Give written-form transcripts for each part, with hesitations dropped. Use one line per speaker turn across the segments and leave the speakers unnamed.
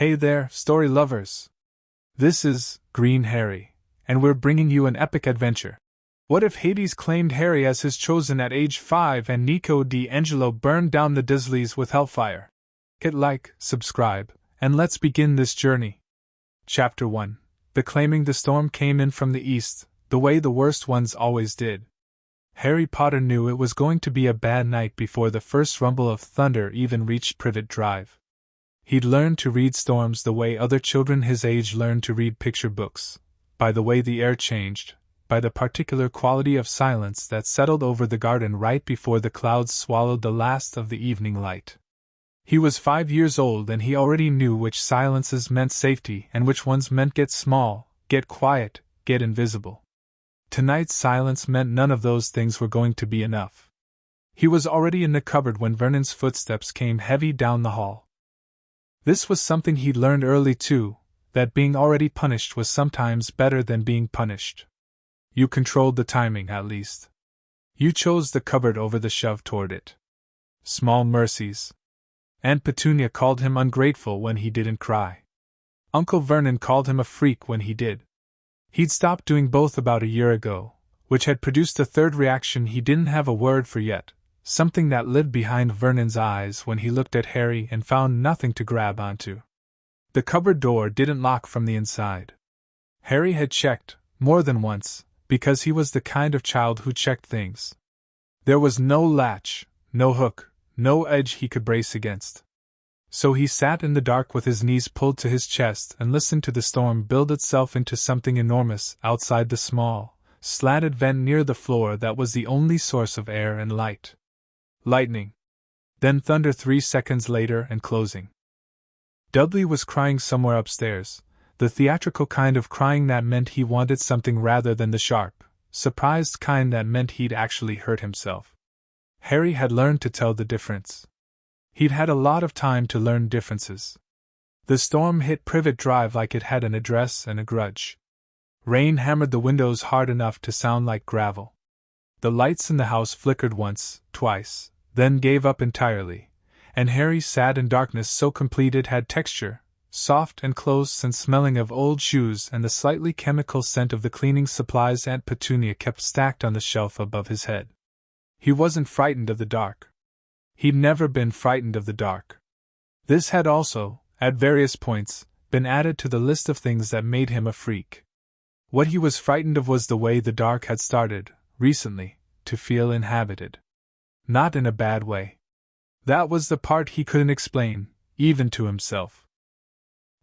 Hey there, story lovers! This is Green Harry, and we're bringing you an epic adventure. What if Hades claimed Harry as his chosen at age 5 and Nico Di Angelo burned down the Dursleys with Hellfire? Hit like, subscribe, and let's begin this journey. Chapter 1. The claiming the storm came in from the east, the way the worst ones always did. Harry Potter knew it was going to be a bad night before the first rumble of thunder even reached Privet Drive. He'd learned to read storms the way other children his age learned to read picture books, by the way the air changed, by the particular quality of silence that settled over the garden right before the clouds swallowed the last of the evening light. He was 5 years old and he already knew which silences meant safety and which ones meant get small, get quiet, get invisible. Tonight's silence meant none of those things were going to be enough. He was already in the cupboard when Vernon's footsteps came heavy down the hall. This was something he'd learned early too, that being already punished was sometimes better than being punished. You controlled the timing, at least. You chose the cupboard over the shove toward it. Small mercies. Aunt Petunia called him ungrateful when he didn't cry. Uncle Vernon called him a freak when he did. He'd stopped doing both about a year ago, which had produced a third reaction he didn't have a word for yet. Something that lived behind Vernon's eyes when he looked at Harry and found nothing to grab onto. The cupboard door didn't lock from the inside. Harry had checked, more than once, because he was the kind of child who checked things. There was no latch, no hook, no edge he could brace against. So he sat in the dark with his knees pulled to his chest and listened to the storm build itself into something enormous outside the small, slanted vent near the floor that was the only source of air and light. Lightning. Then thunder 3 seconds later and closing. Dudley was crying somewhere upstairs, the theatrical kind of crying that meant he wanted something rather than the sharp, surprised kind that meant he'd actually hurt himself. Harry had learned to tell the difference. He'd had a lot of time to learn differences. The storm hit Privet Drive like it had an address and a grudge. Rain hammered the windows hard enough to sound like gravel. The lights in the house flickered once, twice, then gave up entirely, and Harry sat in darkness so complete it had texture, soft and close and smelling of old shoes and the slightly chemical scent of the cleaning supplies Aunt Petunia kept stacked on the shelf above his head. He wasn't frightened of the dark. He'd never been frightened of the dark. This had also, at various points, been added to the list of things that made him a freak. What he was frightened of was the way the dark had started, recently, to feel inhabited. Not in a bad way. That was the part he couldn't explain, even to himself.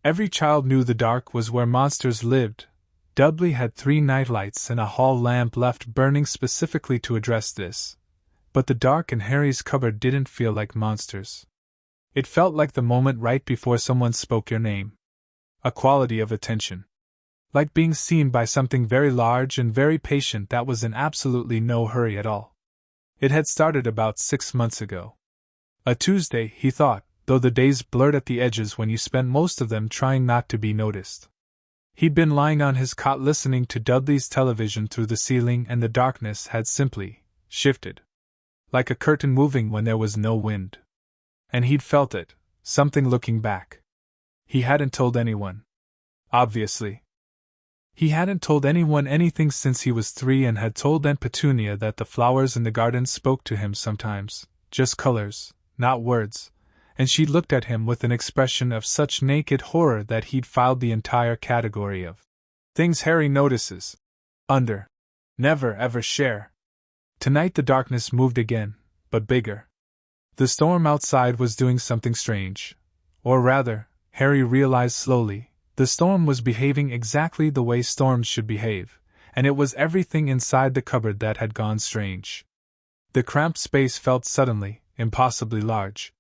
Every child knew the dark was where monsters lived. Dudley had 3 nightlights and a hall lamp left burning specifically to address this. But the dark in Harry's cupboard didn't feel like monsters. It felt like the moment right before someone spoke your name. A quality of attention. Like being seen by something very large and very patient that was in absolutely no hurry at all. It had started about 6 months ago. A Tuesday, he thought, though the days blurred at the edges when you spent most of them trying not to be noticed. He'd been lying on his cot listening to Dudley's television through the ceiling and the darkness had simply shifted. Like a curtain moving when there was no wind. And he'd felt it, something looking back. He hadn't told anyone. Obviously. He hadn't told anyone anything since he was 3 and had told Aunt Petunia that the flowers in the garden spoke to him sometimes, just colors, not words, and she looked at him with an expression of such naked horror that he'd filed the entire category of things Harry notices. Under. Never ever share. Tonight the darkness moved again, but bigger. The storm outside was doing something strange. Or rather, Harry realized slowly, the storm was behaving exactly the way storms should behave, and it was everything inside the cupboard that had gone strange. The cramped space felt suddenly, impossibly large.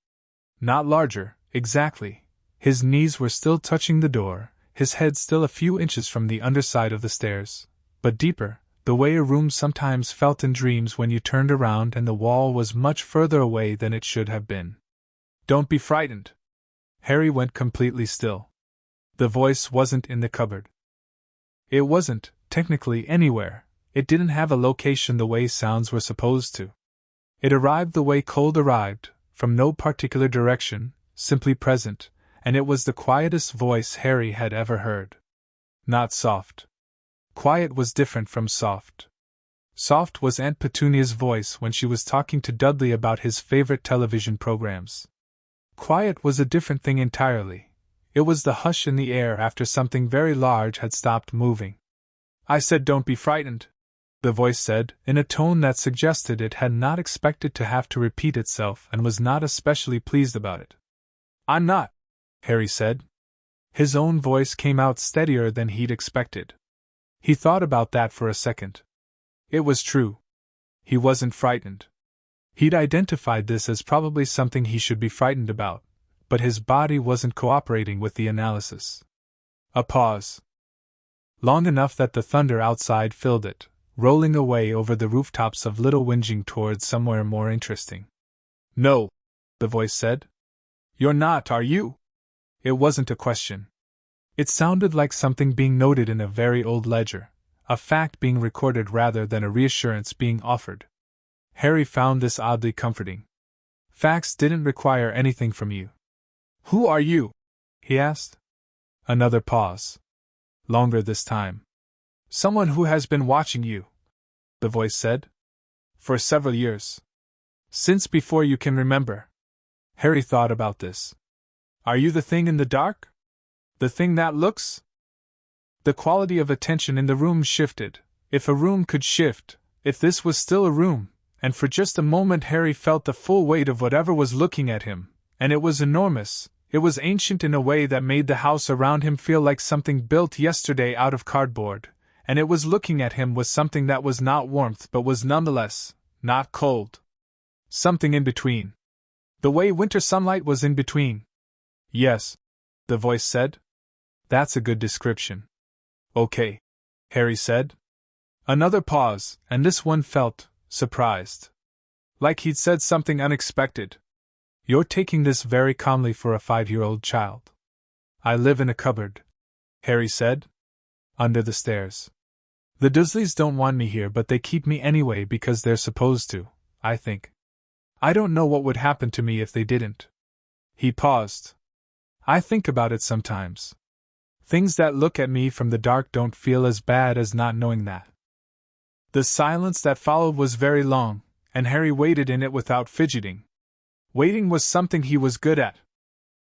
Not larger, exactly. His knees were still touching the door, his head still a few inches from the underside of the stairs, but deeper, the way a room sometimes felt in dreams when you turned around and the wall was much further away than it should have been. Don't be frightened. Harry went completely still. The voice wasn't in the cupboard. It wasn't, technically, anywhere. It didn't have a location the way sounds were supposed to. It arrived the way cold arrived, from no particular direction, simply present, and it was the quietest voice Harry had ever heard. Not soft. Quiet was different from soft. Soft was Aunt Petunia's voice when she was talking to Dudley about his favorite television programs. Quiet was a different thing entirely. It was the hush in the air after something very large had stopped moving. "I said don't be frightened," the voice said, in a tone that suggested it had not expected to have to repeat itself and was not especially pleased about it. "I'm not," Harry said. His own voice came out steadier than he'd expected. He thought about that for a second. It was true. He wasn't frightened. He'd identified this as probably something he should be frightened about, but his body wasn't cooperating with the analysis. A pause. Long enough that the thunder outside filled it, rolling away over the rooftops of Little Whinging towards somewhere more interesting. "No," the voice said. "You're not, are you?" It wasn't a question. It sounded like something being noted in a very old ledger, a fact being recorded rather than a reassurance being offered. Harry found this oddly comforting. Facts didn't require anything from you. "Who are you?" he asked. Another pause. Longer this time. "Someone who has been watching you," the voice said. "For several years. Since before you can remember." Harry thought about this. "Are you the thing in the dark? The thing that looks?" The quality of attention in the room shifted, if a room could shift, if this was still a room, and for just a moment Harry felt the full weight of whatever was looking at him, and it was enormous. It was ancient in a way that made the house around him feel like something built yesterday out of cardboard, and it was looking at him with something that was not warmth but was nonetheless not cold. Something in between. The way winter sunlight was in between. "Yes," the voice said. "That's a good description." "Okay," Harry said. Another pause, and this one felt surprised. Like he'd said something unexpected. "You're taking this very calmly for a 5-year-old child." "I live in a cupboard," Harry said. "Under the stairs. The Dursleys don't want me here, but they keep me anyway because they're supposed to, I think. I don't know what would happen to me if they didn't." He paused. "I think about it sometimes. Things that look at me from the dark don't feel as bad as not knowing that." The silence that followed was very long, and Harry waited in it without fidgeting. Waiting was something he was good at.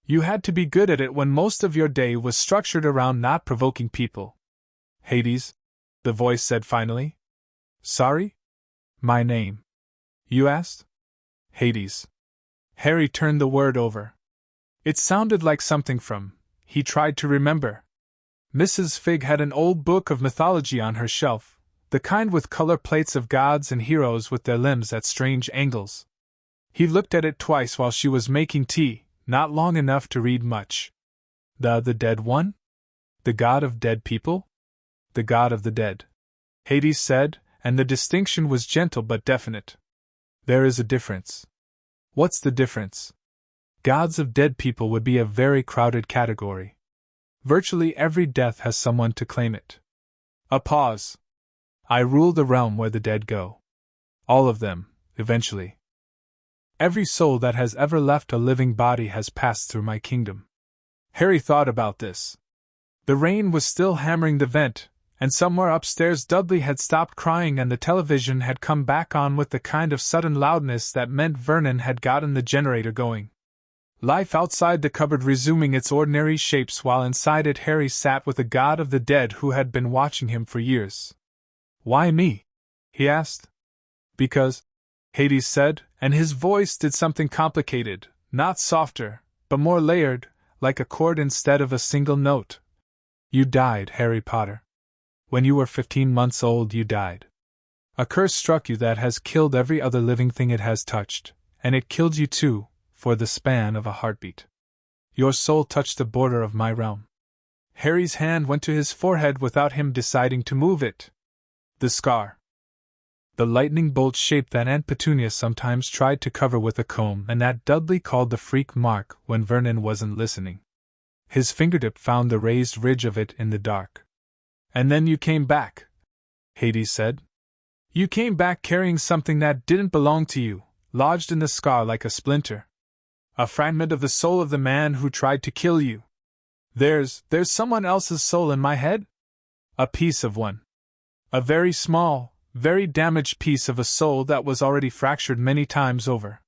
You had to be good at it when most of your day was structured around not provoking people. "Hades," the voice said finally. "Sorry? My name?" you asked. Hades. Harry turned the word over. It sounded like something from, he tried to remember. Mrs. Figg had an old book of mythology on her shelf, the kind with color plates of gods and heroes with their limbs at strange angles. He looked at it twice while she was making tea, not long enough to read much. The dead one? The god of dead people? The god of the dead, Hades said, and the distinction was gentle but definite. "There is a difference." "What's the difference?" Gods of dead people would be a very crowded category. Virtually every death has someone to claim it. A pause. "I rule the realm where the dead go. All of them, eventually. Every soul that has ever left a living body has passed through my kingdom." Harry thought about this. The rain was still hammering the vent, and somewhere upstairs Dudley had stopped crying and the television had come back on with the kind of sudden loudness that meant Vernon had gotten the generator going. Life outside the cupboard resuming its ordinary shapes while inside it Harry sat with the god of the dead who had been watching him for years. "Why me?" he asked. "Because," Hades said, and his voice did something complicated, not softer, but more layered, like a chord instead of a single note. "You died, Harry Potter. When you were 15 months old you died. A curse struck you that has killed every other living thing it has touched, and it killed you too, for the span of a heartbeat. Your soul touched the border of my realm." Harry's hand went to his forehead without him deciding to move it. The scar. The lightning bolt shape that Aunt Petunia sometimes tried to cover with a comb and that Dudley called the freak mark when Vernon wasn't listening. His fingertip found the raised ridge of it in the dark. "And then you came back," Hades said. "You came back carrying something that didn't belong to you, lodged in the scar like a splinter." A fragment of the soul of the man who tried to kill you. There's someone else's soul in my head? A piece of one. A very small, very damaged piece of a soul that was already fractured many times over.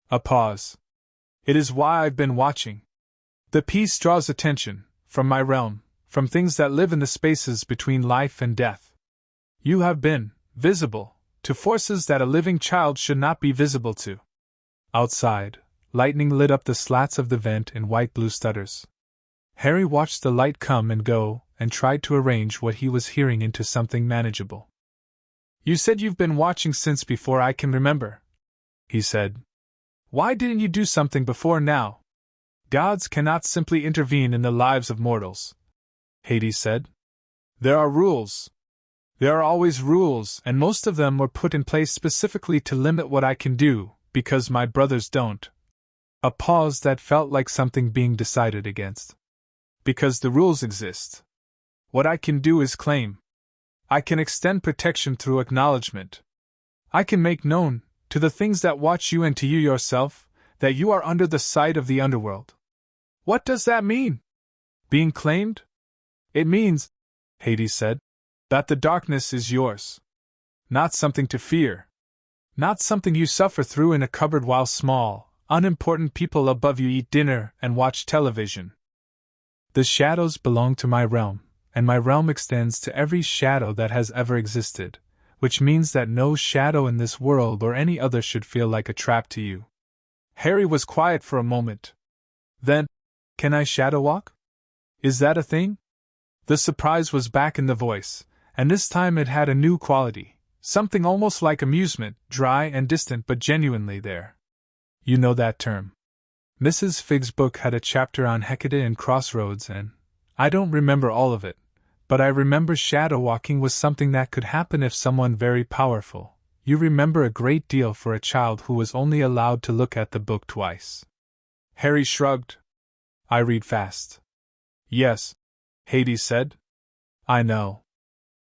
A pause. It is why I've been watching. The piece draws attention, from my realm, from things that live in the spaces between life and death. You have been visible to forces that a living child should not be visible to. Outside, lightning lit up the slats of the vent in white-blue stutters. Harry watched the light come and go, and tried to arrange what he was hearing into something manageable. You said you've been watching since before I can remember, he said. Why didn't you do something before now? Gods cannot simply intervene in the lives of mortals, Hades said. There are rules. There are always rules, and most of them were put in place specifically to limit what I can do, because my brothers don't. A pause that felt like something being decided against. Because the rules exist. What I can do is claim. I can extend protection through acknowledgement. I can make known, to the things that watch you and to you yourself, that you are under the sight of the Underworld. What does that mean? Being claimed? It means, Hades said, that the darkness is yours. Not something to fear. Not something you suffer through in a cupboard while small, unimportant people above you eat dinner and watch television. The shadows belong to my realm, and my realm extends to every shadow that has ever existed, which means that no shadow in this world or any other should feel like a trap to you. Harry was quiet for a moment. Then, can I shadow walk? Is that a thing? The surprise was back in the voice, and this time it had a new quality, something almost like amusement, dry and distant but genuinely there. You know that term. Mrs. Figg's book had a chapter on Hecate and crossroads, and I don't remember all of it, but I remember shadow walking was something that could happen if someone very powerful. You remember a great deal for a child who was only allowed to look at the book twice. Harry shrugged. I read fast. Yes, Hades said. I know.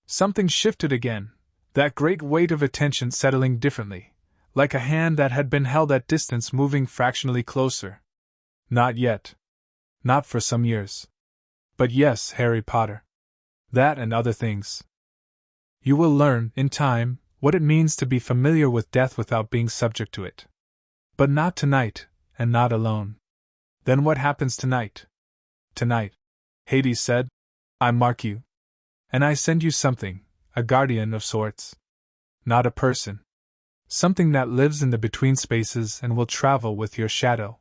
Something shifted again, that great weight of attention settling differently, like a hand that had been held at distance moving fractionally closer. Not yet. Not for some years. But yes, Harry Potter. That and other things. You will learn, in time, what it means to be familiar with death without being subject to it. But not tonight, and not alone. Then what happens tonight? Tonight, Hades said, I mark you. And I send you something, a guardian of sorts. Not a person. Something that lives in the between spaces and will travel with your shadow.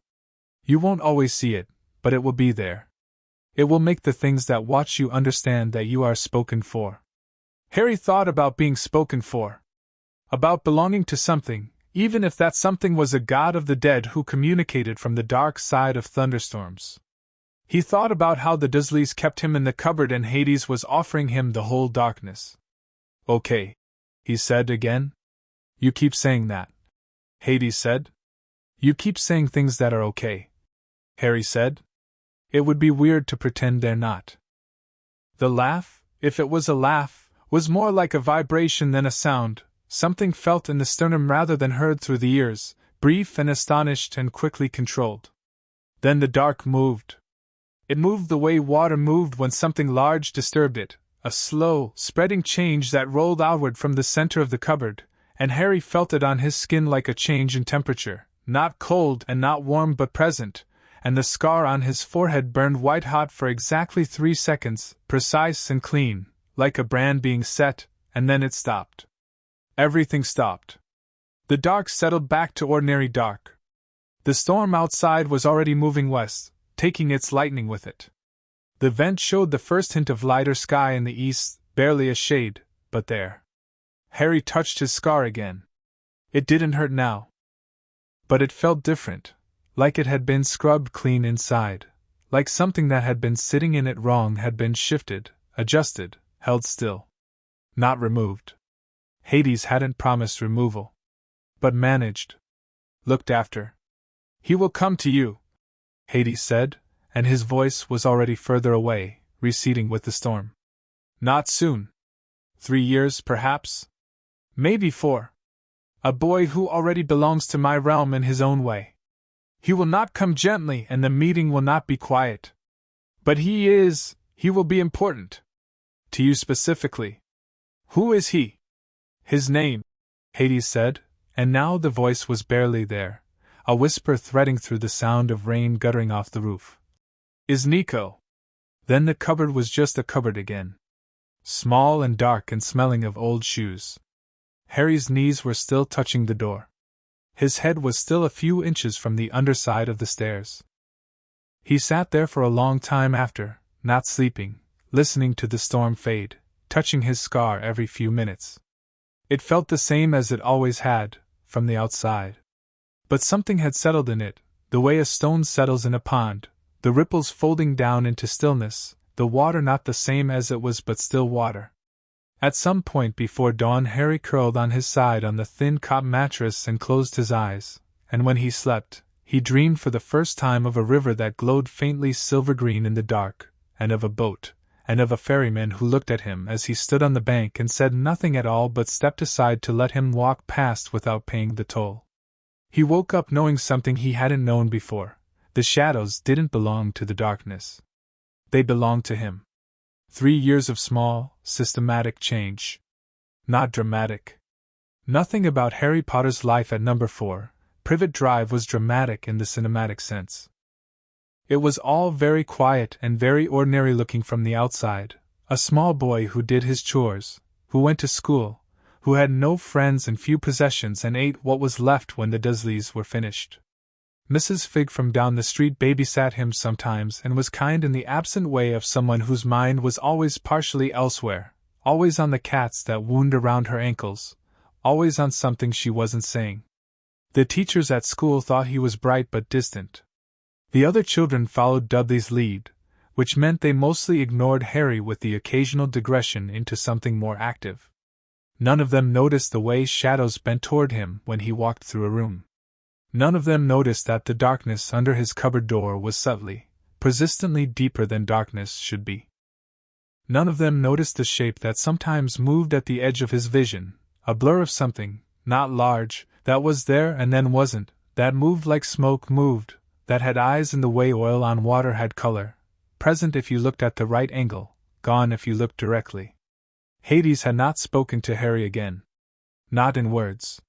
You won't always see it, but it will be there. It will make the things that watch you understand that you are spoken for. Harry thought about being spoken for. About belonging to something, even if that something was a god of the dead who communicated from the dark side of thunderstorms. He thought about how the Dursleys kept him in the cupboard and Hades was offering him the whole darkness. Okay, he said again. You keep saying that. Hades said. You keep saying things that are okay. Harry said. It would be weird to pretend they're not. The laugh, if it was a laugh, was more like a vibration than a sound, something felt in the sternum rather than heard through the ears, brief and astonished and quickly controlled. Then the dark moved. It moved the way water moved when something large disturbed it, a slow, spreading change that rolled outward from the center of the cupboard, and Harry felt it on his skin like a change in temperature, not cold and not warm but present, and the scar on his forehead burned white-hot for exactly 3 seconds, precise and clean, like a brand being set, and then it stopped. Everything stopped. The dark settled back to ordinary dark. The storm outside was already moving west, taking its lightning with it. The vent showed the first hint of lighter sky in the east, barely a shade, but there. Harry touched his scar again. It didn't hurt now. But it felt different, like it had been scrubbed clean inside, like something that had been sitting in it wrong had been shifted, adjusted, held still. Not removed. Hades hadn't promised removal. But managed. Looked after. He will come to you, Hades said, and his voice was already further away, receding with the storm. Not soon. 3 years, perhaps? Maybe 4. A boy who already belongs to my realm in his own way. He will not come gently and the meeting will not be quiet. But he will be important. To you specifically. Who is he? His name, Hades said, and now the voice was barely there, a whisper threading through the sound of rain guttering off the roof. Is Nico. Then the cupboard was just a cupboard again. Small and dark and smelling of old shoes. Harry's knees were still touching the door. His head was still a few inches from the underside of the stairs. He sat there for a long time after, not sleeping, listening to the storm fade, touching his scar every few minutes. It felt the same as it always had, from the outside. But something had settled in it, the way a stone settles in a pond, the ripples folding down into stillness, the water not the same as it was but still water. At some point before dawn Harry curled on his side on the thin cotton mattress and closed his eyes, and when he slept, he dreamed for the first time of a river that glowed faintly silver-green in the dark, and of a boat, and of a ferryman who looked at him as he stood on the bank and said nothing at all but stepped aside to let him walk past without paying the toll. He woke up knowing something he hadn't known before. The shadows didn't belong to the darkness. They belonged to him. 3 years of small, systematic change. Not dramatic. Nothing about Harry Potter's life at number 4, Privet Drive was dramatic in the cinematic sense. It was all very quiet and very ordinary looking from the outside, a small boy who did his chores, who went to school, who had no friends and few possessions and ate what was left when the Dursleys were finished. Mrs. Figg from down the street babysat him sometimes and was kind in the absent way of someone whose mind was always partially elsewhere, always on the cats that wound around her ankles, always on something she wasn't saying. The teachers at school thought he was bright but distant. The other children followed Dudley's lead, which meant they mostly ignored Harry with the occasional digression into something more active. None of them noticed the way shadows bent toward him when he walked through a room. None of them noticed that the darkness under his cupboard door was subtly, persistently deeper than darkness should be. None of them noticed the shape that sometimes moved at the edge of his vision, a blur of something, not large, that was there and then wasn't, that moved like smoke moved, that had eyes in the way oil on water had color, present if you looked at the right angle, gone if you looked directly. Hades had not spoken to Harry again. Not in words.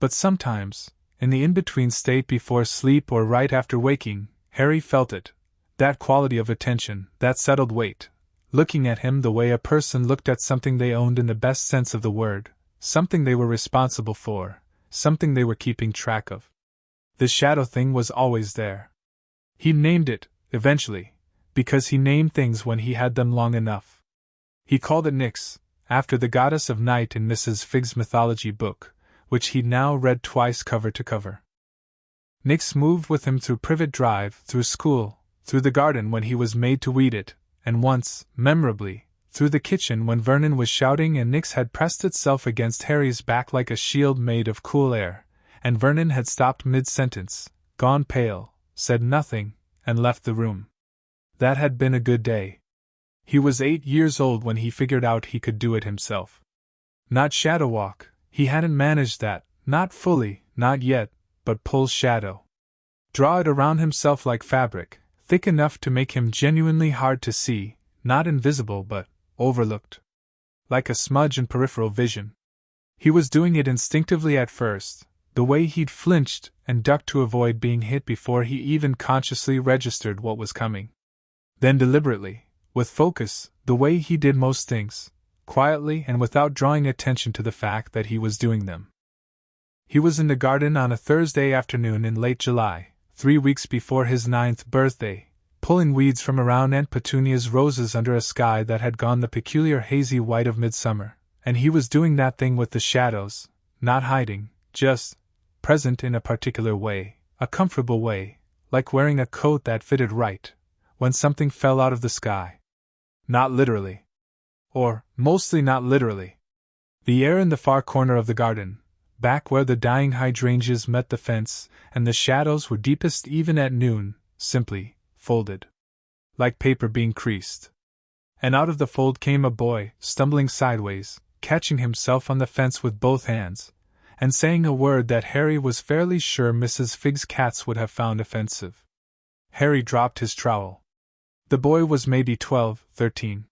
But sometimes, in the in-between state before sleep or right after waking, Harry felt it, that quality of attention, that settled weight, looking at him the way a person looked at something they owned in the best sense of the word, something they were responsible for, something they were keeping track of. The shadow thing was always there. He named it, eventually, because he named things when he had them long enough. He called it Nyx, after the goddess of night in Mrs. Figg's mythology book, which he now read twice cover to cover. Nyx moved with him through Privet Drive, through school, through the garden when he was made to weed it, and once, memorably, through the kitchen when Vernon was shouting and Nyx had pressed itself against Harry's back like a shield made of cool air, and Vernon had stopped mid-sentence, gone pale, said nothing, and left the room. That had been a good day. He was 8 years old when he figured out he could do it himself. Not shadow walk. He hadn't managed that, not fully, not yet, but pull shadow. Draw it around himself like fabric, thick enough to make him genuinely hard to see, not invisible but overlooked. Like a smudge in peripheral vision. He was doing it instinctively at first, the way he'd flinched and ducked to avoid being hit before he even consciously registered what was coming. Then deliberately, with focus, the way he did most things, quietly and without drawing attention to the fact that he was doing them. He was in the garden on a Thursday afternoon in late July, 3 weeks before his 9th birthday, pulling weeds from around Aunt Petunia's roses under a sky that had gone the peculiar hazy white of midsummer, and he was doing that thing with the shadows, not hiding, just present in a particular way, a comfortable way, like wearing a coat that fitted right, when something fell out of the sky. Not literally. Or, mostly not literally. The air in the far corner of the garden, back where the dying hydrangeas met the fence, and the shadows were deepest even at noon, simply folded. Like paper being creased. And out of the fold came a boy, stumbling sideways, catching himself on the fence with both hands, and saying a word that Harry was fairly sure Mrs. Fig's cats would have found offensive. Harry dropped his trowel. The boy was maybe 12, 13.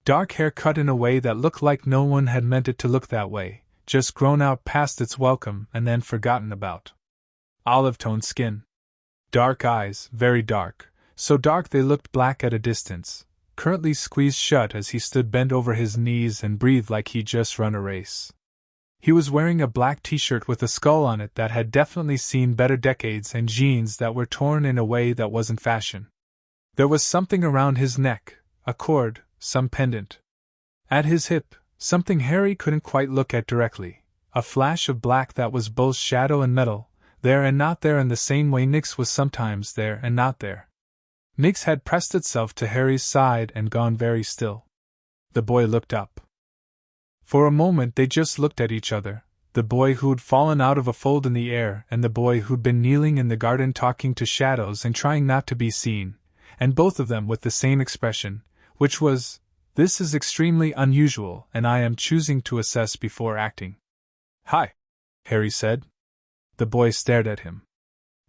Dark hair cut in a way that looked like no one had meant it to look that way, just grown out past its welcome and then forgotten about. Olive-toned skin. Dark eyes, very dark, so dark they looked black at a distance, currently squeezed shut as he stood bent over his knees and breathed like he'd just run a race. He was wearing a black t-shirt with a skull on it that had definitely seen better decades and jeans that were torn in a way that wasn't fashion. There was something around his neck, a cord, some pendant. At his hip, something Harry couldn't quite look at directly, a flash of black that was both shadow and metal, there and not there in the same way Nyx was sometimes there and not there. Nyx had pressed itself to Harry's side and gone very still. The boy looked up. For a moment they just looked at each other, the boy who'd fallen out of a fold in the air and the boy who'd been kneeling in the garden talking to shadows and trying not to be seen, and both of them with the same expression, which was, "This is extremely unusual and I am choosing to assess before acting." "Hi," Harry said. The boy stared at him.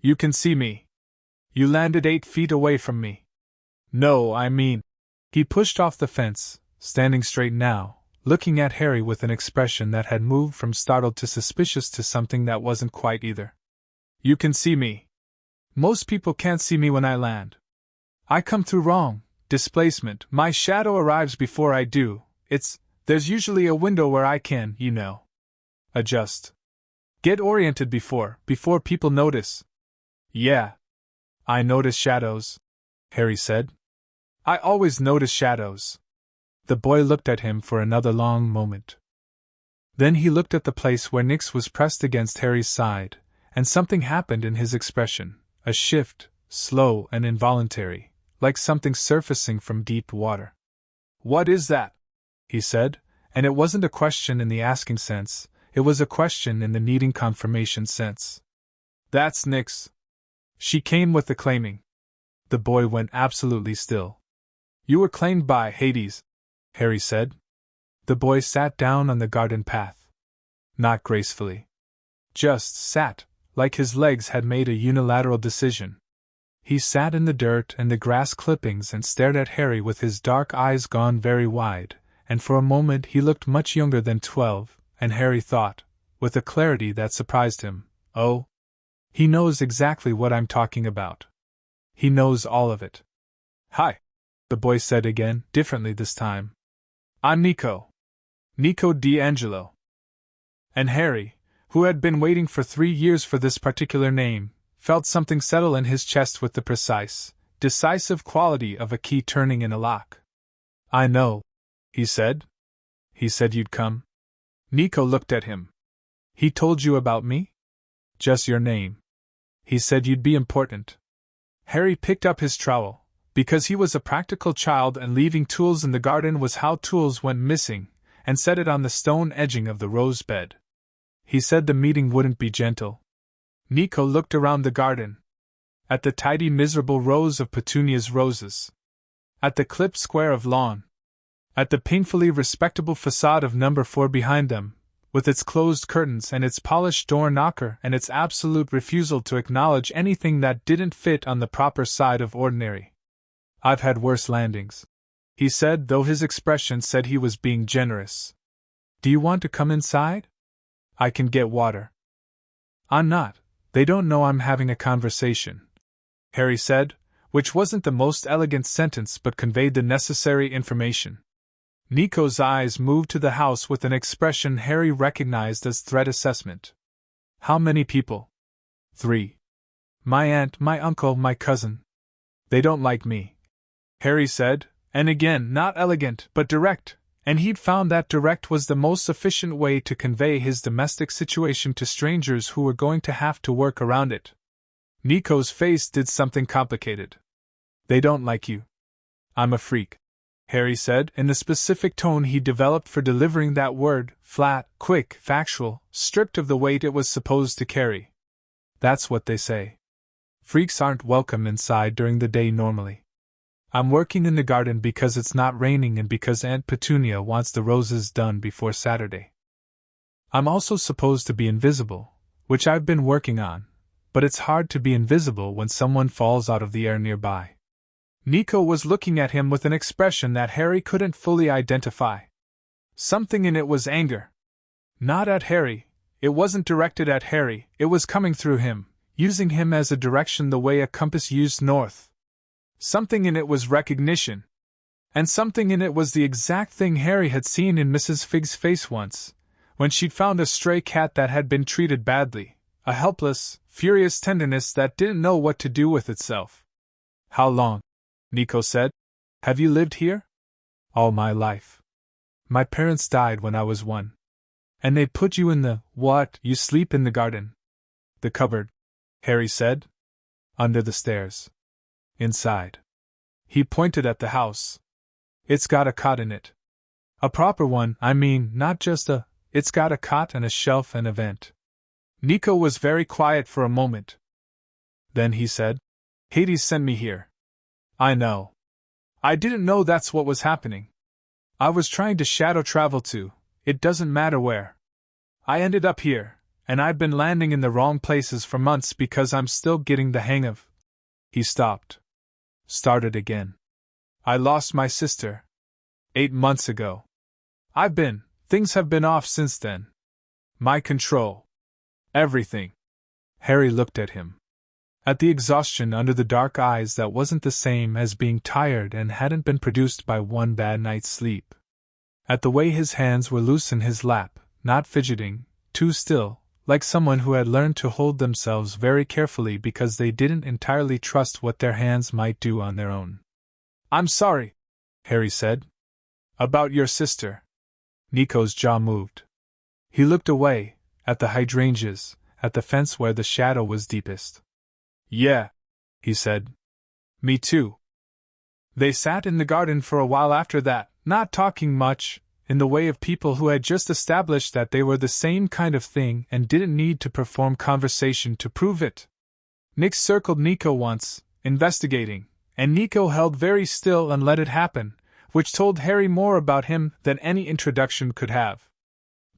"You can see me. You landed 8 feet away from me." "No, I mean..." He pushed off the fence, standing straight now, looking at Harry with an expression that had moved from startled to suspicious to something that wasn't quite either. "You can see me. Most people can't see me when I land. I come through wrong, displacement, my shadow arrives before I do, there's usually a window where I can, adjust. Get oriented before people notice." "Yeah. I notice shadows," Harry said. "I always notice shadows." The boy looked at him for another long moment. Then he looked at the place where Nyx was pressed against Harry's side, and something happened in his expression, a shift, slow and involuntary, like something surfacing from deep water. "What is that?" he said, and it wasn't a question in the asking sense, it was a question in the needing confirmation sense. "That's Nyx. She came with the claiming." The boy went absolutely still. "You were claimed by Hades," Harry said. The boy sat down on the garden path. Not gracefully. Just sat, like his legs had made a unilateral decision. He sat in the dirt and the grass clippings and stared at Harry with his dark eyes gone very wide, and for a moment he looked much younger than 12, and Harry thought, with a clarity that surprised him, "Oh, he knows exactly what I'm talking about. He knows all of it." "Hi," the boy said again, differently this time. "I'm Nico. Nico Di Angelo." And Harry, who had been waiting for 3 years for this particular name, felt something settle in his chest with the precise, decisive quality of a key turning in a lock. "I know," he said. "He said you'd come?" Nico looked at him. "He told you about me?" "Just your name. He said you'd be important." Harry picked up his trowel, because he was a practical child and leaving tools in the garden was how tools went missing, and set it on the stone edging of the rose bed. He said the meeting wouldn't be gentle. Nico looked around the garden. At the tidy miserable rows of Petunia's roses. At the clipped square of lawn. At the painfully respectable facade of number 4 behind them, with its closed curtains and its polished door knocker and its absolute refusal to acknowledge anything that didn't fit on the proper side of ordinary. "I've had worse landings," he said, though his expression said he was being generous. "Do you want to come inside? I can get water." "I'm not. They don't know I'm having a conversation," Harry said, which wasn't the most elegant sentence but conveyed the necessary information. Nico's eyes moved to the house with an expression Harry recognized as threat assessment. "How many people?" "3. My aunt, my uncle, my cousin. They don't like me," Harry said, and again not elegant but direct, and he'd found that direct was the most efficient way to convey his domestic situation to strangers who were going to have to work around it. Nico's face did something complicated. "They don't like you." "I'm a freak," Harry said, in the specific tone he developed for delivering that word, flat, quick, factual, stripped of the weight it was supposed to carry. "That's what they say. Freaks aren't welcome inside during the day normally. I'm working in the garden because it's not raining and because Aunt Petunia wants the roses done before Saturday." I'm also supposed to be invisible, which I've been working on, but it's hard to be invisible when someone falls out of the air nearby. Nico was looking at him with an expression that Harry couldn't fully identify. Something in it was anger. Not at Harry, it wasn't directed at Harry, it was coming through him, using him as a direction the way a compass used north. Something in it was recognition. And something in it was the exact thing Harry had seen in Mrs. Fig's face once, when she'd found a stray cat that had been treated badly, a helpless, furious tenderness that didn't know what to do with itself. How long? Nico said. Have you lived here? All my life. My parents died when I was 1. And they put you in the, what, you sleep in the garden? The cupboard, Harry said. Under the stairs. Inside. He pointed at the house. It's got a cot in it. A proper one, I mean, not just a, it's got a cot and a shelf and a vent. Nico was very quiet for a moment. Then he said, Hades sent me here. I know. I didn't know that's what was happening. I was trying to shadow travel to, it doesn't matter where. I ended up here, and I've been landing in the wrong places for months because I'm still getting the hang of. He stopped. Started again. I lost my sister. 8 months ago. Things have been off since then. My control. Everything. Harry looked at him. At the exhaustion under the dark eyes that wasn't the same as being tired and hadn't been produced by one bad night's sleep. At the way his hands were loose in his lap, not fidgeting, too still, like someone who had learned to hold themselves very carefully because they didn't entirely trust what their hands might do on their own. I'm sorry, Harry said. About your sister. Nico's jaw moved. He looked away, at the hydrangeas, at the fence where the shadow was deepest. Yeah, he said. Me too. They sat in the garden for a while after that, not talking much, in the way of people who had just established that they were the same kind of thing and didn't need to perform conversation to prove it. Nick circled Nico once, investigating, and Nico held very still and let it happen, which told Harry more about him than any introduction could have.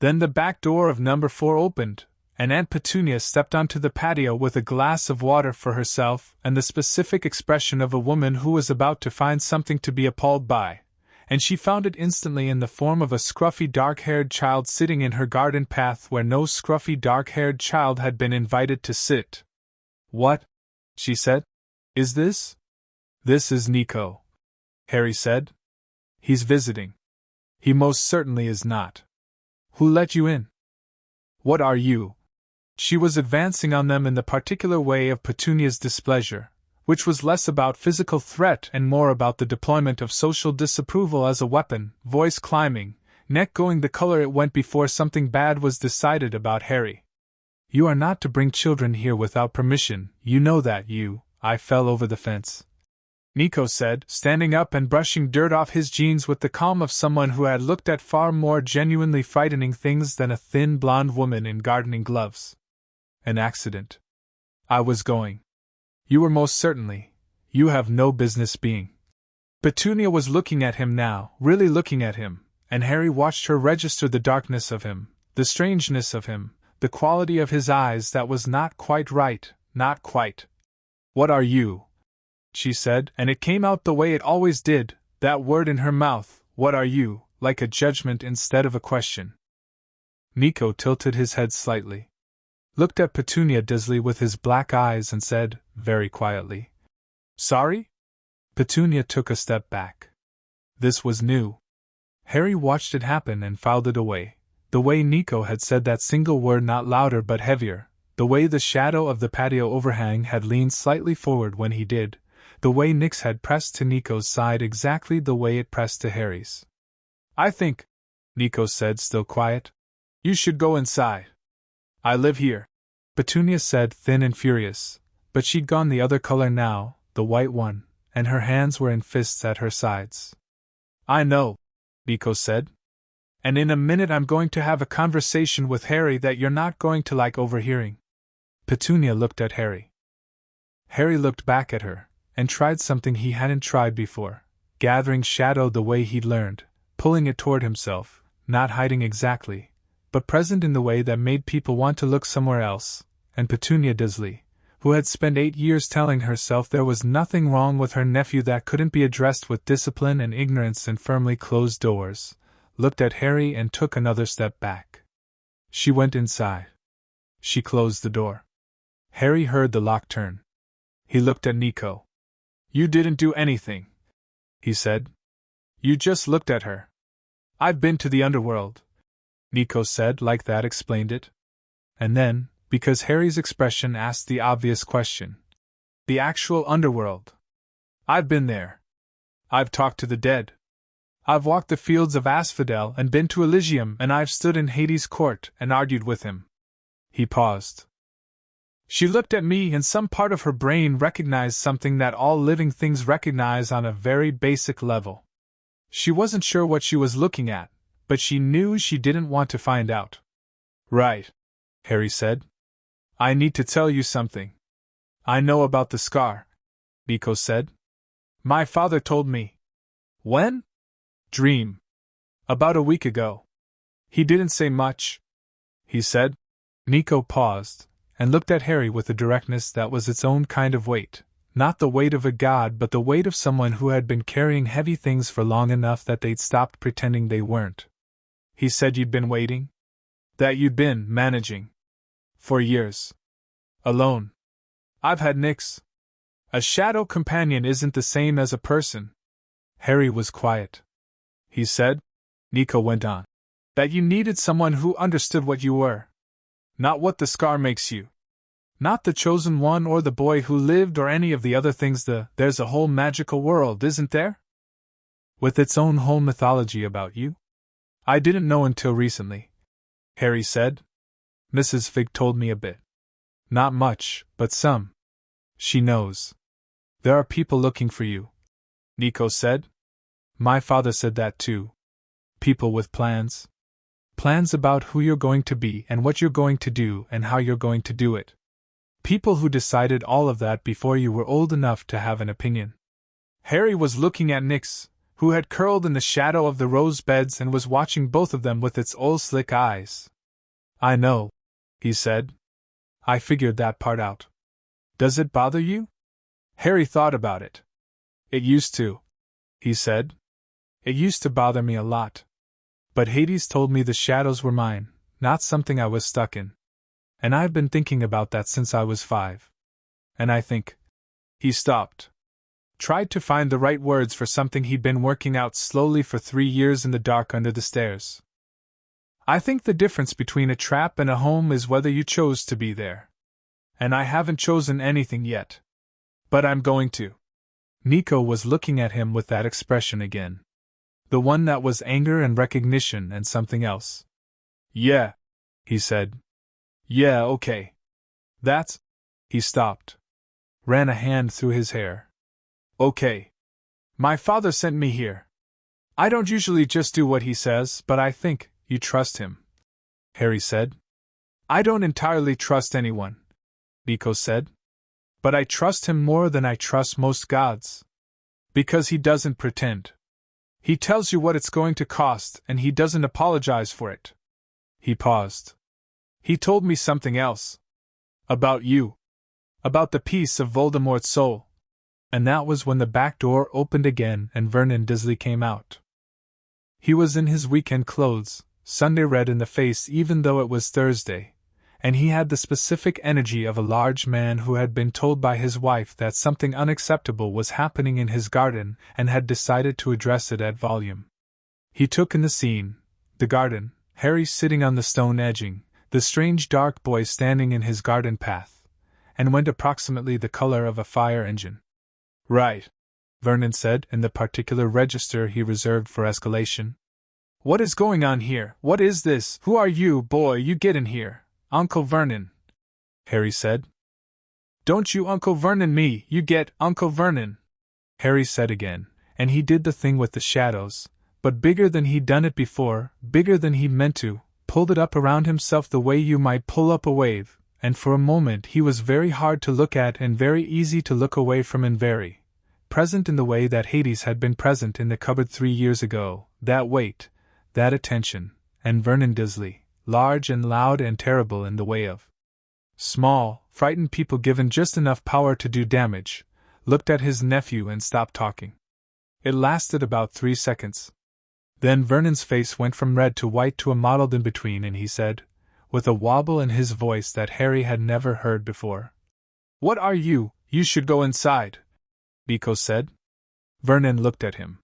Then the back door of number 4 opened, and Aunt Petunia stepped onto the patio with a glass of water for herself and the specific expression of a woman who was about to find something to be appalled by, and she found it instantly in the form of a scruffy dark-haired child sitting in her garden path where no scruffy dark-haired child had been invited to sit. What? She said. Is this? This is Nico, Harry said. He's visiting. He most certainly is not. Who let you in? What are you? She was advancing on them in the particular way of Petunia's displeasure, which was less about physical threat and more about the deployment of social disapproval as a weapon, voice climbing, neck going the color it went before something bad was decided about Harry. You are not to bring children here without permission, you know that I fell over the fence. Nico said, standing up and brushing dirt off his jeans with the calm of someone who had looked at far more genuinely frightening things than a thin blonde woman in gardening gloves. An accident. I was going. You were most certainly. You have no business being. Petunia was looking at him now, really looking at him, and Harry watched her register the darkness of him, the strangeness of him, the quality of his eyes that was not quite right, not quite. What are you? She said, and it came out the way it always did, that word in her mouth, what are you, like a judgment instead of a question. Nico tilted his head slightly, looked at Petunia dizzily with his black eyes and said, very quietly, Sorry? Petunia took a step back. This was new. Harry watched it happen and filed it away, the way Nico had said that single word not louder but heavier, the way the shadow of the patio overhang had leaned slightly forward when he did, the way Nick's had pressed to Nico's side exactly the way it pressed to Harry's. I think, Nico said, still quiet, you should go inside. I live here, Petunia said, thin and furious, but she'd gone the other color now, the white one, and her hands were in fists at her sides. I know, Nico said. And in a minute I'm going to have a conversation with Harry that you're not going to like overhearing. Petunia looked at Harry. Harry looked back at her, and tried something he hadn't tried before, gathering shadow the way he'd learned, pulling it toward himself, not hiding exactly, but present in the way that made people want to look somewhere else, and Petunia Dursley, who had spent 8 years telling herself there was nothing wrong with her nephew that couldn't be addressed with discipline and ignorance and firmly closed doors, looked at Harry and took another step back. She went inside. She closed the door. Harry heard the lock turn. He looked at Nico. "You didn't do anything," he said. "You just looked at her." "I've been to the Underworld," Nico said, like that explained it. And then, because Harry's expression asked the obvious question, "The actual Underworld?" "I've been there. I've talked to the dead. I've walked the fields of Asphodel and been to Elysium, and I've stood in Hades' court and argued with him." He paused. She looked at me, and some part of her brain recognized something that all living things recognize on a very basic level. She wasn't sure what she was looking at, but she knew she didn't want to find out. "Right," Harry said. "I need to tell you something." "I know about the scar," Nico said. "My father told me." "When?" "Dream. About a week ago." "He didn't say much," he said. Nico paused, and looked at Harry with a directness that was its own kind of weight, not the weight of a god but the weight of someone who had been carrying heavy things for long enough that they'd stopped pretending they weren't. "He said you'd been waiting? That you'd been managing? For years? Alone? I've had Nyx. A shadow companion isn't the same as a person." Harry was quiet. "He said," Nico went on, "that you needed someone who understood what you were. Not what the scar makes you. Not the chosen one or the boy who lived or any of the other things. There's a whole magical world, isn't there? With its own whole mythology about you? I didn't know until recently," Harry said. "Mrs. Fig told me a bit. Not much, but some. She knows. There are people looking for you," Nico said. "My father said that too. People with plans. Plans about who you're going to be and what you're going to do and how you're going to do it. People who decided all of that before you were old enough to have an opinion." Harry was looking at Nyx, who had curled in the shadow of the rose beds and was watching both of them with its old slick eyes. "I know," he said. "I figured that part out. Does it bother you?" Harry thought about it. "It used to," he said. "It used to bother me a lot. But Hades told me the shadows were mine, not something I was stuck in. And I've been thinking about that since I was 5. And I think—" He stopped. Tried to find the right words for something he'd been working out slowly for 3 years in the dark under the stairs. "I think the difference between a trap and a home is whether you chose to be there. And I haven't chosen anything yet. But I'm going to." Nico was looking at him with that expression again. The one that was anger and recognition and something else. "Yeah," he said. "Yeah, okay. That's—" He stopped. Ran a hand through his hair. "Okay. My father sent me here. I don't usually just do what he says, but I think you trust him," Harry said. "I don't entirely trust anyone," Nico said. "But I trust him more than I trust most gods. Because he doesn't pretend. He tells you what it's going to cost, and he doesn't apologize for it." He paused. "He told me something else. About you. About the piece of Voldemort's soul." And that was when the back door opened again and Vernon Dursley came out. He was in his weekend clothes, Sunday red in the face even though it was Thursday, and he had the specific energy of a large man who had been told by his wife that something unacceptable was happening in his garden and had decided to address it at volume. He took in the scene, the garden, Harry sitting on the stone edging, the strange dark boy standing in his garden path, and went approximately the color of a fire engine. "Right," Vernon said in the particular register he reserved for escalation. "What is going on here? What is this? Who are you, boy? You get in here. Uncle Vernon," Harry said. "Don't you Uncle Vernon me, you get Uncle Vernon," Harry said again, and he did the thing with the shadows, but bigger than he'd done it before, bigger than he meant to, pulled it up around himself the way you might pull up a wave, and for a moment he was very hard to look at and very easy to look away from and very present in the way that Hades had been present in the cupboard 3 years ago, that weight, that attention, and Vernon Dursley, large and loud and terrible in the way of small, frightened people given just enough power to do damage, looked at his nephew and stopped talking. It lasted about 3 seconds. Then Vernon's face went from red to white to a mottled in between, and he said, with a wobble in his voice that Harry had never heard before, "What are you? You should go inside," Nico said. Vernon looked at him.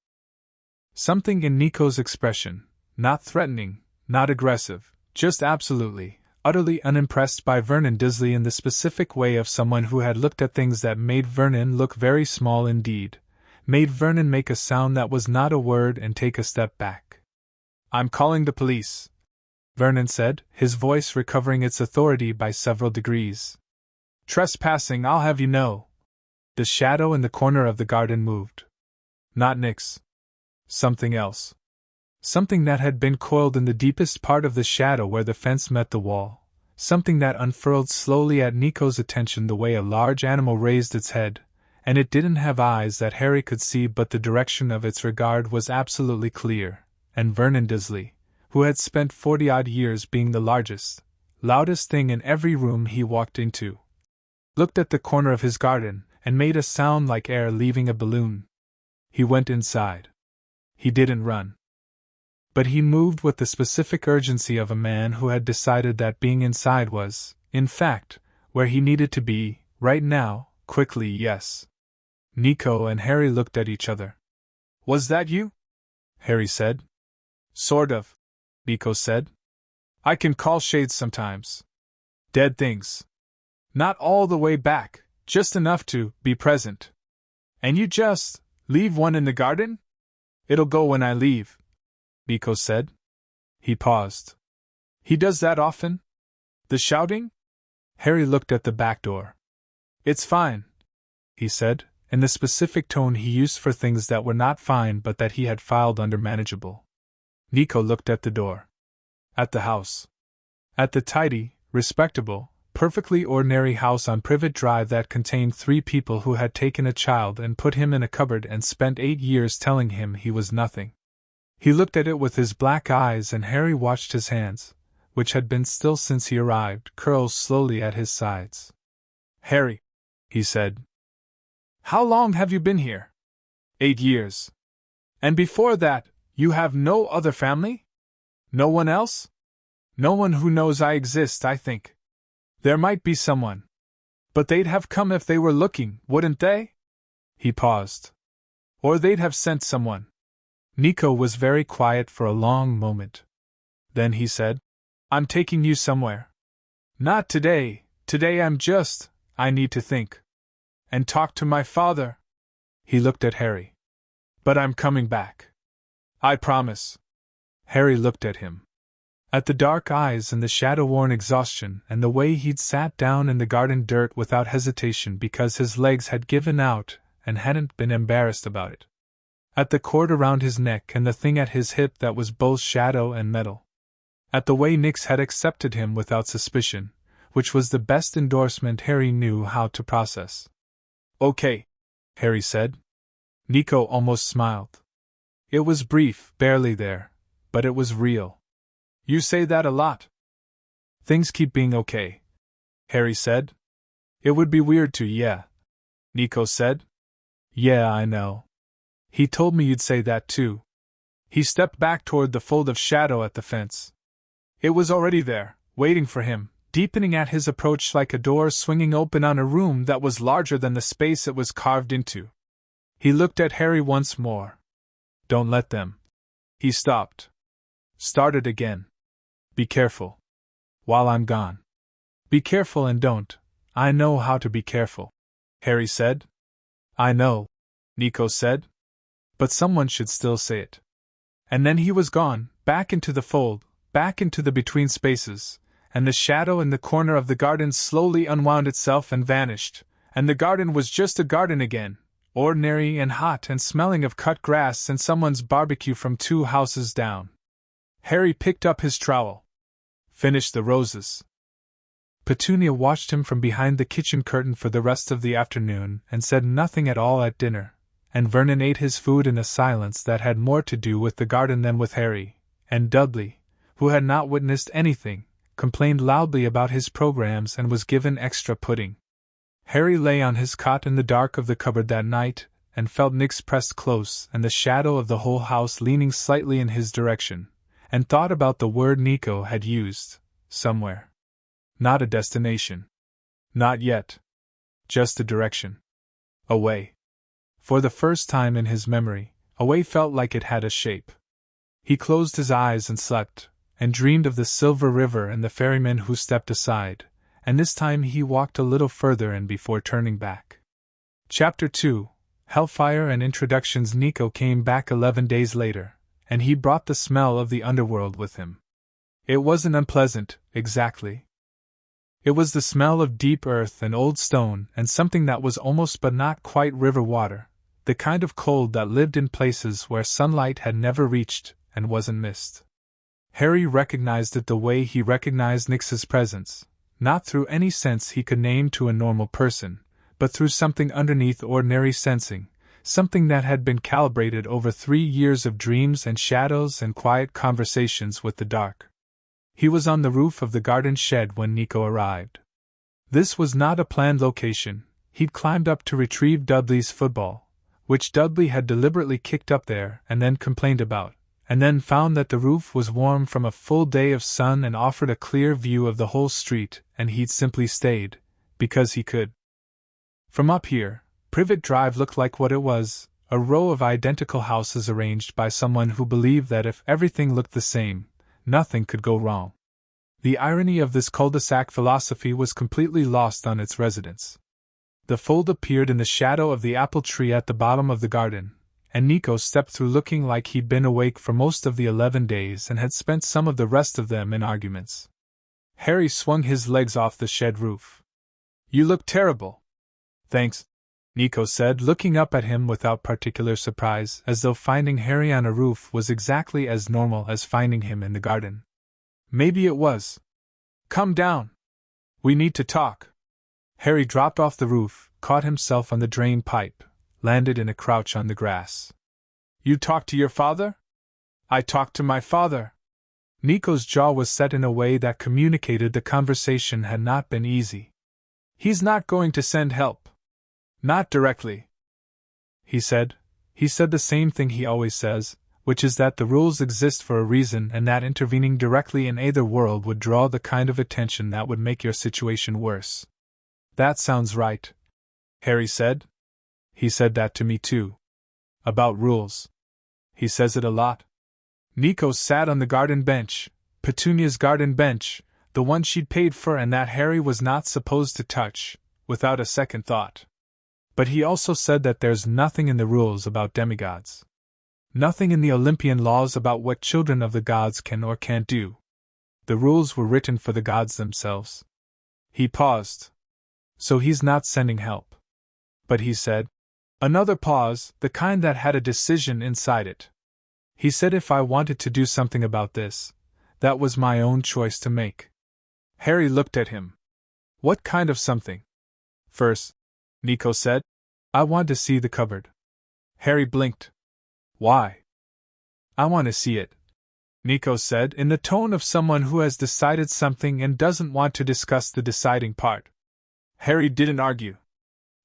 Something in Nico's expression, not threatening, not aggressive, just absolutely, utterly unimpressed by Vernon Dursley in the specific way of someone who had looked at things that made Vernon look very small indeed, made Vernon make a sound that was not a word and take a step back. "I'm calling the police," Vernon said, his voice recovering its authority by several degrees. "Trespassing, I'll have you know." The shadow in the corner of the garden moved. Not Nick's. Something else. Something that had been coiled in the deepest part of the shadow where the fence met the wall. Something that unfurled slowly at Nico's attention the way a large animal raised its head, and it didn't have eyes that Harry could see, but the direction of its regard was absolutely clear, and Vernon Dursley, who had spent 40-odd years being the largest, loudest thing in every room he walked into, looked at the corner of his garden and made a sound like air leaving a balloon. He went inside. He didn't run. But he moved with the specific urgency of a man who had decided that being inside was, in fact, where he needed to be, right now, quickly, yes. Nico and Harry looked at each other. "Was that you?" Harry said. "Sort of," Nico said. "I can call shades sometimes. Dead things. Not all the way back, just enough to be present. And you just leave one in the garden? It'll go when I leave," Nico said. He paused. "He does that often? The shouting?" Harry looked at the back door. "It's fine," he said, in the specific tone he used for things that were not fine but that he had filed under manageable. Nico looked at the door. At the house. At the tidy, respectable, perfectly ordinary house on Privet Drive that contained 3 people who had taken a child and put him in a cupboard and spent 8 years telling him he was nothing. He looked at it with his black eyes, and Harry watched his hands, which had been still since he arrived, curl slowly at his sides. "Harry," he said, "how long have you been here?" 8 years. "And before that, you have no other family? No one else?" "No one who knows I exist, I think. There might be someone. But they'd have come if they were looking, wouldn't they?" He paused. "Or they'd have sent someone." Nico was very quiet for a long moment. Then he said, "I'm taking you somewhere." "Not today. Today I need to think. And talk to my father." He looked at Harry. "But I'm coming back. I promise." Harry looked at him. At the dark eyes and the shadow-worn exhaustion and the way he'd sat down in the garden dirt without hesitation because his legs had given out and hadn't been embarrassed about it. At the cord around his neck and the thing at his hip that was both shadow and metal. At the way Nix had accepted him without suspicion, which was the best endorsement Harry knew how to process. "Okay," Harry said. Nico almost smiled. It was brief, barely there, but it was real. "You say that a lot." "Things keep being okay," Harry said. "It would be weird to, yeah," Nico said. "Yeah, I know. He told me you'd say that too." He stepped back toward the fold of shadow at the fence. It was already there, waiting for him, deepening at his approach like a door swinging open on a room that was larger than the space it was carved into. He looked at Harry once more. "Don't let them." He stopped. Started again. "Be careful. While I'm gone. Be careful and don't. I know how to be careful," Harry said. "I know," Nico said. "But someone should still say it." And then he was gone, back into the fold, back into the between spaces, and the shadow in the corner of the garden slowly unwound itself and vanished, and the garden was just a garden again, ordinary and hot and smelling of cut grass and someone's barbecue from 2 houses down. Harry picked up his trowel. Finished the roses. Petunia watched him from behind the kitchen curtain for the rest of the afternoon and said nothing at all at dinner, and Vernon ate his food in a silence that had more to do with the garden than with Harry, and Dudley, who had not witnessed anything, complained loudly about his programs and was given extra pudding. Harry lay on his cot in the dark of the cupboard that night, and felt Nyx pressed close and the shadow of the whole house leaning slightly in his direction, and thought about the word Nico had used, somewhere. Not a destination. Not yet. Just a direction. Away. For the first time in his memory, away felt like it had a shape. He closed his eyes and slept, and dreamed of the silver river and the ferryman who stepped aside, and this time he walked a little further and before turning back. Chapter 2, Hellfire and Introductions. Nico came back 11 days later, and he brought the smell of the underworld with him. It wasn't unpleasant, exactly. It was the smell of deep earth and old stone and something that was almost but not quite river water, the kind of cold that lived in places where sunlight had never reached and wasn't mist. Harry recognized it the way he recognized Nyx's presence, not through any sense he could name to a normal person, but through something underneath ordinary sensing, something that had been calibrated over 3 years of dreams and shadows and quiet conversations with the dark. He was on the roof of the garden shed when Nico arrived. This was not a planned location. He'd climbed up to retrieve Dudley's football, which Dudley had deliberately kicked up there and then complained about, and then found that the roof was warm from a full day of sun and offered a clear view of the whole street, and he'd simply stayed, because he could. From up here, Privet Drive looked like what it was, a row of identical houses arranged by someone who believed that if everything looked the same, nothing could go wrong. The irony of this cul-de-sac philosophy was completely lost on its residents. The fold appeared in the shadow of the apple tree at the bottom of the garden, and Nico stepped through looking like he'd been awake for most of the 11 days and had spent some of the rest of them in arguments. Harry swung his legs off the shed roof. "You look terrible." "Thanks," Nico said, looking up at him without particular surprise, as though finding Harry on a roof was exactly as normal as finding him in the garden. Maybe it was. "Come down. We need to talk." Harry dropped off the roof, caught himself on the drain pipe, landed in a crouch on the grass. "You talked to your father?" "I talked to my father." Nico's jaw was set in a way that communicated the conversation had not been easy. "He's not going to send help. Not directly," he said. He said the same thing he always says, which is that the rules exist for a reason and that intervening directly in either world would draw the kind of attention that would make your situation worse. "That sounds right," Harry said. "He said that to me too. About rules. He says it a lot." Nico sat on the garden bench, Petunia's garden bench, the one she'd paid for and that Harry was not supposed to touch, without a second thought. But he also said that there's nothing in the rules about demigods. Nothing in the Olympian laws about what children of the gods can or can't do. The rules were written for the gods themselves. He paused. "So he's not sending help." "But he said..." Another pause, the kind that had a decision inside it. "He said if I wanted to do something about this, that was my own choice to make." Harry looked at him. "What kind of something?" "First," Nico said, "I want to see the cupboard." Harry blinked. "Why?" "I want to see it," Nico said in the tone of someone who has decided something and doesn't want to discuss the deciding part. Harry didn't argue.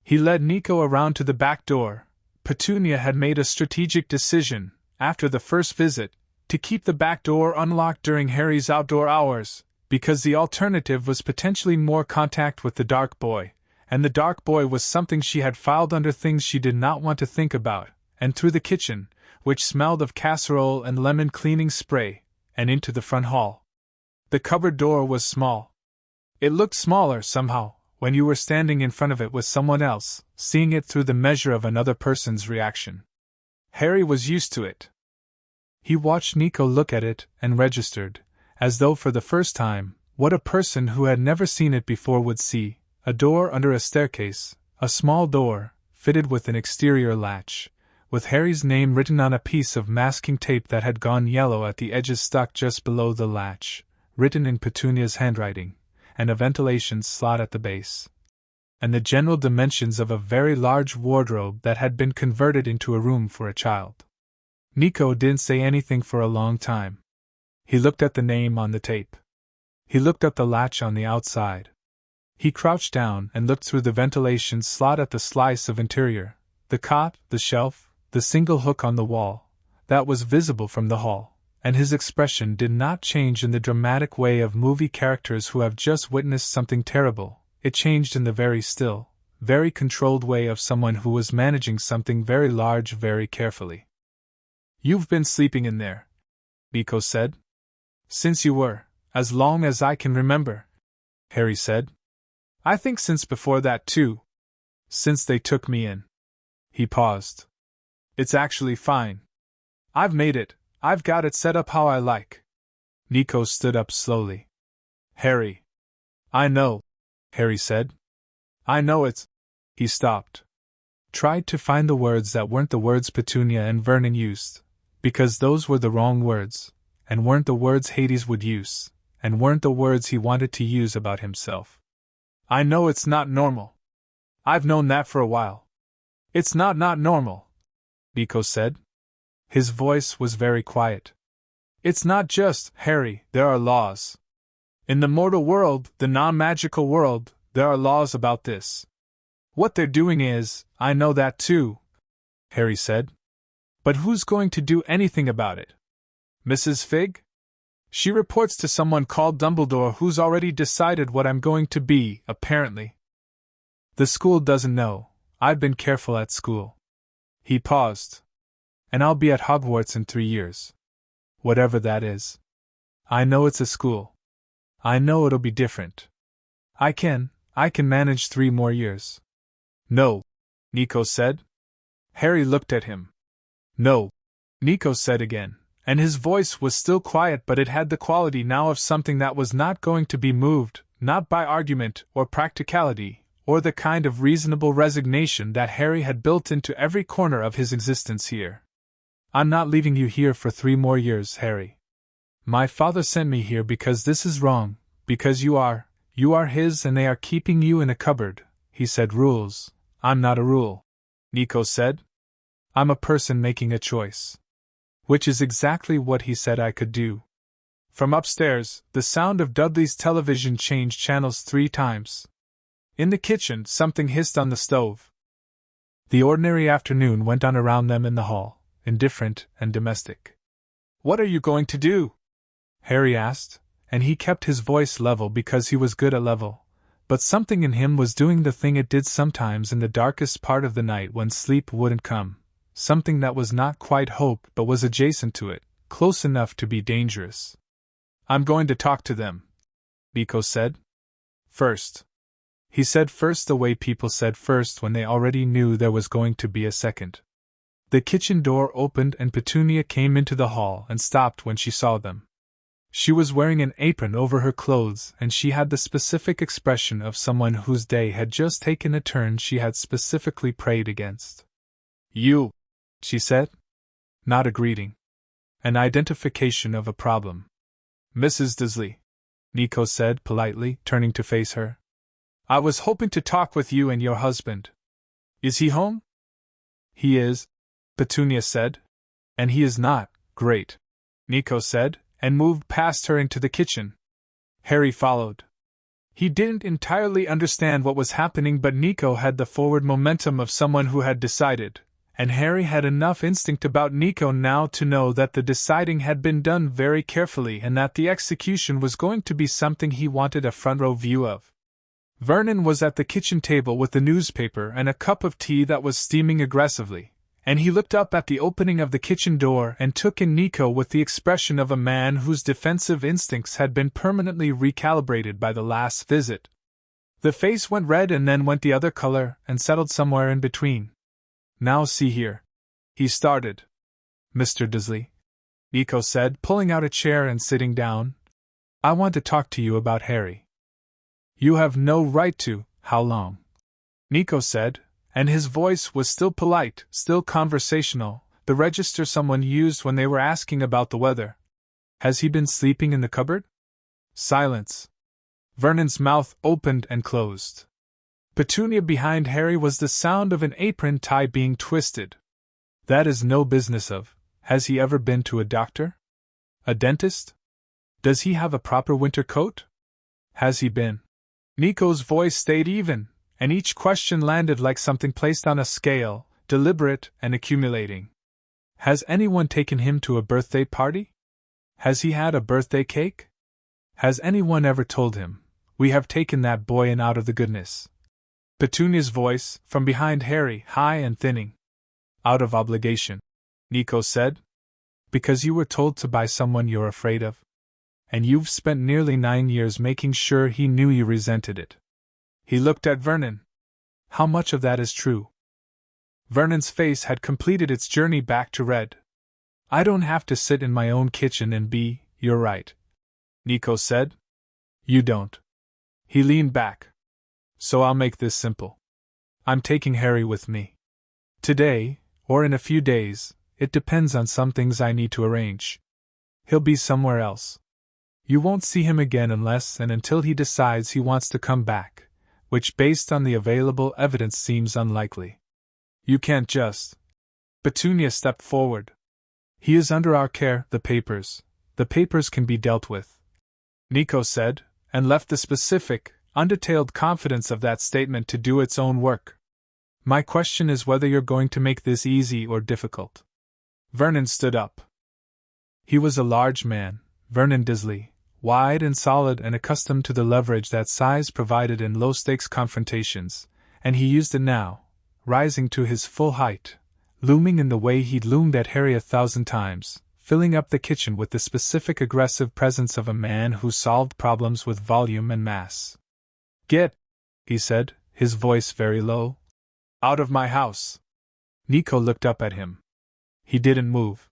He led Nico around to the back door. Petunia had made a strategic decision, after the first visit, to keep the back door unlocked during Harry's outdoor hours, because the alternative was potentially more contact with the dark boy, and the dark boy was something she had filed under things she did not want to think about, and through the kitchen, which smelled of casserole and lemon cleaning spray, and into the front hall. The cupboard door was small. It looked smaller, somehow, when you were standing in front of it with someone else, seeing it through the measure of another person's reaction. Harry was used to it. He watched Nico look at it and registered, as though for the first time, what a person who had never seen it before would see: a door under a staircase, a small door, fitted with an exterior latch, with Harry's name written on a piece of masking tape that had gone yellow at the edges stuck just below the latch, written in Petunia's handwriting, and a ventilation slot at the base. And the general dimensions of a very large wardrobe that had been converted into a room for a child. Nico didn't say anything for a long time. He looked at the name on the tape. He looked at the latch on the outside. He crouched down and looked through the ventilation slot at the slice of interior, the cot, the shelf, the single hook on the wall, that was visible from the hall, and his expression did not change in the dramatic way of movie characters who have just witnessed something terrible. It changed in the very still, very controlled way of someone who was managing something very large very carefully. "You've been sleeping in there," Nico said. "Since you were, as long as I can remember," Harry said. "I think since before that too. Since they took me in." He paused. "It's actually fine. I've made it, I've got it set up how I like." Nico stood up slowly. "Harry." "I know," Harry said. "I know it's—" He stopped. Tried to find the words that weren't the words Petunia and Vernon used, because those were the wrong words, and weren't the words Hades would use, and weren't the words he wanted to use about himself. "I know it's not normal. I've known that for a while." "It's not normal," Nico said. His voice was very quiet. "It's not just, Harry, there are laws. In the mortal world, the non-magical world, there are laws about this. What they're doing is, I know that too," Harry said. "But who's going to do anything about it? Mrs. Fig? She reports to someone called Dumbledore who's already decided what I'm going to be, apparently. The school doesn't know. I've been careful at school." He paused. "And I'll be at Hogwarts in 3 years. Whatever that is. I know it's a school. I know it'll be different. I can manage 3 more years." "No," Nico said. Harry looked at him. "No," Nico said again, and his voice was still quiet, but it had the quality now of something that was not going to be moved, not by argument or practicality, or the kind of reasonable resignation that Harry had built into every corner of his existence here. "I'm not leaving you here for 3 more years, Harry. My father sent me here because this is wrong, because you are his and they are keeping you in a cupboard," he said. "Rules. I'm not a rule," Nico said. "I'm a person making a choice." Which is exactly what he said I could do. From upstairs, the sound of Dudley's television changed channels 3 times. In the kitchen, something hissed on the stove. The ordinary afternoon went on around them in the hall, indifferent and domestic. "What are you going to do?" Harry asked, and he kept his voice level because he was good at level, but something in him was doing the thing it did sometimes in the darkest part of the night when sleep wouldn't come, something that was not quite hope but was adjacent to it, close enough to be dangerous. "I'm going to talk to them," Nico said. "First." He said first the way people said first when they already knew there was going to be a second. The kitchen door opened and Petunia came into the hall and stopped when she saw them. She was wearing an apron over her clothes and she had the specific expression of someone whose day had just taken a turn she had specifically prayed against. "You," she said. Not a greeting. An identification of a problem. "Mrs. Dursley," Nico said politely, turning to face her. "I was hoping to talk with you and your husband. Is he home?" "He is," Petunia said. "And he is not great," Nico said, and moved past her into the kitchen. Harry followed. He didn't entirely understand what was happening, but Nico had the forward momentum of someone who had decided, and Harry had enough instinct about Nico now to know that the deciding had been done very carefully and that the execution was going to be something he wanted a front-row view of. Vernon was at the kitchen table with the newspaper and a cup of tea that was steaming aggressively, and he looked up at the opening of the kitchen door and took in Nico with the expression of a man whose defensive instincts had been permanently recalibrated by the last visit. The face went red and then went the other color and settled somewhere in between. "Now see here," he started. "Mr. Dursley," Nico said, pulling out a chair and sitting down. "I want to talk to you about Harry." "You have no right to. How long?" Nico said, and his voice was still polite, still conversational, the register someone used when they were asking about the weather. "Has he been sleeping in the cupboard?" Silence. Vernon's mouth opened and closed. Petunia behind Harry was the sound of an apron tie being twisted. "That is no business of. Has he ever been to a doctor? A dentist?" Does he have a proper winter coat? Has he been? Nico's voice stayed even, and each question landed like something placed on a scale, deliberate and accumulating. Has anyone taken him to a birthday party? Has he had a birthday cake? Has anyone ever told him, "We have taken that boy in out of the goodness"? Petunia's voice, from behind Harry, high and thinning. Out of obligation, Nico said. Because you were told to by someone you're afraid of? And you've spent nearly 9 years making sure he knew you resented it. He looked at Vernon. How much of that is true? Vernon's face had completed its journey back to red. I don't have to sit in my own kitchen and be, you're right, Nico said. You don't. He leaned back. So I'll make this simple. I'm taking Harry with me. Today, or in a few days, it depends on some things I need to arrange. He'll be somewhere else. You won't see him again unless and until he decides he wants to come back, which based on the available evidence seems unlikely. You can't just. Petunia stepped forward. He is under our care, the papers can be dealt with, Nico said, and left the specific, undetailed confidence of that statement to do its own work. My question is whether you're going to make this easy or difficult. Vernon stood up. He was a large man, Vernon Dursley, wide and solid and accustomed to the leverage that size provided in low-stakes confrontations, and he used it now, rising to his full height, looming in the way he'd loomed at Harry 1,000 times, filling up the kitchen with the specific aggressive presence of a man who solved problems with volume and mass. Get, he said, his voice very low. Out of my house. Nico looked up at him. He didn't move.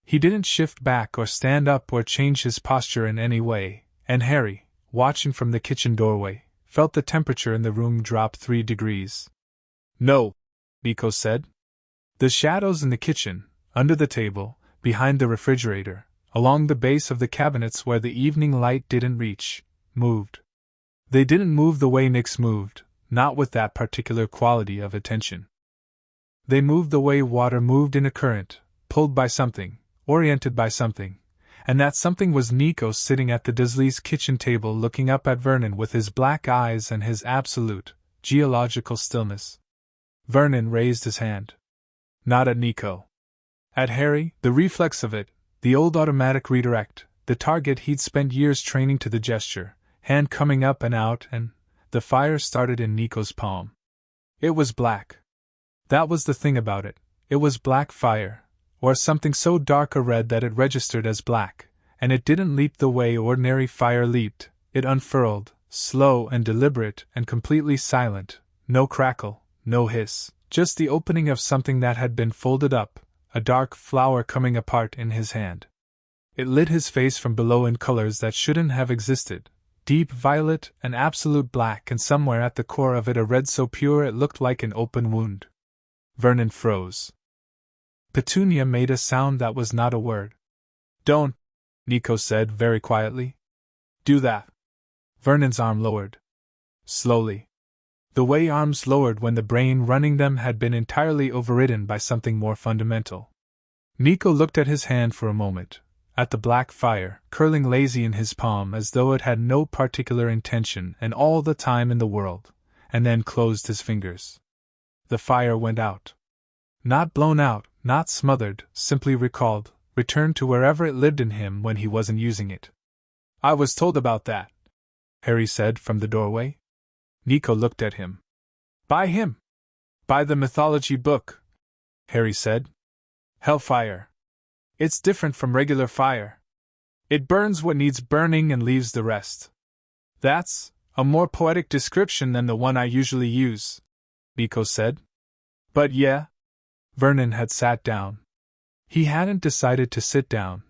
He didn't shift back or stand up or change his posture in any way, and Harry, watching from the kitchen doorway, felt the temperature in the room drop 3 degrees. No, Nico said. The shadows in the kitchen, under the table, behind the refrigerator, along the base of the cabinets where the evening light didn't reach, moved. They didn't move the way Nick's moved, not with that particular quality of attention. They moved the way water moved in a current, pulled by something, oriented by something, and that something was Nico sitting at the Dursleys' kitchen table looking up at Vernon with his black eyes and his absolute, geological stillness. Vernon raised his hand. Not at Nico. At Harry, the reflex of it, the old automatic redirect, the target he'd spent years training to the gesture, hand coming up and out, and the fire started in Nico's palm. It was black. That was the thing about it. It was black fire, or something so dark a red that it registered as black, and it didn't leap the way ordinary fire leaped. It unfurled, slow and deliberate and completely silent, no crackle, no hiss, just the opening of something that had been folded up, a dark flower coming apart in his hand. It lit his face from below in colors that shouldn't have existed, deep violet and absolute black, and somewhere at the core of it a red so pure it looked like an open wound. Vernon froze. Petunia made a sound that was not a word. Don't, Nico said very quietly. Do that. Vernon's arm lowered. Slowly. The way arms lowered when the brain running them had been entirely overridden by something more fundamental. Nico looked at his hand for a moment, at the black fire, curling lazy in his palm as though it had no particular intention and all the time in the world, and then closed his fingers. The fire went out. Not blown out, not smothered, simply recalled, returned to wherever it lived in him when he wasn't using it. I was told about that, Harry said from the doorway. Nico looked at him. By him? By the mythology book, Harry said. Hellfire. It's different from regular fire. It burns what needs burning and leaves the rest. That's a more poetic description than the one I usually use, Nico said. But yeah. Vernon had sat down. He hadn't decided to sit down.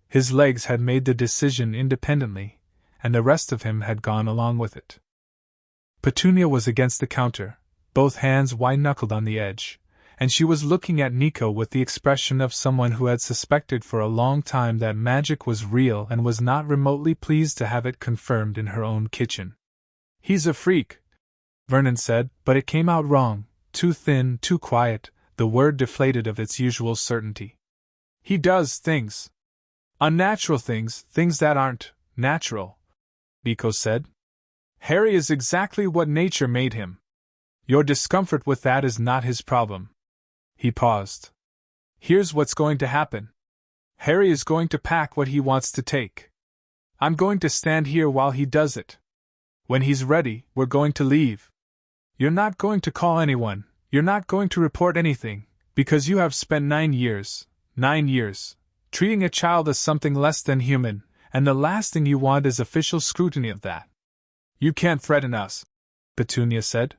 His legs had made the decision independently, and the rest of him had gone along with it. Petunia was against the counter, both hands white-knuckled on the edge, and she was looking at Nico with the expression of someone who had suspected for a long time that magic was real and was not remotely pleased to have it confirmed in her own kitchen. He's a freak, Vernon said, but it came out wrong, too thin, too quiet, the word deflated of its usual certainty. He does things. Unnatural things, things that aren't natural, Nico said. Harry is exactly what nature made him. Your discomfort with that is not his problem. He paused. Here's what's going to happen. Harry is going to pack what he wants to take. I'm going to stand here while he does it. When he's ready, we're going to leave. You're not going to call anyone, you're not going to report anything, because you have spent 9 years, treating a child as something less than human, and the last thing you want is official scrutiny of that. You can't threaten us, Petunia said.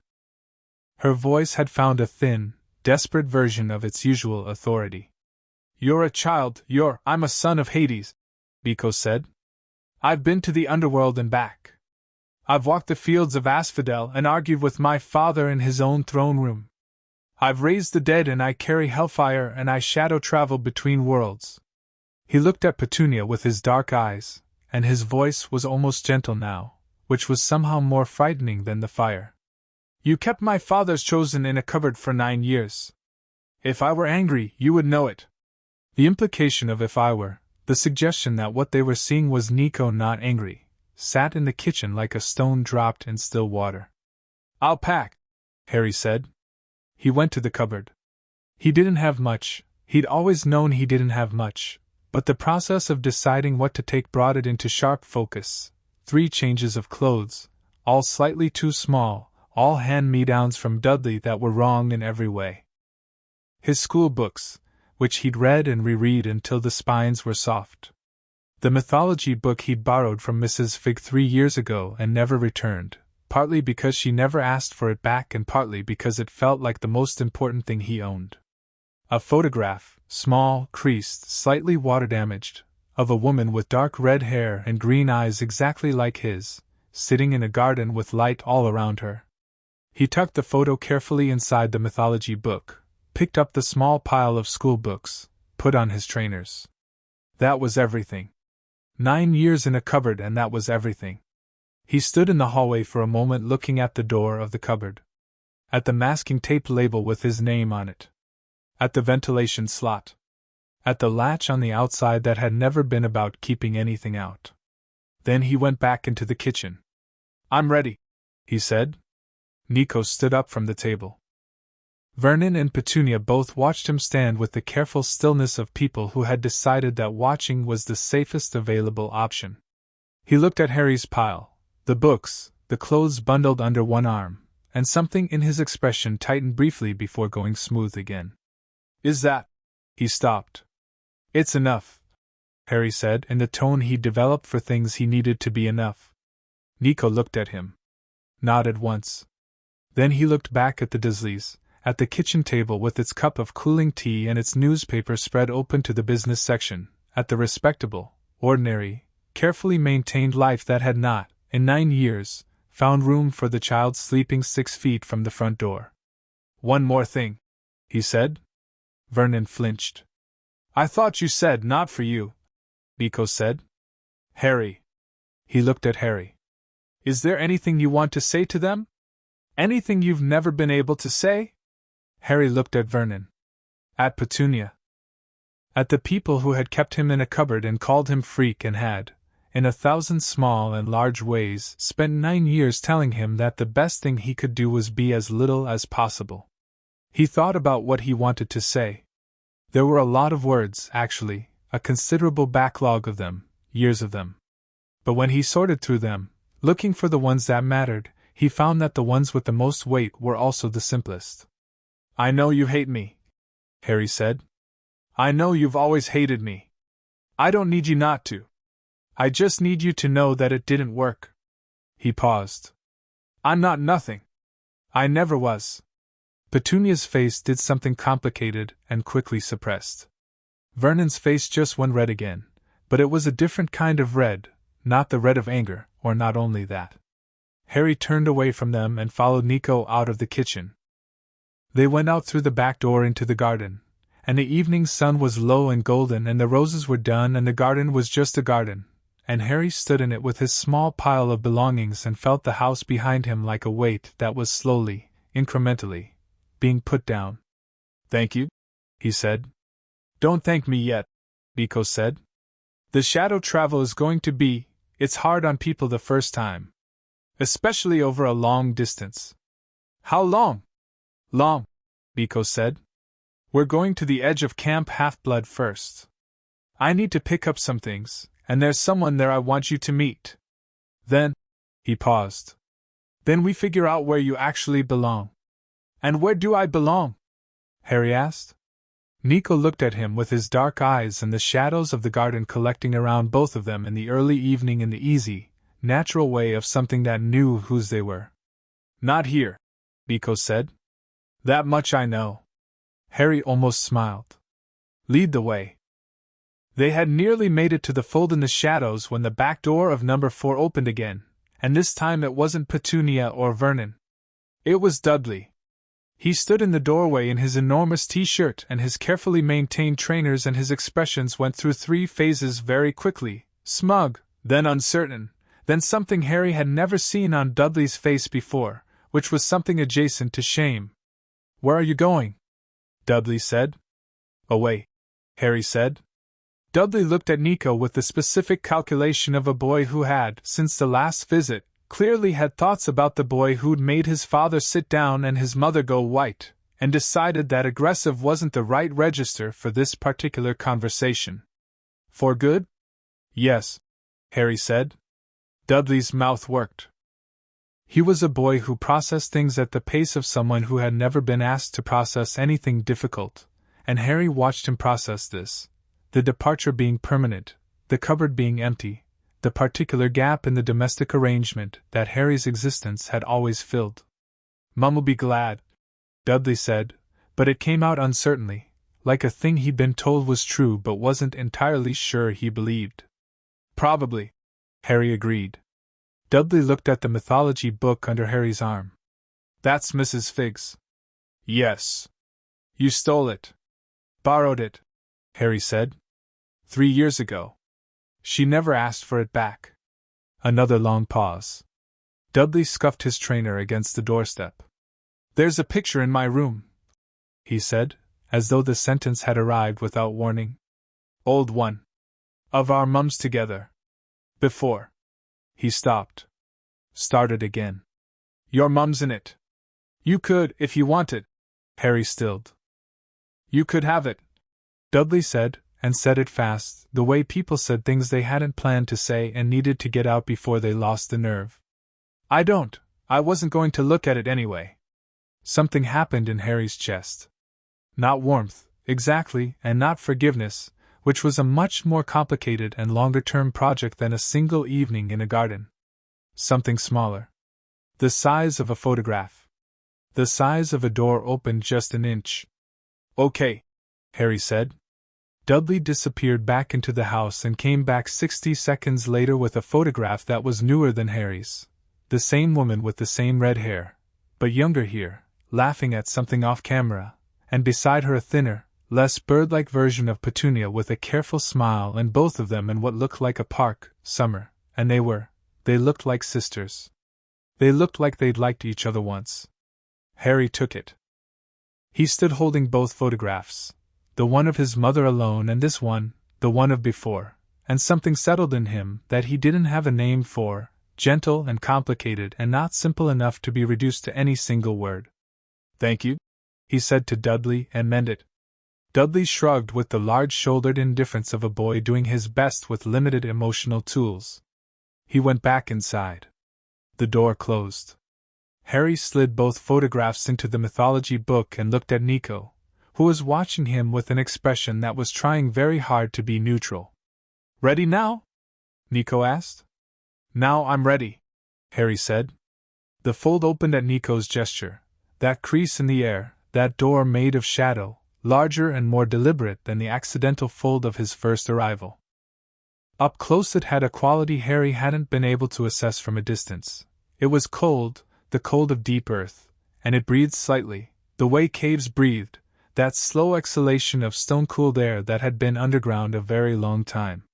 Her voice had found a thin, desperate version of its usual authority. You're a child, I'm a son of Hades, Nico said. I've been to the Underworld and back. I've walked the fields of Asphodel and argued with my father in his own throne room. I've raised the dead and I carry Hellfire and I shadow travel between worlds. He looked at Petunia with his dark eyes, and his voice was almost gentle now, which was somehow more frightening than the fire. You kept my father's chosen in a cupboard for 9 years. If I were angry, you would know it. The implication of if I were, the suggestion that what they were seeing was Nico not angry, sat in the kitchen like a stone dropped in still water. I'll pack, Harry said. He went to the cupboard. He didn't have much, he'd always known he didn't have much, but the process of deciding what to take brought it into sharp focus. 3 changes of clothes, all slightly too small, all hand-me-downs from Dudley that were wrong in every way. His school books, which he'd read and reread until the spines were soft. The mythology book he'd borrowed from Mrs. Figg 3 years ago and never returned, partly because she never asked for it back and partly because it felt like the most important thing he owned. A photograph, small, creased, slightly water-damaged, of a woman with dark red hair and green eyes exactly like his, sitting in a garden with light all around her. He tucked the photo carefully inside the mythology book, picked up the small pile of school books, put on his trainers. That was everything. 9 years in a cupboard and that was everything. He stood in the hallway for a moment looking at the door of the cupboard. At the masking tape label with his name on it. At the ventilation slot. At the latch on the outside that had never been about keeping anything out. Then he went back into the kitchen. I'm ready, he said. Nico stood up from the table. Vernon and Petunia both watched him stand with the careful stillness of people who had decided that watching was the safest available option. He looked at Harry's pile, the books, the clothes bundled under one arm, and something in his expression tightened briefly before going smooth again. Is that? He stopped. It's enough, Harry said in the tone he'd developed for things he needed to be enough. Nico looked at him. Nodded once. Then he looked back at the Dursleys, at the kitchen table with its cup of cooling tea and its newspaper spread open to the business section, at the respectable, ordinary, carefully maintained life that had not, in 9 years, found room for the child sleeping 6 feet from the front door. One more thing, he said. Vernon flinched. I thought you said not for you, Nico said. Harry. He looked at Harry. Is there anything you want to say to them? Anything you've never been able to say? Harry looked at Vernon. At Petunia. At the people who had kept him in a cupboard and called him freak and had, in 1,000 small and large ways, spent 9 years telling him that the best thing he could do was be as little as possible. He thought about what he wanted to say. There were a lot of words, actually, a considerable backlog of them, years of them. But when he sorted through them, looking for the ones that mattered, he found that the ones with the most weight were also the simplest. I know you hate me, Harry said. I know you've always hated me. I don't need you not to. I just need you to know that it didn't work. He paused. I'm not nothing. I never was. Petunia's face did something complicated and quickly suppressed. Vernon's face just went red again, but it was a different kind of red, not the red of anger, or not only that. Harry turned away from them and followed Nico out of the kitchen. They went out through the back door into the garden, and the evening sun was low and golden and the roses were done and the garden was just a garden, and Harry stood in it with his small pile of belongings and felt the house behind him like a weight that was slowly, incrementally, being put down. Thank you, he said. Don't thank me yet, Nico said. The shadow travel is going to be, It's hard on people the first time. Especially over a long distance. How long? Long, Nico said. We're going to the edge of Camp Half-Blood first. I need to pick up some things, and there's someone there I want you to meet. Then, he paused. Then we figure out where you actually belong. And where do I belong? Harry asked. Nico looked at him with his dark eyes and the shadows of the garden collecting around both of them in the early evening in the easy, natural way of something that knew whose they were. Not here, Nico said. That much I know. Harry almost smiled. Lead the way. They had nearly made it to the fold in the shadows when the back door of number 4 opened again, and this time it wasn't Petunia or Vernon. It was Dudley. He stood in the doorway in his enormous t-shirt and his carefully maintained trainers, and his expressions went through 3 phases very quickly: smug, then uncertain, then something Harry had never seen on Dudley's face before, which was something adjacent to shame. Where are you going? Dudley said. Away, Harry said. Dudley looked at Nico with the specific calculation of a boy who had, since the last visit, clearly had thoughts about the boy who'd made his father sit down and his mother go white, and decided that aggressive wasn't the right register for this particular conversation. For good? Yes, Harry said. Dudley's mouth worked. He was a boy who processed things at the pace of someone who had never been asked to process anything difficult, and Harry watched him process this, the departure being permanent, the cupboard being empty, the particular gap in the domestic arrangement that Harry's existence had always filled. Mum'll be glad, Dudley said, but it came out uncertainly, like a thing he'd been told was true but wasn't entirely sure he believed. Probably, Harry agreed. Dudley looked at the mythology book under Harry's arm. That's Mrs. Figg's. Yes. You stole it. Borrowed it, Harry said. 3 years ago. She never asked for it back. Another long pause. Dudley scuffed his trainer against the doorstep. There's a picture in my room, he said, as though the sentence had arrived without warning. Old one. Of our mums together. Before. He stopped. Started again. Your mum's in it. You could, if you want it. Harry stilled. You could have it, Dudley said, and said it fast, the way people said things they hadn't planned to say and needed to get out before they lost the nerve. I wasn't going to look at it anyway. Something happened in Harry's chest. Not warmth, exactly, and not forgiveness, which was a much more complicated and longer-term project than a single evening in a garden. Something smaller. The size of a photograph. The size of a door opened just an inch. Okay, Harry said. Dudley disappeared back into the house and came back 60 seconds later with a photograph that was newer than Harry's. The same woman with the same red hair, but younger here, laughing at something off camera, and beside her a thinner, less bird-like version of Petunia with a careful smile, and both of them in what looked like a park, summer, and they looked like sisters. They looked like they'd liked each other once. Harry took it. He stood holding both photographs, the one of his mother alone and this one, the one of before, and something settled in him that he didn't have a name for, gentle and complicated and not simple enough to be reduced to any single word. Thank you, he said to Dudley, and meant it. Dudley shrugged with the large-shouldered indifference of a boy doing his best with limited emotional tools. He went back inside. The door closed. Harry slid both photographs into the mythology book and looked at Nico, who was watching him with an expression that was trying very hard to be neutral. Ready now? Nico asked. Now I'm ready, Harry said. The fold opened at Nico's gesture, that crease in the air, that door made of shadow, larger and more deliberate than the accidental fold of his first arrival. Up close it had a quality Harry hadn't been able to assess from a distance. It was cold, the cold of deep earth, and it breathed slightly, the way caves breathed, that slow exhalation of stone-cooled air that had been underground a very long time.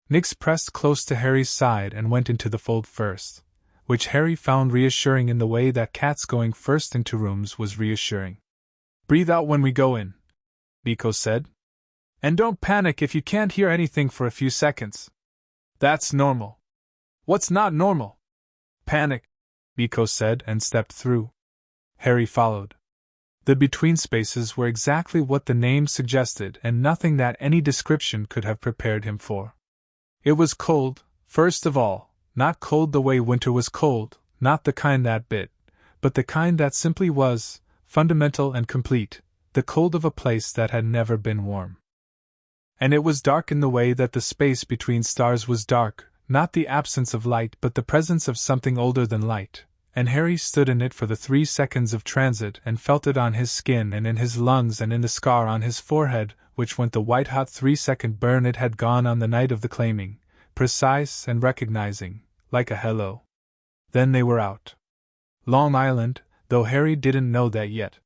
Nyx pressed close to Harry's side and went into the fold first, which Harry found reassuring in the way that cats going first into rooms was reassuring. Breathe out when we go in, Nico said. And don't panic if you can't hear anything for a few seconds. That's normal. What's not normal? Panic, Nico said and stepped through. Harry followed. The between spaces were exactly what the name suggested and nothing that any description could have prepared him for. It was cold, first of all, not cold the way winter was cold, not the kind that bit, but the kind that simply was, fundamental and complete, the cold of a place that had never been warm. And it was dark in the way that the space between stars was dark, not the absence of light but the presence of something older than light, and Harry stood in it for the 3 seconds of transit and felt it on his skin and in his lungs and in the scar on his forehead, which went the white-hot 3-second burn it had gone on the night of the claiming, precise and recognizing, like a hello. Then they were out. Long Island, though Harry didn't know that yet.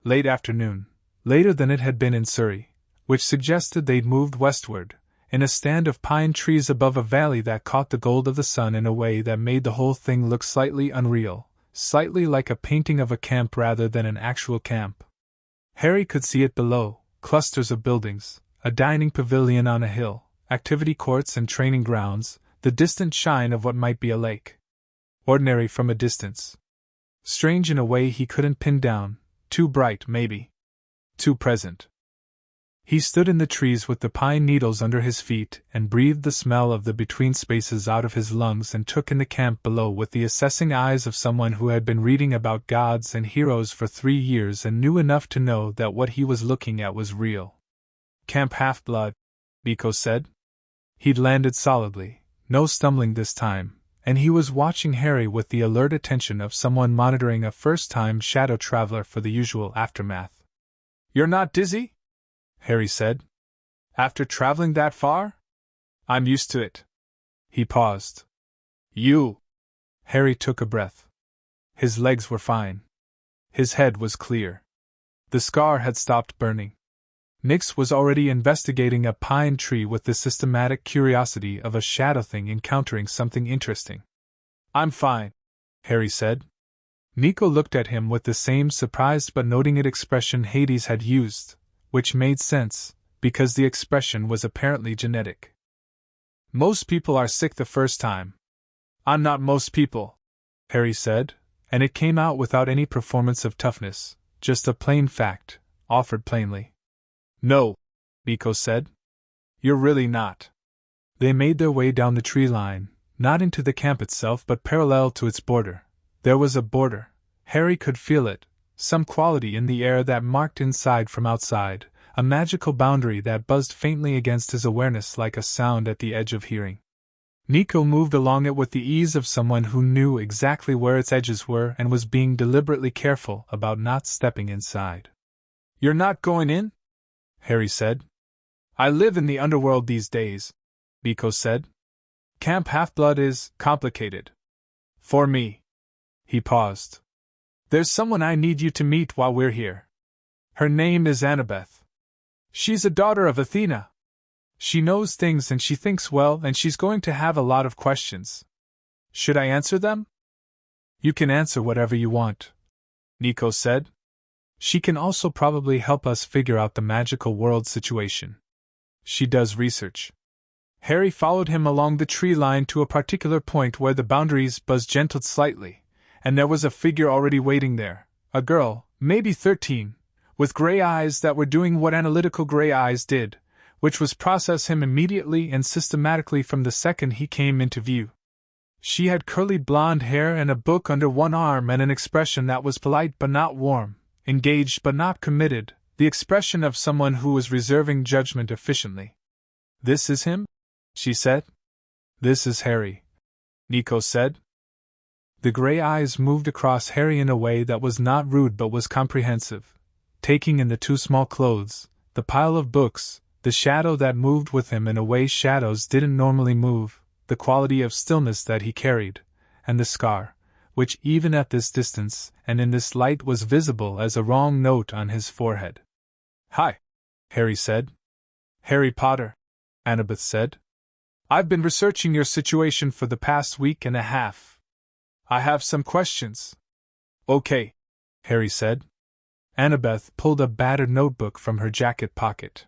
Late afternoon, later than it had been in Surrey, which suggested they'd moved westward, in a stand of pine trees above a valley that caught the gold of the sun in a way that made the whole thing look slightly unreal, slightly like a painting of a camp rather than an actual camp. Harry could see it below, clusters of buildings, a dining pavilion on a hill, activity courts and training grounds, the distant shine of what might be a lake. Ordinary from a distance. Strange in a way he couldn't pin down, too bright maybe. Too present. He stood in the trees with the pine needles under his feet and breathed the smell of the between spaces out of his lungs and took in the camp below with the assessing eyes of someone who had been reading about gods and heroes for 3 years and knew enough to know that what he was looking at was real. Camp Half-Blood, Nico said. He'd landed solidly, no stumbling this time, and he was watching Harry with the alert attention of someone monitoring a first-time shadow traveler for the usual aftermath. "You're not dizzy?" Harry said. "After traveling that far? I'm used to it." He paused. "You." Harry took a breath. His legs were fine. His head was clear. The scar had stopped burning. Nix was already investigating a pine tree with the systematic curiosity of a shadow thing encountering something interesting. "I'm fine," Harry said. Nico looked at him with the same surprised but noting it expression Hades had used, which made sense, because the expression was apparently genetic. "Most people are sick the first time." "I'm not most people," Harry said, and it came out without any performance of toughness, just a plain fact, offered plainly. "No," Nico said. "You're really not." They made their way down the tree line, not into the camp itself but parallel to its border. There was a border. Harry could feel it, some quality in the air that marked inside from outside, a magical boundary that buzzed faintly against his awareness like a sound at the edge of hearing. Nico moved along it with the ease of someone who knew exactly where its edges were and was being deliberately careful about not stepping inside. "You're not going in?" Harry said. "I live in the Underworld these days," Nico said. "Camp Half-Blood is complicated. For me." He paused. "There's someone I need you to meet while we're here. Her name is Annabeth. She's a daughter of Athena. She knows things and she thinks well and she's going to have a lot of questions. Should I answer them?" "You can answer whatever you want," Nico said. "She can also probably help us figure out the magical world situation. She does research." Harry followed him along the tree line to a particular point where the boundaries buzzed gentled slightly, and there was a figure already waiting there, a girl, maybe 13, with gray eyes that were doing what analytical gray eyes did, which was process him immediately and systematically from the second he came into view. She had curly blonde hair and a book under one arm and an expression that was polite but not warm, engaged but not committed, the expression of someone who was reserving judgment efficiently. "This is him?" she said. "This is Harry," Nico said. The gray eyes moved across Harry in a way that was not rude but was comprehensive, taking in the 2 small clothes, the pile of books, the shadow that moved with him in a way shadows didn't normally move, the quality of stillness that he carried, and the scar, which even at this distance and in this light was visible as a wrong note on his forehead. "Hi," Harry said. "Harry Potter," Annabeth said. "I've been researching your situation for the past week and a half. I have some questions." "Okay," Harry said. Annabeth pulled a battered notebook from her jacket pocket.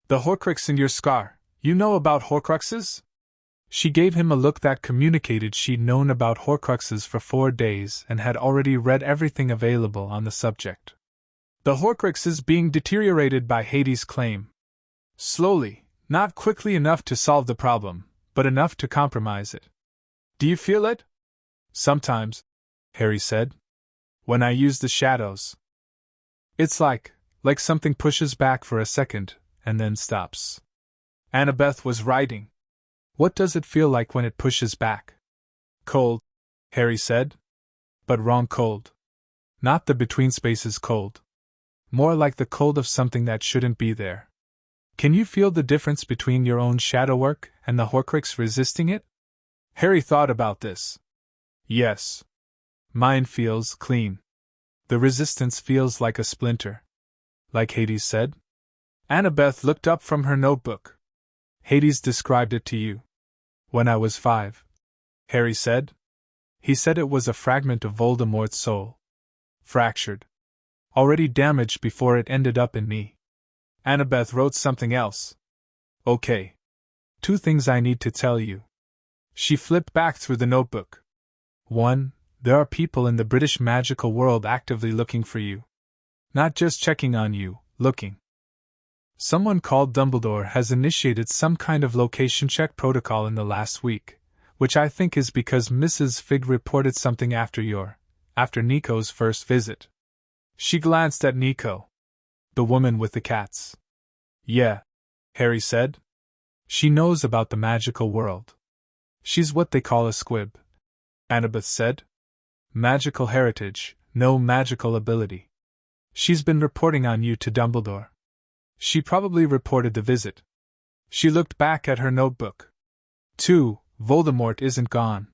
"The Horcrux in your scar, you know about Horcruxes?" She gave him a look that communicated she'd known about Horcruxes for 4 days and had already read everything available on the subject. The Horcrux is being deteriorated by Hades' claim. Slowly, not quickly enough to solve the problem, but enough to compromise it. Do you feel it? Sometimes, Harry said. When I use the shadows. It's like something pushes back for a second, and then stops. Annabeth was writing. What does it feel like when it pushes back? Cold, Harry said. But wrong cold. Not the between spaces cold. More like the cold of something that shouldn't be there. Can you feel the difference between your own shadow work and the Horcrux resisting it? Harry thought about this. Yes. Mine feels clean. The resistance feels like a splinter. Like Hades said? Annabeth looked up from her notebook. Hades described it to you. When I was 5. Harry said. He said it was a fragment of Voldemort's soul. Fractured. Already damaged before it ended up in me. Annabeth wrote something else. Okay. 2 things I need to tell you. She flipped back through the notebook. 1. There are people in the British magical world actively looking for you. Not just checking on you, looking. Someone called Dumbledore has initiated some kind of location check protocol in the last week, which I think is because Mrs. Fig reported something after Nico's first visit. She glanced at Nico. The woman with the cats. Yeah, Harry said. She knows about the magical world. She's what they call a squib. Annabeth said. Magical heritage, no magical ability. She's been reporting on you to Dumbledore. She probably reported the visit. She looked back at her notebook. 2. Voldemort isn't gone.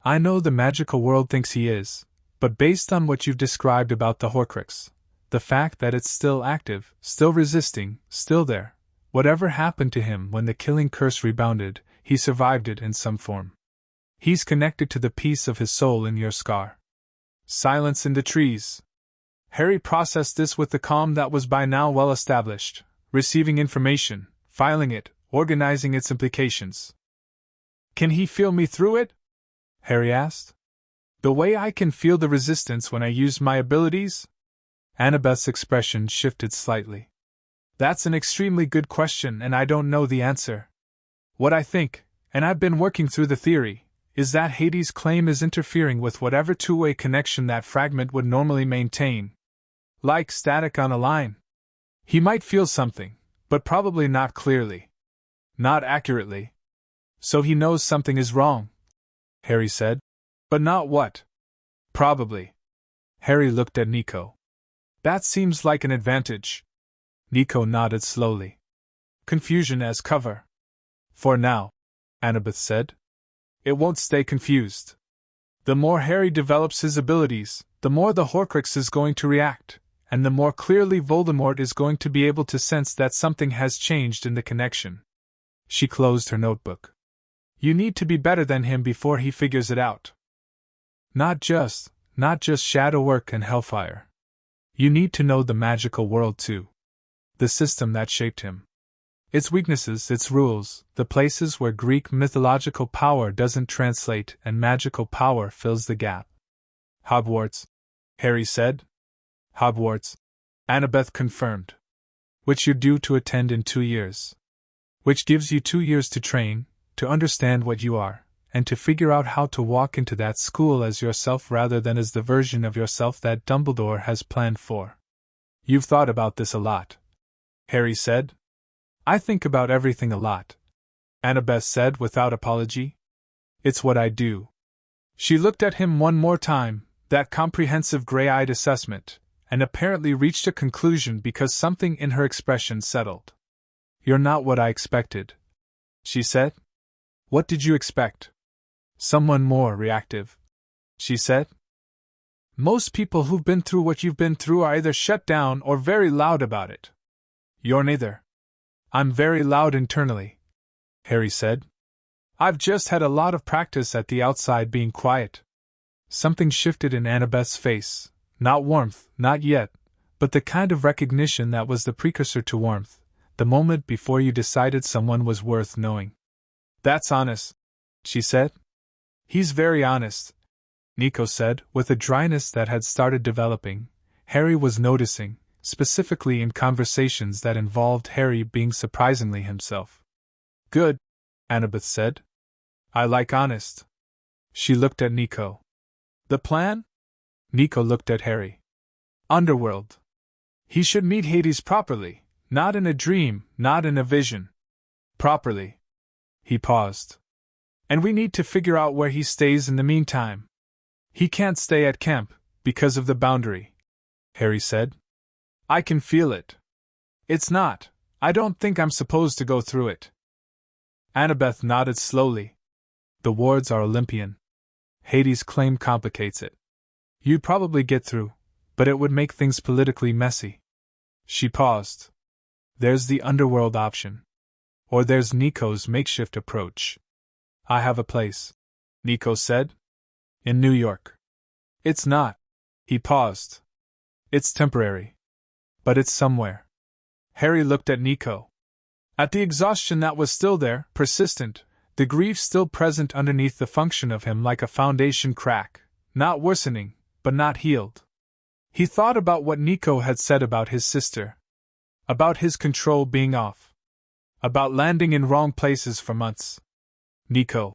I know the magical world thinks he is, but based on what you've described about the Horcrux, the fact that it's still active, still resisting, still there, whatever happened to him when the killing curse rebounded, he survived it in some form. He's connected to the piece of his soul in your scar. Silence in the trees. Harry processed this with the calm that was by now well established, receiving information, filing it, organizing its implications. Can he feel me through it? Harry asked. The way I can feel the resistance when I use my abilities? Annabeth's expression shifted slightly. That's an extremely good question and I don't know the answer. What I think, and I've been working through the theory, is that Hades' claim is interfering with whatever two-way connection that fragment would normally maintain. Like static on a line. He might feel something, but probably not clearly. Not accurately. So he knows something is wrong, Harry said. But not what? Probably. Harry looked at Nico. That seems like an advantage. Nico nodded slowly. Confusion as cover. For now, Annabeth said. It won't stay confused. The more Harry develops his abilities, the more the Horcrux is going to react, and the more clearly Voldemort is going to be able to sense that something has changed in the connection. She closed her notebook. You need to be better than him before he figures it out. Not just shadow work and Hellfire. You need to know the magical world too. The system that shaped him. Its weaknesses, its rules, the places where Greek mythological power doesn't translate and magical power fills the gap. Hogwarts, Harry said. Hogwarts, Annabeth confirmed. Which you're due to attend in 2 years. Which gives you 2 years to train, to understand what you are, and to figure out how to walk into that school as yourself rather than as the version of yourself that Dumbledore has planned for. You've thought about this a lot, Harry said. I think about everything a lot, Annabeth said without apology. It's what I do. She looked at him one more time, that comprehensive gray-eyed assessment, and apparently reached a conclusion because something in her expression settled. You're not what I expected, she said. What did you expect? Someone more reactive, she said. Most people who've been through what you've been through are either shut down or very loud about it. You're neither. I'm very loud internally, Harry said. I've just had a lot of practice at the outside being quiet. Something shifted in Annabeth's face, not warmth, not yet, but the kind of recognition that was the precursor to warmth, the moment before you decided someone was worth knowing. That's honest, she said. He's very honest, Nico said, with a dryness that had started developing. Harry was noticing, specifically in conversations that involved Harry being surprisingly himself. Good, Annabeth said. I like honest. She looked at Nico. The plan? Nico looked at Harry. Underworld. He should meet Hades properly, not in a dream, not in a vision. Properly. He paused. And we need to figure out where he stays in the meantime. He can't stay at camp, because of the boundary, Harry said. I can feel it. It's not. I don't think I'm supposed to go through it. Annabeth nodded slowly. The wards are Olympian. Hades' claim complicates it. You'd probably get through, but it would make things politically messy. She paused. There's the Underworld option. Or there's Nico's makeshift approach. I have a place, Nico said. In New York. It's not. He paused. It's temporary. But it's somewhere. Harry looked at Nico. At the exhaustion that was still there, persistent, the grief still present underneath the function of him like a foundation crack, not worsening, but not healed. He thought about what Nico had said about his sister. About his control being off. About landing in wrong places for months. Nico,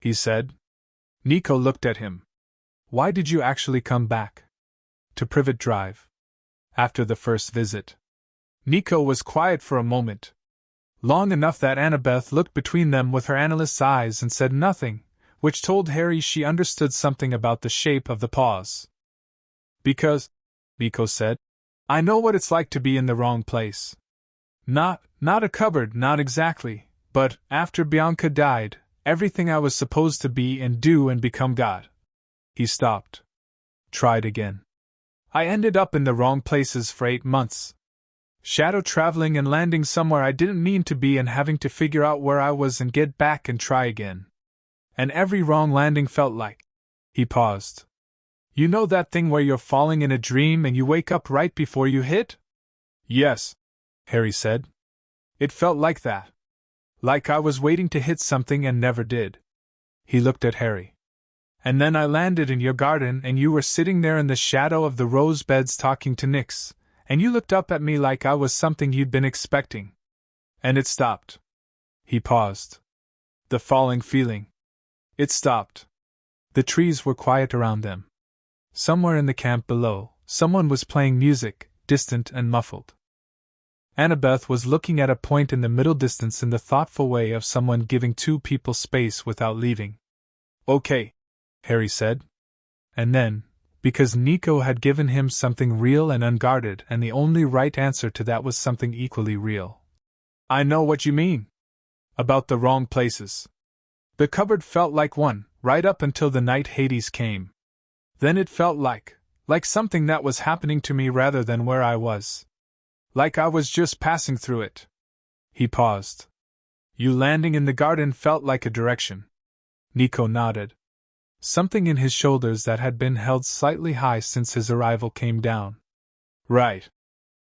he said. Nico looked at him. Why did you actually come back? To Privet Drive. After the first visit. Nico was quiet for a moment. Long enough that Annabeth looked between them with her analyst's eyes and said nothing, which told Harry she understood something about the shape of the pause. Because, Nico said, I know what it's like to be in the wrong place. Not a cupboard, not exactly, but, after Bianca died, everything I was supposed to be and do and become God. He stopped. Tried again. I ended up in the wrong places for 8 months. Shadow traveling and landing somewhere I didn't mean to be and having to figure out where I was and get back and try again. And every wrong landing felt like... He paused. You know that thing where you're falling in a dream and you wake up right before you hit? Yes, Harry said. It felt like that. Like I was waiting to hit something and never did. He looked at Harry. And then I landed in your garden and you were sitting there in the shadow of the rose beds talking to Nyx, and you looked up at me like I was something you'd been expecting. And it stopped. He paused. The falling feeling. It stopped. The trees were quiet around them. Somewhere in the camp below, someone was playing music, distant and muffled. Annabeth was looking at a point in the middle distance in the thoughtful way of someone giving 2 people space without leaving. Okay, Harry said. And then, because Nico had given him something real and unguarded, and the only right answer to that was something equally real. I know what you mean. About the wrong places. The cupboard felt like one, right up until the night Hades came. Then it felt like something that was happening to me rather than where I was. Like I was just passing through it. He paused. You landing in the garden felt like a direction. Nico nodded. Something in his shoulders that had been held slightly high since his arrival came down. Right,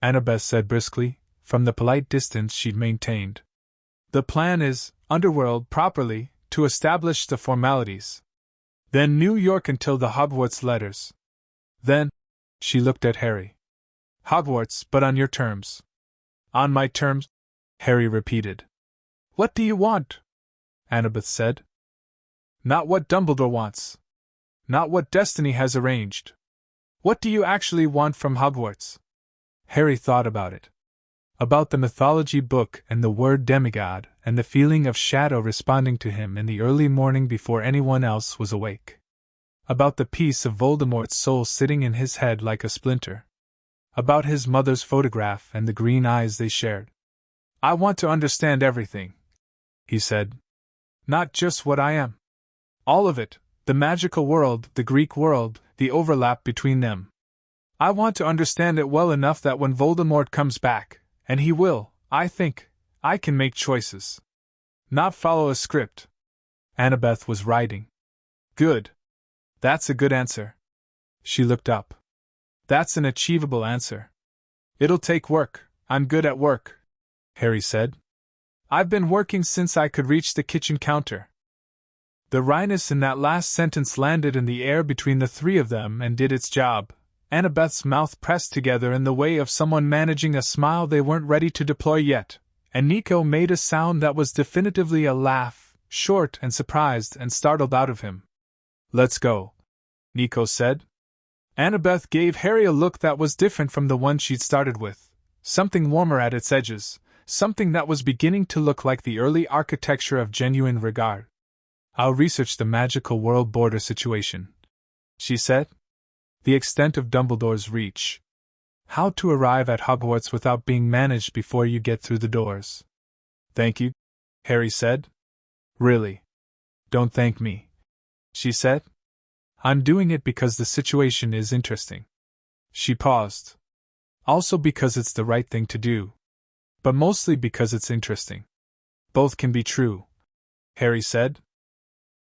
Annabeth said briskly, from the polite distance she'd maintained. The plan is, Underworld properly, to establish the formalities. Then New York until the Hogwarts letters. Then, she looked at Harry. Hogwarts, but on your terms. On my terms? Harry repeated. What do you want? Annabeth said. Not what Dumbledore wants. Not what destiny has arranged. What do you actually want from Hogwarts? Harry thought about it. About the mythology book and the word demigod and the feeling of shadow responding to him in the early morning before anyone else was awake. About the piece of Voldemort's soul sitting in his head like a splinter. About his mother's photograph and the green eyes they shared. I want to understand everything, he said. Not just what I am. All of it, the magical world, the Greek world, the overlap between them. I want to understand it well enough that when Voldemort comes back, and he will, I think, I can make choices. Not follow a script. Annabeth was writing. Good. That's a good answer. She looked up. That's an achievable answer. It'll take work. I'm good at work, Harry said. I've been working since I could reach the kitchen counter. The wryness in that last sentence landed in the air between the three of them and did its job. Annabeth's mouth pressed together in the way of someone managing a smile they weren't ready to deploy yet, and Nico made a sound that was definitively a laugh, short and surprised and startled out of him. "Let's go," Nico said. Annabeth gave Harry a look that was different from the one she'd started with, something warmer at its edges, something that was beginning to look like the early architecture of genuine regard. "I'll research the magical world border situation," she said. "The extent of Dumbledore's reach. How to arrive at Hogwarts without being managed before you get through the doors." "Thank you," Harry said. "Really. Don't thank me," she said. "I'm doing it because the situation is interesting." She paused. "Also because it's the right thing to do. But mostly because it's interesting." "Both can be true," Harry said.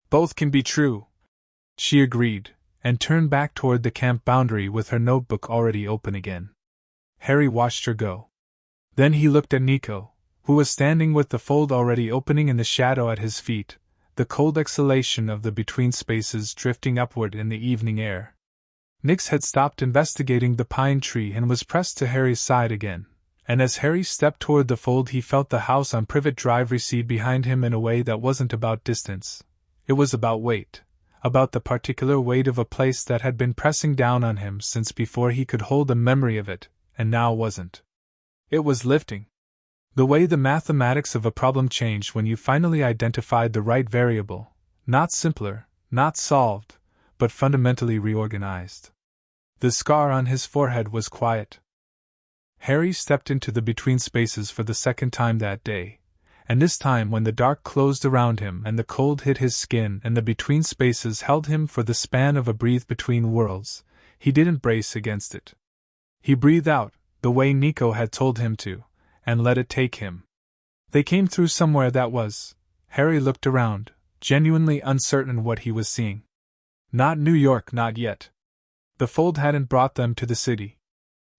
"Both can be true," she agreed, and turned back toward the camp boundary with her notebook already open again. Harry watched her go. Then he looked at Nico, who was standing with the fold already opening in the shadow at his feet, the cold exhalation of the between spaces drifting upward in the evening air. Nix had stopped investigating the pine tree and was pressed to Harry's side again, and as Harry stepped toward the fold he felt the house on Privet Drive recede behind him in a way that wasn't about distance. It was about weight, about the particular weight of a place that had been pressing down on him since before he could hold a memory of it, and now wasn't. It was lifting. The way the mathematics of a problem changed when you finally identified the right variable, not simpler, not solved, but fundamentally reorganized. The scar on his forehead was quiet. Harry stepped into the between spaces for the second time that day, and this time when the dark closed around him and the cold hit his skin and the between spaces held him for the span of a breathe between worlds, he didn't brace against it. He breathed out, the way Nico had told him to, and let it take him. They came through somewhere that was. Harry looked around, genuinely uncertain what he was seeing. Not New York, not yet. The fold hadn't brought them to the city.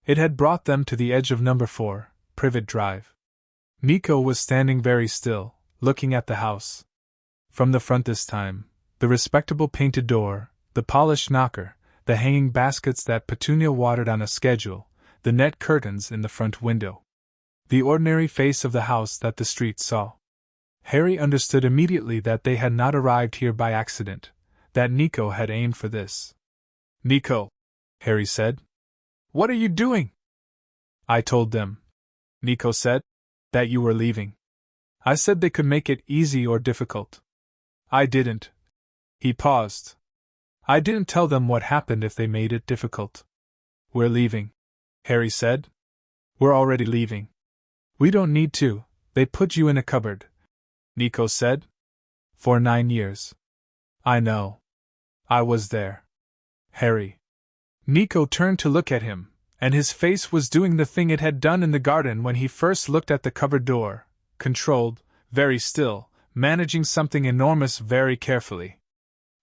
It had brought them to the edge of number 4, Privet Drive. Nico was standing very still, looking at the house. From the front this time, the respectable painted door, the polished knocker, the hanging baskets that Petunia watered on a schedule, the net curtains in the front window. The ordinary face of the house that the street saw. Harry understood immediately that they had not arrived here by accident, that Nico had aimed for this. "Nico," Harry said. "What are you doing?" "I told them," Nico said, "that you were leaving. I said they could make it easy or difficult." "I didn't." He paused. "I didn't tell them what happened if they made it difficult." "We're leaving," Harry said. "We're already leaving." "We don't need to, they put you in a cupboard," Nico said. "For 9 years. I know. I was there." "Harry." Nico turned to look at him, and his face was doing the thing it had done in the garden when he first looked at the cupboard door, controlled, very still, managing something enormous very carefully.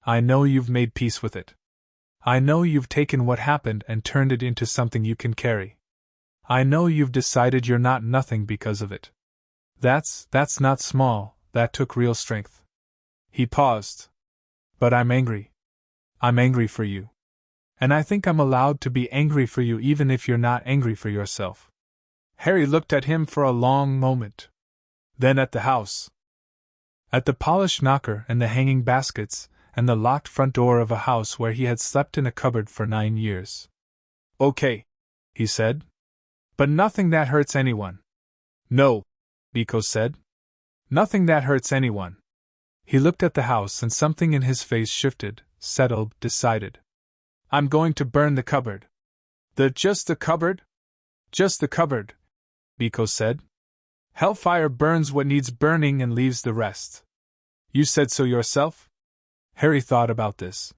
"I know you've made peace with it. I know you've taken what happened and turned it into something you can carry. I know you've decided you're not nothing because of it. That's not small, that took real strength." He paused. "But I'm angry. I'm angry for you. And I think I'm allowed to be angry for you even if you're not angry for yourself." Harry looked at him for a long moment. Then at the house. At the polished knocker and the hanging baskets, and the locked front door of a house where he had slept in a cupboard for 9 years. "Okay," he said. "But nothing that hurts anyone." "No," Nico said. "Nothing that hurts anyone." He looked at the house and something in his face shifted, settled, decided. "I'm going to burn the cupboard." Just the cupboard?" "Just the cupboard," Nico said. "Hellfire burns what needs burning and leaves the rest." "You said so yourself?" Harry thought about this.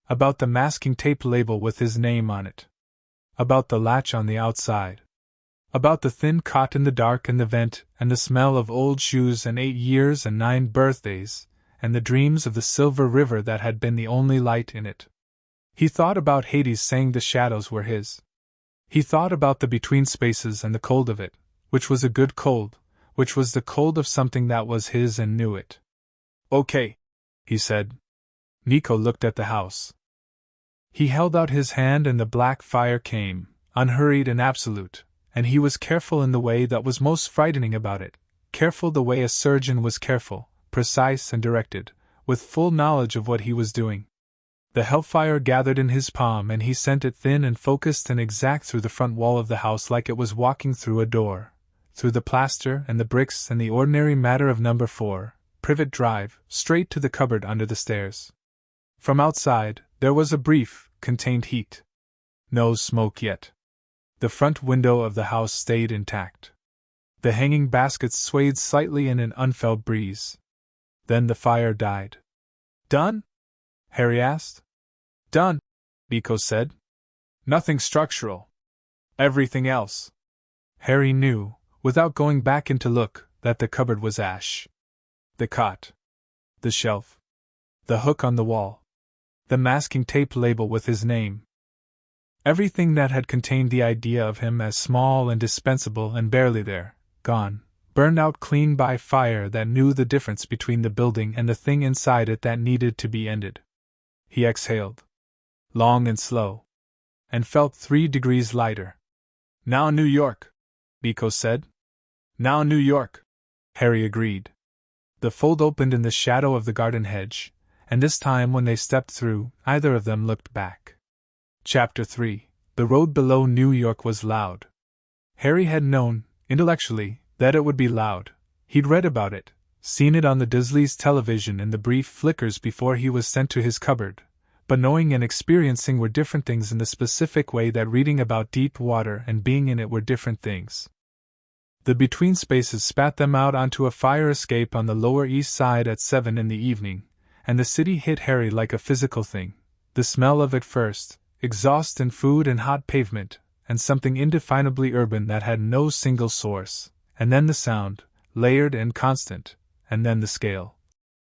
About the masking tape label with his name on it. About the latch on the outside. About the thin cot in the dark and the vent, and the smell of old shoes and 8 years and 9 birthdays, and the dreams of the silver river that had been the only light in it. He thought about Hades saying the shadows were his. He thought about the between spaces and the cold of it, which was a good cold, which was the cold of something that was his and knew it. "Okay," he said. Nico looked at the house. He held out his hand and the black fire came, unhurried and absolute, and he was careful in the way that was most frightening about it, careful the way a surgeon was careful, precise and directed, with full knowledge of what he was doing. The hellfire gathered in his palm and he sent it thin and focused and exact through the front wall of the house like it was walking through a door, through the plaster and the bricks and the ordinary matter of number 4, Privet Drive, straight to the cupboard under the stairs. From outside, there was a brief, contained heat. No smoke yet. The front window of the house stayed intact. The hanging baskets swayed slightly in an unfelt breeze. Then the fire died. Done? Harry asked. Done, Nico said. Nothing structural. Everything else. Harry knew, without going back in to look, that the cupboard was ash. The cot. The shelf. The hook on the wall. The masking tape label with his name. Everything that had contained the idea of him as small and dispensable and barely there, gone, burned out clean by fire that knew the difference between the building and the thing inside it that needed to be ended. He exhaled. Long and slow. And felt 3 degrees lighter. Now New York, Nico said. Now New York, Harry agreed. The fold opened in the shadow of the garden hedge, and this time when they stepped through, neither of them looked back. Chapter 3. The road below New York was loud. Harry had known, intellectually, that it would be loud. He'd read about it, seen it on the Dursleys' television in the brief flickers before he was sent to his cupboard, but knowing and experiencing were different things in the specific way that reading about deep water and being in it were different things. The between spaces spat them out onto a fire escape on the Lower East Side at 7 in the evening, and the city hit Harry like a physical thing. The smell of it first, exhaust and food and hot pavement, and something indefinably urban that had no single source, and then the sound, layered and constant, and then the scale.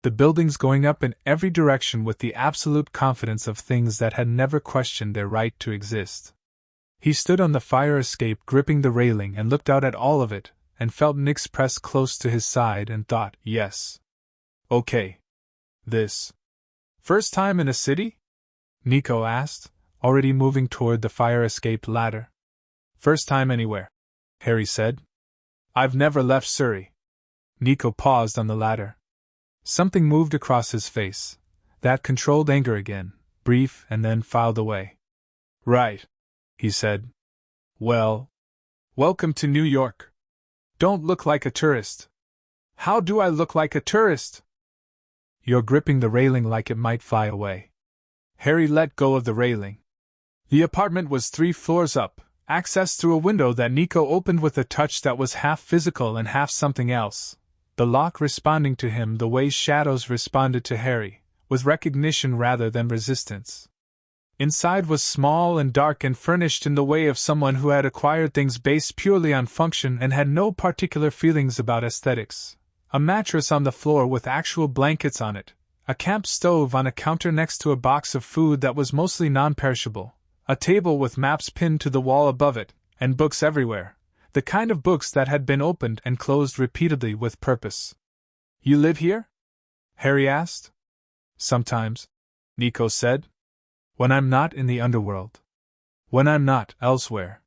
The buildings going up in every direction with the absolute confidence of things that had never questioned their right to exist. He stood on the fire escape gripping the railing and looked out at all of it, and felt Nick's press close to his side and thought, yes. Okay. This. First time in a city? Nico asked, already moving toward the fire escape ladder. First time anywhere, Harry said. I've never left Surrey. Nico paused on the ladder. Something moved across his face, that controlled anger again, brief and then filed away. Right, he said. Well, welcome to New York. Don't look like a tourist. How do I look like a tourist? You're gripping the railing like it might fly away. Harry let go of the railing. The apartment was 3 floors up, access through a window that Nico opened with a touch that was half physical and half something else, the lock responding to him the way shadows responded to Harry, with recognition rather than resistance. Inside was small and dark and furnished in the way of someone who had acquired things based purely on function and had no particular feelings about aesthetics. A mattress on the floor with actual blankets on it, a camp stove on a counter next to a box of food that was mostly non-perishable, a table with maps pinned to the wall above it, and books everywhere, the kind of books that had been opened and closed repeatedly with purpose. You live here? Harry asked. Sometimes, Nico said. When I'm not in the Underworld. When I'm not elsewhere.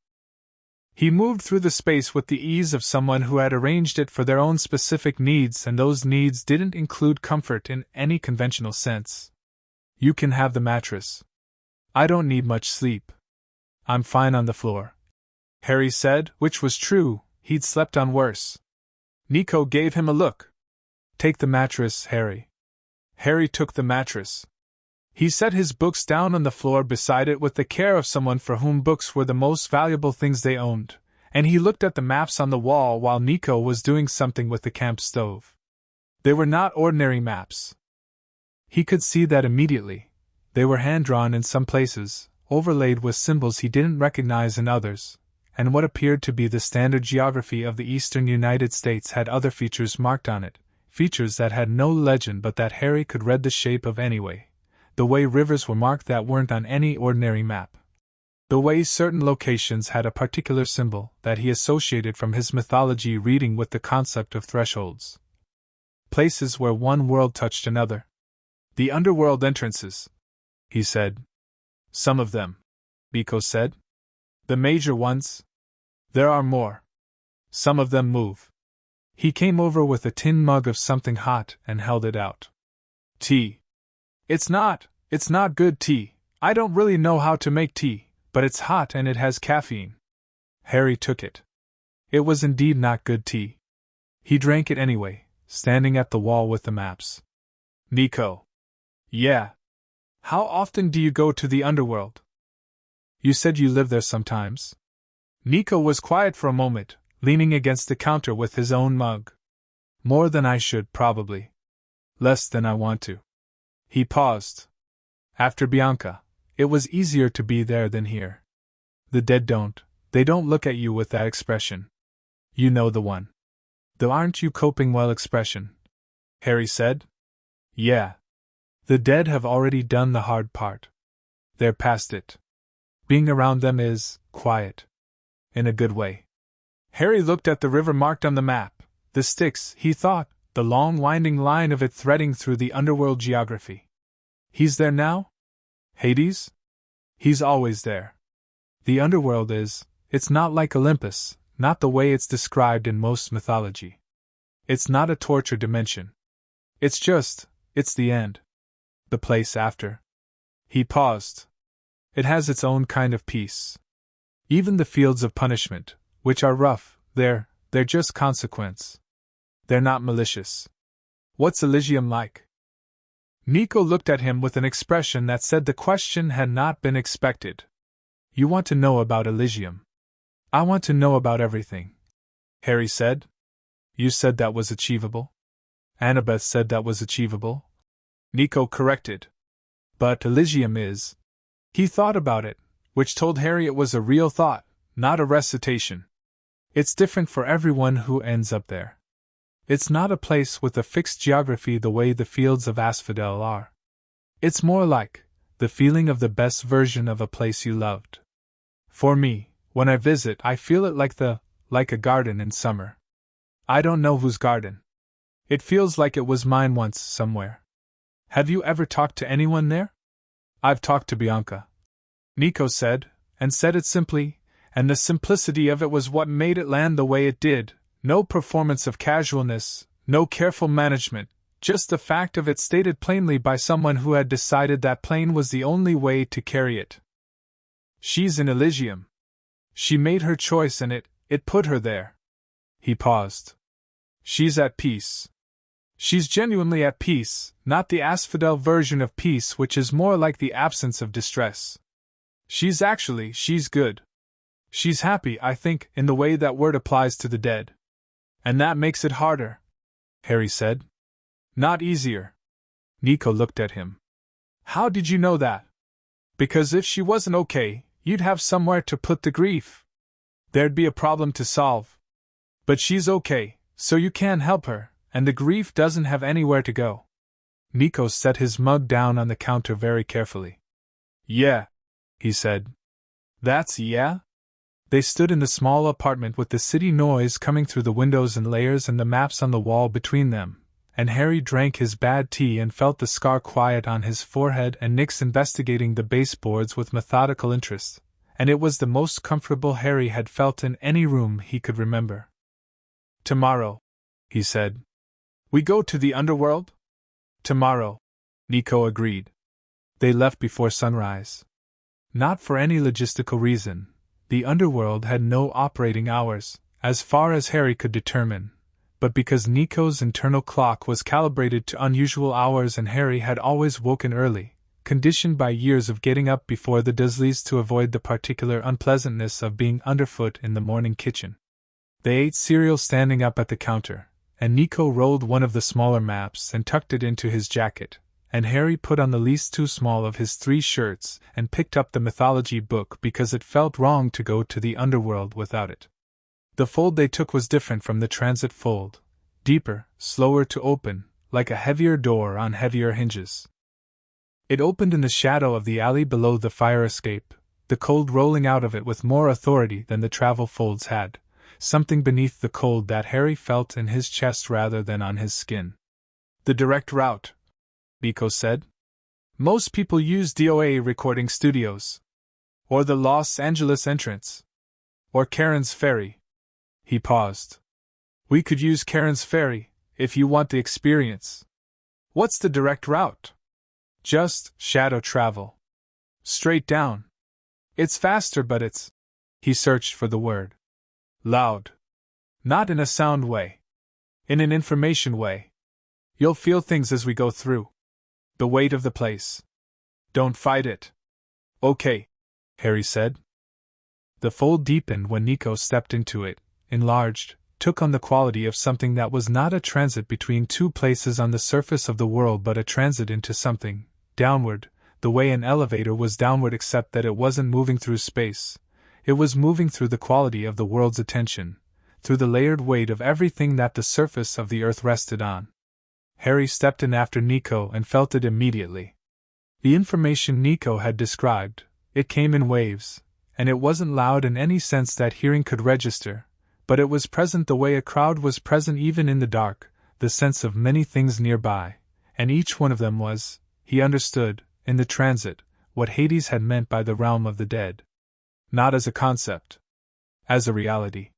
He moved through the space with the ease of someone who had arranged it for their own specific needs, and those needs didn't include comfort in any conventional sense. You can have the mattress. I don't need much sleep. I'm fine on the floor. Harry said, which was true, he'd slept on worse. Nico gave him a look. Take the mattress, Harry. Harry took the mattress. He set his books down on the floor beside it with the care of someone for whom books were the most valuable things they owned, and he looked at the maps on the wall while Nico was doing something with the camp stove. They were not ordinary maps. He could see that immediately. They were hand-drawn in some places, overlaid with symbols he didn't recognize in others, and what appeared to be the standard geography of the eastern United States had other features marked on it, features that had no legend but that Harry could read the shape of anyway. The way rivers were marked that weren't on any ordinary map. The way certain locations had a particular symbol that he associated from his mythology reading with the concept of thresholds. Places where one world touched another. The Underworld entrances, he said. Some of them, Nico said. The major ones? There are more. Some of them move. He came over with a tin mug of something hot and held it out. Tea. It's not good tea. I don't really know how to make tea, but it's hot and it has caffeine. Harry took it. It was indeed not good tea. He drank it anyway, standing at the wall with the maps. Nico. Yeah. How often do you go to the Underworld? You said you live there sometimes. Nico was quiet for a moment, leaning against the counter with his own mug. More than I should, probably. Less than I want to. He paused. After Bianca, it was easier to be there than here. The dead they don't look at you with that expression. You know the one. The aren't you coping well expression, Harry said. Yeah. The dead have already done the hard part. They're past it. Being around them is quiet. In a good way. Harry looked at the river marked on the map, the Styx, he thought, the long winding line of it threading through the Underworld geography. He's there now? Hades? He's always there. The Underworld it's not like Olympus, not the way it's described in most mythology. It's not a torture dimension. It's the end. The place after. He paused. It has its own kind of peace. Even the fields of punishment, which are rough, they're just consequence. They're not malicious. What's Elysium like? Nico looked at him with an expression that said the question had not been expected. You want to know about Elysium. I want to know about everything. Harry said. You said that was achievable? Annabeth said that was achievable? Nico corrected. But Elysium is. He thought about it, which told Harry it was a real thought, not a recitation. It's different for everyone who ends up there. It's not a place with a fixed geography the way the fields of Asphodel are. It's more like the feeling of the best version of a place you loved. For me, when I visit, I feel it like a garden in summer. I don't know whose garden. It feels like it was mine once somewhere. Have you ever talked to anyone there? I've talked to Bianca, Nico said, and said it simply, and the simplicity of it was what made it land the way it did. No performance of casualness, no careful management, just the fact of it stated plainly by someone who had decided that plain was the only way to carry it. She's in Elysium. She made her choice and it put her there. He paused. She's at peace. She's genuinely at peace, not the Asphodel version of peace which is more like the absence of distress. She's good. She's happy, I think, in the way that word applies to the dead. And that makes it harder, Harry said. Not easier. Nico looked at him. How did you know that? Because if she wasn't okay, you'd have somewhere to put the grief. There'd be a problem to solve. But she's okay, so you can help her, and the grief doesn't have anywhere to go. Nico set his mug down on the counter very carefully. Yeah, he said. That's yeah? They stood in the small apartment with the city noise coming through the windows and layers and the maps on the wall between them, and Harry drank his bad tea and felt the scar quiet on his forehead and Nick's investigating the baseboards with methodical interest, and it was the most comfortable Harry had felt in any room he could remember. Tomorrow, he said. We go to the Underworld? Tomorrow, Nico agreed. They left before sunrise. Not for any logistical reason. The Underworld had no operating hours, as far as Harry could determine, but because Nico's internal clock was calibrated to unusual hours and Harry had always woken early, conditioned by years of getting up before the Dursleys to avoid the particular unpleasantness of being underfoot in the morning kitchen. They ate cereal standing up at the counter, and Nico rolled one of the smaller maps and tucked it into his jacket, and Harry put on the least too small of his 3 shirts and picked up the mythology book because it felt wrong to go to the Underworld without it. The fold they took was different from the transit fold, deeper, slower to open, like a heavier door on heavier hinges. It opened in the shadow of the alley below the fire escape, the cold rolling out of it with more authority than the travel folds had, something beneath the cold that Harry felt in his chest rather than on his skin. The direct route, Nico said. Most people use DOA recording studios. Or the Los Angeles entrance. Or Karen's Ferry. He paused. We could use Karen's Ferry, if you want the experience. What's the direct route? Just shadow travel. Straight down. It's faster, but it's. He searched for the word. Loud. Not in a sound way. In an information way. You'll feel things as we go through. The weight of the place. Don't fight it. Okay, Harry said. The fold deepened when Nico stepped into it, enlarged, took on the quality of something that was not a transit between two places on the surface of the world but a transit into something, downward, the way an elevator was downward except that it wasn't moving through space. It was moving through the quality of the world's attention, through the layered weight of everything that the surface of the earth rested on. Harry stepped in after Nico and felt it immediately. The information Nico had described, it came in waves, and it wasn't loud in any sense that hearing could register, but it was present the way a crowd was present even in the dark, the sense of many things nearby, and each one of them was, he understood, in the transit, what Hades had meant by the realm of the dead. Not as a concept. As a reality.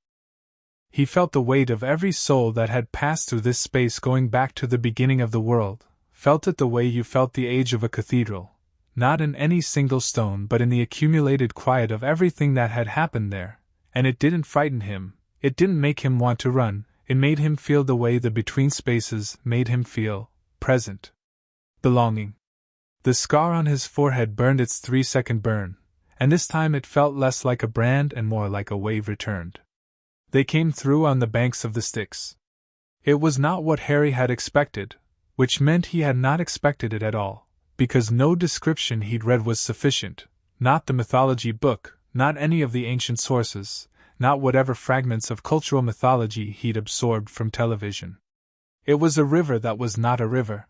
He felt the weight of every soul that had passed through this space going back to the beginning of the world, felt it the way you felt the age of a cathedral, not in any single stone but in the accumulated quiet of everything that had happened there, and it didn't frighten him, it didn't make him want to run, it made him feel the way the between spaces made him feel, present. Belonging. The scar on his forehead burned its 3-second burn, and this time it felt less like a brand and more like a wave returned. They came through on the banks of the Styx. It was not what Harry had expected, which meant he had not expected it at all, because no description he'd read was sufficient, not the mythology book, not any of the ancient sources, not whatever fragments of cultural mythology he'd absorbed from television. It was a river that was not a river.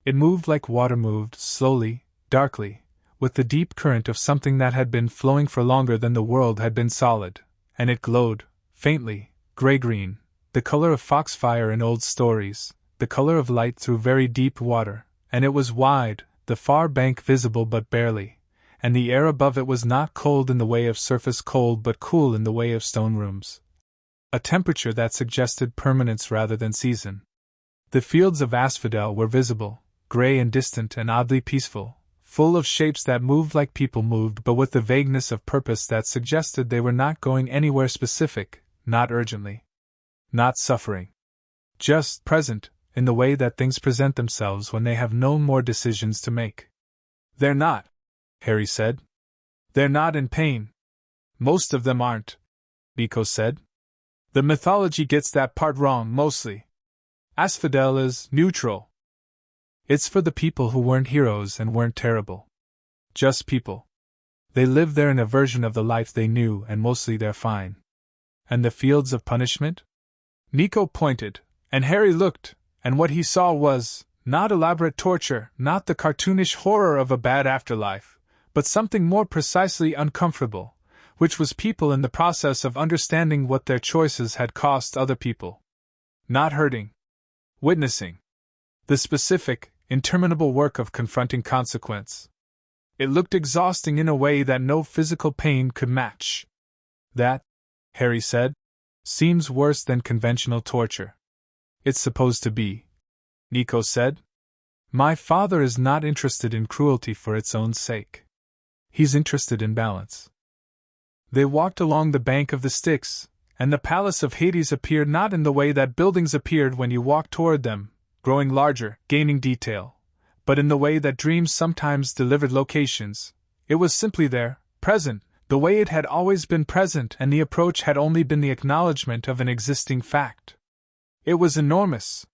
It moved like water moved, slowly, darkly, with the deep current of something that had been flowing for longer than the world had been solid, and it glowed, faintly, gray-green, the color of foxfire in old stories, the color of light through very deep water, and it was wide, the far bank visible but barely, and the air above it was not cold in the way of surface cold but cool in the way of stone rooms. A temperature that suggested permanence rather than season. The fields of asphodel were visible, gray and distant and oddly peaceful, full of shapes that moved like people moved but with the vagueness of purpose that suggested they were not going anywhere specific, not urgently. Not suffering. Just present, in the way that things present themselves when they have no more decisions to make. They're not, Harry said. They're not in pain. Most of them aren't, Nico said. The mythology gets that part wrong mostly. Asphodel is neutral. It's for the people who weren't heroes and weren't terrible. Just people. They live there in a version of the life they knew and mostly they're fine. And the fields of punishment? Nico pointed, and Harry looked, and what he saw was, not elaborate torture, not the cartoonish horror of a bad afterlife, but something more precisely uncomfortable, which was people in the process of understanding what their choices had cost other people. Not hurting. Witnessing. The specific, interminable work of confronting consequence. It looked exhausting in a way that no physical pain could match. That, Harry said, seems worse than conventional torture. It's supposed to be, Nico said. My father is not interested in cruelty for its own sake. He's interested in balance. They walked along the bank of the Styx, and the palace of Hades appeared not in the way that buildings appeared when you walked toward them, growing larger, gaining detail, but in the way that dreams sometimes delivered locations. It was simply there, present, the way it had always been present, and the approach had only been the acknowledgement of an existing fact. It was enormous.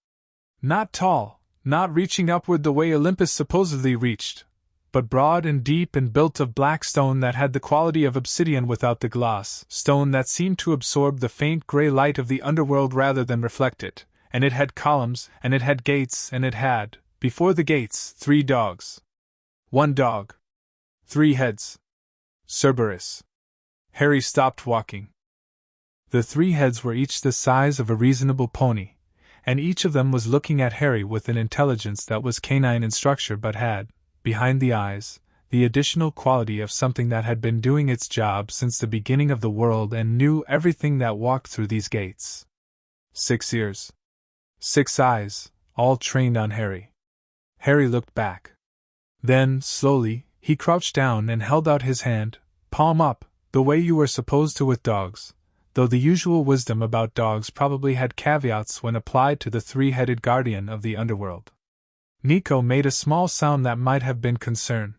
Not tall, not reaching upward the way Olympus supposedly reached, but broad and deep and built of black stone that had the quality of obsidian without the gloss, stone that seemed to absorb the faint gray light of the underworld rather than reflect it, and it had columns, and it had gates, and it had, before the gates, 3 dogs. 1 dog. 3 heads. Cerberus. Harry stopped walking. The 3 heads were each the size of a reasonable pony, and each of them was looking at Harry with an intelligence that was canine in structure but had, behind the eyes, the additional quality of something that had been doing its job since the beginning of the world and knew everything that walked through these gates. 6 ears. 6 eyes, all trained on Harry. Harry looked back. Then, slowly, he crouched down and held out his hand, palm up, the way you were supposed to with dogs, though the usual wisdom about dogs probably had caveats when applied to the three-headed guardian of the underworld. Nico made a small sound that might have been concern.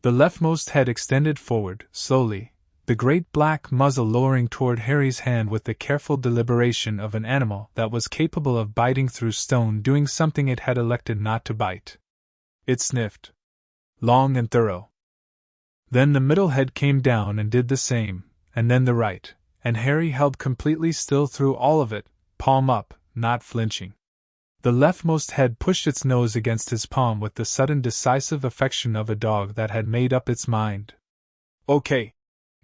The leftmost head extended forward, slowly, the great black muzzle lowering toward Harry's hand with the careful deliberation of an animal that was capable of biting through stone doing something it had elected not to bite. It sniffed. Long and thorough. Then the middle head came down and did the same, and then the right, and Harry held completely still through all of it, palm up, not flinching. The leftmost head pushed its nose against his palm with the sudden decisive affection of a dog that had made up its mind. "Okay,"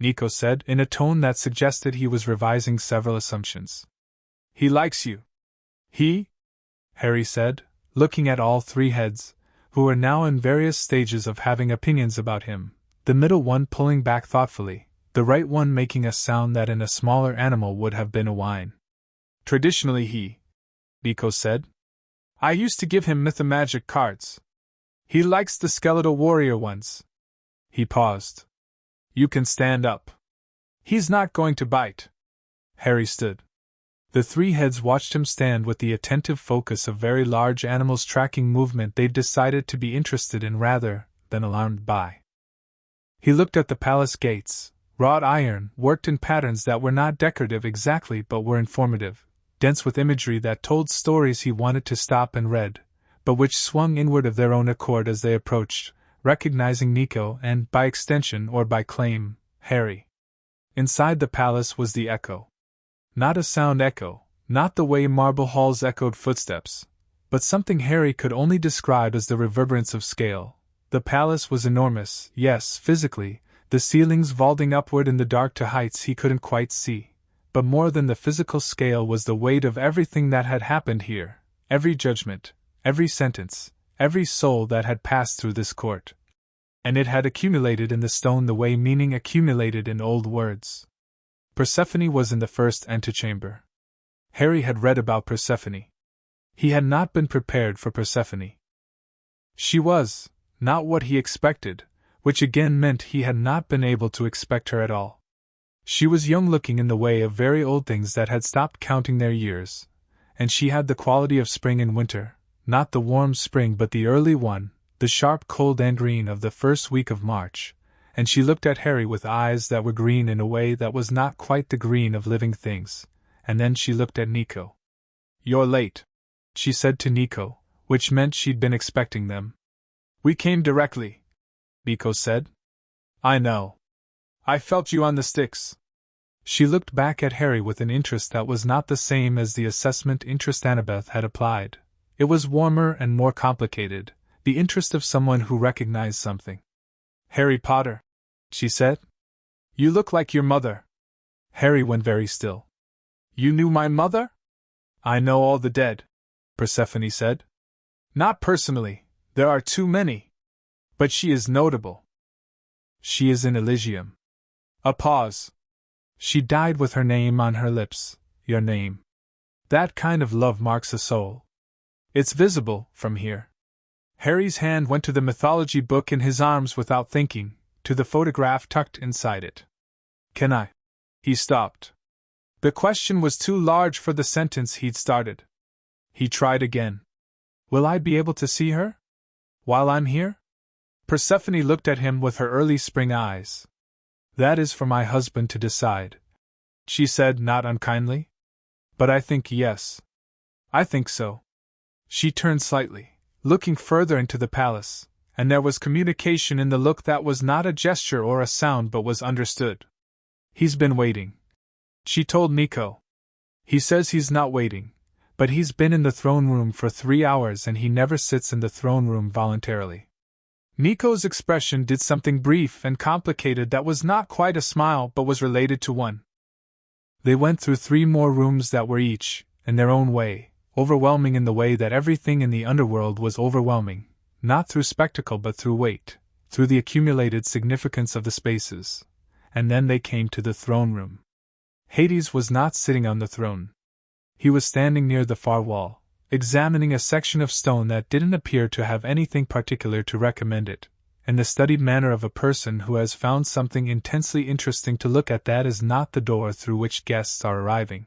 Nico said in a tone that suggested he was revising several assumptions. "He likes you." "He?" Harry said, looking at all three heads, who were now in various stages of having opinions about him, the middle one pulling back thoughtfully, the right one making a sound that in a smaller animal would have been a whine. "Traditionally he," Nico said. "I used to give him mythomagic cards. He likes the skeletal warrior ones." He paused. "You can stand up. He's not going to bite." Harry stood. The three heads watched him stand with the attentive focus of very large animals tracking movement they'd decided to be interested in rather than alarmed by. He looked at the palace gates, wrought iron, worked in patterns that were not decorative exactly but were informative, dense with imagery that told stories he wanted to stop and read, but which swung inward of their own accord as they approached, recognizing Nico and, by extension or by claim, Harry. Inside the palace was the echo. Not a sound echo, not the way marble halls echoed footsteps, but something Harry could only describe as the reverberance of scale. The palace was enormous, yes, physically, the ceilings vaulting upward in the dark to heights he couldn't quite see. But more than the physical scale was the weight of everything that had happened here, every judgment, every sentence, every soul that had passed through this court. And it had accumulated in the stone the way meaning accumulated in old words. Persephone was in the first antechamber. Harry had read about Persephone. He had not been prepared for Persephone. She was not what he expected, which again meant he had not been able to expect her at all. She was young-looking in the way of very old things that had stopped counting their years, and she had the quality of spring and winter, not the warm spring but the early one, the sharp cold and green of the first week of March, and she looked at Harry with eyes that were green in a way that was not quite the green of living things, and then she looked at Nico. "You're late," she said to Nico, which meant she'd been expecting them. "We came directly," Nico said. "I know. I felt you on the sticks." She looked back at Harry with an interest that was not the same as the assessment interest Annabeth had applied. It was warmer and more complicated, the interest of someone who recognized something. "Harry Potter," she said. "You look like your mother." Harry went very still. "You knew my mother?" "I know all the dead," Persephone said. "Not personally, there are too many. But she is notable. She is in Elysium." A pause. "She died with her name on her lips, your name. That kind of love marks a soul. It's visible, from here." Harry's hand went to the mythology book in his arms without thinking, to the photograph tucked inside it. "Can I?" He stopped. The question was too large for the sentence he'd started. He tried again. "Will I be able to see her? While I'm here?" Persephone looked at him with her early spring eyes. "That is for my husband to decide," she said not unkindly. "But I think yes. I think so." She turned slightly, looking further into the palace, and there was communication in the look that was not a gesture or a sound but was understood. "He's been waiting," she told Nico. "He says he's not waiting, but he's been in the throne room for 3 hours and he never sits in the throne room voluntarily." Nico's expression did something brief and complicated that was not quite a smile but was related to one. They went through 3 more rooms that were each, in their own way, overwhelming in the way that everything in the underworld was overwhelming, not through spectacle but through weight, through the accumulated significance of the spaces. And then they came to the throne room. Hades was not sitting on the throne. He was standing near the far wall, examining a section of stone that didn't appear to have anything particular to recommend it, in the studied manner of a person who has found something intensely interesting to look at that is not the door through which guests are arriving.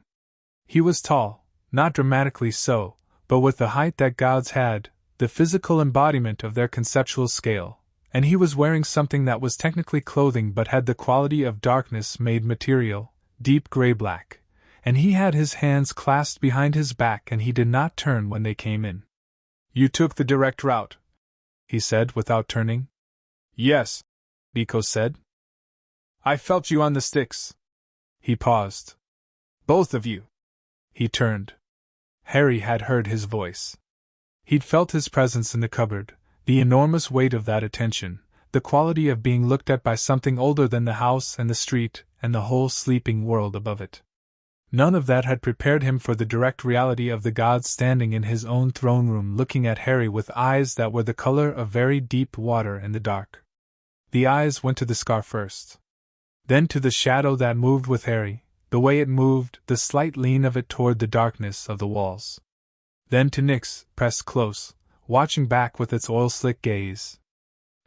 He was tall, not dramatically so, but with the height that gods had, the physical embodiment of their conceptual scale, and he was wearing something that was technically clothing but had the quality of darkness made material, deep gray-black, and he had his hands clasped behind his back and he did not turn when they came in. "You took the direct route," he said without turning. "Yes," Nico said. "I felt you on the sticks." He paused. "Both of you." He turned. Harry had heard his voice. He'd felt his presence in the cupboard, the enormous weight of that attention, the quality of being looked at by something older than the house and the street and the whole sleeping world above it. None of that had prepared him for the direct reality of the gods standing in his own throne room looking at Harry with eyes that were the color of very deep water in the dark. The eyes went to the scar first. Then to the shadow that moved with Harry, the way it moved, the slight lean of it toward the darkness of the walls. Then to Nick's, pressed close, watching back with its oil-slick gaze.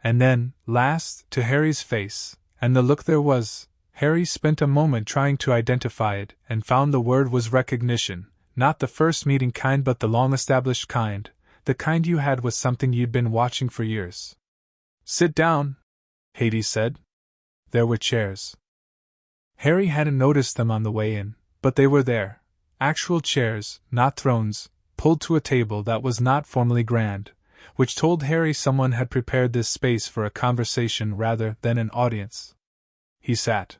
And then, last, to Harry's face, and the look there was. Harry spent a moment trying to identify it, and found the word was recognition, not the first meeting kind but the long-established kind, the kind you had with something you'd been watching for years. "Sit down," Hades said. There were chairs. Harry hadn't noticed them on the way in, but they were there. Actual chairs, not thrones, pulled to a table that was not formally grand, which told Harry someone had prepared this space for a conversation rather than an audience. He sat.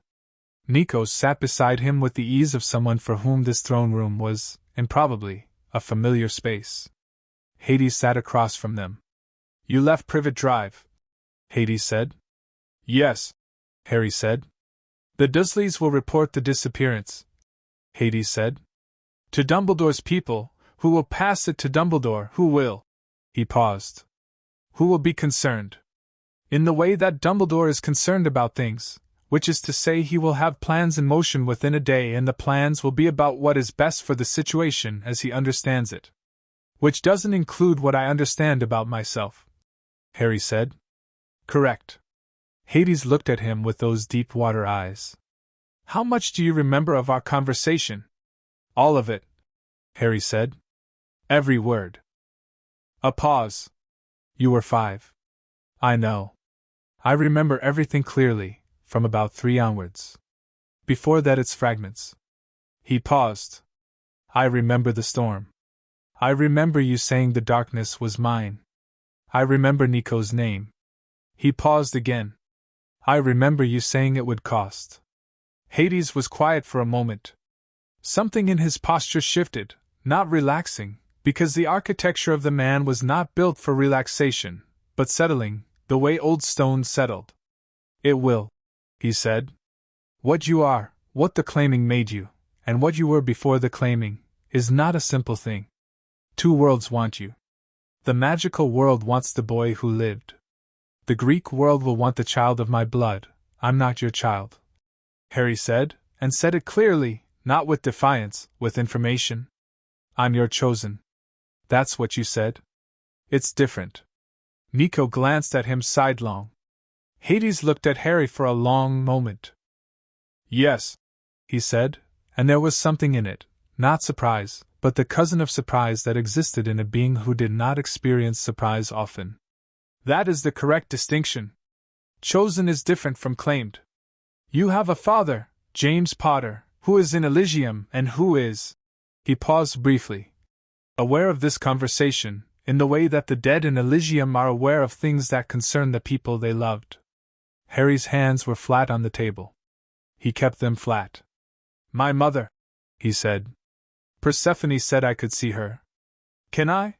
Nico sat beside him with the ease of someone for whom this throne room was, improbably, a familiar space. Hades sat across from them. "You left Privet Drive," Hades said. "Yes," Harry said. "The Dursleys will report the disappearance," Hades said. "To Dumbledore's people, who will pass it to Dumbledore, who will—" He paused. "Who will be concerned. In the way that Dumbledore is concerned about things. Which is to say he will have plans in motion within a day and the plans will be about what is best for the situation as he understands it. Which doesn't include what I understand about myself," Harry said. "Correct." Hades looked at him with those deep water eyes. "How much do you remember of our conversation?" "All of it," Harry said. "Every word." A pause. "You were 5. "I know. I remember everything clearly. From about 3 onwards. Before that it's fragments." He paused. "I remember the storm. I remember you saying the darkness was mine. I remember Nico's name." He paused again. "I remember you saying it would cost." Hades was quiet for a moment. Something in his posture shifted, not relaxing, because the architecture of the man was not built for relaxation, but settling, the way old stone settled. "It will," he said. "What you are, what the claiming made you, and what you were before the claiming, is not a simple thing. 2 worlds want you. The magical world wants the boy who lived. The Greek world will want the child of my blood. I'm not your child," Harry said, and said it clearly, not with defiance, with information. "I'm your chosen." "That's what you said." "It's different." Nico glanced at him sidelong. Hades looked at Harry for a long moment. "Yes," he said, and there was something in it, not surprise, but the cousin of surprise that existed in a being who did not experience surprise often. "That is the correct distinction. Chosen is different from claimed. You have a father, James Potter, who is in Elysium and who is—" He paused briefly. "Aware of this conversation, in the way that the dead in Elysium are aware of things that concern the people they loved." Harry's hands were flat on the table. He kept them flat. "My mother," he said. "Persephone said I could see her. Can I?"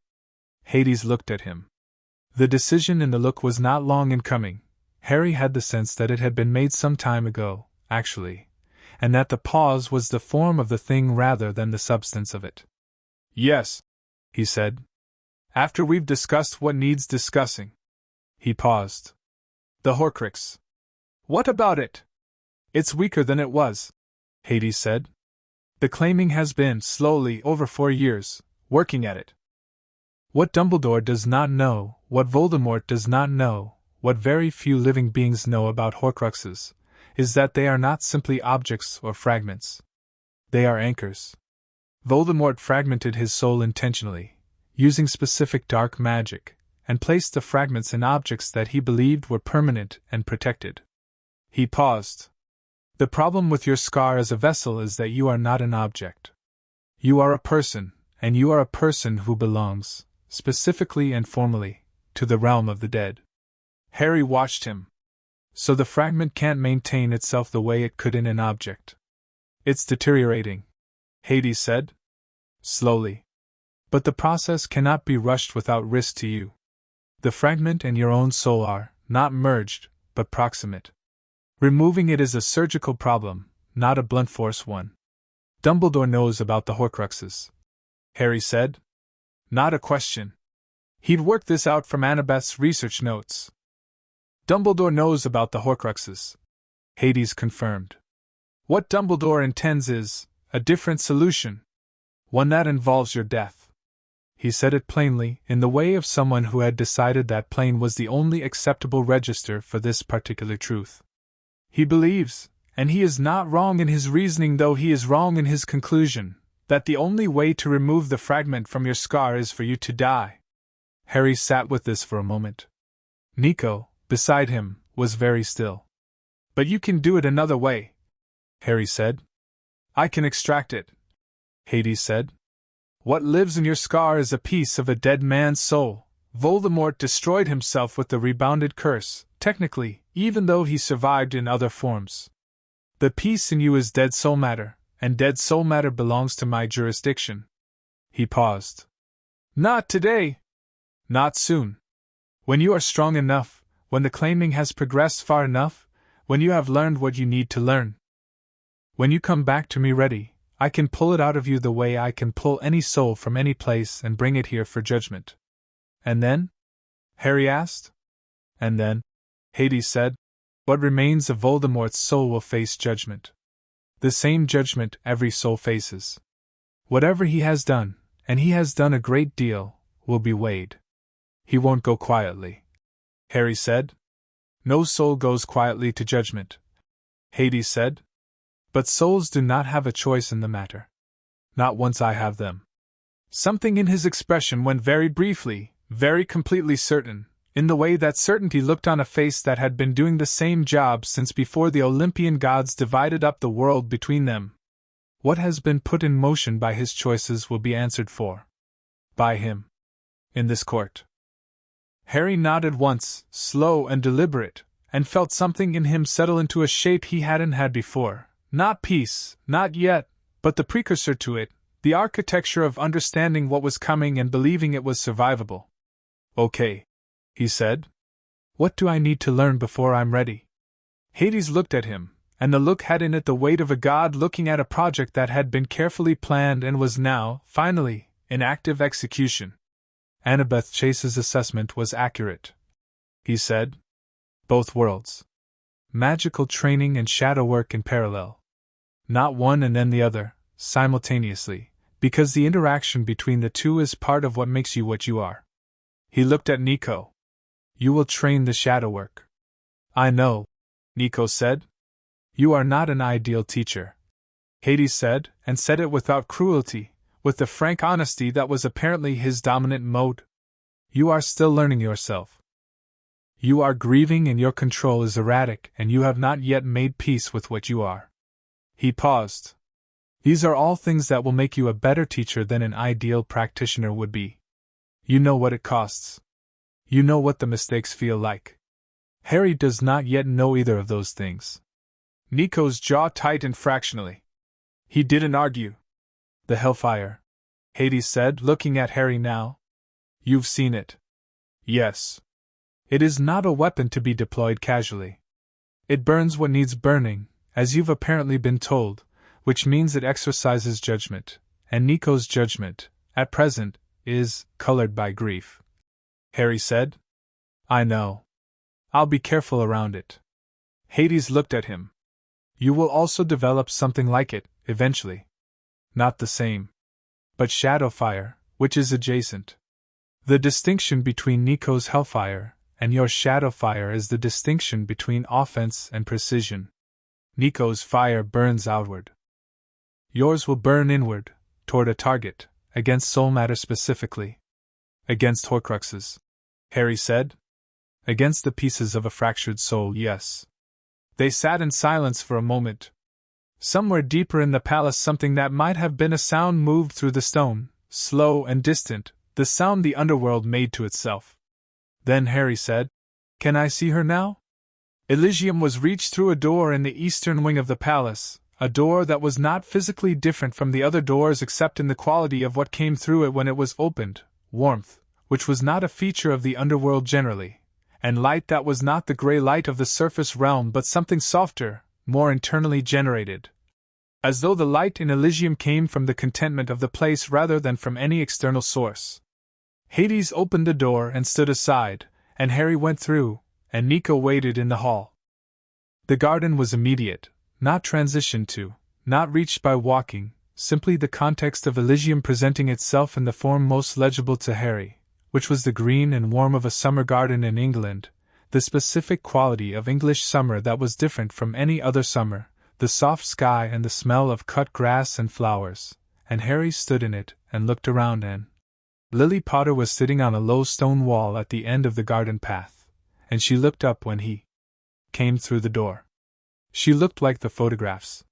Hades looked at him. The decision in the look was not long in coming. Harry had the sense that it had been made some time ago, actually, and that the pause was the form of the thing rather than the substance of it. "Yes," he said. After we've discussed what needs discussing. He paused. The Horcrux. What about it? It's weaker than it was, Hades said. The claiming has been, slowly, over 4 years, working at it. What Dumbledore does not know, what Voldemort does not know, what very few living beings know about Horcruxes, is that they are not simply objects or fragments. They are anchors. Voldemort fragmented his soul intentionally, using specific dark magic, and placed the fragments in objects that he believed were permanent and protected. He paused. The problem with your scar as a vessel is that you are not an object. You are a person, and you are a person who belongs, specifically and formally, to the realm of the dead. Harry watched him. So the fragment can't maintain itself the way it could in an object. It's deteriorating, Hades said. Slowly. But the process cannot be rushed without risk to you. The fragment and your own soul are, not merged, but proximate. Removing it is a surgical problem, not a blunt force one. Dumbledore knows about the Horcruxes, Harry said. Not a question. He'd worked this out from Annabeth's research notes. Dumbledore knows about the Horcruxes, Hades confirmed. What Dumbledore intends is a different solution. One that involves your death. He said it plainly, in the way of someone who had decided that plain was the only acceptable register for this particular truth. He believes, and he is not wrong in his reasoning though he is wrong in his conclusion, that the only way to remove the fragment from your scar is for you to die. Harry sat with this for a moment. Nico, beside him, was very still. But you can do it another way, Harry said. I can extract it, Hades said. What lives in your scar is a piece of a dead man's soul. Voldemort destroyed himself with the rebounded curse, technically, even though he survived in other forms. The piece in you is dead soul matter, and dead soul matter belongs to my jurisdiction. He paused. Not today. Not soon. When you are strong enough, when the claiming has progressed far enough, when you have learned what you need to learn. When you come back to me ready, I can pull it out of you the way I can pull any soul from any place and bring it here for judgment. And then? Harry asked. And then, Hades said, what remains of Voldemort's soul will face judgment. The same judgment every soul faces. Whatever he has done, and he has done a great deal, will be weighed. He won't go quietly, Harry said. No soul goes quietly to judgment, Hades said. But souls do not have a choice in the matter. Not once I have them. Something in his expression went very briefly, very completely certain, in the way that certainty looked on a face that had been doing the same job since before the Olympian gods divided up the world between them. What has been put in motion by his choices will be answered for. By him. In this court. Harry nodded once, slow and deliberate, and felt something in him settle into a shape he hadn't had before. Not peace, not yet, but the precursor to it, the architecture of understanding what was coming and believing it was survivable. Okay, he said. What do I need to learn before I'm ready? Hades looked at him, and the look had in it the weight of a god looking at a project that had been carefully planned and was now, finally, in active execution. Annabeth Chase's assessment was accurate, he said. Both worlds. Magical training and shadow work in parallel. Not one and then the other, simultaneously, because the interaction between the two is part of what makes you what you are. He looked at Nico. You will train the shadow work. I know, Nico said. You are not an ideal teacher, Hades said, and said it without cruelty, with the frank honesty that was apparently his dominant mode. You are still learning yourself. You are grieving and your control is erratic and you have not yet made peace with what you are. He paused. These are all things that will make you a better teacher than an ideal practitioner would be. You know what it costs. You know what the mistakes feel like. Harry does not yet know either of those things. Nico's jaw tightened fractionally. He didn't argue. The Hellfire, Hades said, looking at Harry now. You've seen it. Yes. It is not a weapon to be deployed casually. It burns what needs burning, as you've apparently been told, which means it exercises judgment, and Nico's judgment, at present, is colored by grief. Harry said. I know. I'll be careful around it. Hades looked at him. You will also develop something like it, eventually. Not the same. But Shadowfire, which is adjacent. The distinction between Nico's Hellfire and your Shadowfire is the distinction between offense and precision. Nico's fire burns outward. Yours will burn inward, toward a target, against soul matter specifically. Against Horcruxes, Harry said. Against the pieces of a fractured soul, yes. They sat in silence for a moment. Somewhere deeper in the palace something that might have been a sound moved through the stone, slow and distant, the sound the underworld made to itself. Then Harry said, Can I see her now? Elysium was reached through a door in the eastern wing of the palace, a door that was not physically different from the other doors except in the quality of what came through it when it was opened, warmth, which was not a feature of the underworld generally, and light that was not the gray light of the surface realm but something softer, more internally generated. As though the light in Elysium came from the contentment of the place rather than from any external source. Hades opened the door and stood aside, and Harry went through, and Nico waited in the hall. The garden was immediate, not transitioned to, not reached by walking, simply the context of Elysium presenting itself in the form most legible to Harry, which was the green and warm of a summer garden in England, the specific quality of English summer that was different from any other summer, the soft sky and the smell of cut grass and flowers, and Harry stood in it and looked around and Lily Potter was sitting on a low stone wall at the end of the garden path, and she looked up when he came through the door. She looked like the photographs.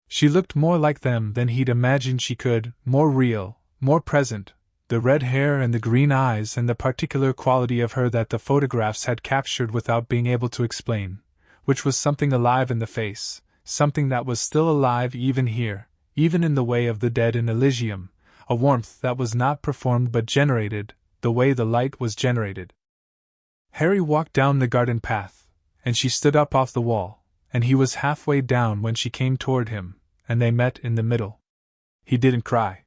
She looked more like them than he'd imagined she could, more real, more present, the red hair and the green eyes and the particular quality of her that the photographs had captured without being able to explain, which was something alive in the face, something that was still alive even here, even in the way of the dead in Elysium, a warmth that was not performed but generated, the way the light was generated. Harry walked down the garden path, and she stood up off the wall, and he was halfway down when she came toward him, and they met in the middle. He didn't cry.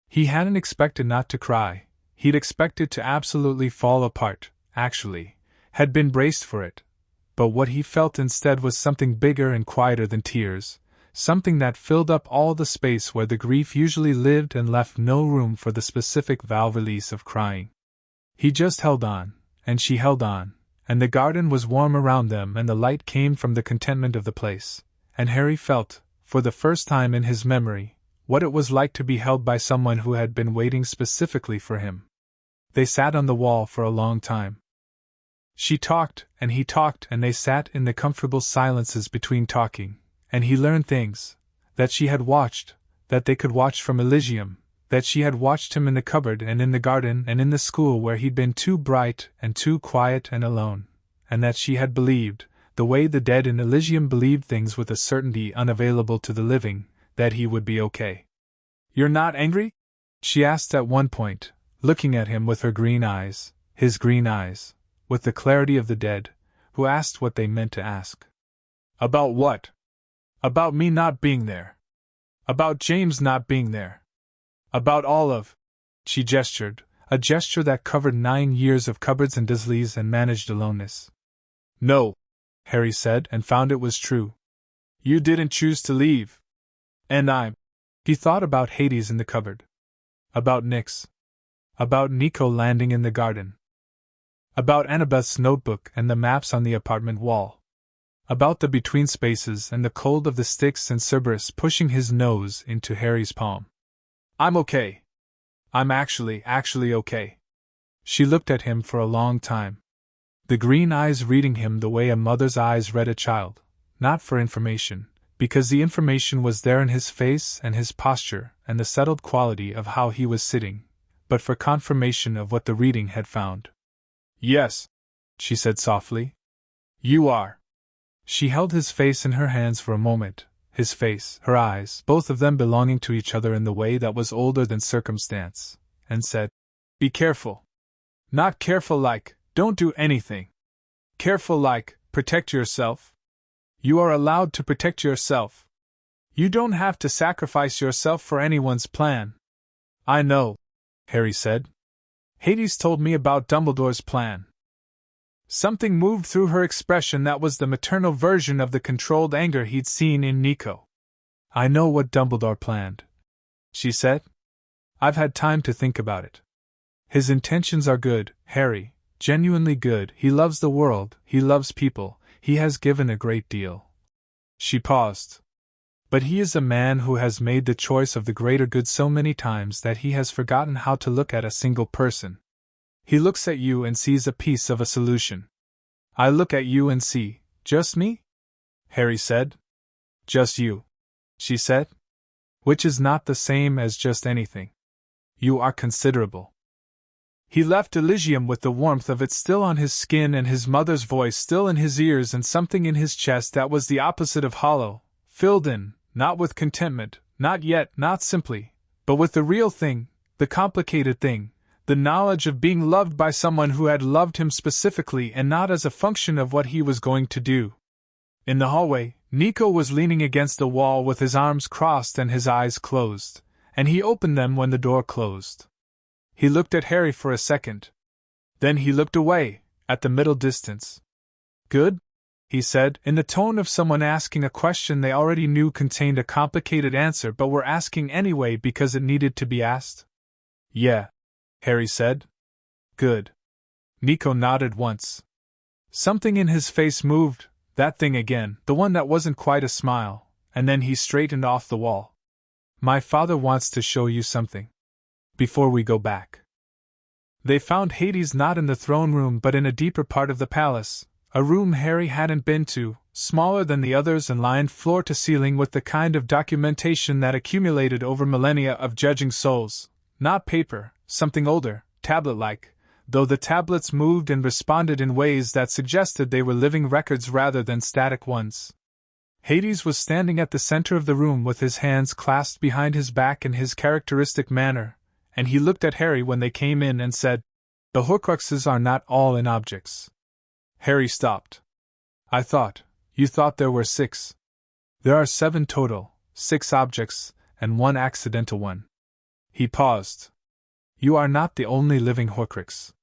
He hadn't expected not to cry, he'd expected to absolutely fall apart, actually, had been braced for it. But what he felt instead was something bigger and quieter than tears, something that filled up all the space where the grief usually lived and left no room for the specific valve release of crying. He just held on, and she held on, and the garden was warm around them and the light came from the contentment of the place, and Harry felt, for the first time in his memory, what it was like to be held by someone who had been waiting specifically for him. They sat on the wall for a long time. She talked, and he talked, and they sat in the comfortable silences between talking, and he learned things that she had watched, that they could watch from Elysium, that she had watched him in the cupboard and in the garden and in the school where he'd been too bright and too quiet and alone, and that she had believed, the way the dead in Elysium believed things with a certainty unavailable to the living, that he would be okay. You're not angry? She asked at one point, looking at him with her green eyes, his green eyes, with the clarity of the dead, who asked what they meant to ask. About what? About me not being there. About James not being there. About all of. She gestured, a gesture that covered 9 years of cupboards and Dursleys and managed aloneness. No, Harry said, and found it was true. You didn't choose to leave. And I'm. He thought about Hades in the cupboard. About Nyx. About Nico landing in the garden. About Annabeth's notebook and the maps on the apartment wall. About the between spaces and the cold of the sticks and Cerberus pushing his nose into Harry's palm. I'm okay. I'm actually okay. She looked at him for a long time. The green eyes reading him the way a mother's eyes read a child, not for information, because the information was there in his face and his posture and the settled quality of how he was sitting, but for confirmation of what the reading had found. Yes, she said softly. You are. She held his face in her hands for a moment, his face, her eyes, both of them belonging to each other in the way that was older than circumstance, and said, Be careful. Not careful like, don't do anything. Careful like, protect yourself. You are allowed to protect yourself. You don't have to sacrifice yourself for anyone's plan. I know, Harry said, Hades told me about Dumbledore's plan. Something moved through her expression that was the maternal version of the controlled anger he'd seen in Nico. I know what Dumbledore planned, she said. I've had time to think about it. His intentions are good, Harry, genuinely good. He loves the world, he loves people, he has given a great deal. She paused. But he is a man who has made the choice of the greater good so many times that he has forgotten how to look at a single person. He looks at you and sees a piece of a solution. I look at you and see, just me? Harry said. Just you, she said. Which is not the same as just anything. You are considerable. He left Elysium with the warmth of it still on his skin and his mother's voice still in his ears and something in his chest that was the opposite of hollow, filled in, not with contentment, not yet, not simply, but with the real thing, the complicated thing, the knowledge of being loved by someone who had loved him specifically and not as a function of what he was going to do. In the hallway, Nico was leaning against the wall with his arms crossed and his eyes closed, and he opened them when the door closed. He looked at Harry for a second. Then he looked away, at the middle distance. Good? He said, in the tone of someone asking a question they already knew contained a complicated answer but were asking anyway because it needed to be asked. Yeah, Harry said. Good. Nico nodded once. Something in his face moved, that thing again, the one that wasn't quite a smile, and then he straightened off the wall. My father wants to show you something. Before we go back. They found Hades not in the throne room but in a deeper part of the palace, a room Harry hadn't been to, smaller than the others and lined floor to ceiling with the kind of documentation that accumulated over millennia of judging souls, not paper, something older, tablet-like, though the tablets moved and responded in ways that suggested they were living records rather than static ones. Hades was standing at the center of the room with his hands clasped behind his back in his characteristic manner, and he looked at Harry when they came in and said, The Horcruxes are not all in objects. Harry stopped. You thought there were 6. There are 7 total, 6 objects, and 1 accidental one. He paused. You are not the only living Horcrux.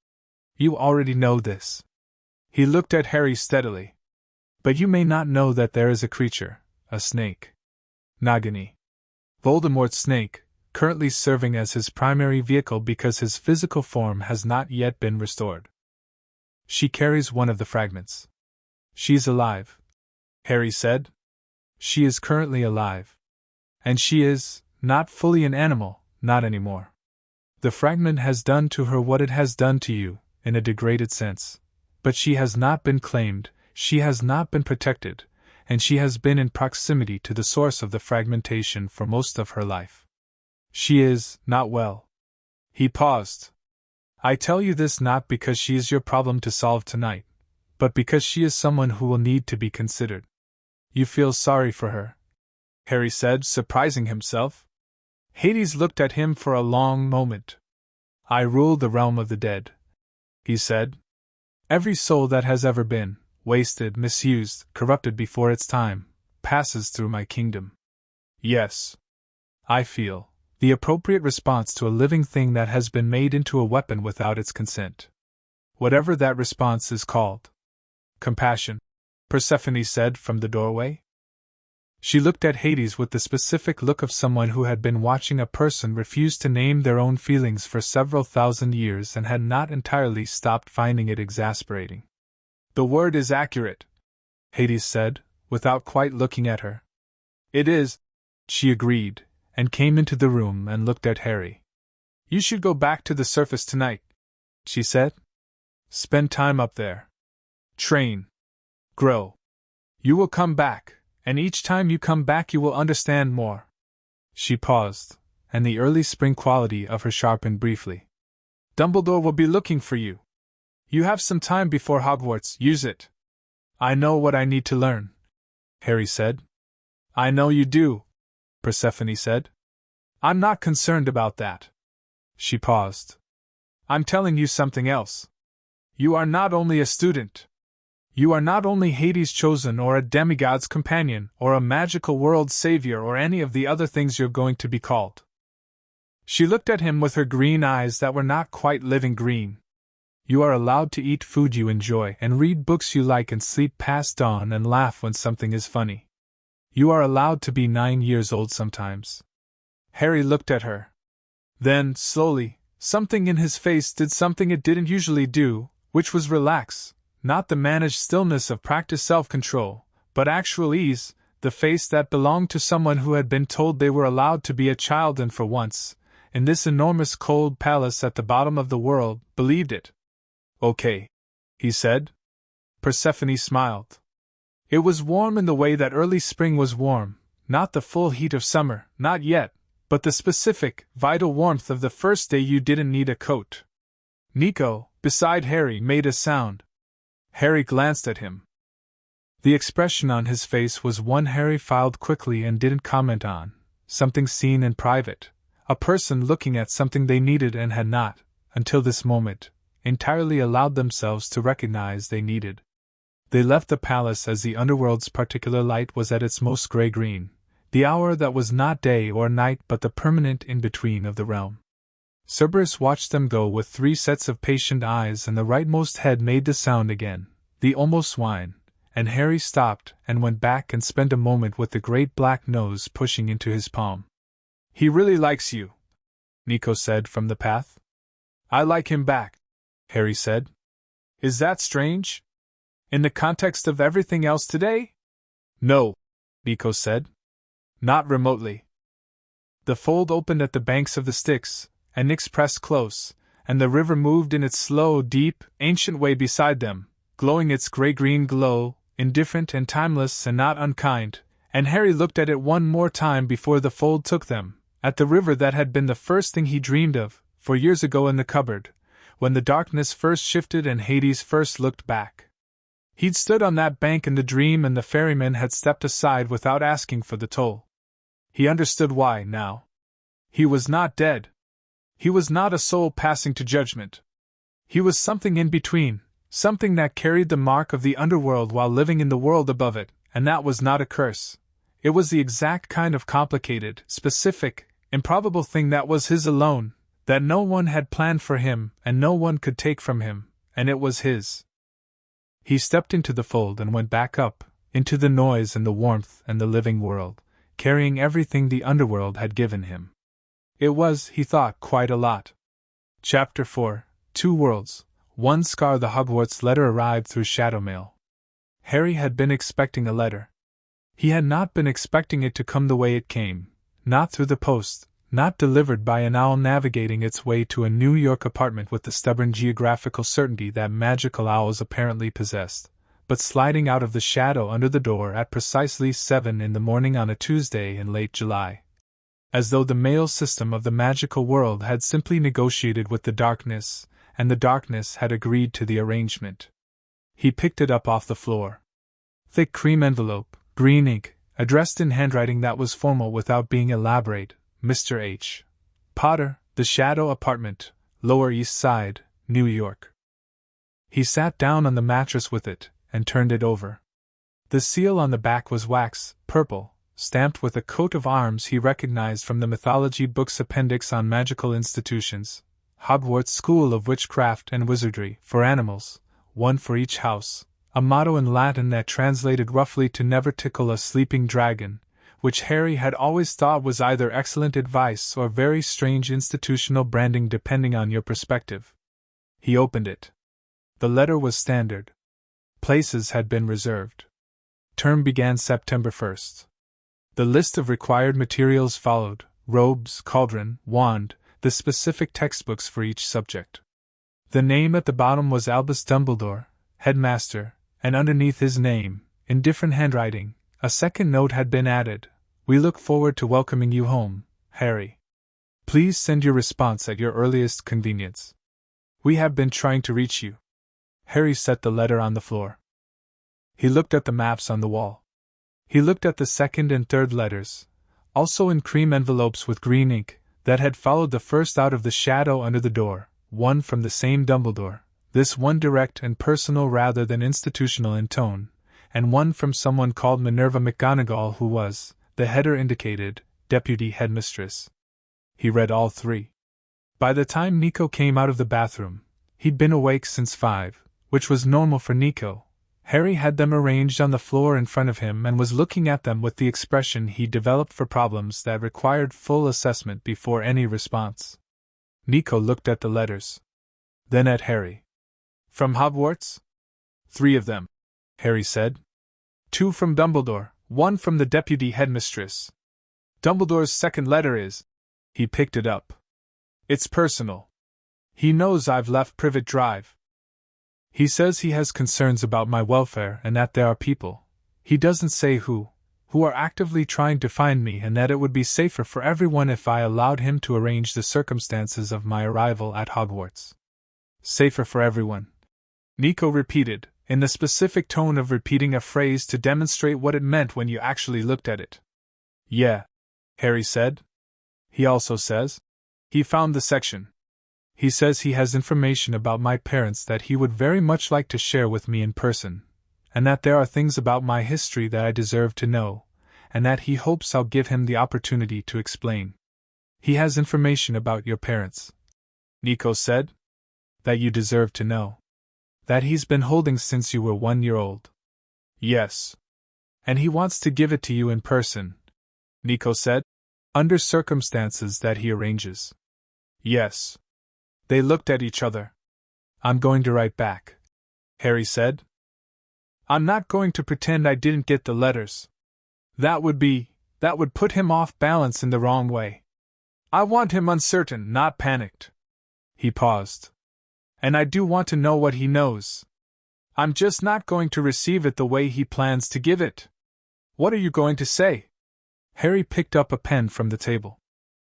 You already know this. He looked at Harry steadily. But you may not know that there is a creature, a snake. Nagini. Voldemort's snake, currently serving as his primary vehicle because his physical form has not yet been restored. She carries one of the fragments. She's alive, Harry said. She is currently alive. And she is, not fully an animal, not anymore. The fragment has done to her what it has done to you, in a degraded sense. But she has not been claimed, she has not been protected, and she has been in proximity to the source of the fragmentation for most of her life. She is not well. He paused. I tell you this not because she is your problem to solve tonight, but because she is someone who will need to be considered. You feel sorry for her? Harry said, surprising himself. Hades looked at him for a long moment. I rule the realm of the dead, he said. Every soul that has ever been, wasted, misused, corrupted before its time, passes through my kingdom. Yes. I feel the appropriate response to a living thing that has been made into a weapon without its consent. Whatever that response is called. Compassion, Persephone said from the doorway. She looked at Hades with the specific look of someone who had been watching a person refuse to name their own feelings for several thousand years and had not entirely stopped finding it exasperating. The word is accurate, Hades said, without quite looking at her. It is, she agreed, and came into the room and looked at Harry. You should go back to the surface tonight, she said. Spend time up there. Train. Grow. You will come back, and each time you come back you will understand more. She paused, and the early spring quality of her sharpened briefly. Dumbledore will be looking for you. You have some time before Hogwarts, use it. I know what I need to learn, Harry said. I know you do, Persephone said. I'm not concerned about that. She paused. I'm telling you something else. You are not only a student. You are not only Hades' chosen or a demigod's companion or a magical world savior or any of the other things you're going to be called. She looked at him with her green eyes that were not quite living green. You are allowed to eat food you enjoy and read books you like and sleep past dawn and laugh when something is funny. You are allowed to be 9 years old sometimes. Harry looked at her. Then, slowly, something in his face did something it didn't usually do, which was relax, not the managed stillness of practiced self-control, but actual ease, the face that belonged to someone who had been told they were allowed to be a child and for once, in this enormous cold palace at the bottom of the world, believed it. Okay, he said. Persephone smiled. It was warm in the way that early spring was warm, not the full heat of summer, not yet, but the specific, vital warmth of the first day you didn't need a coat. Nico, beside Harry, made a sound. Harry glanced at him. The expression on his face was one Harry filed quickly and didn't comment on, something seen in private, a person looking at something they needed and had not, until this moment, entirely allowed themselves to recognize they needed. They left the palace as the underworld's particular light was at its most gray-green, the hour that was not day or night but the permanent in-between of the realm. Cerberus watched them go with 3 sets of patient eyes, and the rightmost head made the sound again, the almost whine, and Harry stopped and went back and spent a moment with the great black nose pushing into his palm. He really likes you, Nico said from the path. I like him back, Harry said. Is that strange? In the context of everything else today? No, Nico said. Not remotely. The fold opened at the banks of the Styx, and Nyx pressed close, and the river moved in its slow, deep, ancient way beside them, glowing its gray-green glow, indifferent and timeless and not unkind, and Harry looked at it one more time before the fold took them, at the river that had been the first thing he dreamed of, 4 years ago in the cupboard, when the darkness first shifted and Hades first looked back. He'd stood on that bank in the dream, and the ferryman had stepped aside without asking for the toll. He understood why, now. He was not dead. He was not a soul passing to judgment. He was something in between, something that carried the mark of the underworld while living in the world above it, and that was not a curse. It was the exact kind of complicated, specific, improbable thing that was his alone, that no one had planned for him and no one could take from him, and it was his. He stepped into the fold and went back up, into the noise and the warmth and the living world, carrying everything the underworld had given him. It was, he thought, quite a lot. Chapter 4, 2 Worlds, 1 Scar. The Hogwarts letter arrived through shadow mail. Harry had been expecting a letter. He had not been expecting it to come the way it came, not through the post, not delivered by an owl navigating its way to a New York apartment with the stubborn geographical certainty that magical owls apparently possessed, but sliding out of the shadow under the door at precisely 7 in the morning on a Tuesday in late July. As though the mail system of the magical world had simply negotiated with the darkness, and the darkness had agreed to the arrangement. He picked it up off the floor. Thick cream envelope, green ink, addressed in handwriting that was formal without being elaborate. Mr. H. Potter, The Shadow Apartment, Lower East Side, New York. He sat down on the mattress with it, and turned it over. The seal on the back was wax, purple, stamped with a coat of arms he recognized from the mythology book's appendix on magical institutions, Hogwarts School of Witchcraft and Wizardry, for animals, 1 for each house, a motto in Latin that translated roughly to never tickle a sleeping dragon, which Harry had always thought was either excellent advice or very strange institutional branding depending on your perspective. He opened it. The letter was standard. Places had been reserved. Term began September 1st. The list of required materials followed: robes, cauldron, wand, the specific textbooks for each subject. The name at the bottom was Albus Dumbledore, headmaster, and underneath his name, in different handwriting, a second note had been added: "We look forward to welcoming you home, Harry. Please send your response at your earliest convenience. We have been trying to reach you." Harry set the letter on the floor. He looked at the maps on the wall. He looked at the second and third letters, also in cream envelopes with green ink, that had followed the first out of the shadow under the door, one from the same Dumbledore, this one direct and personal rather than institutional in tone, and one from someone called Minerva McGonagall who was, the header indicated, deputy headmistress. He read all 3. By the time Nico came out of the bathroom, he'd been awake since 5, which was normal for Nico. Harry had them arranged on the floor in front of him and was looking at them with the expression he developed for problems that required full assessment before any response. Nico looked at the letters. Then at Harry. From Hogwarts? 3 of them, Harry said. 2 from Dumbledore, 1 from the deputy headmistress. Dumbledore's second letter is. He picked it up. It's personal. He knows I've left Privet Drive. He says he has concerns about my welfare and that there are people, he doesn't say who are actively trying to find me, and that it would be safer for everyone if I allowed him to arrange the circumstances of my arrival at Hogwarts. Safer for everyone, Nico repeated, in the specific tone of repeating a phrase to demonstrate what it meant when you actually looked at it. Yeah, Harry said. He also says. He found the section. He says he has information about my parents that he would very much like to share with me in person, and that there are things about my history that I deserve to know, and that he hopes I'll give him the opportunity to explain. He has information about your parents, Nico said, that you deserve to know. That he's been holding since you were 1 year old. Yes. And he wants to give it to you in person, Nico said, under circumstances that he arranges. Yes. They looked at each other. I'm going to write back, Harry said. I'm not going to pretend I didn't get the letters. That would put him off balance in the wrong way. I want him uncertain, not panicked. He paused. And I do want to know what he knows. I'm just not going to receive it the way he plans to give it. What are you going to say? Harry picked up a pen from the table.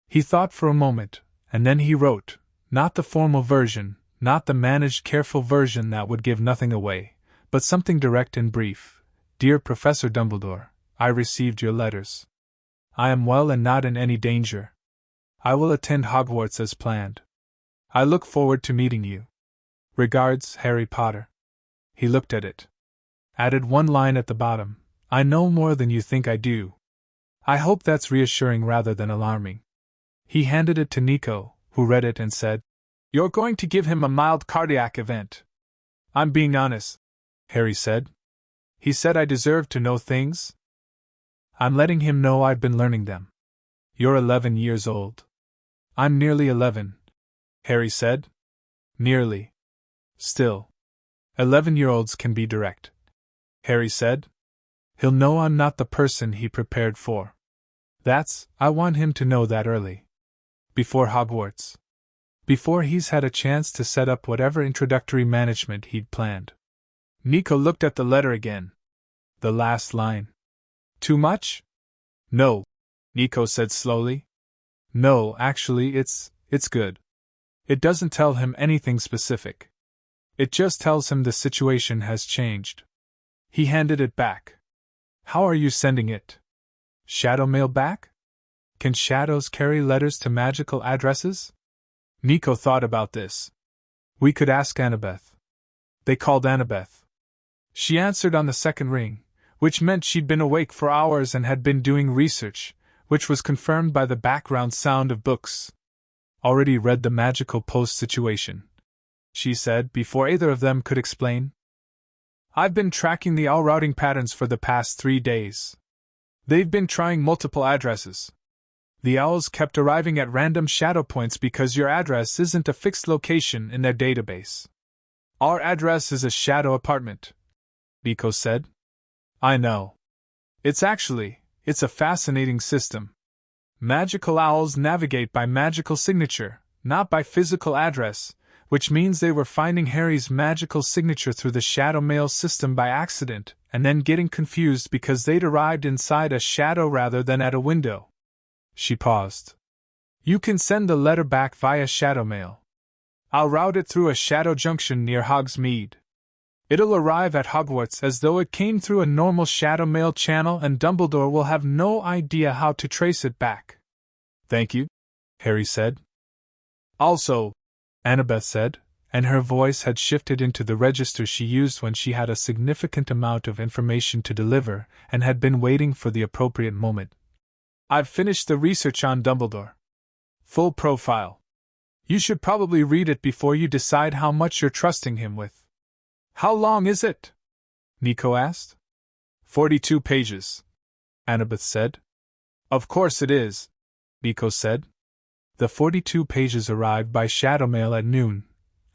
He thought for a moment, and then he wrote, not the formal version, not the managed careful version that would give nothing away, but something direct and brief. Dear Professor Dumbledore, I received your letters. I am well and not in any danger. I will attend Hogwarts as planned. I look forward to meeting you. Regards, Harry Potter. He looked at it. Added one line at the bottom, I know more than you think I do. I hope that's reassuring rather than alarming. He handed it to Nico, who read it and said, You're going to give him a mild cardiac event. I'm being honest, Harry said. He said I deserved to know things. I'm letting him know I've been learning them. You're 11 years old. I'm nearly 11, Harry said. Nearly. Still. 11-year-olds can be direct, Harry said. He'll know I'm not the person he prepared for. I want him to know that early. Before Hogwarts. Before he's had a chance to set up whatever introductory management he'd planned. Nico looked at the letter again. The last line. Too much? No, Nico said slowly. No, actually, it's good. It doesn't tell him anything specific. It just tells him the situation has changed. He handed it back. How are you sending it? Shadow mail back? Can shadows carry letters to magical addresses? Nico thought about this. We could ask Annabeth. They called Annabeth. She answered on the second ring, which meant she'd been awake for hours and had been doing research, which was confirmed by the background sound of books. Already read the magical post situation, she said before either of them could explain. I've been tracking the owl routing patterns for the past 3 days. They've been trying multiple addresses. The owls kept arriving at random shadow points because your address isn't a fixed location in their database. Our address is a shadow apartment, Nico said. I know. It's a fascinating system. Magical owls navigate by magical signature, not by physical address, which means they were finding Harry's magical signature through the shadow mail system by accident, and then getting confused because they'd arrived inside a shadow rather than at a window. She paused. You can send the letter back via shadow mail. I'll route it through a shadow junction near Hogsmeade. It'll arrive at Hogwarts as though it came through a normal shadow mail channel, and Dumbledore will have no idea how to trace it back. Thank you, Harry said. Also, Annabeth said, and her voice had shifted into the register she used when she had a significant amount of information to deliver and had been waiting for the appropriate moment. I've finished the research on Dumbledore. Full profile. You should probably read it before you decide how much you're trusting him with. How long is it? Nico asked. 42 pages, Annabeth said. Of course it is, Nico said. The 42 pages arrived by shadow mail at noon.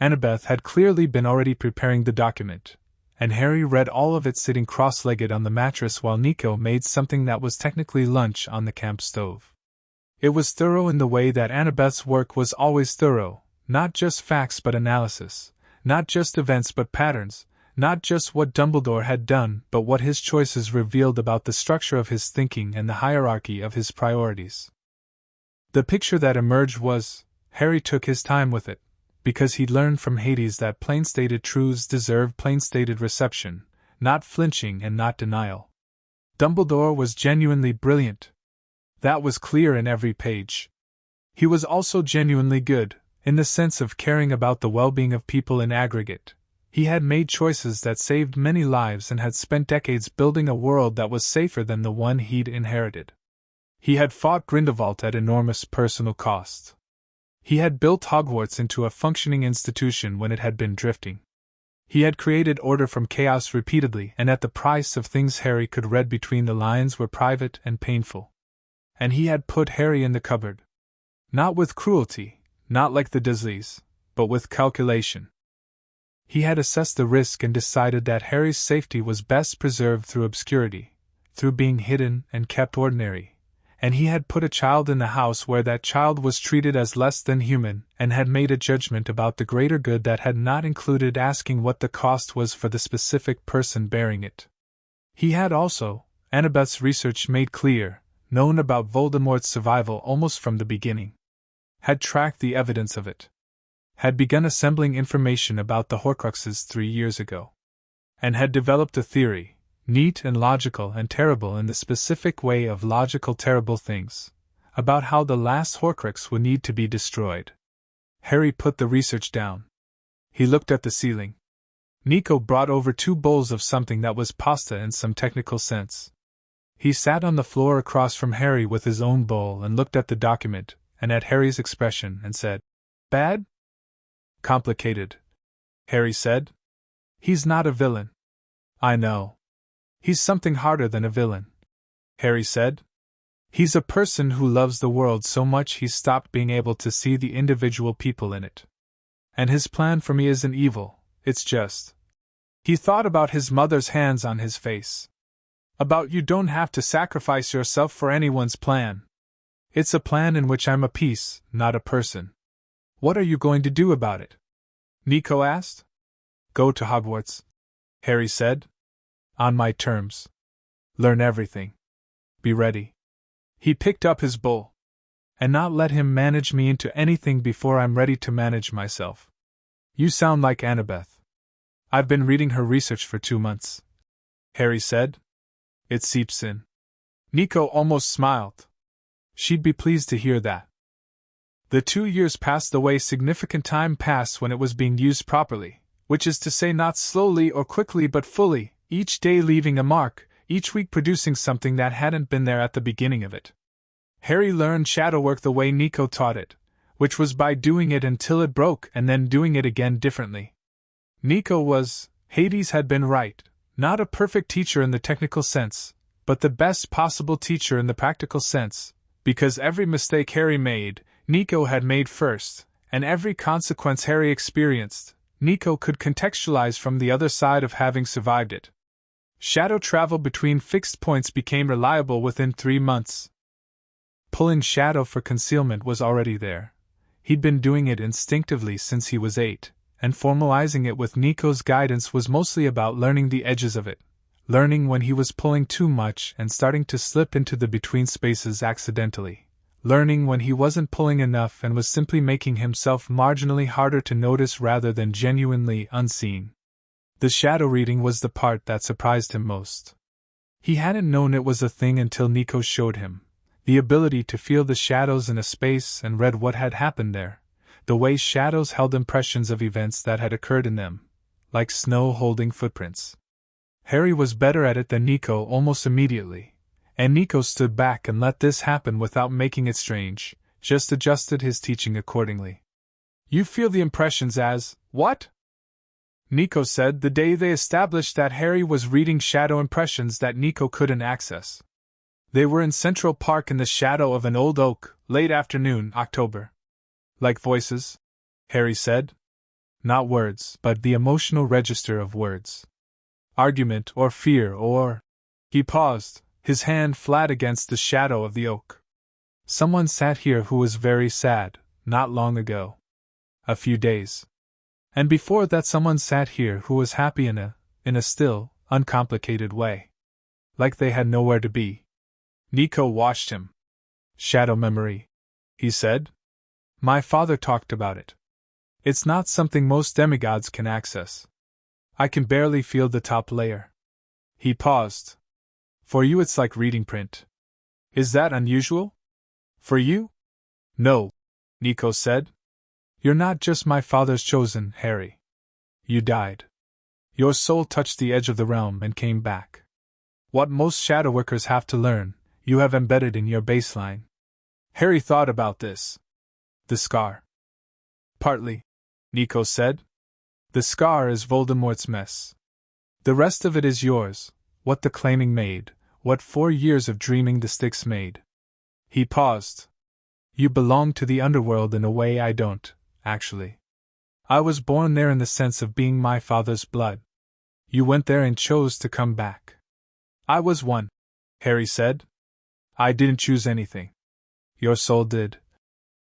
Annabeth had clearly been already preparing the document, and Harry read all of it sitting cross-legged on the mattress while Nico made something that was technically lunch on the camp stove. It was thorough in the way that Annabeth's work was always thorough, not just facts but analysis, not just events but patterns, not just what Dumbledore had done but what his choices revealed about the structure of his thinking and the hierarchy of his priorities. The picture that emerged was, Harry took his time with it, because he'd learned from Hades that plain-stated truths deserve plain-stated reception, not flinching and not denial. Dumbledore was genuinely brilliant. That was clear in every page. He was also genuinely good, in the sense of caring about the well-being of people in aggregate. He had made choices that saved many lives and had spent decades building a world that was safer than the one he'd inherited. He had fought Grindelwald at enormous personal cost. He had built Hogwarts into a functioning institution when it had been drifting. He had created order from chaos repeatedly and at the price of things Harry could read between the lines were private and painful. And he had put Harry in the cupboard. Not with cruelty, not like the Dursleys, but with calculation. He had assessed the risk and decided that Harry's safety was best preserved through obscurity, through being hidden and kept ordinary, and he had put a child in the house where that child was treated as less than human and had made a judgment about the greater good that had not included asking what the cost was for the specific person bearing it. He had also, Annabeth's research made clear, known about Voldemort's survival almost from the beginning. Had tracked the evidence of it. Had begun assembling information about the Horcruxes 3 years ago. And had developed a theory, neat and logical and terrible in the specific way of logical terrible things, about how the last Horcrux would need to be destroyed. Harry put the research down. He looked at the ceiling. Nico brought over 2 bowls of something that was pasta in some technical sense. He sat on the floor across from Harry with his own bowl and looked at the document, and at Harry's expression, and said, "Bad?" "Complicated," Harry said. "He's not a villain." "I know. He's something harder than a villain," Harry said. "He's a person who loves the world so much he's stopped being able to see the individual people in it. And his plan for me isn't evil, it's just." He thought about his mother's hands on his face. "About you don't have to sacrifice yourself for anyone's plan. It's a plan in which I'm a piece, not a person. What are you going to do about it?" Nico asked. "Go to Hogwarts," Harry said. "On my terms. Learn everything. Be ready." He picked up his bowl. "And not let him manage me into anything before I'm ready to manage myself." "You sound like Annabeth." "I've been reading her research for 2 months," Harry said. "It seeps in." Nico almost smiled. She'd be pleased to hear that. The 2 years passed the way significant time passed when it was being used properly, which is to say not slowly or quickly but fully, each day leaving a mark, each week producing something that hadn't been there at the beginning of it. Harry learned shadow work the way Nico taught it, which was by doing it until it broke and then doing it again differently. Nico was, Hades had been right, not a perfect teacher in the technical sense, but the best possible teacher in the practical sense, because every mistake Harry made, Nico had made first, and every consequence Harry experienced, Nico could contextualize from the other side of having survived it. Shadow travel between fixed points became reliable within 3 months. Pulling shadow for concealment was already there. He'd been doing it instinctively since he was 8, and formalizing it with Nico's guidance was mostly about learning the edges of it, learning when he was pulling too much and starting to slip into the between spaces accidentally, learning when he wasn't pulling enough and was simply making himself marginally harder to notice rather than genuinely unseen. The shadow reading was the part that surprised him most. He hadn't known it was a thing until Nico showed him. The ability to feel the shadows in a space and read what had happened there, the way shadows held impressions of events that had occurred in them, like snow holding footprints. Harry was better at it than Nico almost immediately, and Nico stood back and let this happen without making it strange, just adjusted his teaching accordingly. You feel the impressions as, what? Nico said the day they established that Harry was reading shadow impressions that Nico couldn't access. They were in Central Park in the shadow of an old oak, late afternoon, October. Like voices? Harry said. Not words, but the emotional register of words. Argument or fear or... He paused, his hand flat against the shadow of the oak. Someone sat here who was very sad, not long ago. A few days. And before that someone sat here who was happy in a still, uncomplicated way. Like they had nowhere to be. Nico watched him. Shadow memory, he said. My father talked about it. It's not something most demigods can access. I can barely feel the top layer. He paused. For you it's like reading print. Is that unusual? For you? No, Nico said. You're not just my father's chosen, Harry. You died. Your soul touched the edge of the realm and came back. What most shadow workers have to learn, you have embedded in your baseline. Harry thought about this. The scar. Partly, Nico said. The scar is Voldemort's mess. The rest of it is yours, what the claiming made, what 4 years of dreaming the Styx made. He paused. You belong to the Underworld in a way I don't, actually. I was born there in the sense of being my father's blood. You went there and chose to come back. I was one, Harry said. I didn't choose anything. Your soul did,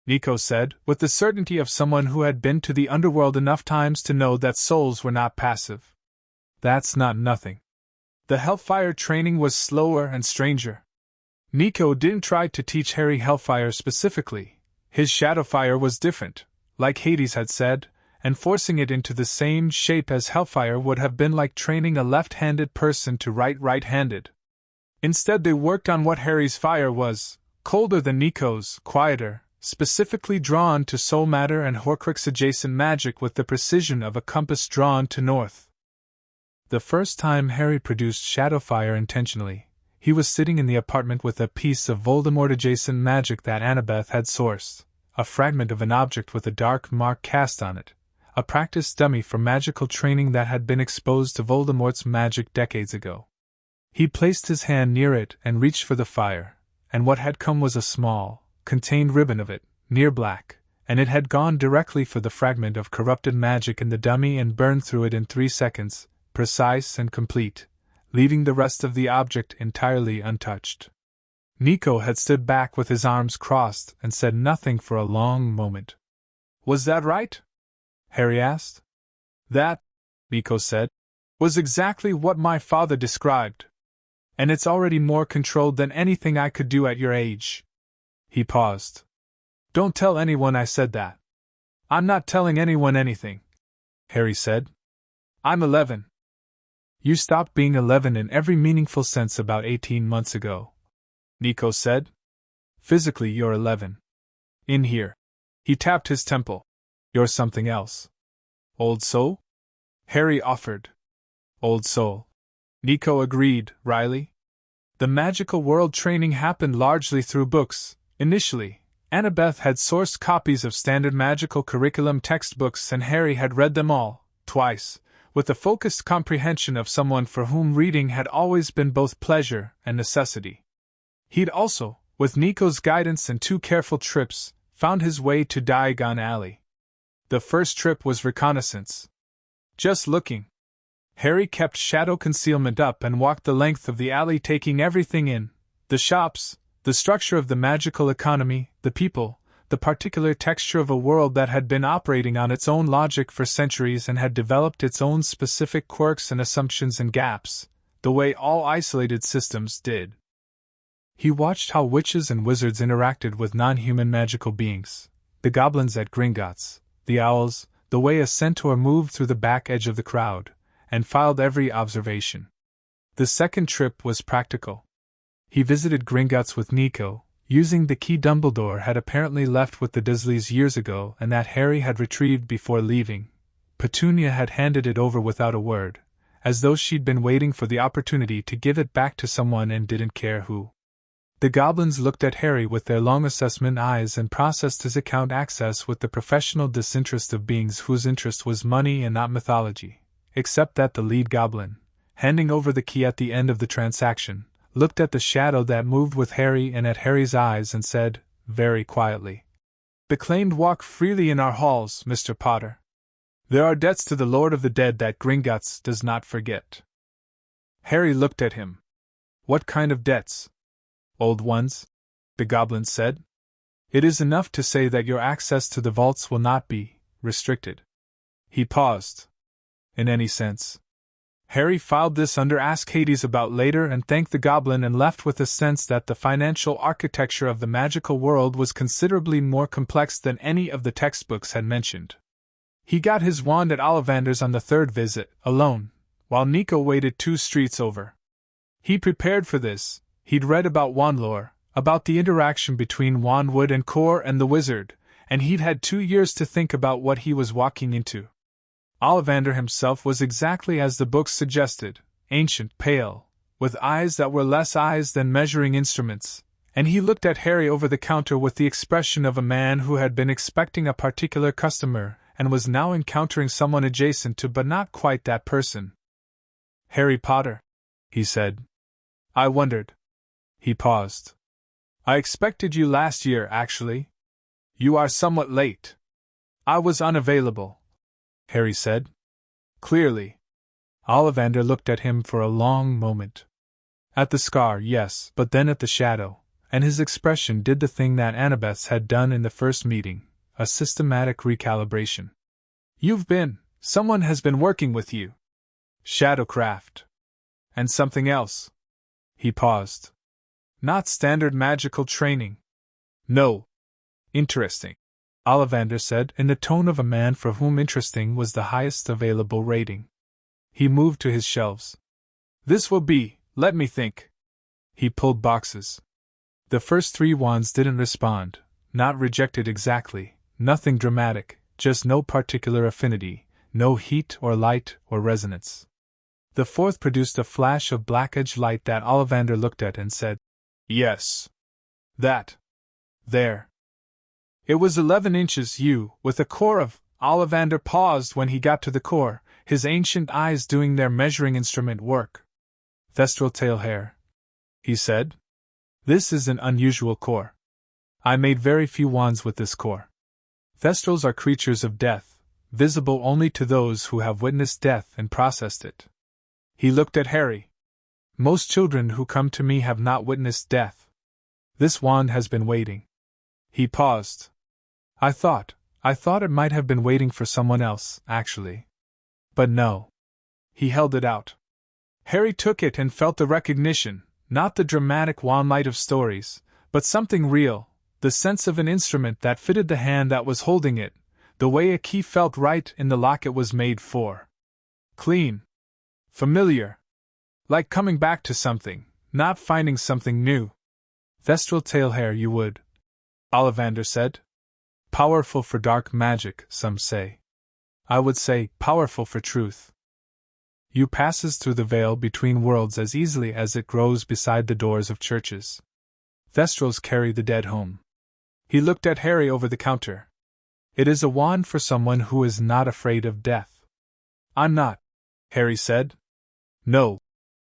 Nico said, with the certainty of someone who had been to the Underworld enough times to know that souls were not passive. That's not nothing. The Hellfire training was slower and stranger. Nico didn't try to teach Harry Hellfire specifically. His Shadowfire was different, like Hades had said, and forcing it into the same shape as Hellfire would have been like training a left-handed person to write right-handed. Instead they worked on what Harry's fire was, colder than Nico's, quieter, specifically drawn to soul matter and Horcrux-adjacent magic with the precision of a compass drawn to north. The first time Harry produced Shadowfire intentionally, he was sitting in the apartment with a piece of Voldemort-adjacent magic that Annabeth had sourced, a fragment of an object with a dark mark cast on it, a practice dummy for magical training that had been exposed to Voldemort's magic decades ago. He placed his hand near it and reached for the fire, and what had come was a small, contained ribbon of it, near black, and it had gone directly for the fragment of corrupted magic in the dummy and burned through it in 3 seconds, precise and complete, leaving the rest of the object entirely untouched. Nico had stood back with his arms crossed and said nothing for a long moment. Was that right? Harry asked. That, Nico said, was exactly what my father described. And it's already more controlled than anything I could do at your age. He paused. Don't tell anyone I said that. I'm not telling anyone anything, Harry said. I'm 11. You stopped being 11 in every meaningful sense about 18 months ago, Nico said. Physically you're 11. In here. He tapped his temple. You're something else. Old soul? Harry offered. Old soul. Nico agreed, wryly. The magical world training happened largely through books. Initially, Annabeth had sourced copies of standard magical curriculum textbooks and Harry had read them all, twice, with the focused comprehension of someone for whom reading had always been both pleasure and necessity. He'd also, with Nico's guidance and 2 careful trips, found his way to Diagon Alley. The first trip was reconnaissance. Just looking. Harry kept shadow concealment up and walked the length of the alley taking everything in, the shops, the structure of the magical economy, the people, the particular texture of a world that had been operating on its own logic for centuries and had developed its own specific quirks and assumptions and gaps, the way all isolated systems did. He watched how witches and wizards interacted with non-human magical beings, the goblins at Gringotts, the owls, the way a centaur moved through the back edge of the crowd, and filed every observation. The second trip was practical. He visited Gringotts with Nico, using the key Dumbledore had apparently left with the Dursleys years ago and that Harry had retrieved before leaving. Petunia had handed it over without a word, as though she'd been waiting for the opportunity to give it back to someone and didn't care who. The goblins looked at Harry with their long assessment eyes and processed his account access with the professional disinterest of beings whose interest was money and not mythology, except that the lead goblin, handing over the key at the end of the transaction, looked at the shadow that moved with Harry and at Harry's eyes and said, very quietly, "The claimed walk freely in our halls, Mr. Potter. There are debts to the Lord of the Dead that Gringotts does not forget." Harry looked at him. "What kind of debts?" "Old ones," the goblin said. "It is enough to say that your access to the vaults will not be restricted." He paused. "In any sense?" Harry filed this under Ask Hades about later and thanked the goblin and left with a sense that the financial architecture of the magical world was considerably more complex than any of the textbooks had mentioned. He got his wand at Ollivander's on the third visit, alone, while Nico waited 2 streets over. He prepared for this. He'd read about wand lore, about the interaction between Wandwood and Core and the wizard, and he'd had 2 years to think about what he was walking into. Ollivander himself was exactly as the books suggested, ancient, pale, with eyes that were less eyes than measuring instruments, and he looked at Harry over the counter with the expression of a man who had been expecting a particular customer and was now encountering someone adjacent to but not quite that person. "Harry Potter," he said. "I wondered." He paused. "I expected you last year, actually. You are somewhat late." "I was unavailable," Harry said. "Clearly." Ollivander looked at him for a long moment. At the scar, yes, but then at the shadow, and his expression did the thing that Annabeth's had done in the first meeting, a systematic recalibration. Someone has been working with you. Shadowcraft. And something else." He paused. "Not standard magical training." "No." "Interesting," Ollivander said in the tone of a man for whom interesting was the highest available rating. He moved to his shelves. "This will be, let me think." He pulled boxes. The first 3 wands didn't respond, not rejected exactly, nothing dramatic, just no particular affinity, no heat or light or resonance. The 4th produced a flash of black-edged light that Ollivander looked at and said, "Yes. That. There." It was 11 inches with a core of. Ollivander paused when he got to the core, his ancient eyes doing their measuring instrument work. "Thestral tail hair," he said. "This is an unusual core. I made very few wands with this core. Thestrals are creatures of death, visible only to those who have witnessed death and processed it." He looked at Harry. "Most children who come to me have not witnessed death. This wand has been waiting." He paused. I thought it might have been waiting for someone else, actually. But no." He held it out. Harry took it and felt the recognition, not the dramatic wand-light of stories, but something real, the sense of an instrument that fitted the hand that was holding it, the way a key felt right in the lock it was made for. Clean. Familiar. Like coming back to something, not finding something new. "Thestral tail hair, you would," Ollivander said. "Powerful for dark magic, some say. I would say, powerful for truth. You passes through the veil between worlds as easily as it grows beside the doors of churches. Thestrals carry the dead home." He looked at Harry over the counter. "It is a wand for someone who is not afraid of death." "I'm not," Harry said. "No,"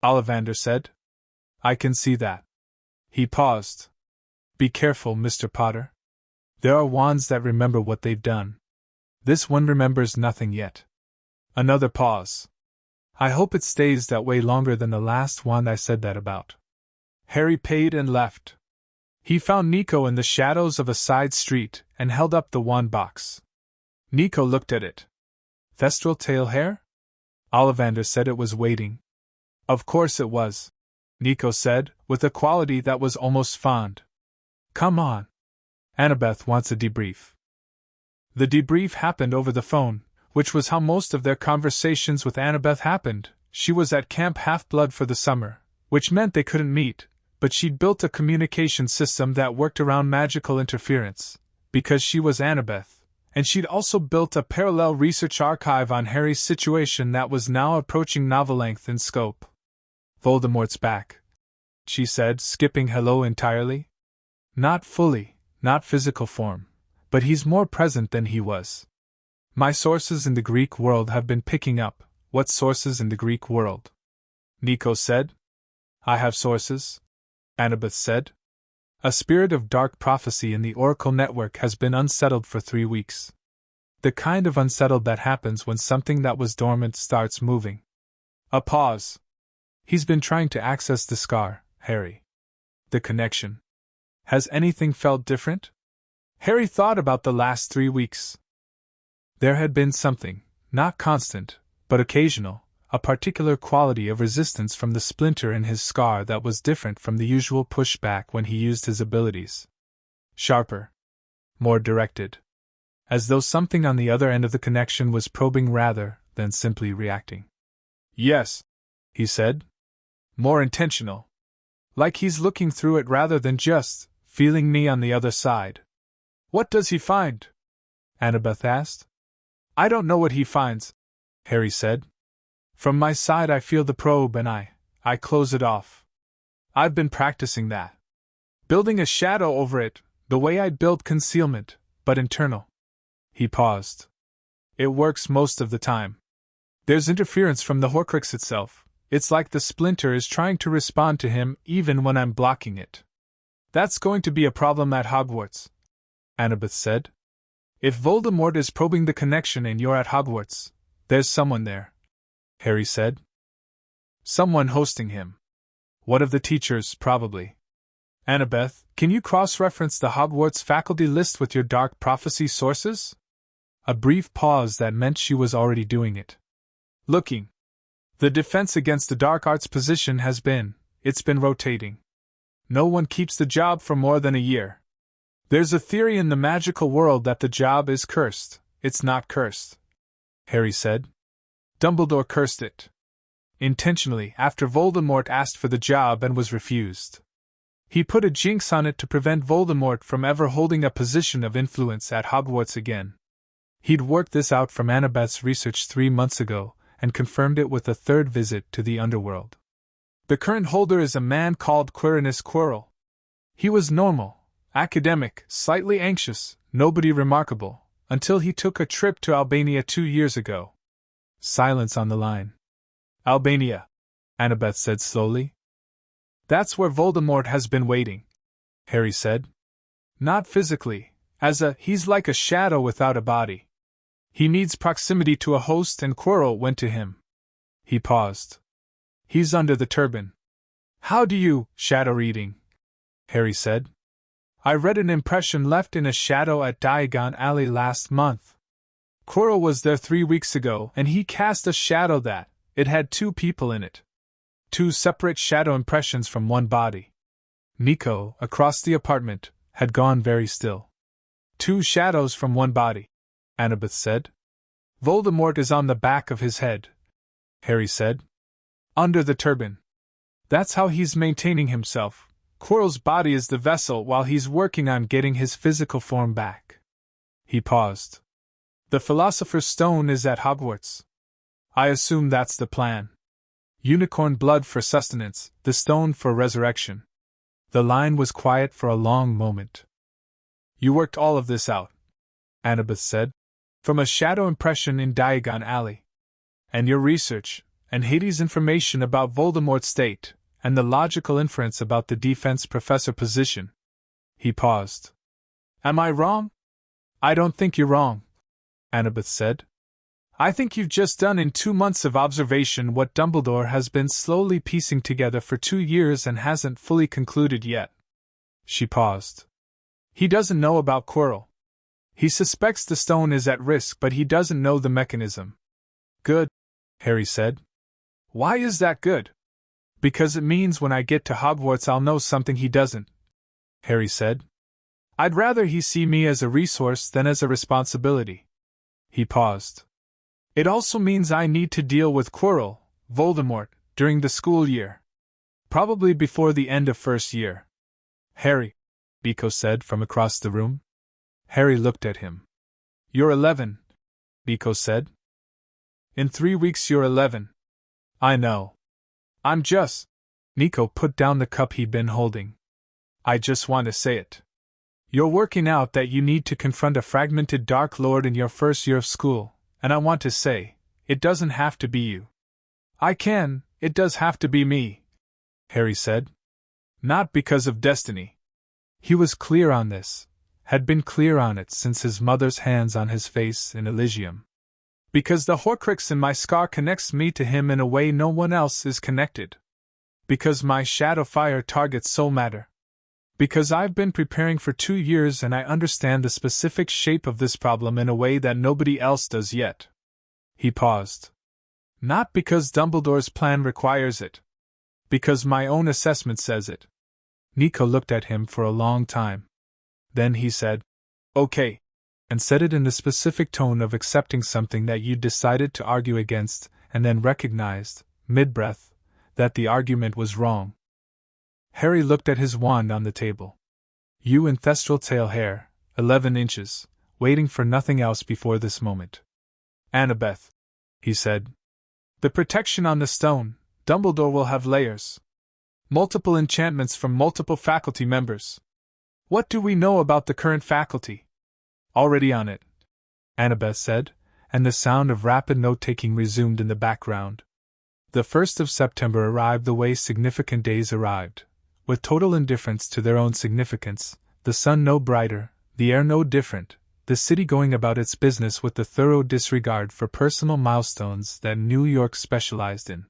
Ollivander said. "I can see that." He paused. "Be careful, Mr. Potter. There are wands that remember what they've done. This one remembers nothing yet." Another pause. "I hope it stays that way longer than the last wand I said that about." Harry paid and left. He found Nico in the shadows of a side street and held up the wand box. Nico looked at it. "Thestral tail hair?" Ollivander said it was waiting. "Of course it was," Nico said, with a quality that was almost fond. "Come on. Annabeth wants a debrief." The debrief happened over the phone, which was how most of their conversations with Annabeth happened. She was at Camp Half-Blood for the summer, which meant they couldn't meet, but she'd built a communication system that worked around magical interference, because she was Annabeth, and she'd also built a parallel research archive on Harry's situation that was now approaching novel-length in scope. "Voldemort's back," she said, skipping hello entirely. Not fully, not physical form, but he's more present than he was. My sources in the Greek world have been picking up. What sources in the Greek world? Nico said. I have sources, Annabeth said. A spirit of dark prophecy in the Oracle network has been unsettled for 3 weeks. The kind of unsettled that happens when something that was dormant starts moving. A pause. He's been trying to access the scar, Harry. The connection. Has anything felt different? Harry thought about the last 3 weeks. There had been something, not constant, but occasional, a particular quality of resistance from the splinter in his scar that was different from the usual pushback when he used his abilities. Sharper. More directed. As though something on the other end of the connection was probing rather than simply reacting. Yes, he said. More intentional. Like he's looking through it rather than just feeling me on the other side. What does he find? Annabeth asked. I don't know what he finds, Harry said. From my side I feel the probe and I close it off. I've been practicing that. Building a shadow over it, the way I'd build concealment, but internal. He paused. It works most of the time. There's interference from the Horcrux itself. It's like the splinter is trying to respond to him even when I'm blocking it. That's going to be a problem at Hogwarts, Annabeth said. If Voldemort is probing the connection and you're at Hogwarts, there's someone there, Harry said. Someone hosting him. One of the teachers, probably. Annabeth, can you cross-reference the Hogwarts faculty list with your dark prophecy sources? A brief pause that meant she was already doing it. Looking. The defense against the dark arts position it's been rotating. No one keeps the job for more than a year. There's a theory in the magical world that the job is cursed. It's not cursed, Harry said. Dumbledore cursed it. Intentionally, after Voldemort asked for the job and was refused. He put a jinx on it to prevent Voldemort from ever holding a position of influence at Hogwarts again. He'd worked this out from Annabeth's research 3 months ago, and confirmed it with a third visit to the Underworld. The current holder is a man called Quirinus Quirrell. He was normal, academic, slightly anxious, nobody remarkable, until he took a trip to Albania 2 years ago. Silence on the line. Albania, Annabeth said slowly. That's where Voldemort has been waiting, Harry said. Not physically, he's like a shadow without a body. He needs proximity to a host and Quirrell went to him. He paused. He's under the turban. How do you, shadow reading? Harry said. I read an impression left in a shadow at Diagon Alley last month. Quirrell was there 3 weeks ago and he cast a shadow it had 2 people in it. 2 separate shadow impressions from one body. Nico, across the apartment, had gone very still. 2 shadows from one body, Annabeth said. Voldemort is on the back of his head, Harry said. Under the turban. That's how he's maintaining himself. Quirrell's body is the vessel while he's working on getting his physical form back. He paused. The Philosopher's Stone is at Hogwarts. I assume that's the plan. Unicorn blood for sustenance, the stone for resurrection. The line was quiet for a long moment. You worked all of this out, Annabeth said, from a shadow impression in Diagon Alley. And your research, and Hades' information about Voldemort's state, and the logical inference about the defense professor position. He paused. Am I wrong? I don't think you're wrong, Annabeth said. I think you've just done in 2 months of observation what Dumbledore has been slowly piecing together for 2 years and hasn't fully concluded yet. She paused. He doesn't know about Quirrell. He suspects the stone is at risk, but he doesn't know the mechanism. Good, Harry said. Why is that good? Because it means when I get to Hogwarts I'll know something he doesn't, Harry said. I'd rather he see me as a resource than as a responsibility. He paused. It also means I need to deal with Quirrell, Voldemort, during the school year. Probably before the end of first year. Harry, Nico said from across the room. Harry looked at him. You're 11, Nico said. In 3 weeks you're 11. I know. I'm just. Nico put down the cup he'd been holding. I just want to say it. You're working out that you need to confront a fragmented Dark Lord in your first year of school, and I want to say, it doesn't have to be you. It does have to be me, Harry said. Not because of destiny. He was clear on this, had been clear on it since his mother's hands on his face in Elysium. Because the Horcrux in my scar connects me to him in a way no one else is connected. Because my Shadowfire targets soul matter. Because I've been preparing for 2 years and I understand the specific shape of this problem in a way that nobody else does yet. He paused. Not because Dumbledore's plan requires it. Because my own assessment says it. Nico looked at him for a long time. Then he said, "Okay," and said it in the specific tone of accepting something that you'd decided to argue against, and then recognized, mid-breath, that the argument was wrong. Harry looked at his wand on the table. You ancestral tail hair, 11 inches, waiting for nothing else before this moment. Annabeth, he said. The protection on the stone, Dumbledore will have layers. Multiple enchantments from multiple faculty members. What do we know about the current faculty? Already on it, Annabeth said, and the sound of rapid note-taking resumed in the background. The 1st of September arrived the way significant days arrived, with total indifference to their own significance, the sun no brighter, the air no different, the city going about its business with the thorough disregard for personal milestones that New York specialized in.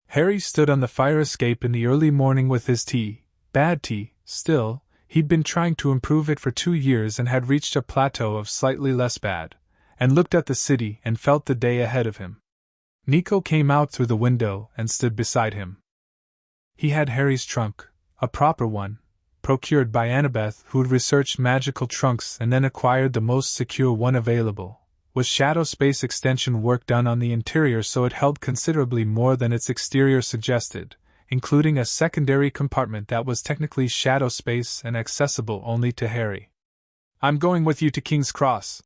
Harry stood on the fire escape in the early morning with his tea, bad tea, still, he'd been trying to improve it for 2 years and had reached a plateau of slightly less bad, and looked at the city and felt the day ahead of him. Nico came out through the window and stood beside him. He had Harry's trunk, a proper one, procured by Annabeth, who'd researched magical trunks and then acquired the most secure one available, with shadow space extension work done on the interior so it held considerably more than its exterior suggested, including a secondary compartment that was technically shadow space and accessible only to Harry. I'm going with you to King's Cross,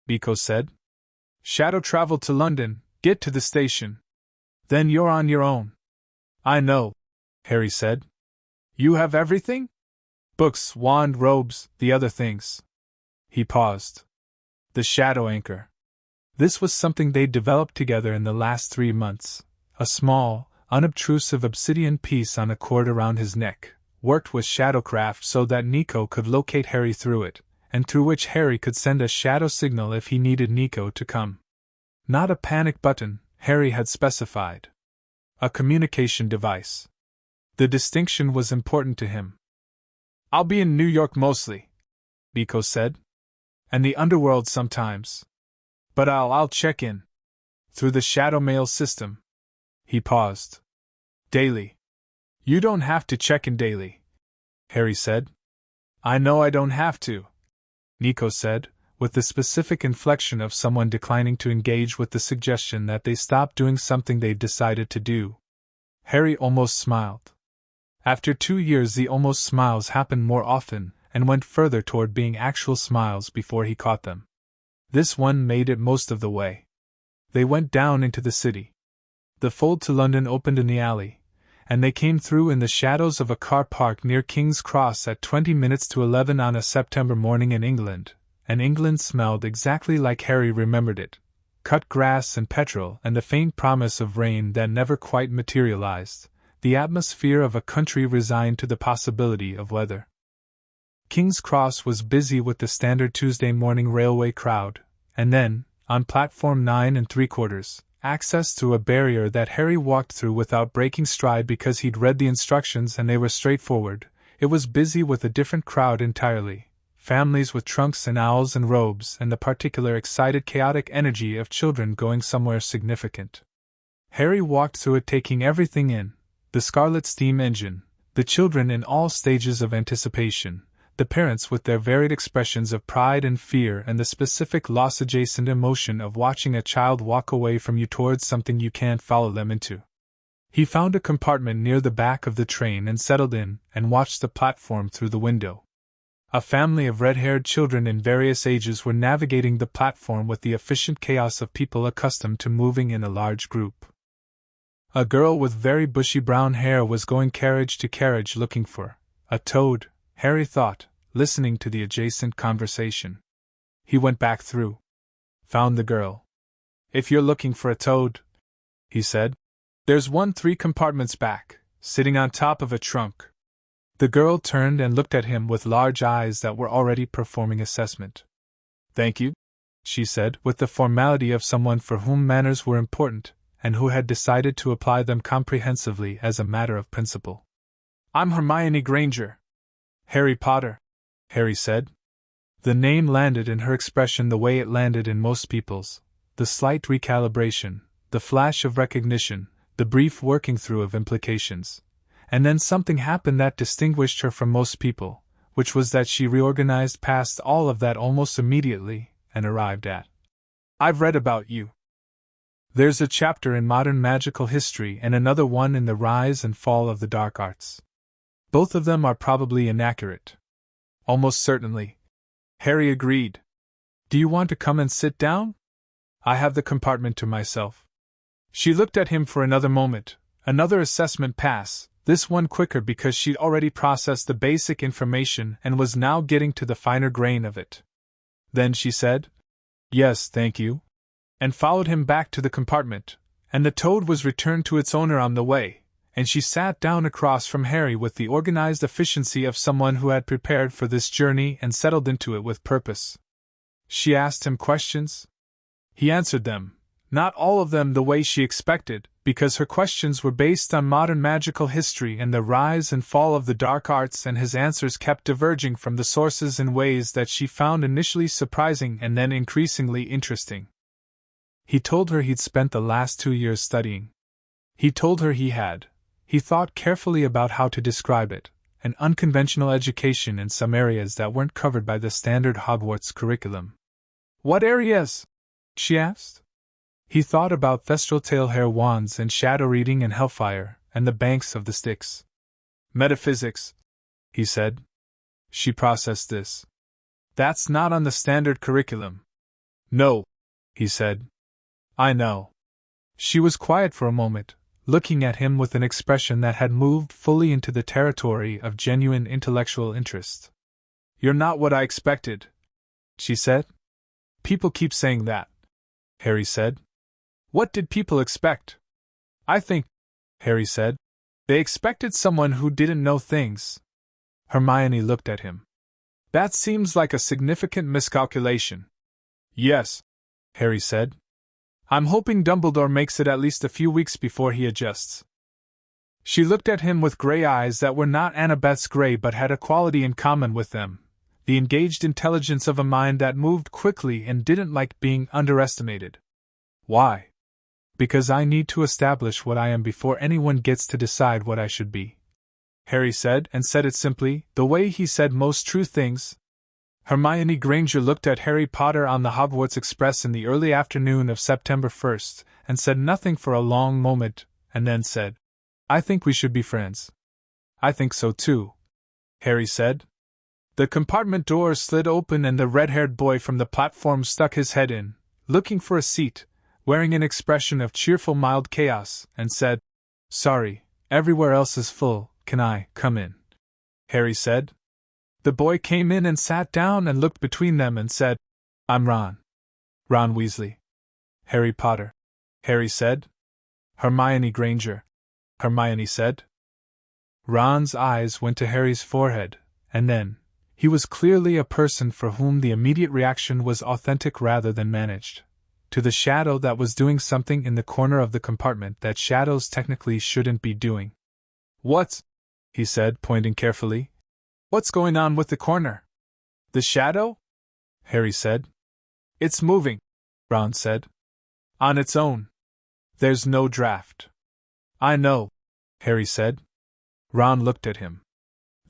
Nico said. Shadow travel to London, get to the station. Then you're on your own. I know, Harry said. You have everything? Books, wand, robes, the other things. He paused. The shadow anchor. This was something they'd developed together in the last 3 months. A small, unobtrusive obsidian piece on a cord around his neck, worked with shadowcraft so that Nico could locate Harry through it, and through which Harry could send a shadow signal if he needed Nico to come. Not a panic button, Harry had specified. A communication device. The distinction was important to him. I'll be in New York mostly, Nico said. And the Underworld sometimes. But I'll check in. Through the shadow mail system. He paused. Daily. You don't have to check in daily, Harry said. I know I don't have to, Nico said, with the specific inflection of someone declining to engage with the suggestion that they stop doing something they'd decided to do. Harry almost smiled. After 2 years the almost smiles happened more often, and went further toward being actual smiles before he caught them. This one made it most of the way. They went down into the city. The fold to London opened in the alley, and they came through in the shadows of a car park near King's Cross at 20 minutes to 11 on a September morning in England, and England smelled exactly like Harry remembered it, cut grass and petrol and the faint promise of rain that never quite materialized, the atmosphere of a country resigned to the possibility of weather. King's Cross was busy with the standard Tuesday morning railway crowd, and then, on platform 9 3/4, access through a barrier that Harry walked through without breaking stride because he'd read the instructions and they were straightforward. It was busy with a different crowd entirely, families with trunks and owls and robes and the particular excited chaotic energy of children going somewhere significant. Harry walked through it taking everything in, the scarlet steam engine, the children in all stages of anticipation, the parents with their varied expressions of pride and fear and the specific loss-adjacent emotion of watching a child walk away from you towards something you can't follow them into. He found a compartment near the back of the train and settled in and watched the platform through the window. A family of red-haired children in various ages were navigating the platform with the efficient chaos of people accustomed to moving in a large group. A girl with very bushy brown hair was going carriage to carriage looking for a toad, Harry thought, listening to the adjacent conversation. He went back through. Found the girl. If you're looking for a toad, he said, there's one 3 compartments back, sitting on top of a trunk. The girl turned and looked at him with large eyes that were already performing assessment. Thank you, she said, with the formality of someone for whom manners were important, and who had decided to apply them comprehensively as a matter of principle. I'm Hermione Granger. Harry Potter, Harry said. The name landed in her expression the way it landed in most people's, the slight recalibration, the flash of recognition, the brief working through of implications. And then something happened that distinguished her from most people, which was that she reorganized past all of that almost immediately, and arrived at, I've read about you. There's a chapter in modern magical history and another one in the rise and fall of the dark arts. Both of them are probably inaccurate. Almost certainly. Harry agreed. Do you want to come and sit down? I have the compartment to myself. She looked at him for another moment, another assessment pass, this one quicker because she'd already processed the basic information and was now getting to the finer grain of it. Then she said, Yes, thank you, and followed him back to the compartment, and the toad was returned to its owner on the way, and she sat down across from Harry with the organized efficiency of someone who had prepared for this journey and settled into it with purpose. She asked him questions. He answered them, not all of them the way she expected, because her questions were based on modern magical history and the rise and fall of the dark arts, and his answers kept diverging from the sources in ways that she found initially surprising and then increasingly interesting. He told her he'd spent the last 2 years studying. He told her he had, he thought carefully about how to describe it, an unconventional education in some areas that weren't covered by the standard Hogwarts curriculum. What areas? She asked. He thought about thestral tail hair wands and shadow reading and Hellfire, and the banks of the Styx. Metaphysics, he said. She processed this. That's not on the standard curriculum. No, he said. I know. She was quiet for a moment, looking at him with an expression that had moved fully into the territory of genuine intellectual interest. You're not what I expected, she said. People keep saying that, Harry said. What did people expect? I think, Harry said, they expected someone who didn't know things. Hermione looked at him. That seems like a significant miscalculation. Yes, Harry said. I'm hoping Dumbledore makes it at least a few weeks before he adjusts. She looked at him with gray eyes that were not Annabeth's gray but had a quality in common with them, the engaged intelligence of a mind that moved quickly and didn't like being underestimated. Why? Because I need to establish what I am before anyone gets to decide what I should be, Harry said, and said it simply, the way he said most true things. Hermione Granger looked at Harry Potter on the Hogwarts Express in the early afternoon of September 1st, and said nothing for a long moment, and then said, I think we should be friends. I think so too, Harry said. The compartment doors slid open and the red-haired boy from the platform stuck his head in, looking for a seat, wearing an expression of cheerful mild chaos, and said, Sorry, everywhere else is full, can I come in? Harry said. The boy came in and sat down and looked between them and said, I'm Ron. Ron Weasley. Harry Potter, Harry said. Hermione Granger, Hermione said. Ron's eyes went to Harry's forehead, and then, he was clearly a person for whom the immediate reaction was authentic rather than managed, to the shadow that was doing something in the corner of the compartment that shadows technically shouldn't be doing. What? He said, pointing carefully. What's going on with the corner? The shadow? Harry said. It's moving, Ron said. On its own. There's no draft. I know, Harry said. Ron looked at him.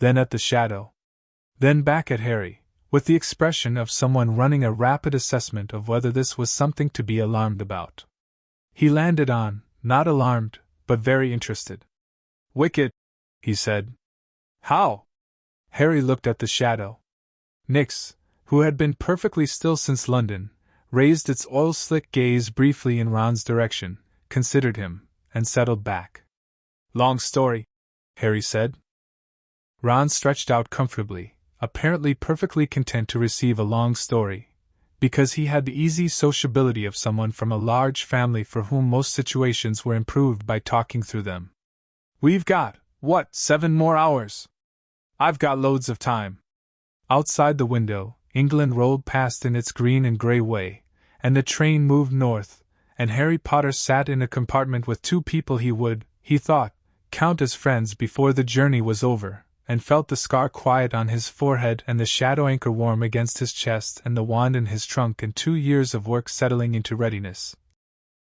Then at the shadow. Then back at Harry, with the expression of someone running a rapid assessment of whether this was something to be alarmed about. He landed on, not alarmed, but very interested. Wicked, he said. How? Harry looked at the shadow. Nyx, who had been perfectly still since London, raised its oil-slick gaze briefly in Ron's direction, considered him, and settled back. "Long story," Harry said. Ron stretched out comfortably, apparently perfectly content to receive a long story, because he had the easy sociability of someone from a large family for whom most situations were improved by talking through them. "We've got, 7 more hours? I've got loads of time." Outside the window, England rolled past in its green and grey way, and the train moved north, and Harry Potter sat in a compartment with 2 people he would, he thought, count as friends before the journey was over, and felt the scar quiet on his forehead and the shadow anchor warm against his chest and the wand in his trunk and 2 years of work settling into readiness.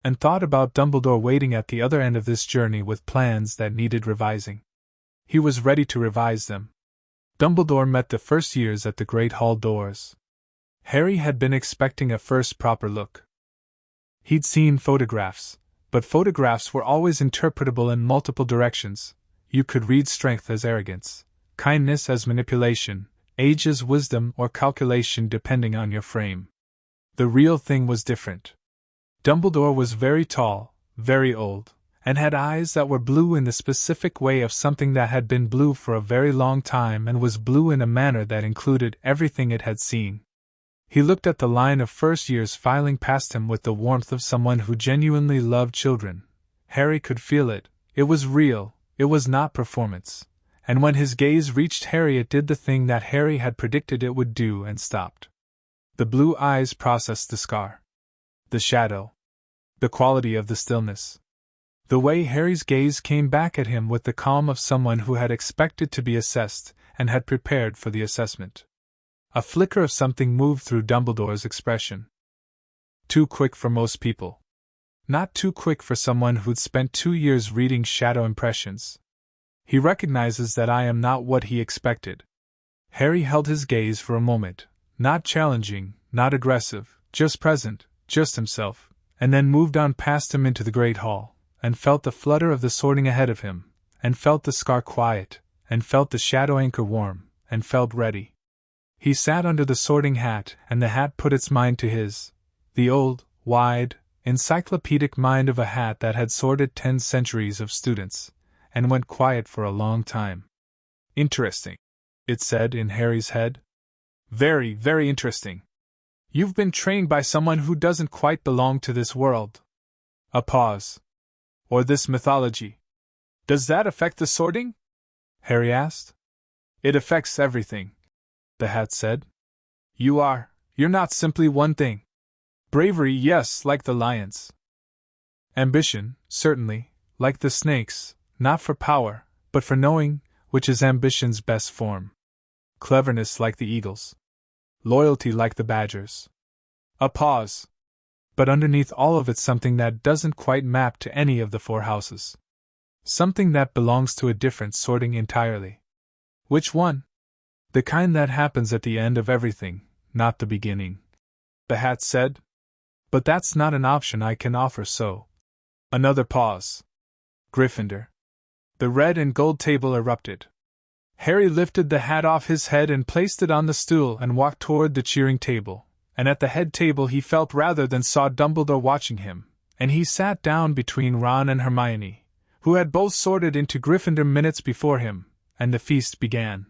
And thought about Dumbledore waiting at the other end of this journey with plans that needed revising. He was ready to revise them. Dumbledore met the first years at the Great Hall doors. Harry had been expecting a first proper look. He'd seen photographs, but photographs were always interpretable in multiple directions. You could read strength as arrogance, kindness as manipulation, age as wisdom or calculation depending on your frame. The real thing was different. Dumbledore was very tall, very old, and had eyes that were blue in the specific way of something that had been blue for a very long time and was blue in a manner that included everything it had seen. He looked at the line of first years filing past him with the warmth of someone who genuinely loved children. Harry could feel it. It was real, it was not performance. And when his gaze reached Harry, it did the thing that Harry had predicted it would do and stopped. The blue eyes processed the scar. The shadow. The quality of the stillness. The way Harry's gaze came back at him with the calm of someone who had expected to be assessed and had prepared for the assessment. A flicker of something moved through Dumbledore's expression. Too quick for most people. Not too quick for someone who'd spent 2 years reading shadow impressions. He recognizes that I am not what he expected. Harry held his gaze for a moment, not challenging, not aggressive, just present, just himself, and then moved on past him into the Great Hall, and felt the flutter of the sorting ahead of him, and felt the scar quiet, and felt the shadow anchor warm, and felt ready. He sat under the sorting hat, and the hat put its mind to his, the old, wide, encyclopedic mind of a hat that had sorted 10 centuries of students, and went quiet for a long time. "Interesting," it said in Harry's head. "Very, very interesting. You've been trained by someone who doesn't quite belong to this world." A pause. "Or this mythology. Does that affect the sorting?" Harry asked. "It affects everything," the hat said. You're not simply one thing. Bravery, yes, like the lions. Ambition, certainly, like the snakes, not for power, but for knowing, which is ambition's best form. Cleverness like the eagles. Loyalty like the badgers. A pause. But underneath all of it something that doesn't quite map to any of the 4 houses. Something that belongs to a different sorting entirely. Which one? The kind that happens at the end of everything, not the beginning. The hat said. But that's not an option I can offer, so. Another pause. Gryffindor. The red and gold table erupted. Harry lifted the hat off his head and placed it on the stool and walked toward the cheering table, and at the head table he felt rather than saw Dumbledore watching him, and he sat down between Ron and Hermione, who had both sorted into Gryffindor minutes before him, and the feast began.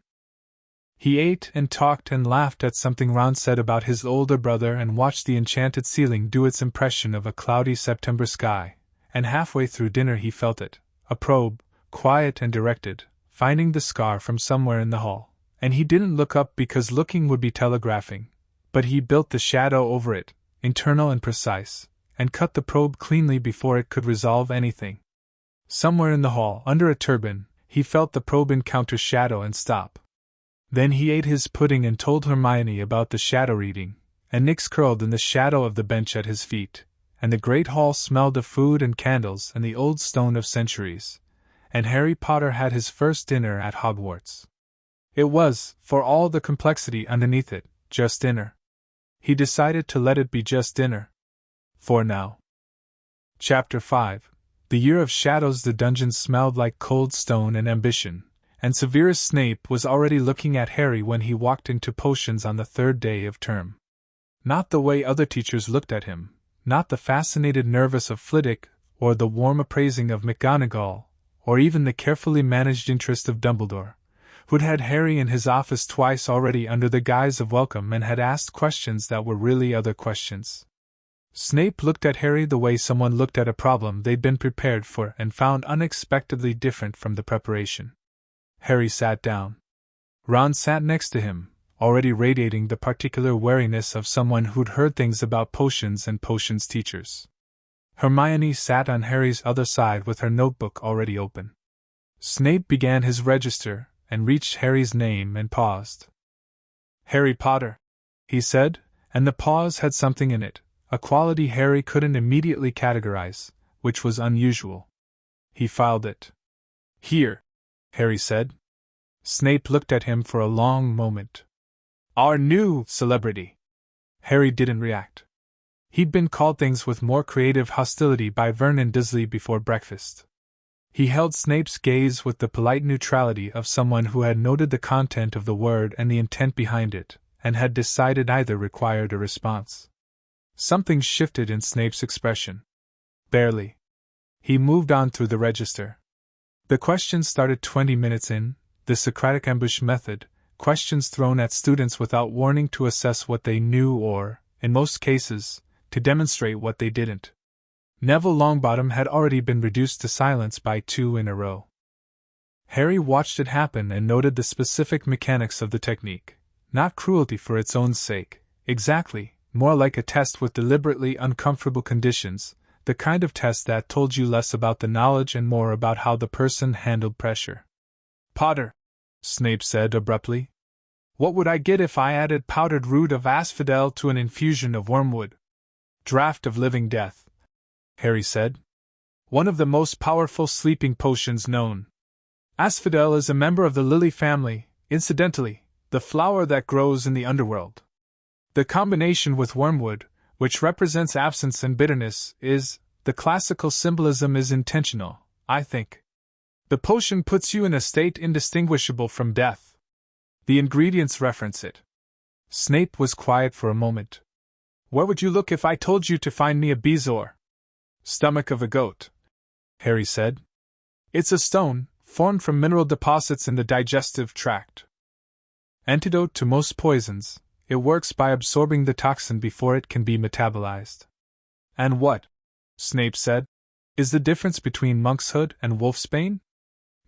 He ate and talked and laughed at something Ron said about his older brother and watched the enchanted ceiling do its impression of a cloudy September sky, and halfway through dinner he felt it, a probe, quiet and directed, finding the scar from somewhere in the hall, and he didn't look up because looking would be telegraphing, but he built the shadow over it, internal and precise, and cut the probe cleanly before it could resolve anything. Somewhere in the hall, under a turban, he felt the probe encounter shadow and stop. Then he ate his pudding and told Hermione about the shadow reading, and Nyx curled in the shadow of the bench at his feet, and the great hall smelled of food and candles and the old stone of centuries, and Harry Potter had his first dinner at Hogwarts. It was, for all the complexity underneath it, just dinner. He decided to let it be just dinner. For now. Chapter 5. The Year of Shadows. The dungeon smelled like cold stone and ambition, and Severus Snape was already looking at Harry when he walked into potions on the 3rd day of term. Not the way other teachers looked at him, not the fascinated nervous of Flitwick or the warm appraising of McGonagall, or even the carefully managed interest of Dumbledore, who'd had Harry in his office twice already under the guise of welcome and had asked questions that were really other questions. Snape looked at Harry the way someone looked at a problem they'd been prepared for and found unexpectedly different from the preparation. Harry sat down. Ron sat next to him, already radiating the particular wariness of someone who'd heard things about potions and potions teachers. Hermione sat on Harry's other side with her notebook already open. Snape began his register and reached Harry's name and paused. "Harry Potter," he said, and the pause had something in it, a quality Harry couldn't immediately categorize, which was unusual. He filed it. "Here," Harry said. Snape looked at him for a long moment. "Our new celebrity." Harry didn't react. He'd been called things with more creative hostility by Vernon Dursley before breakfast. He held Snape's gaze with the polite neutrality of someone who had noted the content of the word and the intent behind it, and had decided either required a response. Something shifted in Snape's expression. Barely. He moved on through the register. The questions started 20 minutes in, the Socratic ambush method, questions thrown at students without warning to assess what they knew or, in most cases, to demonstrate what they didn't. Neville Longbottom had already been reduced to silence by 2 in a row. Harry watched it happen and noted the specific mechanics of the technique. Not cruelty for its own sake, exactly, more like a test with deliberately uncomfortable conditions, the kind of test that told you less about the knowledge and more about how the person handled pressure. "Potter," Snape said abruptly. "What would I get if I added powdered root of asphodel to an infusion of wormwood?" "Draught of living death," Harry said. "One of the most powerful sleeping potions known. Asphodel is a member of the lily family, incidentally, the flower that grows in the Underworld. The combination with wormwood, which represents absence and bitterness, the classical symbolism is intentional, I think. The potion puts you in a state indistinguishable from death. The ingredients reference it." Snape was quiet for a moment. "Where would you look if I told you to find me a bezoar?" "Stomach of a goat," Harry said. "It's a stone, formed from mineral deposits in the digestive tract. Antidote to most poisons, it works by absorbing the toxin before it can be metabolized." "And what," Snape said, "is the difference between monkshood and wolfsbane?"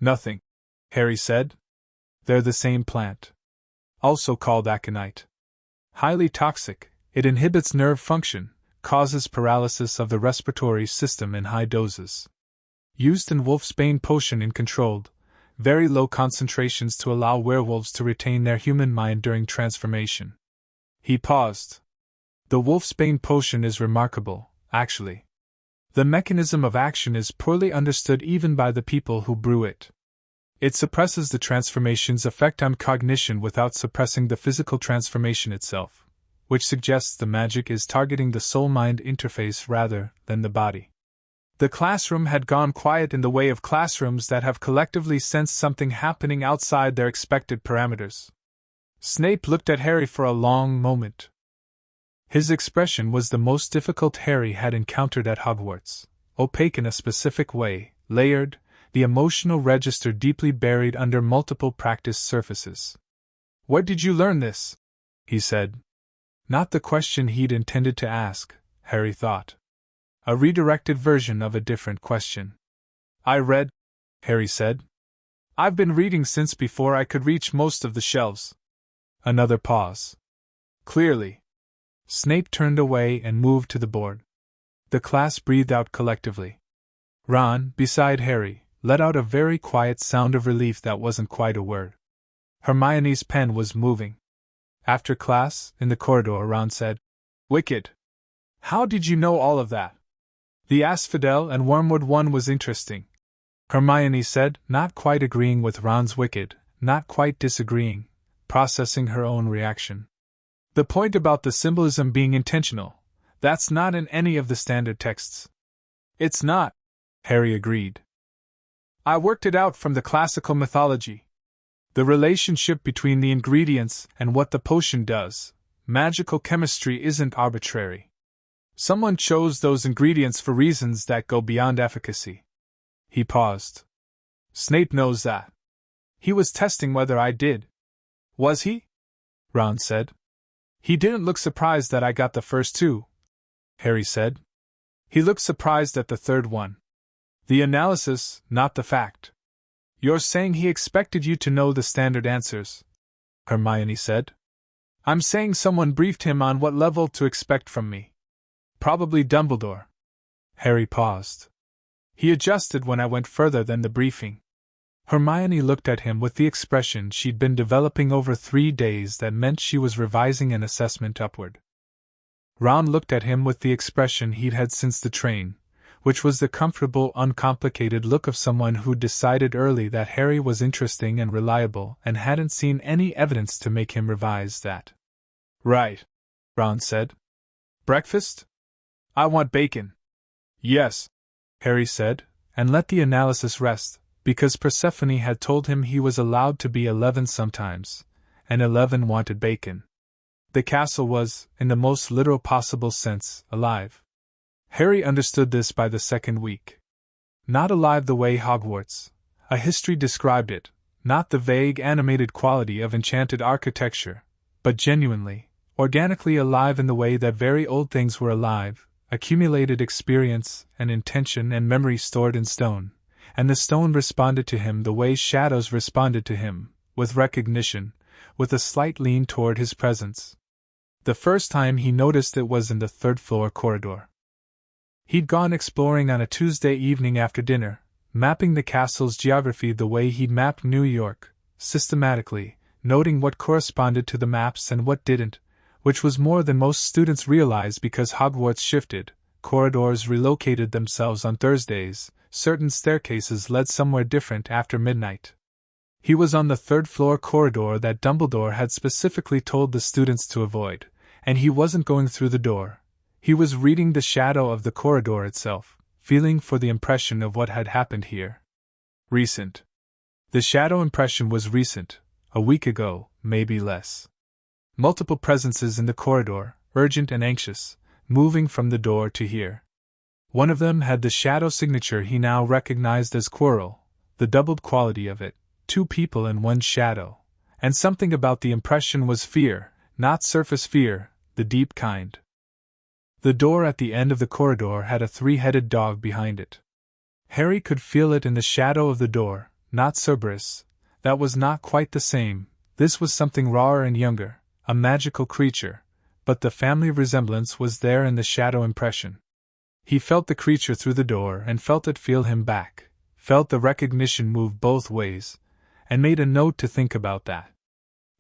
"Nothing," Harry said. "They're the same plant. Also called aconite. Highly toxic, it inhibits nerve function, causes paralysis of the respiratory system in high doses. Used in wolfsbane potion in controlled, very low concentrations to allow werewolves to retain their human mind during transformation." He paused. "The wolfsbane potion is remarkable, actually. The mechanism of action is poorly understood even by the people who brew it. It suppresses the transformation's effect on cognition without suppressing the physical transformation itself, which suggests the magic is targeting the soul-mind interface rather than the body. The classroom had gone quiet in the way of classrooms that have collectively sensed something happening outside their expected parameters. Snape looked at Harry for a long moment. His expression was the most difficult Harry had encountered at Hogwarts, opaque in a specific way, layered, the emotional register deeply buried under multiple practiced surfaces. "Where did you learn this?" he said. Not the question he'd intended to ask, Harry thought. A redirected version of a different question. "I read," Harry said. "I've been reading since before I could reach most of the shelves." Another pause. "Clearly." Snape turned away and moved to the board. The class breathed out collectively. Ron, beside Harry, let out a very quiet sound of relief that wasn't quite a word. Hermione's pen was moving. After class, in the corridor, Ron said, "Wicked. How did you know all of that?" "The asphodel and wormwood one was interesting," Hermione said, not quite agreeing with Ron's wicked, not quite disagreeing, processing her own reaction. "The point about the symbolism being intentional, that's not in any of the standard texts." "It's not," Harry agreed. "I worked it out from the classical mythology. The relationship between the ingredients and what the potion does, magical chemistry isn't arbitrary. Someone chose those ingredients for reasons that go beyond efficacy. He paused. Snape knows that. He was testing whether I did. Was he? Ron said. He didn't look surprised that I got the first two, Harry said. He looked surprised at the third one. The analysis, not the fact. You're saying he expected you to know the standard answers, Hermione said. I'm saying someone briefed him on what level to expect from me. Probably Dumbledore. Harry paused. He adjusted when I went further than the briefing. Hermione looked at him with the expression she'd been developing over 3 days that meant she was revising an assessment upward. Ron looked at him with the expression he'd had since the train, which was the comfortable, uncomplicated look of someone who'd decided early that Harry was interesting and reliable and hadn't seen any evidence to make him revise that. Right, Ron said. Breakfast? I want bacon. Yes, Harry said, and let the analysis rest, because Persephone had told him he was allowed to be 11 sometimes, and 11 wanted bacon. The castle was, in the most literal possible sense, alive. Harry understood this by the second week. Not alive the way Hogwarts, a history described it, not the vague animated quality of enchanted architecture, but genuinely, organically alive in the way that very old things were alive, accumulated experience and intention and memory stored in stone, and the stone responded to him the way shadows responded to him, with recognition, with a slight lean toward his presence. The first time he noticed it was in the third-floor corridor. He'd gone exploring on a Tuesday evening after dinner, mapping the castle's geography the way he'd mapped New York, systematically, noting what corresponded to the maps and what didn't, which was more than most students realize because Hogwarts shifted, corridors relocated themselves on Thursdays, certain staircases led somewhere different after midnight. He was on the third-floor corridor that Dumbledore had specifically told the students to avoid, and he wasn't going through the door. He was reading the shadow of the corridor itself, feeling for the impression of what had happened here. Recent. The shadow impression was recent, a week ago, maybe less. Multiple presences in the corridor, urgent and anxious, moving from the door to here. One of them had the shadow signature he now recognized as Quirrell, the doubled quality of it, 2 people and 1 shadow, and something about the impression was fear, not surface fear, the deep kind. The door at the end of the corridor had a 3-headed dog behind it. Harry could feel it in the shadow of the door, not Cerberus. That was not quite the same, this was something rawer and younger, a magical creature, but the family resemblance was there in the shadow impression. He felt the creature through the door and felt it feel him back, felt the recognition move both ways, and made a note to think about that.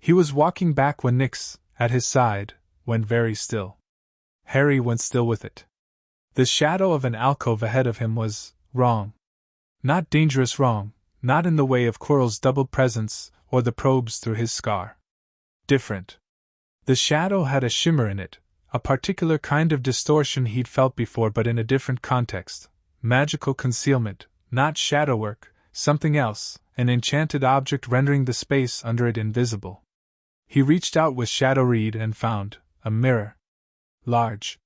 He was walking back when Nyx, at his side, went very still. Harry went still with it. The shadow of an alcove ahead of him was wrong. Not dangerous wrong, not in the way of Quirrell's double presence or the probes through his scar. Different. The shadow had a shimmer in it, a particular kind of distortion he'd felt before but in a different context. Magical concealment, not shadow work, something else, an enchanted object rendering the space under it invisible. He reached out with shadow reed and found a mirror. Large.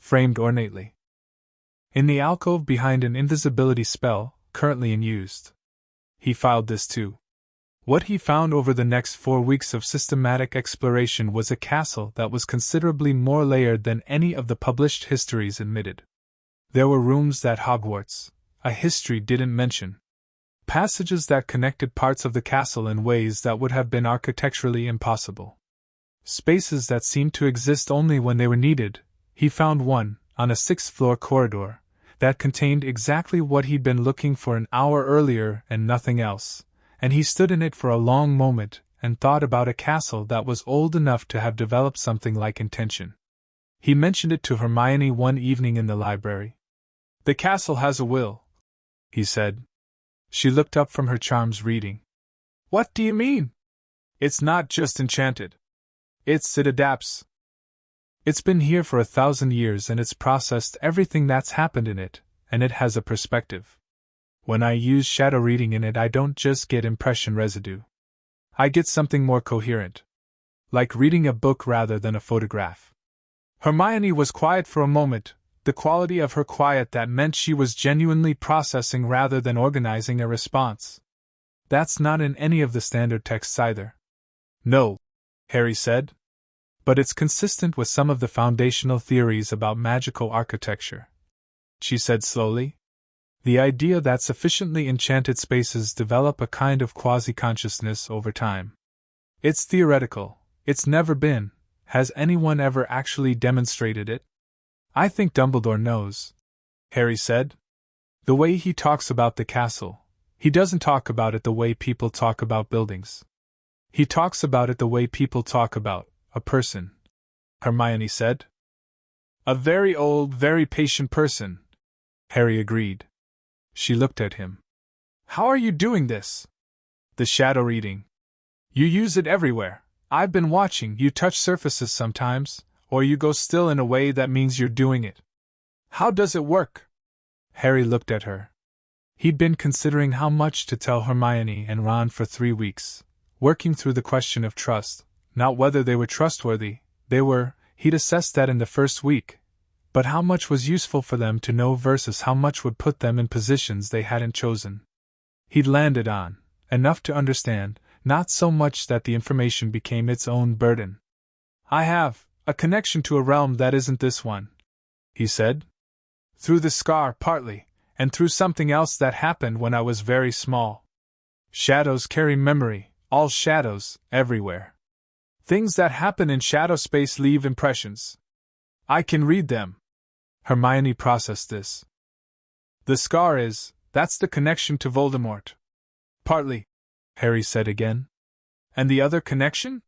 Framed ornately. In the alcove behind an invisibility spell, currently in use. He filed this too. What he found over the next 4 weeks of systematic exploration was a castle that was considerably more layered than any of the published histories admitted. There were rooms that Hogwarts, a history didn't mention. Passages that connected parts of the castle in ways that would have been architecturally impossible. Spaces that seemed to exist only when they were needed. He found one, on a 6th-floor corridor, that contained exactly what he'd been looking for an hour earlier and nothing else, and he stood in it for a long moment and thought about a castle that was old enough to have developed something like intention. He mentioned it to Hermione one evening in the library. "The castle has a will," he said. She looked up from her charms reading. "What do you mean?" "It's not just enchanted. It adapts. It's been here for 1,000 years and it's processed everything that's happened in it, and it has a perspective. When I use shadow reading in it, I don't just get impression residue. I get something more coherent. Like reading a book rather than a photograph." Hermione was quiet for a moment, the quality of her quiet that meant she was genuinely processing rather than organizing a response. That's not in any of the standard texts either. No, Harry said. But it's consistent with some of the foundational theories about magical architecture. She said slowly. The idea that sufficiently enchanted spaces develop a kind of quasi-consciousness over time. It's theoretical, it's never been. Has anyone ever actually demonstrated it? I think Dumbledore knows, Harry said. The way he talks about the castle, he doesn't talk about it the way people talk about buildings. He talks about it the way people talk about a person, Hermione said. A very old, very patient person, Harry agreed. She looked at him. How are you doing this? The shadow reading. You use it everywhere. I've been watching. You touch surfaces sometimes, or you go still in a way that means you're doing it. How does it work? Harry looked at her. He'd been considering how much to tell Hermione and Ron for 3 weeks, working through the question of trust, not whether they were trustworthy. He'd assessed that in the first week, but how much was useful for them to know versus how much would put them in positions they hadn't chosen. He'd landed on enough to understand, not so much that the information became its own burden. I have a connection to a realm that isn't this one, he said. Through the scar, partly, and through something else that happened when I was very small. Shadows carry memory, all shadows, everywhere. Things that happen in shadow space leave impressions. I can read them. Hermione processed this. The scar that's the connection to Voldemort. Partly, Harry said again. And the other connection?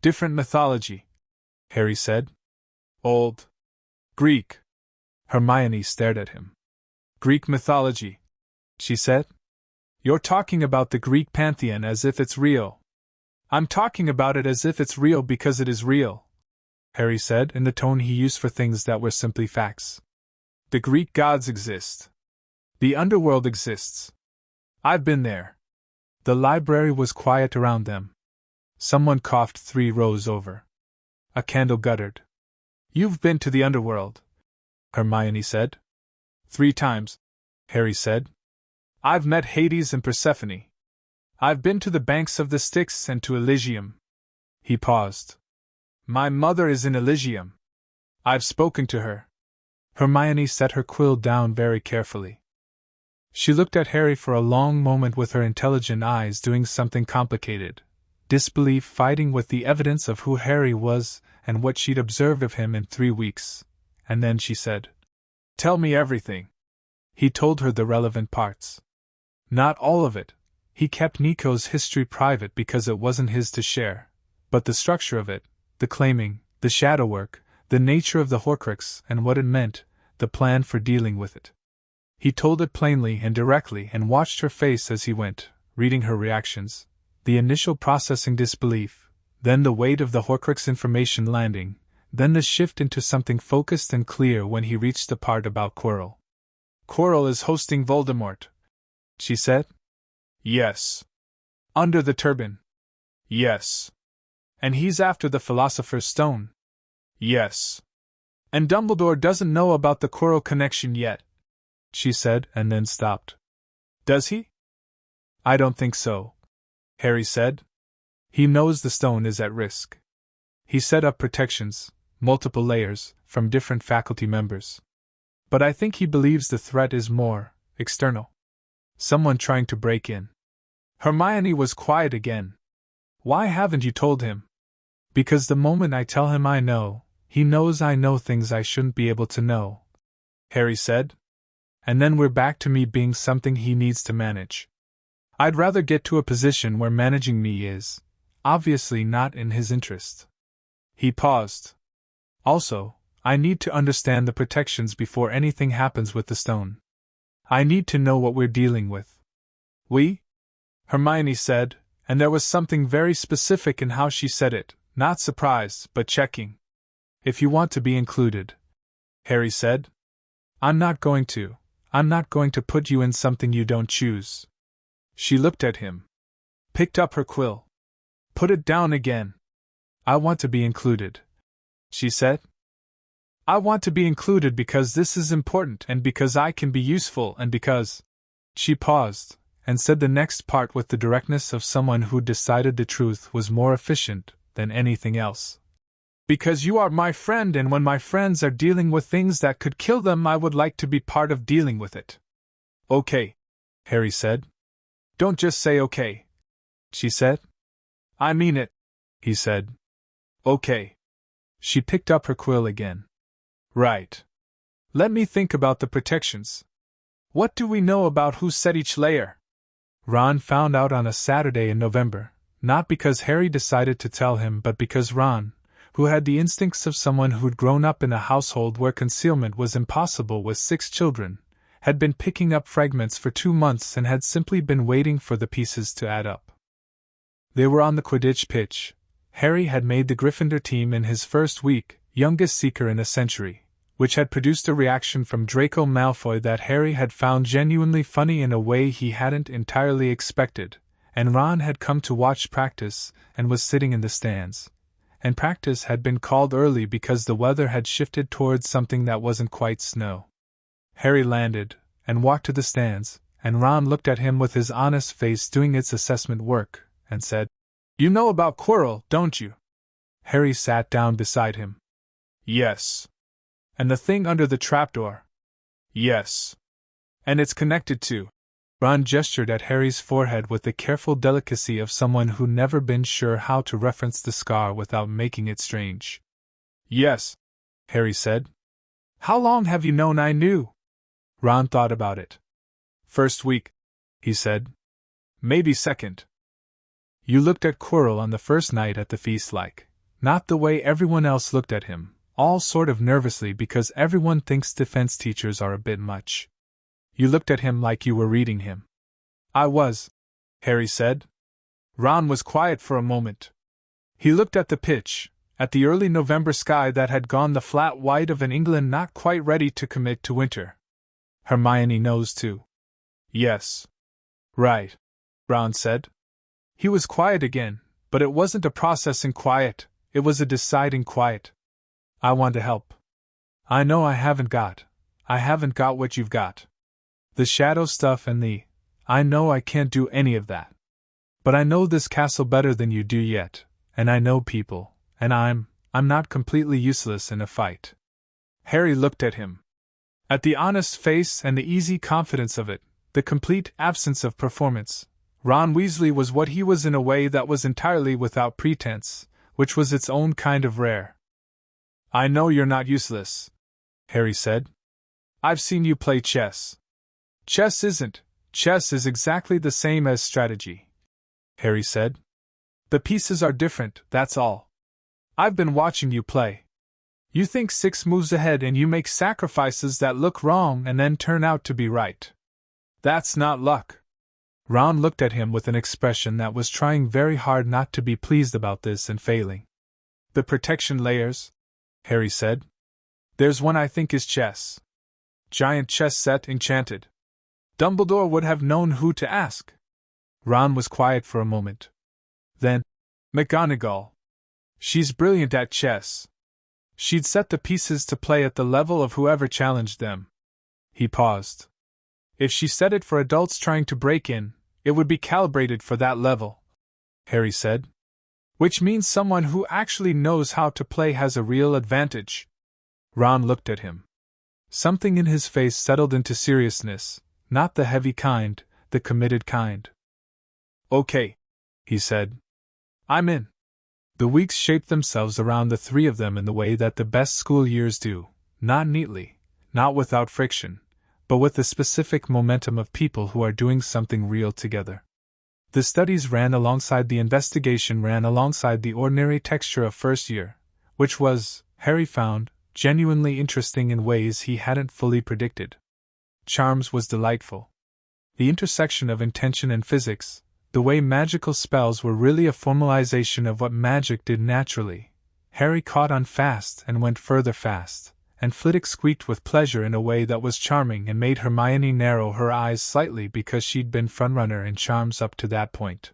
Different mythology, Harry said. Old Greek. Hermione stared at him. Greek mythology, she said. You're talking about the Greek pantheon as if it's real. I'm talking about it as if it's real because it is real, Harry said in the tone he used for things that were simply facts. The Greek gods exist. The Underworld exists. I've been there. The library was quiet around them. Someone coughed 3 rows over. A candle guttered. You've been to the Underworld, Hermione said. 3 times, Harry said. I've met Hades and Persephone. I've been to the banks of the Styx and to Elysium. He paused. My mother is in Elysium. I've spoken to her. Hermione set her quill down very carefully. She looked at Harry for a long moment with her intelligent eyes doing something complicated, disbelief fighting with the evidence of who Harry was and what she'd observed of him in 3 weeks, and then she said, Tell me everything. He told her the relevant parts. Not all of it. He kept Nico's history private because it wasn't his to share, but the structure of it, the claiming, the shadow work, the nature of the Horcrux and what it meant, the plan for dealing with it. He told it plainly and directly and watched her face as he went, reading her reactions, the initial processing disbelief, then the weight of the Horcrux information landing, then the shift into something focused and clear when he reached the part about Quirrell. Quirrell is hosting Voldemort, she said. Yes. Under the turban. Yes. And he's after the Philosopher's Stone. Yes. And Dumbledore doesn't know about the Quirrell connection yet, she said and then stopped. Does he? I don't think so, Harry said. He knows the stone is at risk. He set up protections, multiple layers, from different faculty members. But I think he believes the threat is more external. Someone trying to break in. Hermione was quiet again. Why haven't you told him? Because the moment I tell him I know, he knows I know things I shouldn't be able to know, Harry said. And then we're back to me being something he needs to manage. I'd rather get to a position where managing me is, obviously not in his interest. He paused. Also, I need to understand the protections before anything happens with the stone. I need to know what we're dealing with. We? Hermione said, and there was something very specific in how she said it, not surprised, but checking. If you want to be included, Harry said. I'm not going to put you in something you don't choose. She looked at him. Picked up her quill. Put it down again. I want to be included, she said. I want to be included because this is important and because I can be useful and because. She paused, and said the next part with the directness of someone who decided the truth was more efficient than anything else. Because you are my friend, and when my friends are dealing with things that could kill them, I would like to be part of dealing with it. Okay, Harry said. Don't just say okay, she said. I mean it, he said. Okay. She picked up her quill again. Right. Let me think about the protections. What do we know about who set each layer? Ron found out on a Saturday in November, not because Harry decided to tell him, but because Ron, who had the instincts of someone who'd grown up in a household where concealment was impossible with 6 children, had been picking up fragments for 2 months and had simply been waiting for the pieces to add up. They were on the Quidditch pitch. Harry had made the Gryffindor team in his first week, youngest seeker in a century, which had produced a reaction from Draco Malfoy that Harry had found genuinely funny in a way he hadn't entirely expected, and Ron had come to watch practice and was sitting in the stands. And practice had been called early because the weather had shifted towards something that wasn't quite snow. Harry landed and walked to the stands, and Ron looked at him with his honest face doing its assessment work, and said, You know about Quirrell, don't you? Harry sat down beside him. Yes. And the thing under the trapdoor? Yes. And it's connected to. Ron gestured at Harry's forehead with the careful delicacy of someone who'd never been sure how to reference the scar without making it strange. Yes, Harry said. How long have you known I knew? Ron thought about it. First week, he said. Maybe second. You looked at Quirrell on the first night at the feast like, not the way everyone else looked at him, all sort of nervously because everyone thinks defense teachers are a bit much. You looked at him like you were reading him. I was, Harry said. Ron was quiet for a moment. He looked at the pitch, at the early November sky that had gone the flat white of an England not quite ready to commit to winter. Hermione knows too. Yes. Right, Ron said. He was quiet again, but it wasn't a processing quiet, it was a deciding quiet. I want to help. I know I haven't got what you've got. The shadow stuff and I know I can't do any of that. But I know this castle better than you do yet, and I know people, and I'm not completely useless in a fight. Harry looked at him. At the honest face and the easy confidence of it, the complete absence of performance, Ron Weasley was what he was in a way that was entirely without pretense, which was its own kind of rare. I know you're not useless, Harry said. I've seen you play chess. Chess is exactly the same as strategy, Harry said. The pieces are different, that's all. I've been watching you play. You think 6 moves ahead and you make sacrifices that look wrong and then turn out to be right. That's not luck. Ron looked at him with an expression that was trying very hard not to be pleased about this and failing. The protection layers, Harry said. There's one I think is chess. Giant chess set enchanted. Dumbledore would have known who to ask. Ron was quiet for a moment. Then, McGonagall. She's brilliant at chess. She'd set the pieces to play at the level of whoever challenged them. He paused. If she set it for adults trying to break in, it would be calibrated for that level, Harry said. Which means someone who actually knows how to play has a real advantage. Ron looked at him. Something in his face settled into seriousness, not the heavy kind, the committed kind. Okay, he said. I'm in. The weeks shaped themselves around the 3 of them in the way that the best school years do, not neatly, not without friction, but with the specific momentum of people who are doing something real together. The studies ran alongside the investigation, ran alongside the ordinary texture of first year, which was, Harry found, genuinely interesting in ways he hadn't fully predicted. Charms was delightful. The intersection of intention and physics, the way magical spells were really a formalization of what magic did naturally. Harry caught on fast and went further fast, and Flitwick squeaked with pleasure in a way that was charming and made Hermione narrow her eyes slightly because she'd been frontrunner in charms up to that point.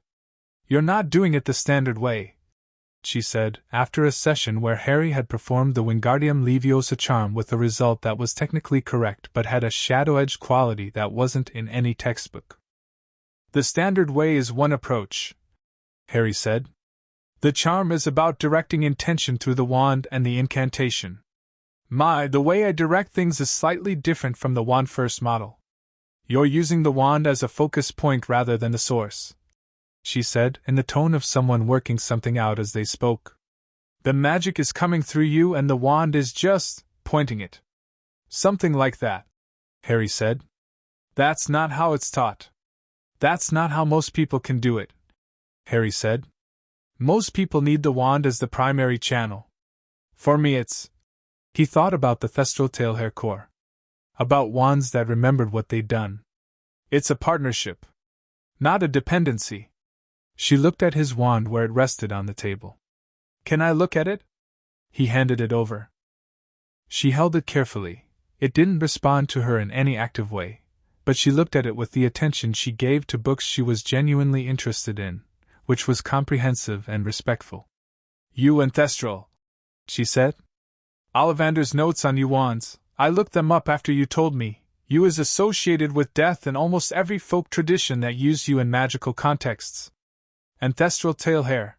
You're not doing it the standard way, she said, after a session where Harry had performed the Wingardium Leviosa charm with a result that was technically correct but had a shadow-edge quality that wasn't in any textbook. The standard way is one approach, Harry said. The charm is about directing intention through the wand and the incantation. The way I direct things is slightly different from the wand first model. You're using the wand as a focus point rather than the source, she said, in the tone of someone working something out as they spoke. The magic is coming through you and the wand is just pointing it. Something like that, Harry said. That's not how it's taught. That's not how most people can do it, Harry said. Most people need the wand as the primary channel. For me it's... He thought about the Thestral Tailhair Corps. About wands that remembered what they'd done. It's a partnership. Not a dependency. She looked at his wand where it rested on the table. Can I look at it? He handed it over. She held it carefully. It didn't respond to her in any active way, but she looked at it with the attention she gave to books she was genuinely interested in, which was comprehensive and respectful. You and Thestral, she said. Ollivander's notes on you wands, I looked them up after you told me. You is associated with death in almost every folk tradition that used you in magical contexts. And Thestral Tailhair,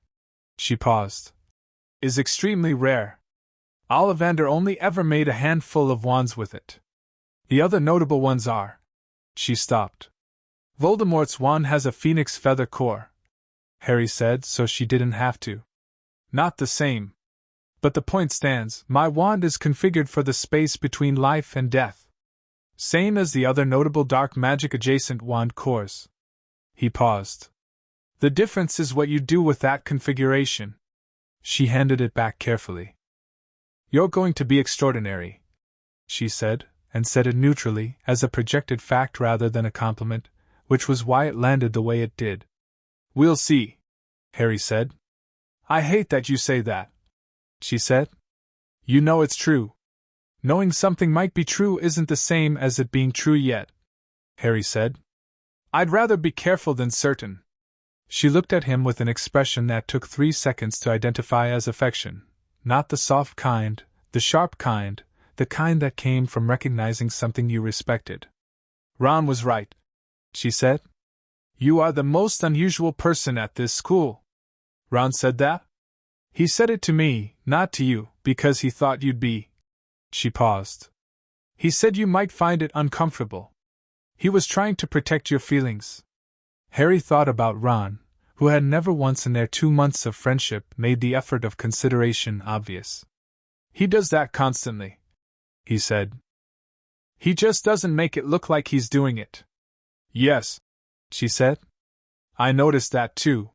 she paused, is extremely rare. Ollivander only ever made a handful of wands with it. The other notable ones are... She stopped. Voldemort's wand has a phoenix feather core, Harry said, so she didn't have to. Not the same. But the point stands, my wand is configured for the space between life and death. Same as the other notable dark magic adjacent wand cores. He paused. The difference is what you do with that configuration. She handed it back carefully. You're going to be extraordinary, she said, and said it neutrally, as a projected fact rather than a compliment, which was why it landed the way it did. We'll see, Harry said. I hate that you say that, she said. You know it's true. Knowing something might be true isn't the same as it being true yet, Harry said. I'd rather be careful than certain. She looked at him with an expression that took 3 seconds to identify as affection, not the soft kind, the sharp kind, the kind that came from recognizing something you respected. Ron was right, she said. You are the most unusual person at this school. Ron said that? He said it to me, not to you, because he thought you'd be... She paused. He said you might find it uncomfortable. He was trying to protect your feelings. Harry thought about Ron, who had never once in their 2 months of friendship made the effort of consideration obvious. He does that constantly, he said. He just doesn't make it look like he's doing it. Yes, she said. I noticed that too.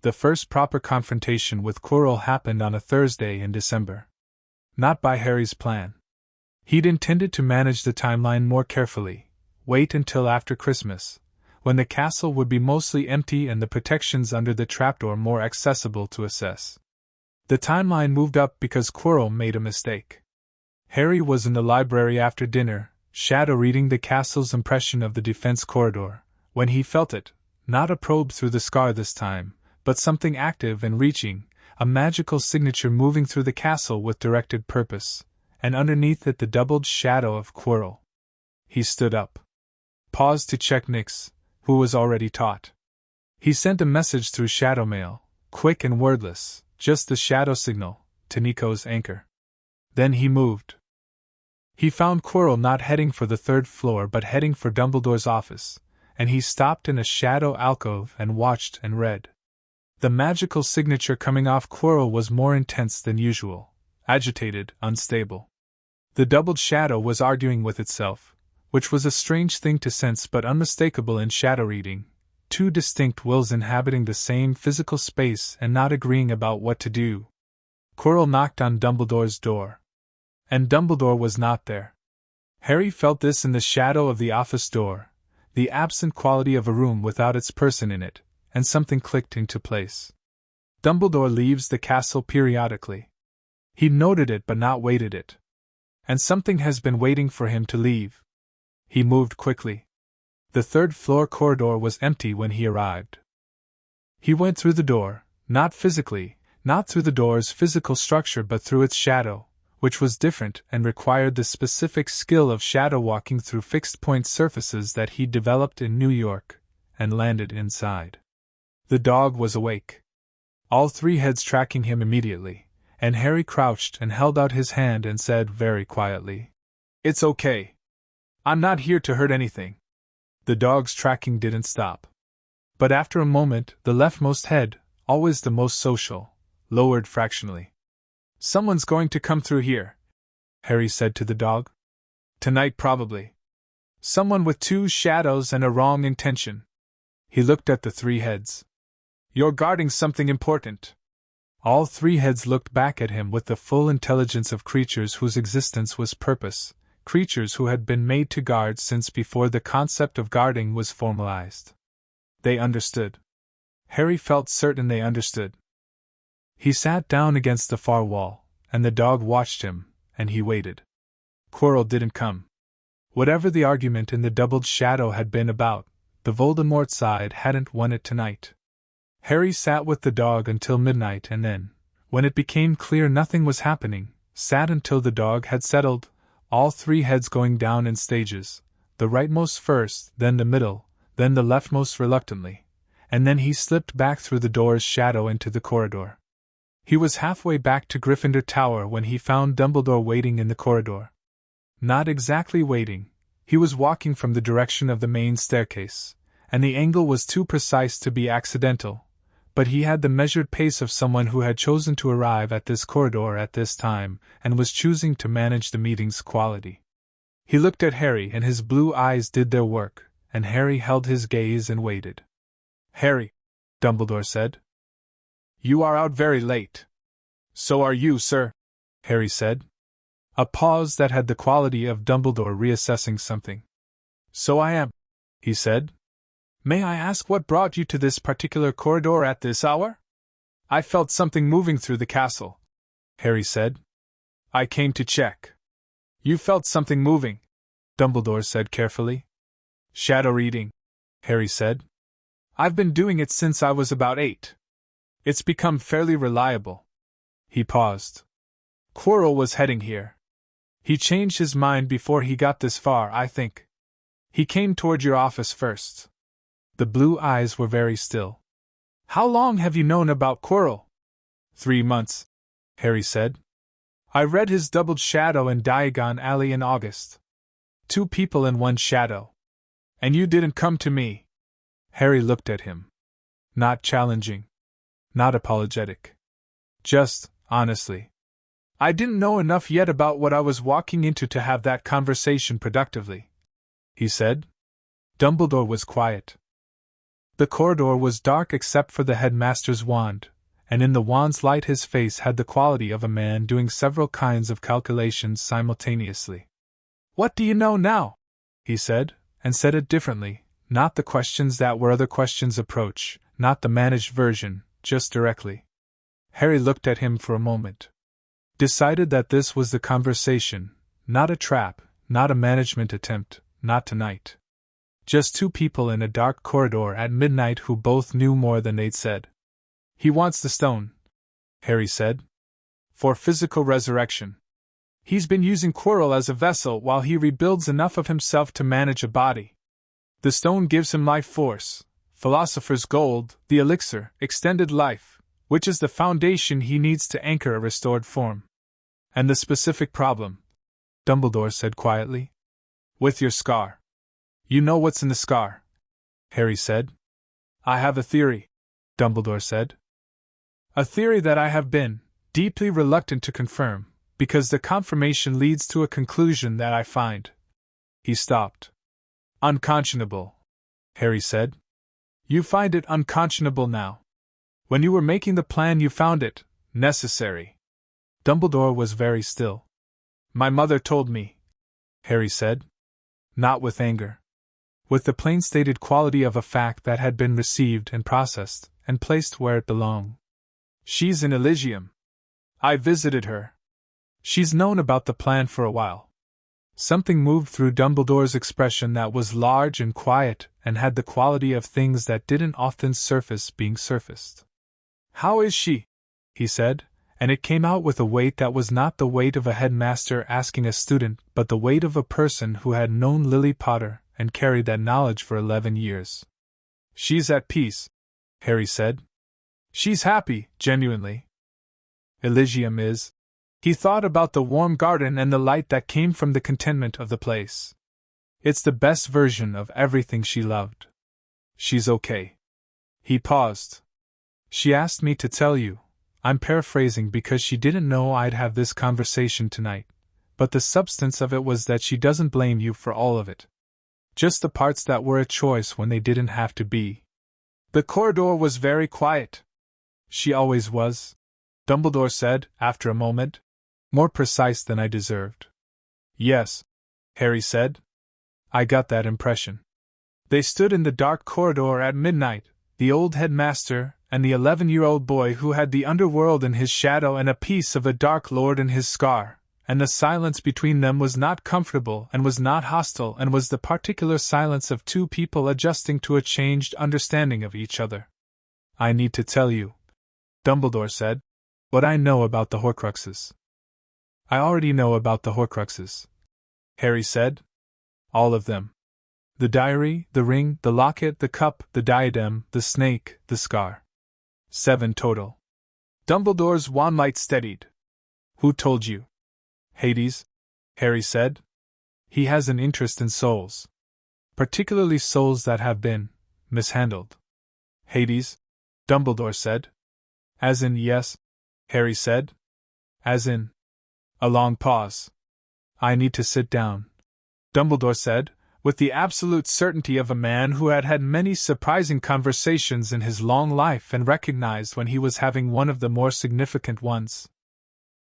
The first proper confrontation with Quirrell happened on a Thursday in December. Not by Harry's plan. He'd intended to manage the timeline more carefully, wait until after Christmas, when the castle would be mostly empty and the protections under the trapdoor more accessible to assess. The timeline moved up because Quirrell made a mistake. Harry was in the library after dinner, shadow reading the castle's impression of the defense corridor, when he felt it, not a probe through the scar this time, but something active and reaching, a magical signature moving through the castle with directed purpose, and underneath it the doubled shadow of Quirrell. He stood up. Paused to check Nyx, who was already taught. He sent a message through shadow mail, quick and wordless, just the shadow signal, to Nico's anchor. Then he moved. He found Quirrell not heading for the 3rd floor but heading for Dumbledore's office, and he stopped in a shadow alcove and watched and read. The magical signature coming off Quirrell was more intense than usual, agitated, unstable. The doubled shadow was arguing with itself, which was a strange thing to sense but unmistakable in shadow reading, 2 distinct wills inhabiting the same physical space and not agreeing about what to do. Quirrell knocked on Dumbledore's door. And Dumbledore was not there. Harry felt this in the shadow of the office door, the absent quality of a room without its person in it, and something clicked into place. Dumbledore leaves the castle periodically. He noted it but not weighted it. And something has been waiting for him to leave. He moved quickly. The 3rd floor corridor was empty when he arrived. He went through the door, not physically, Not through the door's physical structure but through its shadow, which was different and required the specific skill of shadow walking through fixed-point surfaces that he developed in New York, and landed inside. The dog was awake. All three heads tracking him immediately, and Harry crouched and held out his hand and said very quietly, "It's okay. I'm not here to hurt anything." The dog's tracking didn't stop. But after a moment, the leftmost head, always the most social, lowered fractionally. "Someone's going to come through here," Harry said to the dog. "Tonight, probably. Someone with two shadows and a wrong intention." He looked at the three heads. "You're guarding something important." All three heads looked back at him with the full intelligence of creatures whose existence was purpose, creatures who had been made to guard since before the concept of guarding was formalized. They understood. Harry felt certain they understood. He sat down against the far wall, and the dog watched him, and he waited. Quirrell didn't come. Whatever the argument in the doubled shadow had been about, the Voldemort side hadn't won it tonight. Harry sat with the dog until midnight and then, when it became clear nothing was happening, sat until the dog had settled, all three heads going down in stages, the rightmost first, then the middle, then the leftmost reluctantly, and then he slipped back through the door's shadow into the corridor. He was halfway back to Gryffindor Tower when he found Dumbledore waiting in the corridor. Not exactly waiting, he was walking from the direction of the main staircase, and the angle was too precise to be accidental, but he had the measured pace of someone who had chosen to arrive at this corridor at this time and was choosing to manage the meeting's quality. He looked at Harry and his blue eyes did their work, and Harry held his gaze and waited. "Harry," Dumbledore said, "you are out very late." "So are you, sir," Harry said. A pause that had the quality of Dumbledore reassessing something. "So I am," he said. "May I ask what brought you to this particular corridor at this hour?" "I felt something moving through the castle," Harry said. "I came to check." "You felt something moving," Dumbledore said carefully. "Shadow reading," Harry said. "I've been doing it since I was about 8. It's become fairly reliable." He paused. "Quirrell was heading here. He changed his mind before he got this far, I think. He came toward your office first." The blue eyes were very still. "How long have you known about Quirrell?" 3 months, Harry said. "I read his doubled shadow in Diagon Alley in August. 2 people in 1 shadow. And you didn't come to me." Harry looked at him. Not challenging. Not apologetic. Just, honestly. "I didn't know enough yet about what I was walking into to have that conversation productively," he said. Dumbledore was quiet. The corridor was dark except for the headmaster's wand, and in the wand's light his face had the quality of a man doing several kinds of calculations simultaneously. "What do you know now?" he said, and said it differently, not the questions that were other questions approach, not the managed version, just directly. Harry looked at him for a moment. Decided that this was the conversation, not a trap, not a management attempt, not tonight. Just 2 people in a dark corridor at midnight who both knew more than they'd said. "He wants the stone," Harry said. "For physical resurrection. He's been using Quirrell as a vessel while he rebuilds enough of himself to manage a body. The stone gives him life force, philosopher's gold, the elixir, extended life, which is the foundation he needs to anchor a restored form. And the specific problem," Dumbledore said quietly. "With your scar. You know what's in the scar," Harry said. "I have a theory," Dumbledore said. "A theory that I have been deeply reluctant to confirm, because the confirmation leads to a conclusion that I find." He stopped. "Unconscionable," Harry said. "You find it unconscionable now. When you were making the plan you found it necessary." Dumbledore was very still. "My mother told me," Harry said. Not with anger. With the plain-stated quality of a fact that had been received and processed, and placed where it belonged. "She's in Elysium. I visited her. She's known about the plan for a while." Something moved through Dumbledore's expression that was large and quiet and had the quality of things that didn't often surface being surfaced. "How is she?" he said, and it came out with a weight that was not the weight of a headmaster asking a student, but the weight of a person who had known Lily Potter and carried that knowledge for 11 years. She's at peace, Harry said. She's happy, genuinely. Elysium is. He thought about the warm garden and the light that came from the contentment of the place. It's the best version of everything she loved. She's okay. He paused. She asked me to tell you. I'm paraphrasing because she didn't know I'd have this conversation tonight, but the substance of it was that she doesn't blame you for all of it. Just the parts that were a choice when they didn't have to be. The corridor was very quiet. She always was, Dumbledore said, after a moment. More precise than I deserved. Yes, Harry said. I got that impression. They stood in the dark corridor at midnight, the old headmaster and the 11-year-old boy who had the underworld in his shadow and a piece of the Dark Lord in his scar, and the silence between them was not comfortable and was not hostile and was the particular silence of two people adjusting to a changed understanding of each other. I need to tell you, Dumbledore said, what I know about the Horcruxes. I already know about the Horcruxes, Harry said. All of them. The diary, the ring, the locket, the cup, the diadem, the snake, the scar. 7 total. Dumbledore's wand-light steadied. Who told you? Hades, Harry said. He has an interest in souls. Particularly souls that have been mishandled. Hades, Dumbledore said. As in yes, Harry said. As in. A long pause. I need to sit down, Dumbledore said, with the absolute certainty of a man who had had many surprising conversations in his long life and recognized when he was having one of the more significant ones.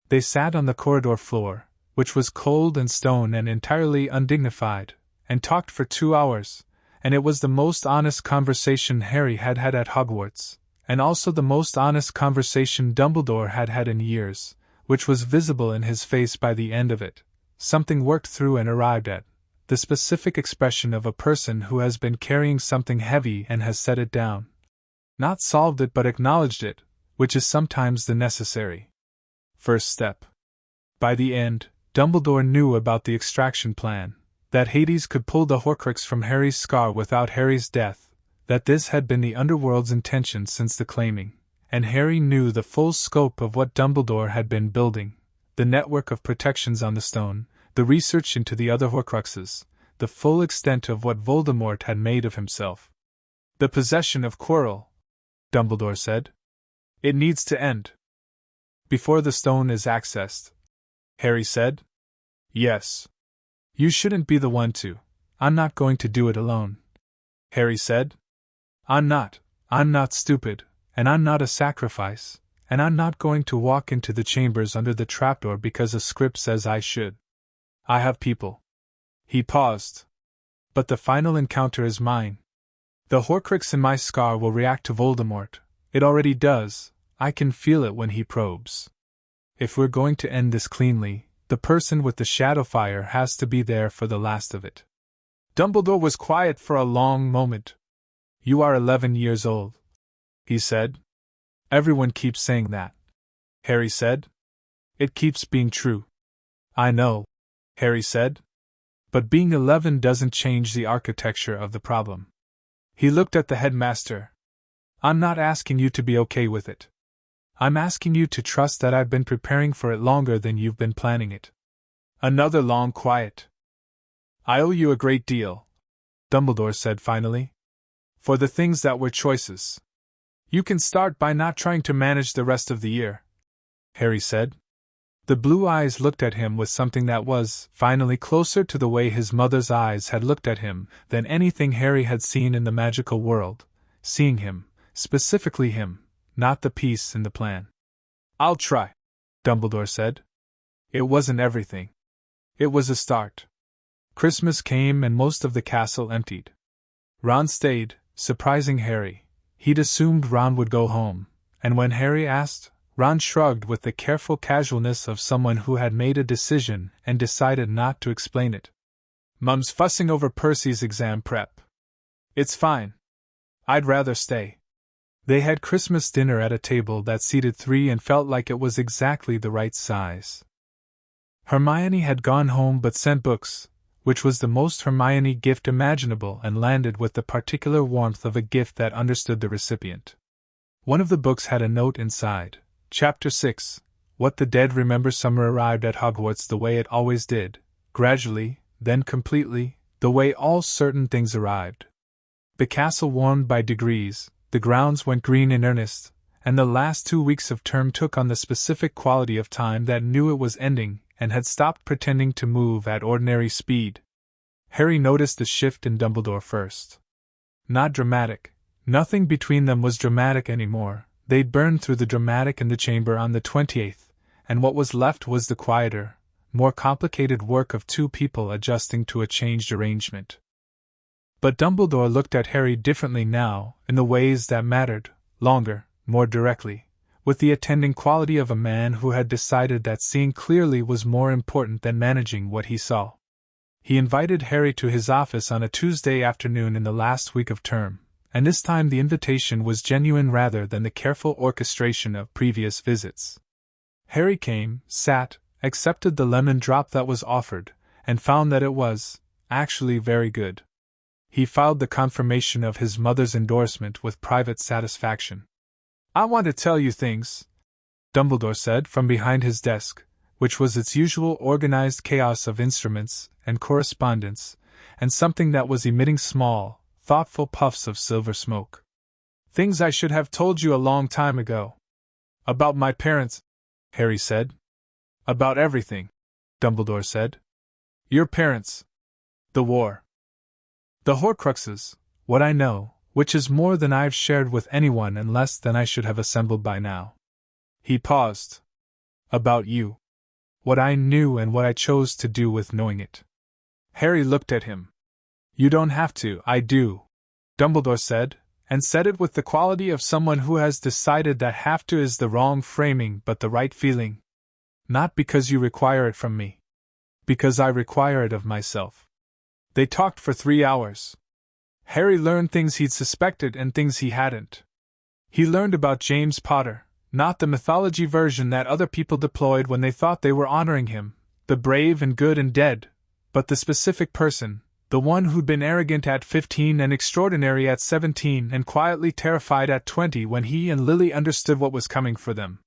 They sat on the corridor floor, which was cold and stone and entirely undignified, and talked for 2 hours, and it was the most honest conversation Harry had had at Hogwarts, and also the most honest conversation Dumbledore had had in years, which was visible in his face by the end of it, something worked through and arrived at. The specific expression of a person who has been carrying something heavy and has set it down. Not solved it but acknowledged it, which is sometimes the necessary first step. By the end, Dumbledore knew about the extraction plan, that Hades could pull the Horcrux from Harry's scar without Harry's death, that this had been the Underworld's intention since the claiming, and Harry knew the full scope of what Dumbledore had been building, the network of protections on the stone, the research into the other Horcruxes, the full extent of what Voldemort had made of himself. The possession of Quirrell, Dumbledore said. It needs to end. Before the stone is accessed, Harry said. Yes. You shouldn't be the one to. I'm not going to do it alone, Harry said. I'm not stupid, and I'm not a sacrifice, and I'm not going to walk into the chambers under the trapdoor because a script says I should. I have people. He paused. But the final encounter is mine. The Horcrux in my scar will react to Voldemort. It already does. I can feel it when he probes. If we're going to end this cleanly, the person with the shadow fire has to be there for the last of it. Dumbledore was quiet for a long moment. You are 11 years old, he said. Everyone keeps saying that, Harry said. It keeps being true. I know, Harry said. But being 11 doesn't change the architecture of the problem. He looked at the headmaster. I'm not asking you to be okay with it. I'm asking you to trust that I've been preparing for it longer than you've been planning it. Another long quiet. I owe you a great deal, Dumbledore said finally. For the things that were choices. You can start by not trying to manage the rest of the year, Harry said. The blue eyes looked at him with something that was, finally, closer to the way his mother's eyes had looked at him than anything Harry had seen in the magical world, seeing him, specifically him, not the piece in the plan. I'll try, Dumbledore said. It wasn't everything. It was a start. Christmas came and most of the castle emptied. Ron stayed, surprising Harry. He'd assumed Ron would go home, and when Harry asked, Ron shrugged with the careful casualness of someone who had made a decision and decided not to explain it. Mum's fussing over Percy's exam prep. It's fine. I'd rather stay. They had Christmas dinner at a table that seated 3 and felt like it was exactly the right size. Hermione had gone home but sent books, which was the most Hermione gift imaginable, and landed with the particular warmth of a gift that understood the recipient. One of the books had a note inside. Chapter 6, What the Dead Remember. Summer arrived at Hogwarts the way it always did, gradually, then completely, the way all certain things arrived. The castle warmed by degrees, the grounds went green in earnest, and the last 2 weeks of term took on the specific quality of time that knew it was ending and had stopped pretending to move at ordinary speed. Harry noticed the shift in Dumbledore first. Not dramatic. Nothing between them was dramatic anymore. They'd burned through the dramatic in the chamber on the 28th, and what was left was the quieter, more complicated work of 2 people adjusting to a changed arrangement. But Dumbledore looked at Harry differently now, in the ways that mattered, longer, more directly, with the attending quality of a man who had decided that seeing clearly was more important than managing what he saw. He invited Harry to his office on a Tuesday afternoon in the last week of term, and this time the invitation was genuine rather than the careful orchestration of previous visits. Harry came, sat, accepted the lemon drop that was offered, and found that it was, actually, very good. He filed the confirmation of his mother's endorsement with private satisfaction. "I want to tell you things," Dumbledore said from behind his desk, which was its usual organized chaos of instruments and correspondence, and something that was emitting small, thoughtful puffs of silver smoke. "Things I should have told you a long time ago. About my parents," Harry said. "About everything," Dumbledore said. "Your parents. The war. The Horcruxes, what I know, which is more than I've shared with anyone and less than I should have assembled by now." He paused. "About you. What I knew and what I chose to do with knowing it." Harry looked at him. "You don't have to, I do," Dumbledore said, and said it with the quality of someone who has decided that have to is the wrong framing but the right feeling. "Not because you require it from me. Because I require it of myself." They talked for 3 hours. Harry learned things he'd suspected and things he hadn't. He learned about James Potter, not the mythology version that other people deployed when they thought they were honoring him, the brave and good and dead, but the specific person, the one who'd been arrogant at 15 and extraordinary at 17 and quietly terrified at 20 when he and Lily understood what was coming for them.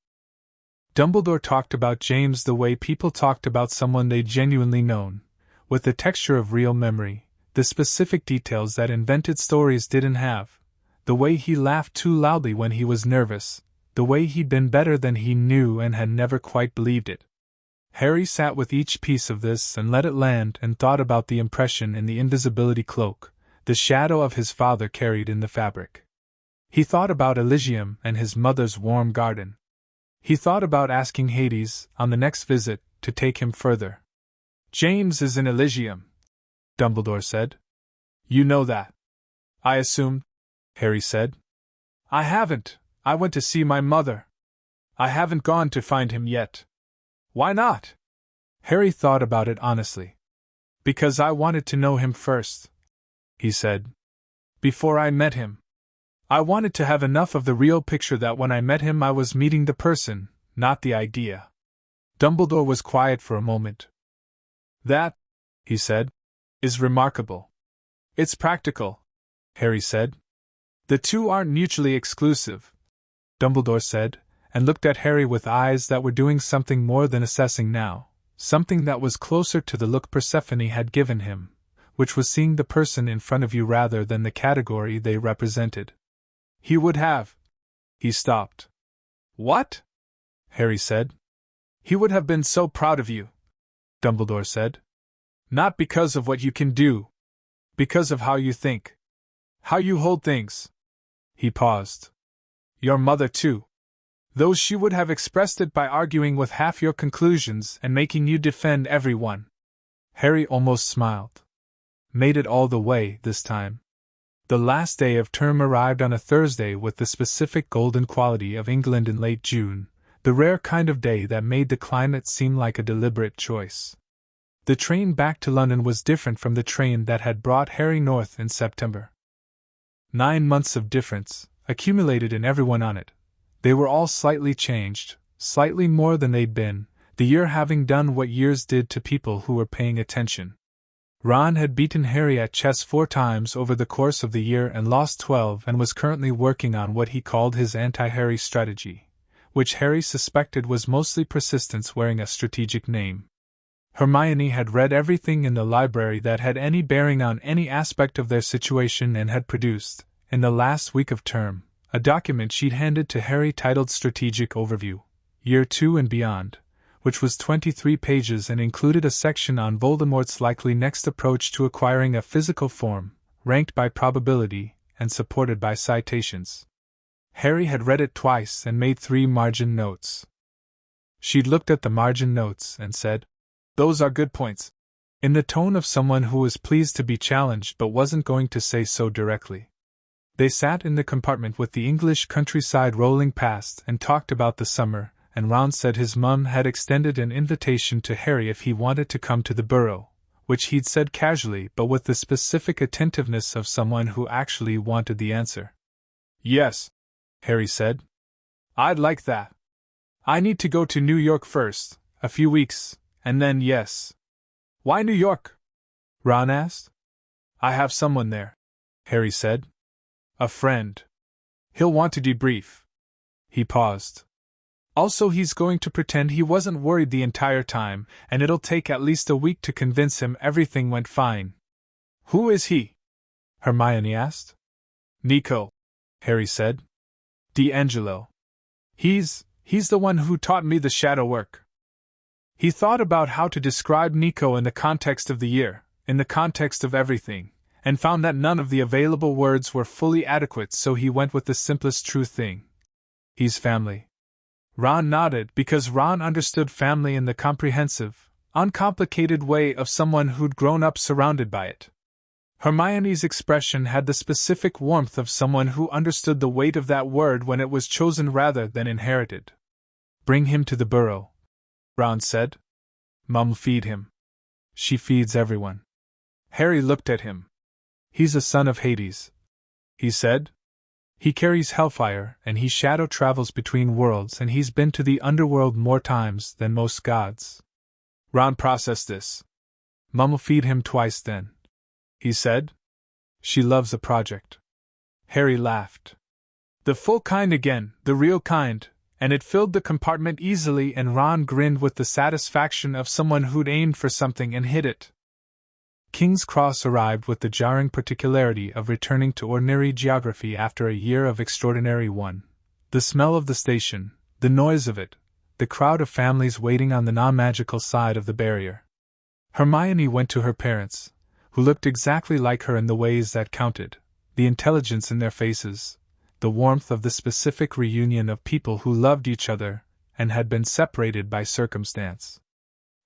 Dumbledore talked about James the way people talked about someone they'd genuinely known, with the texture of real memory, the specific details that invented stories didn't have, the way he laughed too loudly when he was nervous, the way he'd been better than he knew and had never quite believed it. Harry sat with each piece of this and let it land and thought about the impression in the invisibility cloak, the shadow of his father carried in the fabric. He thought about Elysium and his mother's warm garden. He thought about asking Hades, on the next visit, to take him further. "James is in Elysium," Dumbledore said. "You know that." "I assumed," Harry said. "I haven't. I went to see my mother. I haven't gone to find him yet." "Why not?" Harry thought about it honestly. "Because I wanted to know him first," he said. "Before I met him. I wanted to have enough of the real picture that when I met him I was meeting the person, not the idea." Dumbledore was quiet for a moment. "That," he said, "is remarkable." "It's practical," Harry said. "The two aren't mutually exclusive," Dumbledore said, and looked at Harry with eyes that were doing something more than assessing now, something that was closer to the look Persephone had given him, which was seeing the person in front of you rather than the category they represented. "He would have." He stopped. "What?" Harry said. "He would have been so proud of you," Dumbledore said. "Not because of what you can do. Because of how you think. How you hold things." He paused. "Your mother, too. Though she would have expressed it by arguing with half your conclusions and making you defend every one." Harry almost smiled. Made it all the way, this time. The last day of term arrived on a Thursday with the specific golden quality of England in late June, the rare kind of day that made the climate seem like a deliberate choice. The train back to London was different from the train that had brought Harry north in September. 9 months of difference, accumulated in everyone on it. They were all slightly changed, slightly more than they'd been, the year having done what years did to people who were paying attention. Ron had beaten Harry at chess 4 times over the course of the year and lost 12, and was currently working on what he called his anti-Harry strategy, which Harry suspected was mostly persistence wearing a strategic name. Hermione had read everything in the library that had any bearing on any aspect of their situation and had produced, in the last week of term, a document she'd handed to Harry titled Strategic Overview, Year 2 and Beyond, which was 23 pages and included a section on Voldemort's likely next approach to acquiring a physical form, ranked by probability, and supported by citations. Harry had read it twice and made 3 margin notes. She'd looked at the margin notes and said, "Those are good points," in the tone of someone who was pleased to be challenged but wasn't going to say so directly. They sat in the compartment with the English countryside rolling past and talked about the summer, and Ron said his mum had extended an invitation to Harry if he wanted to come to the Burrow, which he'd said casually but with the specific attentiveness of someone who actually wanted the answer. "Yes," Harry said. "I'd like that. I need to go to New York first, a few weeks, and then yes." "Why New York?" Ron asked. "I have someone there," Harry said. "A friend. He'll want to debrief." He paused. "Also, he's going to pretend he wasn't worried the entire time, and it'll take at least a week to convince him everything went fine." "Who is he?" Hermione asked. "Nico," Harry said. "Di Angelo. He's the one who taught me the shadow work." He thought about how to describe Nico in the context of the year, in the context of everything, and found that none of the available words were fully adequate, so he went with the simplest true thing. "He's family." Ron nodded because Ron understood family in the comprehensive, uncomplicated way of someone who'd grown up surrounded by it. Hermione's expression had the specific warmth of someone who understood the weight of that word when it was chosen rather than inherited. "Bring him to the Burrow," Ron said. "Mum feed him. She feeds everyone." Harry looked at him. "He's a son of Hades," he said. "He carries Hellfire, and he shadow travels between worlds, and he's been to the Underworld more times than most gods." Ron processed this. "Mum'll feed him twice then," he said. "She loves a project." Harry laughed. "The full kind again, the real kind," and it filled the compartment easily, and Ron grinned with the satisfaction of someone who'd aimed for something and hit it. King's Cross arrived with the jarring particularity of returning to ordinary geography after a year of extraordinary one. The smell of the station, the noise of it, the crowd of families waiting on the non-magical side of the barrier. Hermione went to her parents, who looked exactly like her in the ways that counted, the intelligence in their faces, the warmth of the specific reunion of people who loved each other and had been separated by circumstance.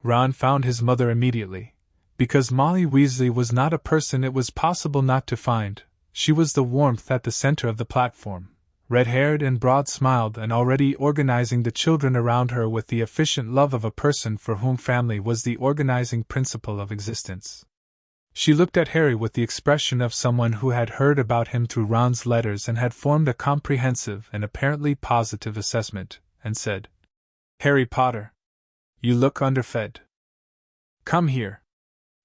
Ron found his mother immediately. Because Molly Weasley was not a person it was possible not to find, she was the warmth at the center of the platform, red-haired and broad-smiled and already organizing the children around her with the efficient love of a person for whom family was the organizing principle of existence. She looked at Harry with the expression of someone who had heard about him through Ron's letters and had formed a comprehensive and apparently positive assessment, and said, "Harry Potter, you look underfed. Come here."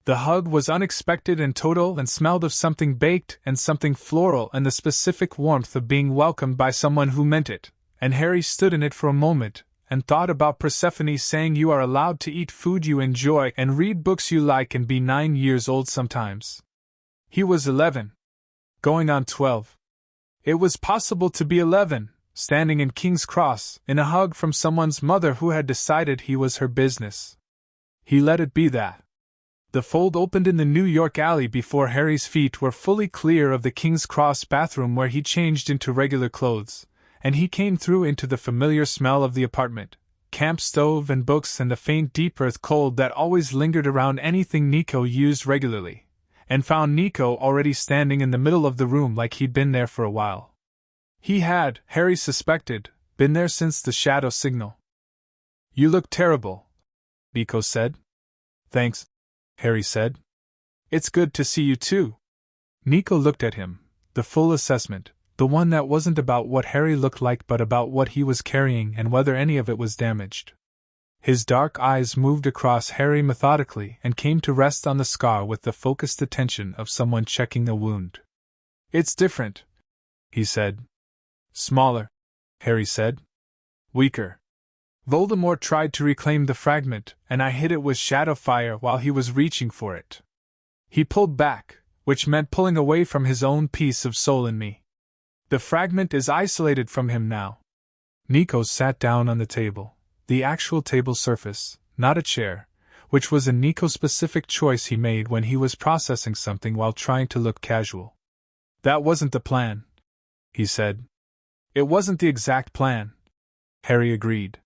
The hug was unexpected and total and smelled of something baked and something floral and the specific warmth of being welcomed by someone who meant it, and Harry stood in it for a moment and thought about Persephone saying you are allowed to eat food you enjoy and read books you like and be 9 years old sometimes. He was 11. Going on 12. It was possible to be 11, standing in King's Cross, in a hug from someone's mother who had decided he was her business. He let it be that. The fold opened in the New York alley before Harry's feet were fully clear of the King's Cross bathroom where he changed into regular clothes, and he came through into the familiar smell of the apartment, camp stove and books and the faint deep earth cold that always lingered around anything Nico used regularly, and found Nico already standing in the middle of the room like he'd been there for a while. He had, Harry suspected, been there since the shadow signal. "You look terrible," Nico said. "Thanks," Harry said. "It's good to see you too." Nico looked at him, the full assessment, The one that wasn't about what Harry looked like but about what he was carrying and whether any of it was damaged. His dark eyes moved across Harry methodically and came to rest on the scar with the focused attention of someone checking a wound. "It's different," he said. "Smaller," Harry said. "Weaker. Voldemort tried to reclaim the fragment, and I hit it with shadow fire while he was reaching for it. He pulled back, which meant pulling away from his own piece of soul in me. The fragment is isolated from him now." Nico sat down on the table, the actual table surface, not a chair, which was a Nico-specific choice he made when he was processing something while trying to look casual. "That wasn't the plan," he said. "It wasn't the exact plan," Harry agreed.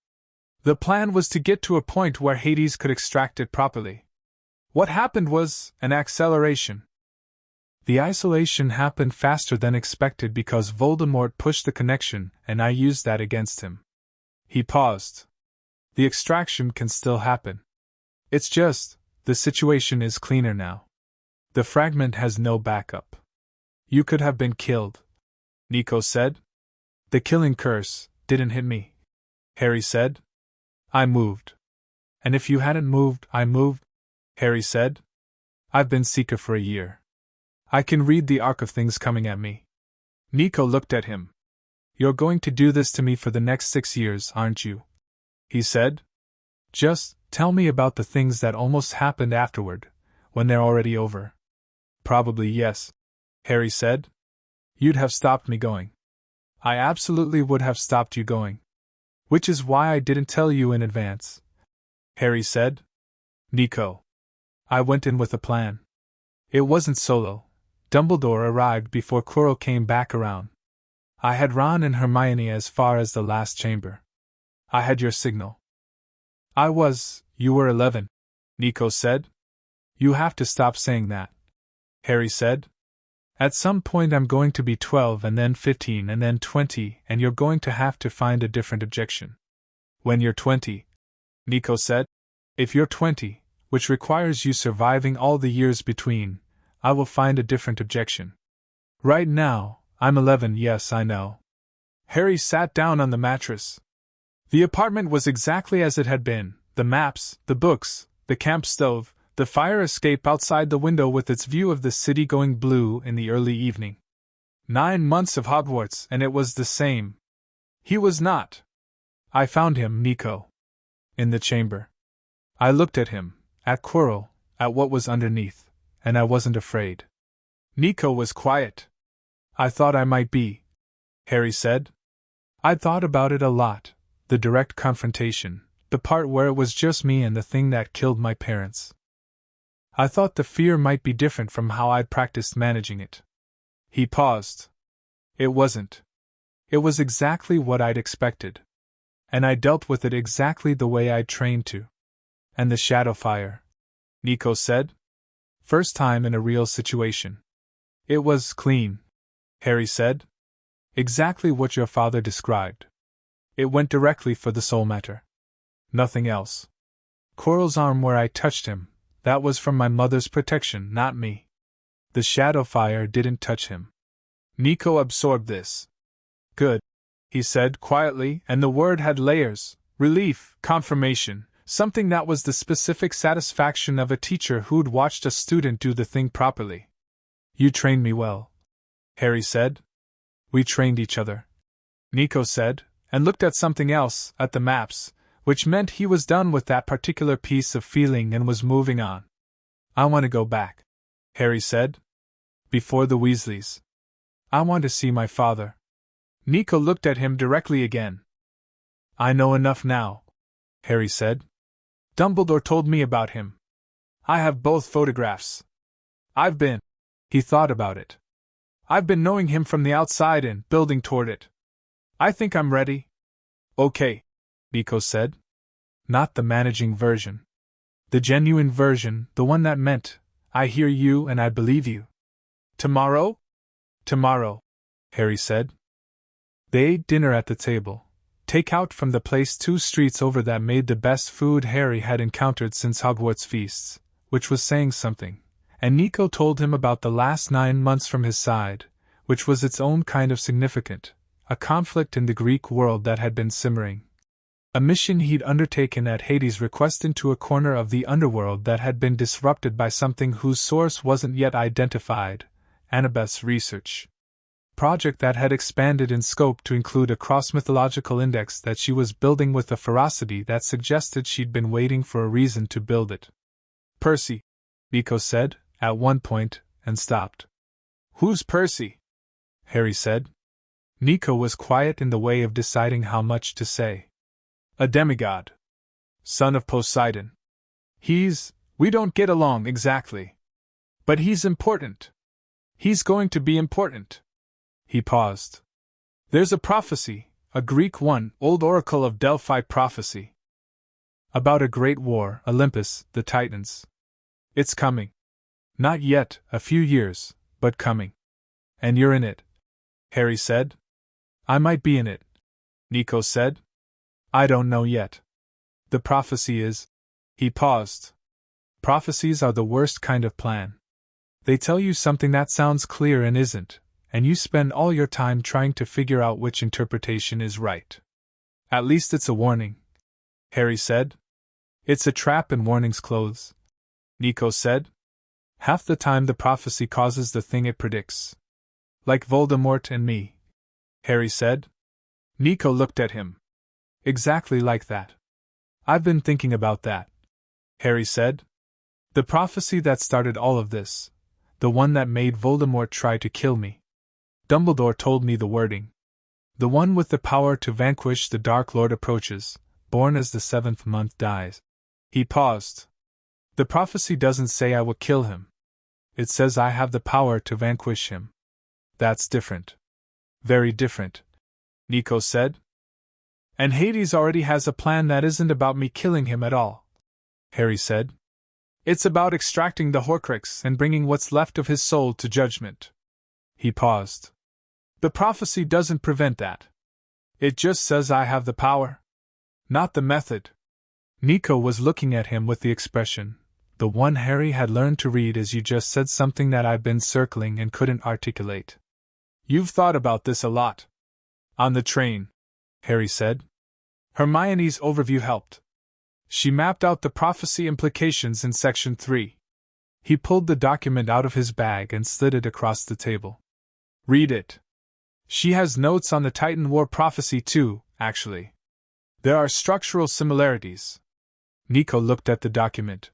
"The plan was to get to a point where Hades could extract it properly. What happened was an acceleration. The isolation happened faster than expected because Voldemort pushed the connection, and I used that against him." He paused. "The extraction can still happen. It's just, the situation is cleaner now. The fragment has no backup. You could have been killed," Nico said. "The killing curse didn't hit me," Harry said. "I moved. And if you hadn't moved, I moved," Harry said. "I've been Seeker for a year. I can read the arc of things coming at me." Nico looked at him. "You're going to do this to me for the next 6 years, aren't you?" he said. "Just tell me about the things that almost happened afterward, when they're already over." "Probably yes," Harry said. "You'd have stopped me going. I absolutely would have stopped you going. Which is why I didn't tell you in advance," Harry said. "Nico. I went in with a plan. It wasn't solo. Dumbledore arrived before Quirrell came back around. I had Ron and Hermione as far as the last chamber. I had your signal." You were 11, Nico said. "You have to stop saying that," Harry said. "At some point I'm going to be 12 and then 15 and then 20 and you're going to have to find a different objection." "When you're 20, Nico said. "If you're 20, which requires you surviving all the years between, I will find a different objection. Right now, I'm 11, yes, I know." Harry sat down on the mattress. The apartment was exactly as it had been: the maps, the books, the camp stove, the fire escape outside the window with its view of the city going blue in the early evening. 9 months of Hogwarts and it was the same. He was not. "I found him, Nico. In the chamber. I looked at him, at Quirrell, at what was underneath, and I wasn't afraid." Nico was quiet. "I thought I might be," Harry said. "I'd thought about it a lot, the direct confrontation, the part where it was just me and the thing that killed my parents. I thought the fear might be different from how I'd practiced managing it." He paused. "It wasn't. It was exactly what I'd expected. And I dealt with it exactly the way I'd trained to." "And the shadow fire," Nico said. "First time in a real situation." "It was clean," Harry said. "Exactly what your father described. It went directly for the soul matter. Nothing else. Quirrell's arm where I touched him, that was from my mother's protection, not me. The shadow fire didn't touch him." Nico absorbed this. "Good," he said quietly, and the word had layers: relief, confirmation, something that was the specific satisfaction of a teacher who'd watched a student do the thing properly. "You trained me well," Harry said. "We trained each other," Nico said, and looked at something else, at the maps, which meant he was done with that particular piece of feeling and was moving on. "I want to go back," Harry said. "Before the Weasleys. I want to see my father." Nico looked at him directly again. "I know enough now," Harry said. "Dumbledore told me about him. I have both photographs. He thought about it. "I've been knowing him from the outside and building toward it. I think I'm ready." "Okay," Nico said. "Not the managing version. The genuine version, the one that meant, I hear you and I believe you." "Tomorrow?" "Tomorrow," Harry said. They ate dinner at the table, take-out from the place 2 streets over that made the best food Harry had encountered since Hogwarts feasts, which was saying something, and Nico told him about the last 9 months from his side, which was its own kind of significant, a conflict in the Greek world that had been simmering. A mission he'd undertaken at Hades' request into a corner of the Underworld that had been disrupted by something whose source wasn't yet identified, Annabeth's research. Project that had expanded in scope to include a cross-mythological index that she was building with a ferocity that suggested she'd been waiting for a reason to build it. Percy, Nico said, at one point, and stopped. Who's Percy? Harry said. Nico was quiet in the way of deciding how much to say. A demigod. Son of Poseidon. We don't get along exactly. But he's important. He's going to be important. He paused. There's a prophecy, a Greek one, old oracle of Delphi prophecy. About a great war, Olympus, the Titans. It's coming. Not yet, a few years, but coming. And you're in it, Harry said. I might be in it, Nico said. I don't know yet. The prophecy is. He paused. Prophecies are the worst kind of plan. They tell you something that sounds clear and isn't, and you spend all your time trying to figure out which interpretation is right. At least it's a warning, Harry said. It's a trap in warning's clothes, Nico said. Half the time the prophecy causes the thing it predicts. Like Voldemort and me, Harry said. Nico looked at him. Exactly like that. I've been thinking about that, Harry said. The prophecy that started all of this, the one that made Voldemort try to kill me. Dumbledore told me the wording. The one with the power to vanquish the Dark Lord approaches, born as the 7th month dies. He paused. The prophecy doesn't say I will kill him. It says I have the power to vanquish him. That's different. Very different, Nico said. And Hades already has a plan that isn't about me killing him at all, Harry said. It's about extracting the Horcrux and bringing what's left of his soul to judgment. He paused. The prophecy doesn't prevent that. It just says I have the power. Not the method. Nico was looking at him with the expression, the one Harry had learned to read as you just said something that I've been circling and couldn't articulate. You've thought about this a lot. On the train, Harry said. Hermione's overview helped. She mapped out the prophecy implications in Section 3. He pulled the document out of his bag and slid it across the table. Read it. She has notes on the Titan War prophecy too, actually. There are structural similarities. Nico looked at the document.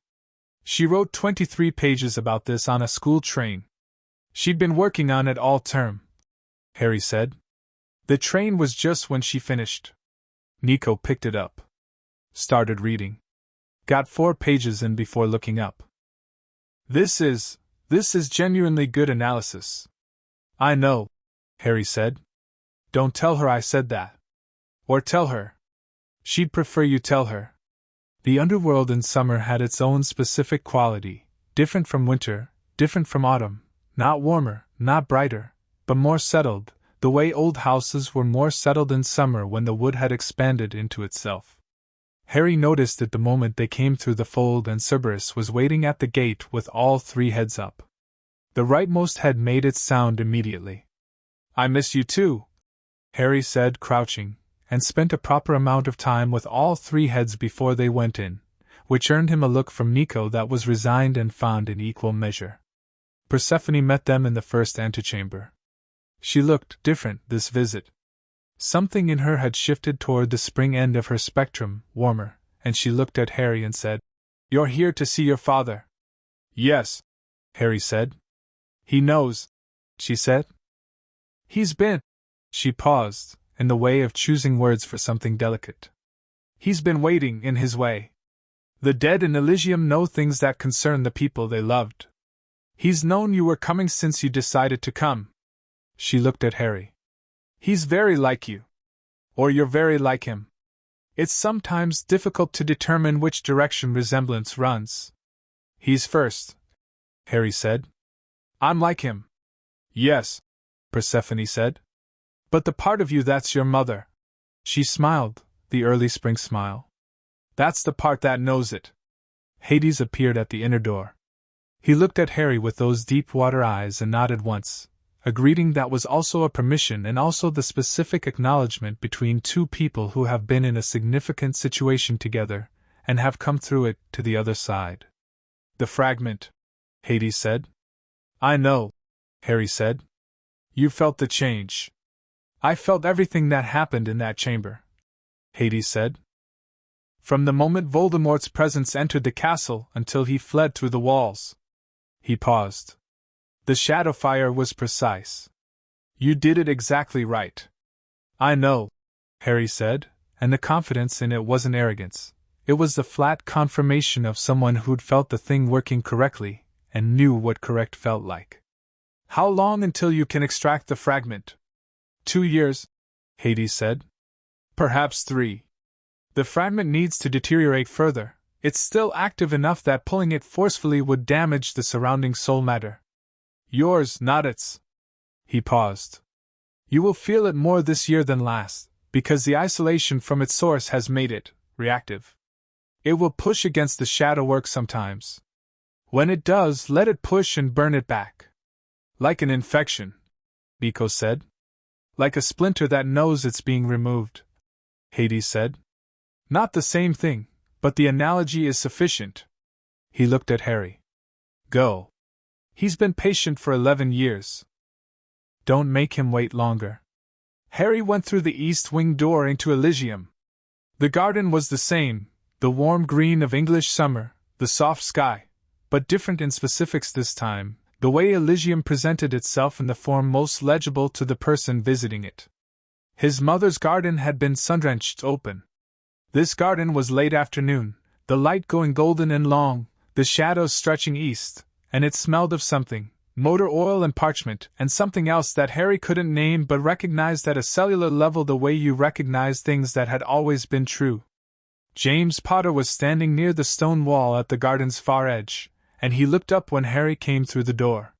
She wrote 23 pages about this on a school train. She'd been working on it all term, Harry said. The train was just when she finished. Nico picked it up. Started reading. Got 4 pages in before looking up. This is genuinely good analysis. I know, Harry said. Don't tell her I said that. Or tell her. She'd prefer you tell her. The Underworld in summer had its own specific quality, different from winter, different from autumn, not warmer, not brighter, but more settled, the way old houses were more settled in summer when the wood had expanded into itself. Harry noticed it the moment they came through the fold and Cerberus was waiting at the gate with all 3 heads up. The rightmost head made its sound immediately. I miss you too, Harry said, crouching, and spent a proper amount of time with all 3 heads before they went in, which earned him a look from Nico that was resigned and fond in equal measure. Persephone met them in the first antechamber. She looked different this visit. Something in her had shifted toward the spring end of her spectrum, warmer, and she looked at Harry and said, You're here to see your father. Yes, Harry said. He knows, she said. He's been. She paused, in the way of choosing words for something delicate. He's been waiting in his way. The dead in Elysium know things that concern the people they loved. He's known you were coming since you decided to come. She looked at Harry. He's very like you. Or you're very like him. It's sometimes difficult to determine which direction resemblance runs. He's first, Harry said. I'm like him. Yes, Persephone said. But the part of you that's your mother. She smiled, the early spring smile. That's the part that knows it. Hades appeared at the inner door. He looked at Harry with those deep water eyes and nodded once, a greeting that was also a permission and also the specific acknowledgement between two people who have been in a significant situation together and have come through it to the other side. The fragment, Hades said. I know, Harry said. You felt the change. I felt everything that happened in that chamber, Hades said. From the moment Voldemort's presence entered the castle until he fled through the walls. He paused. The shadow fire was precise. You did it exactly right. I know, Harry said, and the confidence in it wasn't arrogance. It was the flat confirmation of someone who'd felt the thing working correctly and knew what correct felt like. How long until you can extract the fragment? 2 years, Hades said. Perhaps 3. The fragment needs to deteriorate further. It's still active enough that pulling it forcefully would damage the surrounding soul matter. Yours, not its. He paused. You will feel it more this year than last, because the isolation from its source has made it reactive. It will push against the shadow work sometimes. When it does, let it push and burn it back. Like an infection, Nico said. Like a splinter that knows it's being removed, Hades said. Not the same thing, but the analogy is sufficient. He looked at Harry. Go. He's been patient for 11 years. Don't make him wait longer. Harry went through the east wing door into Elysium. The garden was the same, the warm green of English summer, the soft sky, but different in specifics this time, the way Elysium presented itself in the form most legible to the person visiting it. His mother's garden had been sun-drenched open. This garden was late afternoon, the light going golden and long, the shadows stretching east, and it smelled of something, motor oil and parchment, and something else that Harry couldn't name but recognized at a cellular level the way you recognize things that had always been true. James Potter was standing near the stone wall at the garden's far edge, and he looked up when Harry came through the door.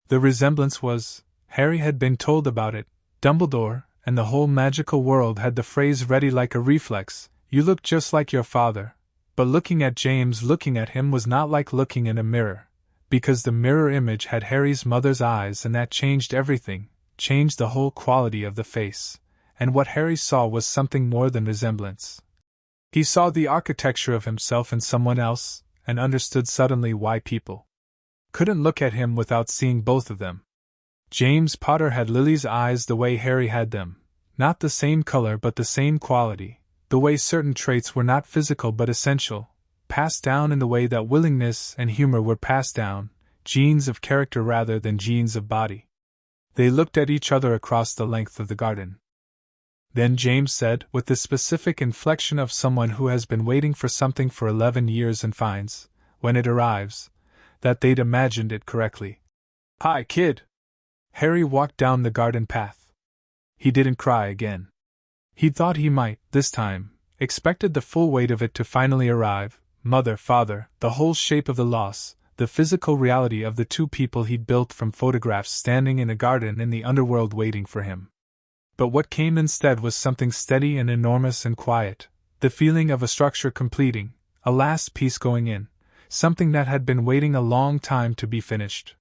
The resemblance was, Harry had been told about it, Dumbledore and the whole magical world had the phrase ready like a reflex, you look just like your father, but looking at James looking at him was not like looking in a mirror, because the mirror image had Harry's mother's eyes and that changed everything, changed the whole quality of the face, and what Harry saw was something more than resemblance. He saw the architecture of himself in someone else, and understood suddenly why people couldn't look at him without seeing both of them. James Potter had Lily's eyes the way Harry had them, not the same color but the same quality, the way certain traits were not physical but essential, passed down in the way that willingness and humor were passed down, genes of character rather than genes of body. They looked at each other across the length of the garden. Then James said, with the specific inflection of someone who has been waiting for something for 11 years and finds, when it arrives, that they'd imagined it correctly. Hi, kid! Harry walked down the garden path. He didn't cry again. He thought he might, this time, expected the full weight of it to finally arrive, mother, father, the whole shape of the loss, the physical reality of the two people he'd built from photographs standing in a garden in the underworld waiting for him. But what came instead was something steady and enormous and quiet, the feeling of a structure completing, a last piece going in, something that had been waiting a long time to be finished.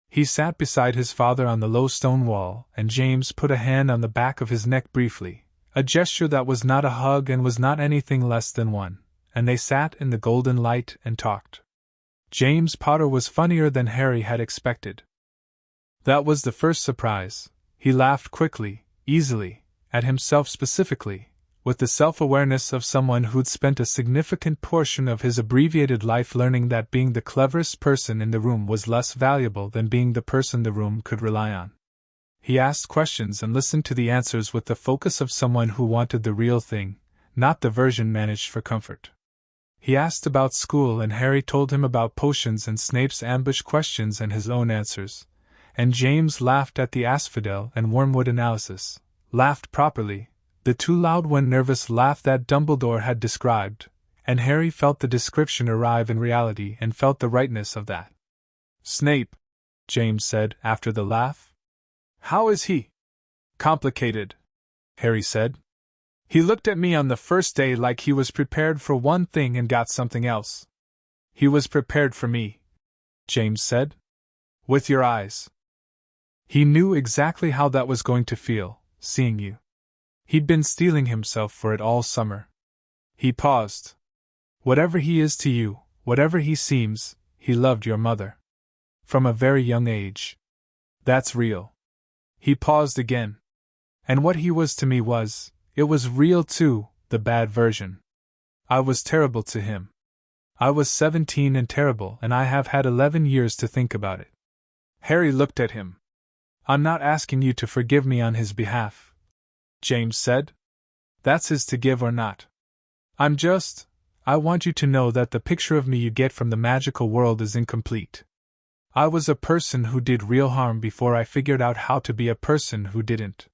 He sat beside his father on the low stone wall, and James put a hand on the back of his neck briefly, a gesture that was not a hug and was not anything less than one, and they sat in the golden light and talked. James Potter was funnier than Harry had expected. That was the first surprise. He laughed quickly, easily, at himself specifically, with the self-awareness of someone who'd spent a significant portion of his abbreviated life learning that being the cleverest person in the room was less valuable than being the person the room could rely on. He asked questions and listened to the answers with the focus of someone who wanted the real thing, not the version managed for comfort. He asked about school and Harry told him about potions and Snape's ambush questions and his own answers, and James laughed at the asphodel and wormwood analysis, laughed properly, the too loud when nervous laugh that Dumbledore had described, and Harry felt the description arrive in reality and felt the rightness of that. Snape, James said after the laugh. How is he? Complicated, Harry said. He looked at me on the first day like he was prepared for one thing and got something else. He was prepared for me, James said. With your eyes. He knew exactly how that was going to feel, seeing you. He'd been steeling himself for it all summer. He paused. Whatever he is to you, whatever he seems, he loved your mother. From a very young age. That's real. He paused again. And what he was to me it was real too, the bad version. I was terrible to him. I was 17 and terrible, and I have had 11 years to think about it. Harry looked at him. I'm not asking you to forgive me on his behalf, James said. That's his to give or not. I want you to know that the picture of me you get from the magical world is incomplete. I was a person who did real harm before I figured out how to be a person who didn't.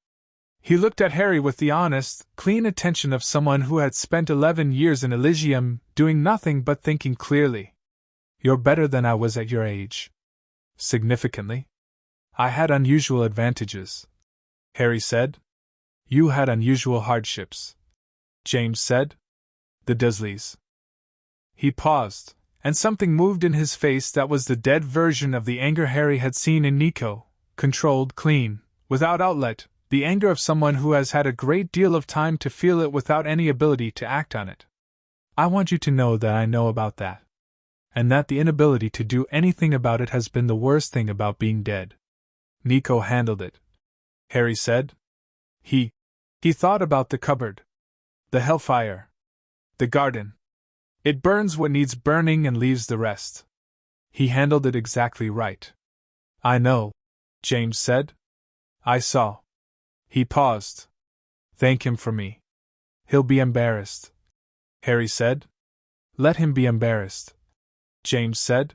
He looked at Harry with the honest, clean attention of someone who had spent 11 years in Elysium, doing nothing but thinking clearly. You're better than I was at your age. Significantly. I had unusual advantages, Harry said. You had unusual hardships, James said. The Dursleys. He paused, and something moved in his face that was the dead version of the anger Harry had seen in Nico, controlled, clean, without outlet, the anger of someone who has had a great deal of time to feel it without any ability to act on it. I want you to know that I know about that. And that the inability to do anything about it has been the worst thing about being dead. Nico handled it, Harry said. He thought about the cupboard. The Hellfire. The garden. It burns what needs burning and leaves the rest. He handled it exactly right. I know, James said. I saw. He paused. Thank him for me. He'll be embarrassed, Harry said. Let him be embarrassed, James said.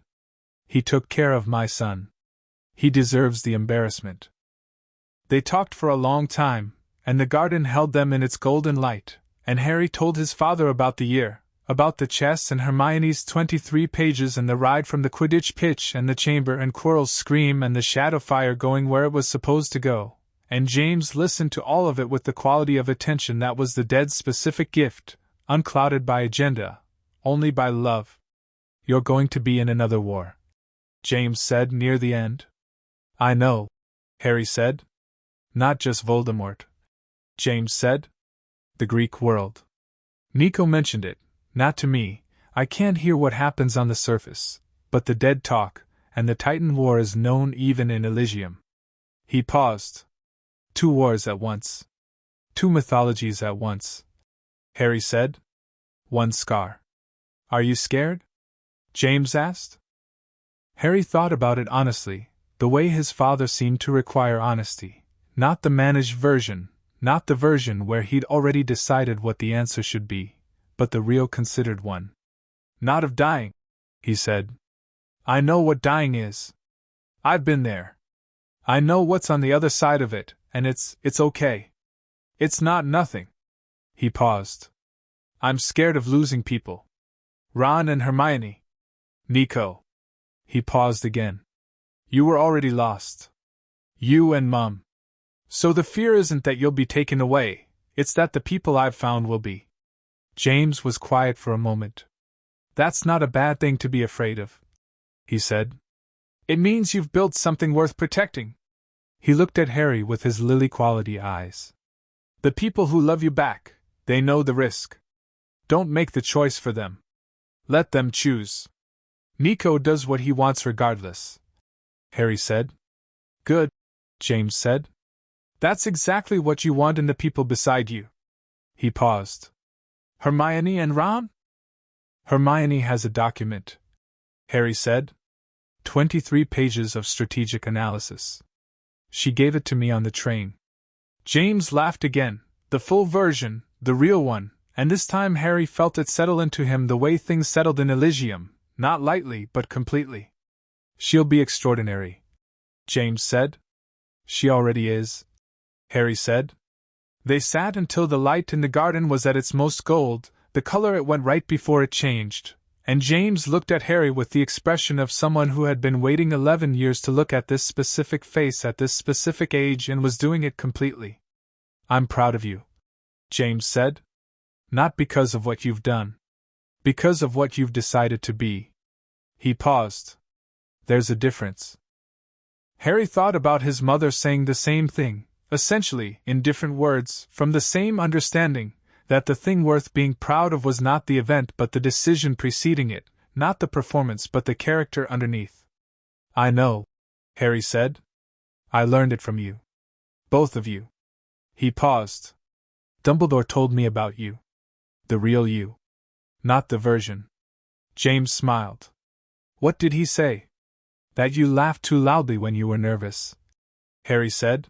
He took care of my son. He deserves the embarrassment. They talked for a long time, and the garden held them in its golden light, and Harry told his father about the year, about the chess and Hermione's 23 pages and the ride from the Quidditch pitch and the chamber and Quirrell's scream and the shadow fire going where it was supposed to go, and James listened to all of it with the quality of attention that was the dead specific gift, unclouded by agenda, only by love. You're going to be in another war, James said near the end. I know, Harry said. Not just Voldemort, James said. The Greek world. Nico mentioned it, not to me. I can't hear what happens on the surface, but the dead talk, and the Titan War is known even in Elysium. He paused. 2 wars at once. 2 mythologies at once, Harry said. 1 scar. Are you scared? James asked. Harry thought about it honestly, the way his father seemed to require honesty, not the managed version, not the version where he'd already decided what the answer should be, but the real considered one. Not of dying, he said. I know what dying is. I've been there. I know what's on the other side of it, and it's okay. It's not nothing. He paused. I'm scared of losing people. Ron and Hermione. Nico. He paused again. You were already lost. You and Mum. So the fear isn't that you'll be taken away, it's that the people I've found will be. James was quiet for a moment. That's not a bad thing to be afraid of, he said. It means you've built something worth protecting. He looked at Harry with his lily-quality eyes. The people who love you back, they know the risk. Don't make the choice for them. Let them choose. Nico does what he wants regardless, Harry said. Good, James said. That's exactly what you want in the people beside you. He paused. Hermione and Ron? Hermione has a document, Harry said. 23 pages of strategic analysis. She gave it to me on the train. James laughed again, the full version, the real one, and this time Harry felt it settle into him the way things settled in Elysium, not lightly but completely. She'll be extraordinary, James said. She already is, Harry said. They sat until the light in the garden was at its most gold, the color it went right before it changed, and James looked at Harry with the expression of someone who had been waiting 11 years to look at this specific face at this specific age and was doing it completely. I'm proud of you, James said. Not because of what you've done. Because of what you've decided to be. He paused. There's a difference. Harry thought about his mother saying the same thing, essentially, in different words, from the same understanding, that the thing worth being proud of was not the event but the decision preceding it, not the performance but the character underneath. I know, Harry said. I learned it from you. Both of you. He paused. Dumbledore told me about you. The real you. Not the version. James smiled. What did he say? That you laughed too loudly when you were nervous, Harry said.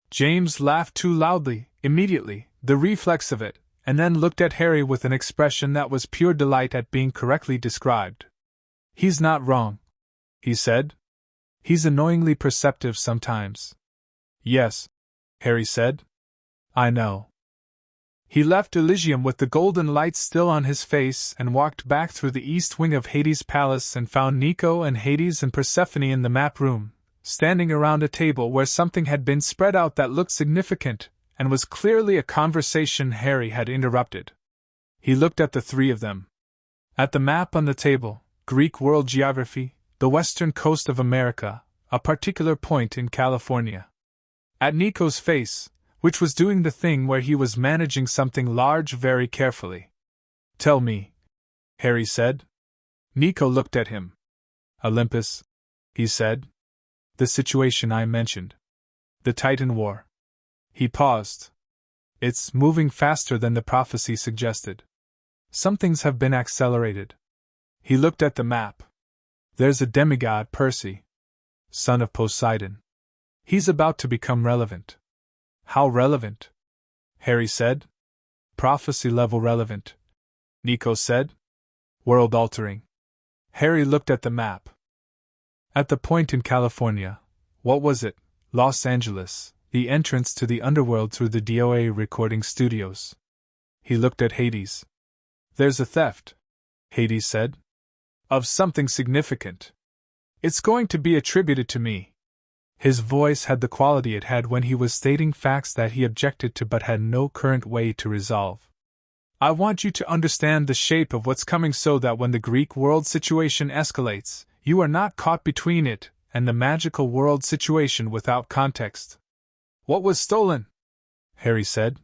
James laughed too loudly, immediately, the reflex of it, and then looked at Harry with an expression that was pure delight at being correctly described. He's not wrong, he said. He's annoyingly perceptive sometimes. Yes, Harry said. I know. He left Elysium with the golden light still on his face and walked back through the east wing of Hades' palace and found Nico and Hades and Persephone in the map room, standing around a table where something had been spread out that looked significant, and was clearly a conversation Harry had interrupted. He looked at the three of them. At the map on the table, Greek world geography, the western coast of America, a particular point in California. At Nico's face, which was doing the thing where he was managing something large very carefully. Tell me, Harry said. Nico looked at him. Olympus, he said. The situation I mentioned. The Titan War. He paused. It's moving faster than the prophecy suggested. Some things have been accelerated. He looked at the map. There's a demigod, Percy, son of Poseidon. He's about to become relevant. How relevant? Harry said. Prophecy-level relevant, Nico said. World-altering. Harry looked at the map. At the point in California, what was it? Los Angeles, the entrance to the Underworld through the DOA recording studios. He looked at Hades. There's a theft, Hades said. Of something significant. It's going to be attributed to me. His voice had the quality it had when he was stating facts that he objected to but had no current way to resolve. I want you to understand the shape of what's coming so that when the Greek world situation escalates, you are not caught between it and the magical world situation without context. What was stolen? Harry said.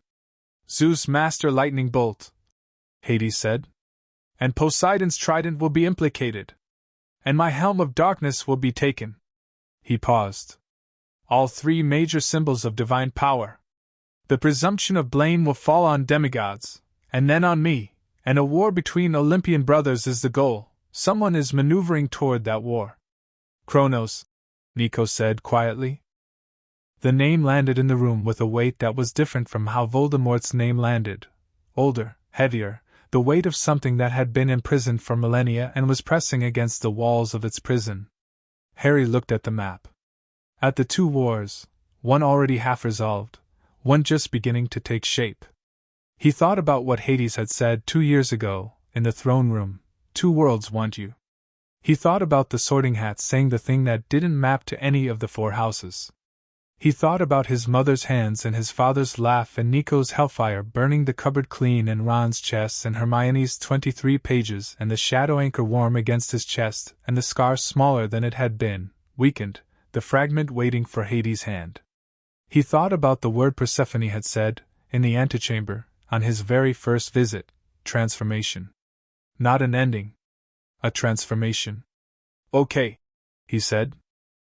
Zeus' master lightning bolt, Hades said. And Poseidon's trident will be implicated. And my helm of darkness will be taken. He paused. All three major symbols of divine power. The presumption of blame will fall on demigods, and then on me, and a war between Olympian brothers is the goal. Someone is maneuvering toward that war. Kronos, Nico said quietly. The name landed in the room with a weight that was different from how Voldemort's name landed. Older, heavier, the weight of something that had been imprisoned for millennia and was pressing against the walls of its prison. Harry looked at the map. At the two wars, one already half resolved, one just beginning to take shape. He thought about what Hades had said 2 years ago, in the throne room, 2 worlds want you. He thought about the Sorting Hat saying the thing that didn't map to any of the 4 houses. He thought about his mother's hands and his father's laugh and Nico's Hellfire burning the cupboard clean and Ron's chest and Hermione's 23 pages and the shadow anchor warm against his chest and the scar smaller than it had been, weakened, the fragment waiting for Hades' hand. He thought about the word Persephone had said, in the antechamber, on his very first visit, transformation. Not an ending. A transformation. Okay, he said.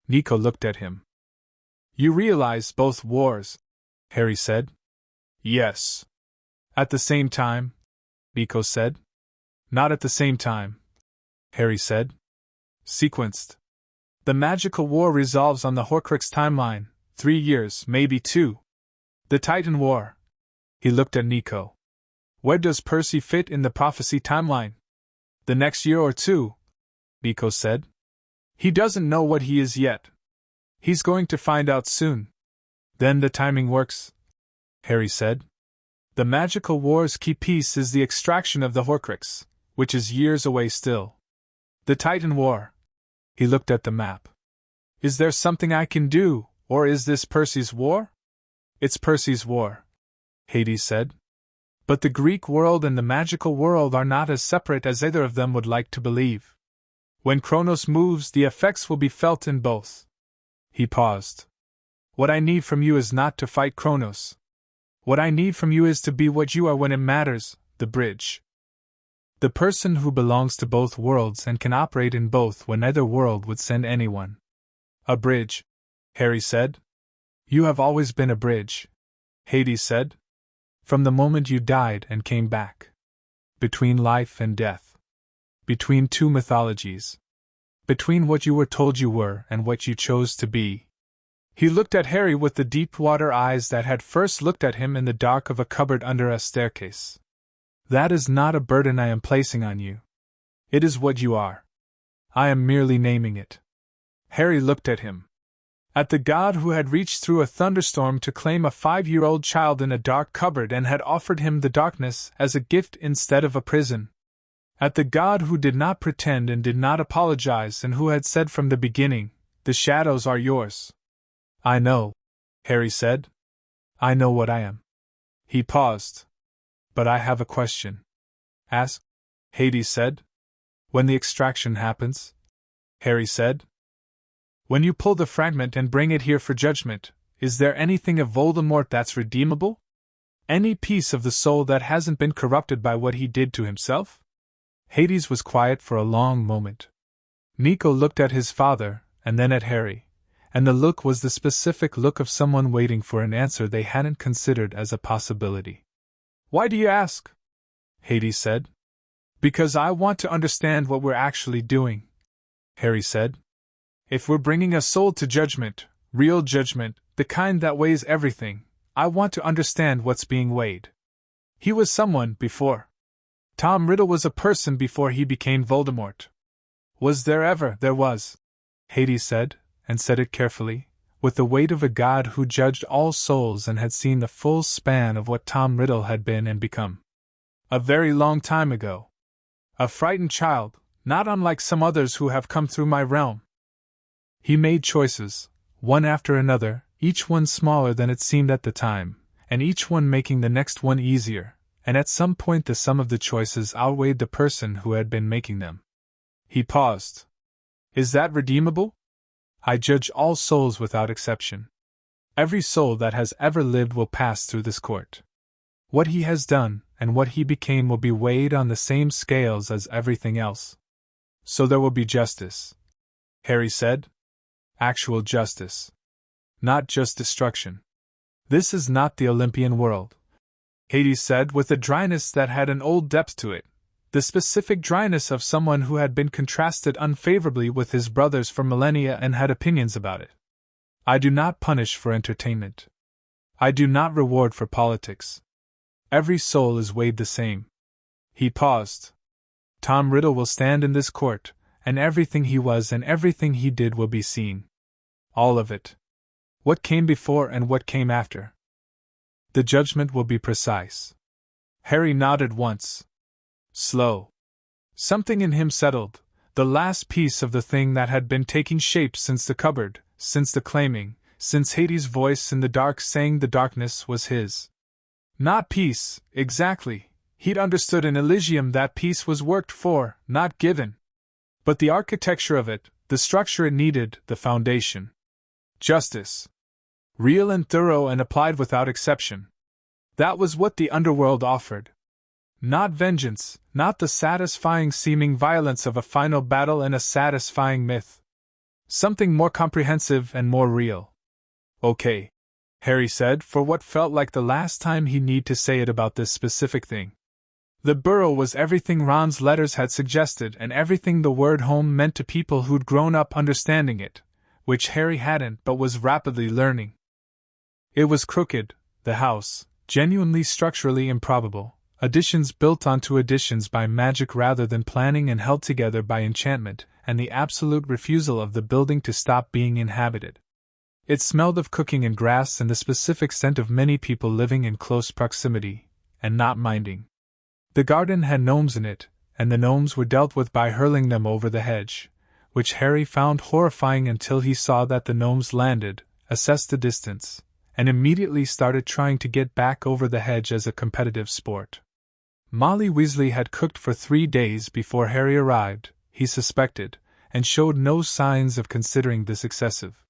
Nico looked at him. You realize both wars, Harry said. Yes. At the same time, Nico said. Not at the same time, Harry said. Sequenced. The magical war resolves on the Horcrux timeline, 3 years, maybe 2. The Titan War. He looked at Nico. Where does Percy fit in the prophecy timeline? The next year or 2, Nico said. He doesn't know what he is yet. He's going to find out soon. Then the timing works, Harry said. The magical war's key piece is the extraction of the Horcrux, which is years away still. The Titan War. He looked at the map. Is there something I can do, or is this Percy's war? It's Percy's war, Hades said. But the Greek world and the magical world are not as separate as either of them would like to believe. When Kronos moves, the effects will be felt in both. He paused. What I need from you is not to fight Kronos. What I need from you is to be what you are when it matters, the bridge. The person who belongs to both worlds and can operate in both when neither world would send anyone. A bridge, Harry said. You have always been a bridge, Hades said. From the moment you died and came back. Between life and death. Between two mythologies. Between what you were told you were and what you chose to be. He looked at Harry with the deep water eyes that had first looked at him in the dark of a cupboard under a staircase. That is not a burden I am placing on you. It is what you are. I am merely naming it. Harry looked at him. At the god who had reached through a thunderstorm to claim a 5-year-old child in a dark cupboard and had offered him the darkness as a gift instead of a prison. At the god who did not pretend and did not apologize and who had said from the beginning, "The shadows are yours." I know, Harry said. I know what I am. He paused. But I have a question. Ask, Hades said. When the extraction happens? Harry said. When you pull the fragment and bring it here for judgment, is there anything of Voldemort that's redeemable? Any piece of the soul that hasn't been corrupted by what he did to himself? Hades was quiet for a long moment. Nico looked at his father, and then at Harry, and the look was the specific look of someone waiting for an answer they hadn't considered as a possibility. Why do you ask? Hades said. Because I want to understand what we're actually doing, Harry said. If we're bringing a soul to judgment, real judgment, the kind that weighs everything, I want to understand what's being weighed. He was someone before. Tom Riddle was a person before he became Voldemort. Was there ever? There was, Hades said, and said it carefully, with the weight of a god who judged all souls and had seen the full span of what Tom Riddle had been and become. A very long time ago. A frightened child, not unlike some others who have come through my realm. He made choices, one after another, each one smaller than it seemed at the time, and each one making the next one easier, and at some point the sum of the choices outweighed the person who had been making them. He paused. Is that redeemable? I judge all souls without exception. Every soul that has ever lived will pass through this court. What he has done, and what he became will be weighed on the same scales as everything else. So there will be justice, Harry said. Actual justice. Not just destruction. This is not the Olympian world, Hades said with a dryness that had an old depth to it, the specific dryness of someone who had been contrasted unfavorably with his brothers for millennia and had opinions about it. I do not punish for entertainment. I do not reward for politics. Every soul is weighed the same. He paused. Tom Riddle will stand in this court, and everything he was and everything he did will be seen. All of it. What came before and what came after. The judgment will be precise. Harry nodded once. Slow. Something in him settled, the last piece of the thing that had been taking shape since the cupboard, since the claiming, since Hades' voice in the dark saying the darkness was his. Not peace, exactly. He'd understood in Elysium that peace was worked for, not given. But the architecture of it, the structure it needed, the foundation. Justice. Real and thorough and applied without exception. That was what the Underworld offered. Not vengeance, not the satisfying seeming violence of a final battle and a satisfying myth. Something more comprehensive and more real. Okay, Harry said for what felt like the last time he need to say it about this specific thing. The burrow was everything Ron's letters had suggested and everything the word home meant to people who'd grown up understanding it, which Harry hadn't but was rapidly learning. It was crooked, the house, genuinely structurally improbable, additions built onto additions by magic rather than planning and held together by enchantment, and the absolute refusal of the building to stop being inhabited. It smelled of cooking and grass and the specific scent of many people living in close proximity, and not minding. The garden had gnomes in it, and the gnomes were dealt with by hurling them over the hedge, which Harry found horrifying until he saw that the gnomes landed, assessed the distance, and immediately started trying to get back over the hedge as a competitive sport. Molly Weasley had cooked for 3 days before Harry arrived, he suspected, and showed no signs of considering this excessive.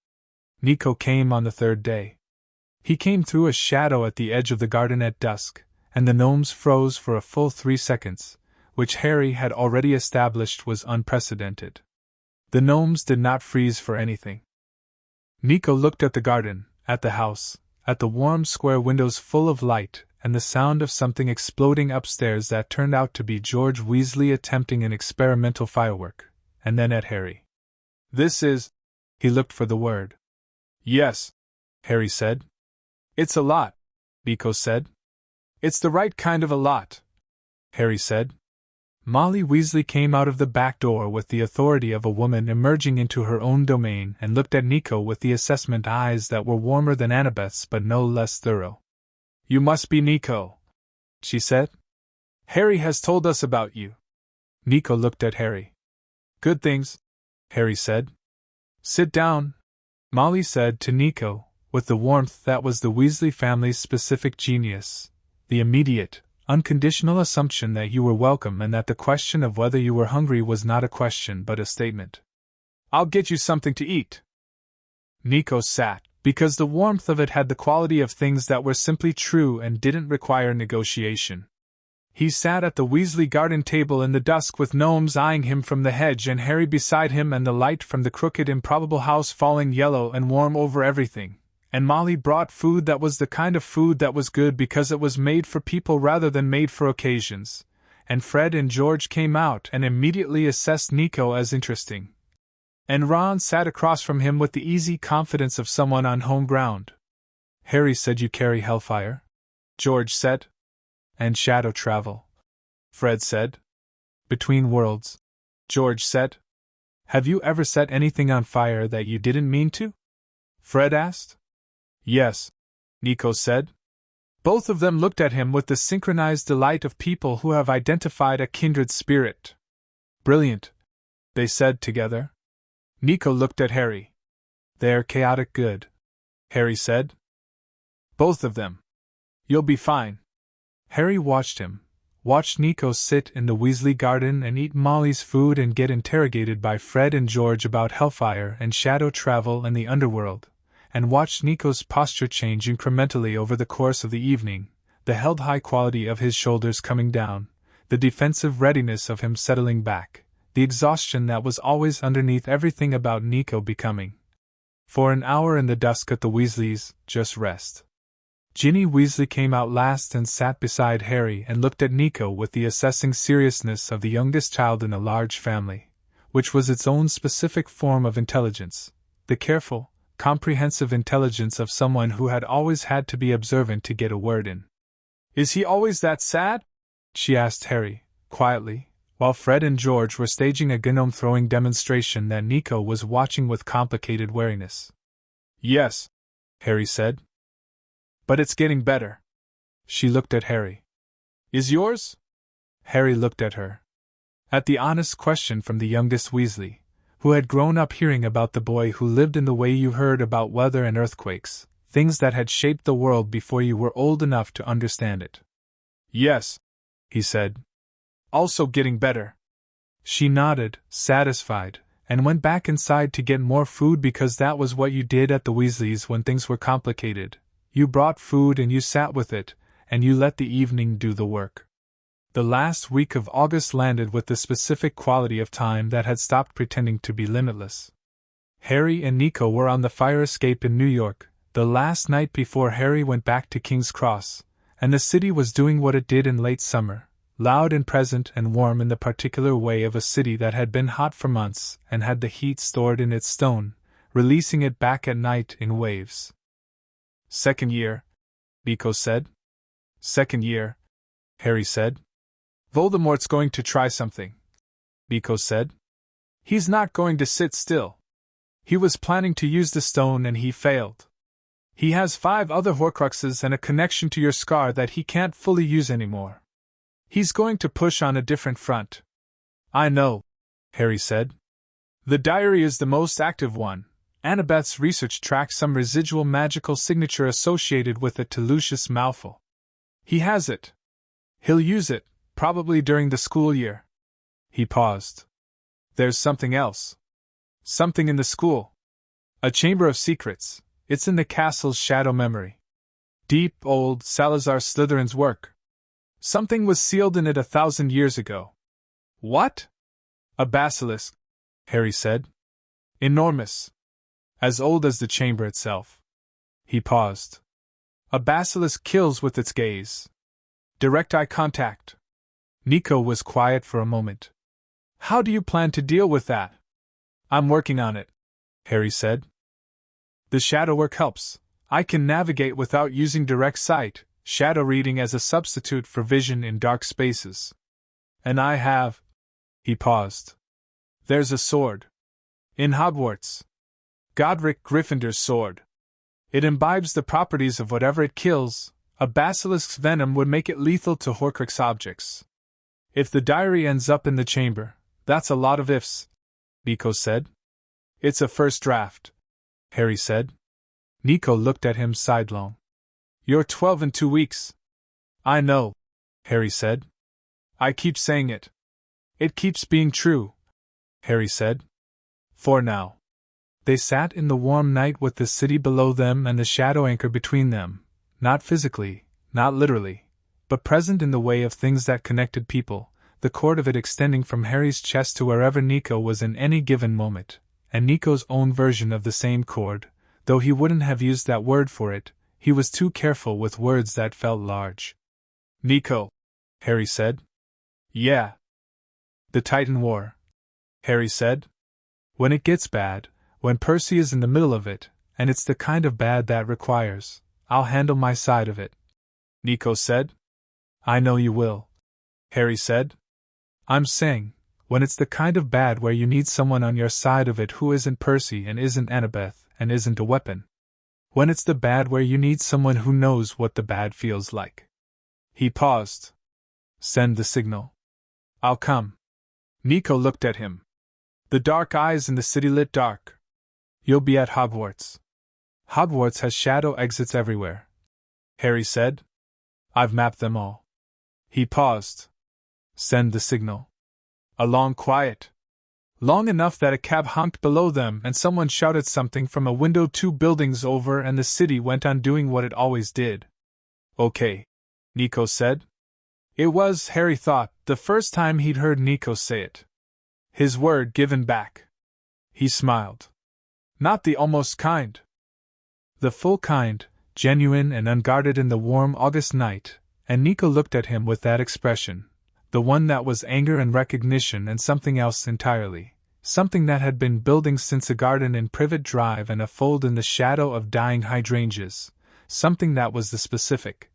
Nico came on the third day. He came through a shadow at the edge of the garden at dusk, and the gnomes froze for a full 3 seconds, which Harry had already established was unprecedented. The gnomes did not freeze for anything. Nico looked at the garden, at the house, at the warm square windows full of light, and the sound of something exploding upstairs that turned out to be George Weasley attempting an experimental firework, and then at Harry. This is... He looked for the word. Yes, Harry said. It's a lot, Nico said. It's the right kind of a lot, Harry said. Molly Weasley came out of the back door with the authority of a woman emerging into her own domain and looked at Nico with the assessment eyes that were warmer than Annabeth's but no less thorough. You must be Nico, she said. Harry has told us about you. Nico looked at Harry. Good things, Harry said. Sit down, Molly said to Nico, with the warmth that was the Weasley family's specific genius, the immediate, unconditional assumption that you were welcome and that the question of whether you were hungry was not a question but a statement. I'll get you something to eat. Nico sat, because the warmth of it had the quality of things that were simply true and didn't require negotiation. He sat at the Weasley garden table in the dusk with gnomes eyeing him from the hedge and Harry beside him and the light from the crooked improbable house falling yellow and warm over everything. And Molly brought food that was the kind of food that was good because it was made for people rather than made for occasions, and Fred and George came out and immediately assessed Nico as interesting. And Ron sat across from him with the easy confidence of someone on home ground. Harry said you carry Hellfire? George said. And shadow travel, Fred said. Between worlds, George said. Have you ever set anything on fire that you didn't mean to? Fred asked. Yes, Nico said. Both of them looked at him with the synchronized delight of people who have identified a kindred spirit. Brilliant, they said together. Nico looked at Harry. They're chaotic good, Harry said. Both of them. You'll be fine. Harry watched Nico sit in the Weasley garden and eat Molly's food and get interrogated by Fred and George about Hellfire and shadow travel and the Underworld, and watched Nico's posture change incrementally over the course of the evening, the held high quality of his shoulders coming down, the defensive readiness of him settling back, the exhaustion that was always underneath everything about Nico becoming. For an hour in the dusk at the Weasleys, just rest. Ginny Weasley came out last and sat beside Harry and looked at Nico with the assessing seriousness of the youngest child in a large family, which was its own specific form of intelligence, the careful, comprehensive intelligence of someone who had always had to be observant to get a word in. Is he always that sad? She asked Harry, quietly, while Fred and George were staging a gnome-throwing demonstration that Nico was watching with complicated wariness. Yes, Harry said. But it's getting better. She looked at Harry. Is yours? Harry looked at her. At the honest question from the youngest Weasley, who had grown up hearing about the boy who lived in the way you heard about weather and earthquakes, things that had shaped the world before you were old enough to understand it. Yes, he said. Also getting better. She nodded, satisfied, and went back inside to get more food because that was what you did at the Weasleys when things were complicated. You brought food and you sat with it, and you let the evening do the work. The last week of August landed with the specific quality of time that had stopped pretending to be limitless. Harry and Nico were on the fire escape in New York, the last night before Harry went back to King's Cross, and the city was doing what it did in late summer, loud and present and warm in the particular way of a city that had been hot for months and had the heat stored in its stone, releasing it back at night in waves. Second year, Nico said. Second year, Harry said. Voldemort's going to try something, Nico said. He's not going to sit still. He was planning to use the stone and he failed. He has 5 other Horcruxes and a connection to your scar that he can't fully use anymore. He's going to push on a different front. I know, Harry said. The diary is the most active one. Annabeth's research tracks some residual magical signature associated with it to Lucius Malfoy. He has it. He'll use it, probably during the school year. He paused. There's something else. Something in the school. A chamber of secrets. It's in the castle's shadow memory. Deep, old Salazar Slytherin's work. Something was sealed in it 1,000 years ago. What? A basilisk, Harry said. Enormous. As old as the chamber itself. He paused. A basilisk kills with its gaze. Direct eye contact. Nico was quiet for a moment. How do you plan to deal with that? I'm working on it, Harry said. The shadow work helps. I can navigate without using direct sight, shadow reading as a substitute for vision in dark spaces. And I have. He paused. There's a sword. In Hogwarts. Godric Gryffindor's sword. It imbibes the properties of whatever it kills. A basilisk's venom would make it lethal to Horcrux objects. If the diary ends up in the chamber, that's a lot of ifs, Nico said. It's a first draft, Harry said. Nico looked at him sidelong. You're 12 in 2 weeks. I know, Harry said. I keep saying it. It keeps being true, Harry said. For now. They sat in the warm night with the city below them and the shadow anchor between them, not physically, not literally, but present in the way of things that connected people, the cord of it extending from Harry's chest to wherever Nico was in any given moment, and Nico's own version of the same cord. Though he wouldn't have used that word for it, he was too careful with words that felt large. Nico, Harry said. Yeah. The Titan War, Harry said. When it gets bad, when Percy is in the middle of it, and it's the kind of bad that requires, I'll handle my side of it, Nico said. I know you will, Harry said. I'm saying, when it's the kind of bad where you need someone on your side of it who isn't Percy and isn't Annabeth and isn't a weapon. When it's the bad where you need someone who knows what the bad feels like. He paused. Send the signal. I'll come. Nico looked at him. The dark eyes in the city lit dark. You'll be at Hogwarts. Hogwarts has shadow exits everywhere, Harry said. I've mapped them all. He paused. Send the signal. A long quiet. Long enough that a cab honked below them and someone shouted something from a window 2 buildings over and the city went on doing what it always did. Okay, Nico said. It was, Harry thought, the first time he'd heard Nico say it. His word given back. He smiled. Not the almost kind. The full kind, genuine and unguarded in the warm August night, and Nico looked at him with that expression, the one that was anger and recognition and something else entirely, something that had been building since a garden in Privet Drive and a fold in the shadow of dying hydrangeas, something that was the specific,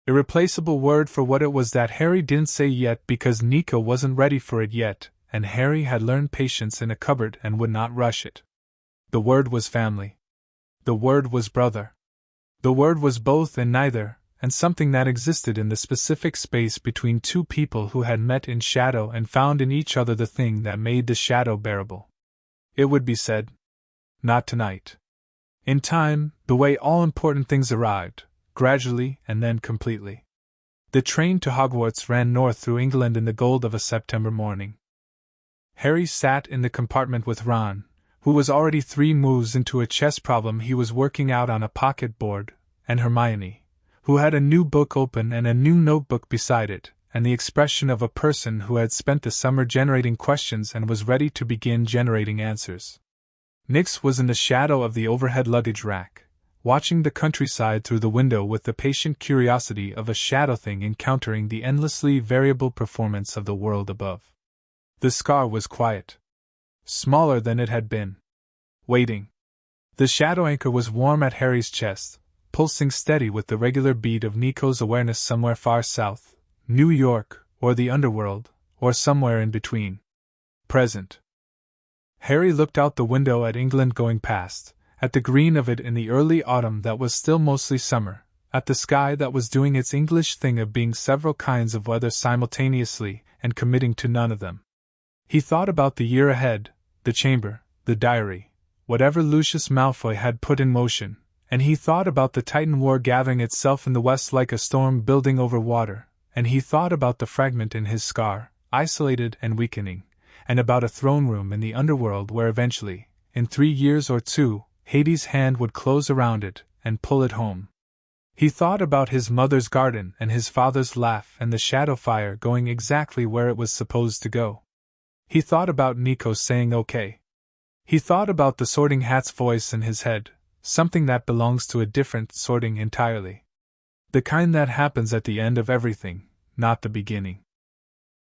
irreplaceable word for what it was that Harry didn't say yet because Nico wasn't ready for it yet, and Harry had learned patience in a cupboard and would not rush it. The word was family. The word was brother. The word was both and neither, and something that existed in the specific space between two people who had met in shadow and found in each other the thing that made the shadow bearable. It would be said. Not tonight. In time, the way all important things arrived, gradually and then completely. The train to Hogwarts ran north through England in the gold of a September morning. Harry sat in the compartment with Ron, who was already 3 moves into a chess problem he was working out on a pocket board, and Hermione, who had a new book open and a new notebook beside it, and the expression of a person who had spent the summer generating questions and was ready to begin generating answers. Nyx was in the shadow of the overhead luggage rack, watching the countryside through the window with the patient curiosity of a shadow thing encountering the endlessly variable performance of the world above. The scar was quiet. Smaller than it had been. Waiting. The shadow anchor was warm at Harry's chest, pulsing steady with the regular beat of Nico's awareness somewhere far south, New York, or the Underworld, or somewhere in between. Present. Harry looked out the window at England going past, at the green of it in the early autumn that was still mostly summer, at the sky that was doing its English thing of being several kinds of weather simultaneously and committing to none of them. He thought about the year ahead, the chamber, the diary, whatever Lucius Malfoy had put in motion, and he thought about the Titan War gathering itself in the west like a storm building over water, and he thought about the fragment in his scar, isolated and weakening, and about a throne room in the Underworld where eventually, in 3 years or 2, Hades' hand would close around it and pull it home. He thought about his mother's garden and his father's laugh and the shadow fire going exactly where it was supposed to go. He thought about Nico saying okay. He thought about the Sorting Hat's voice in his head, something that belongs to a different sorting entirely. The kind that happens at the end of everything, not the beginning.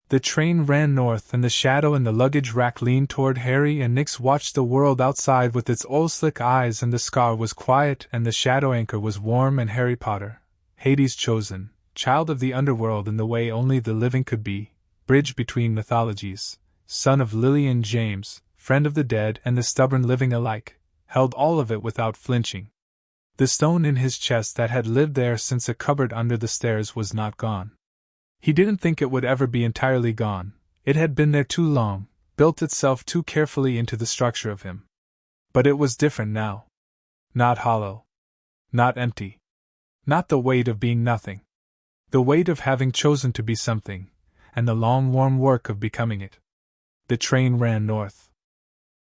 The train ran north and the shadow in the luggage rack leaned toward Harry and Nix watched the world outside with its old slick eyes and the scar was quiet and the shadow anchor was warm and Harry Potter, Hades' chosen, child of the Underworld in the way only the living could be, bridge between mythologies, son of Lily and James, friend of the dead and the stubborn living alike, held all of it without flinching. The stone in his chest that had lived there since a cupboard under the stairs was not gone. He didn't think it would ever be entirely gone, it had been there too long, built itself too carefully into the structure of him. But it was different now. Not hollow. Not empty. Not the weight of being nothing. The weight of having chosen to be something, and the long warm work of becoming it. The train ran north.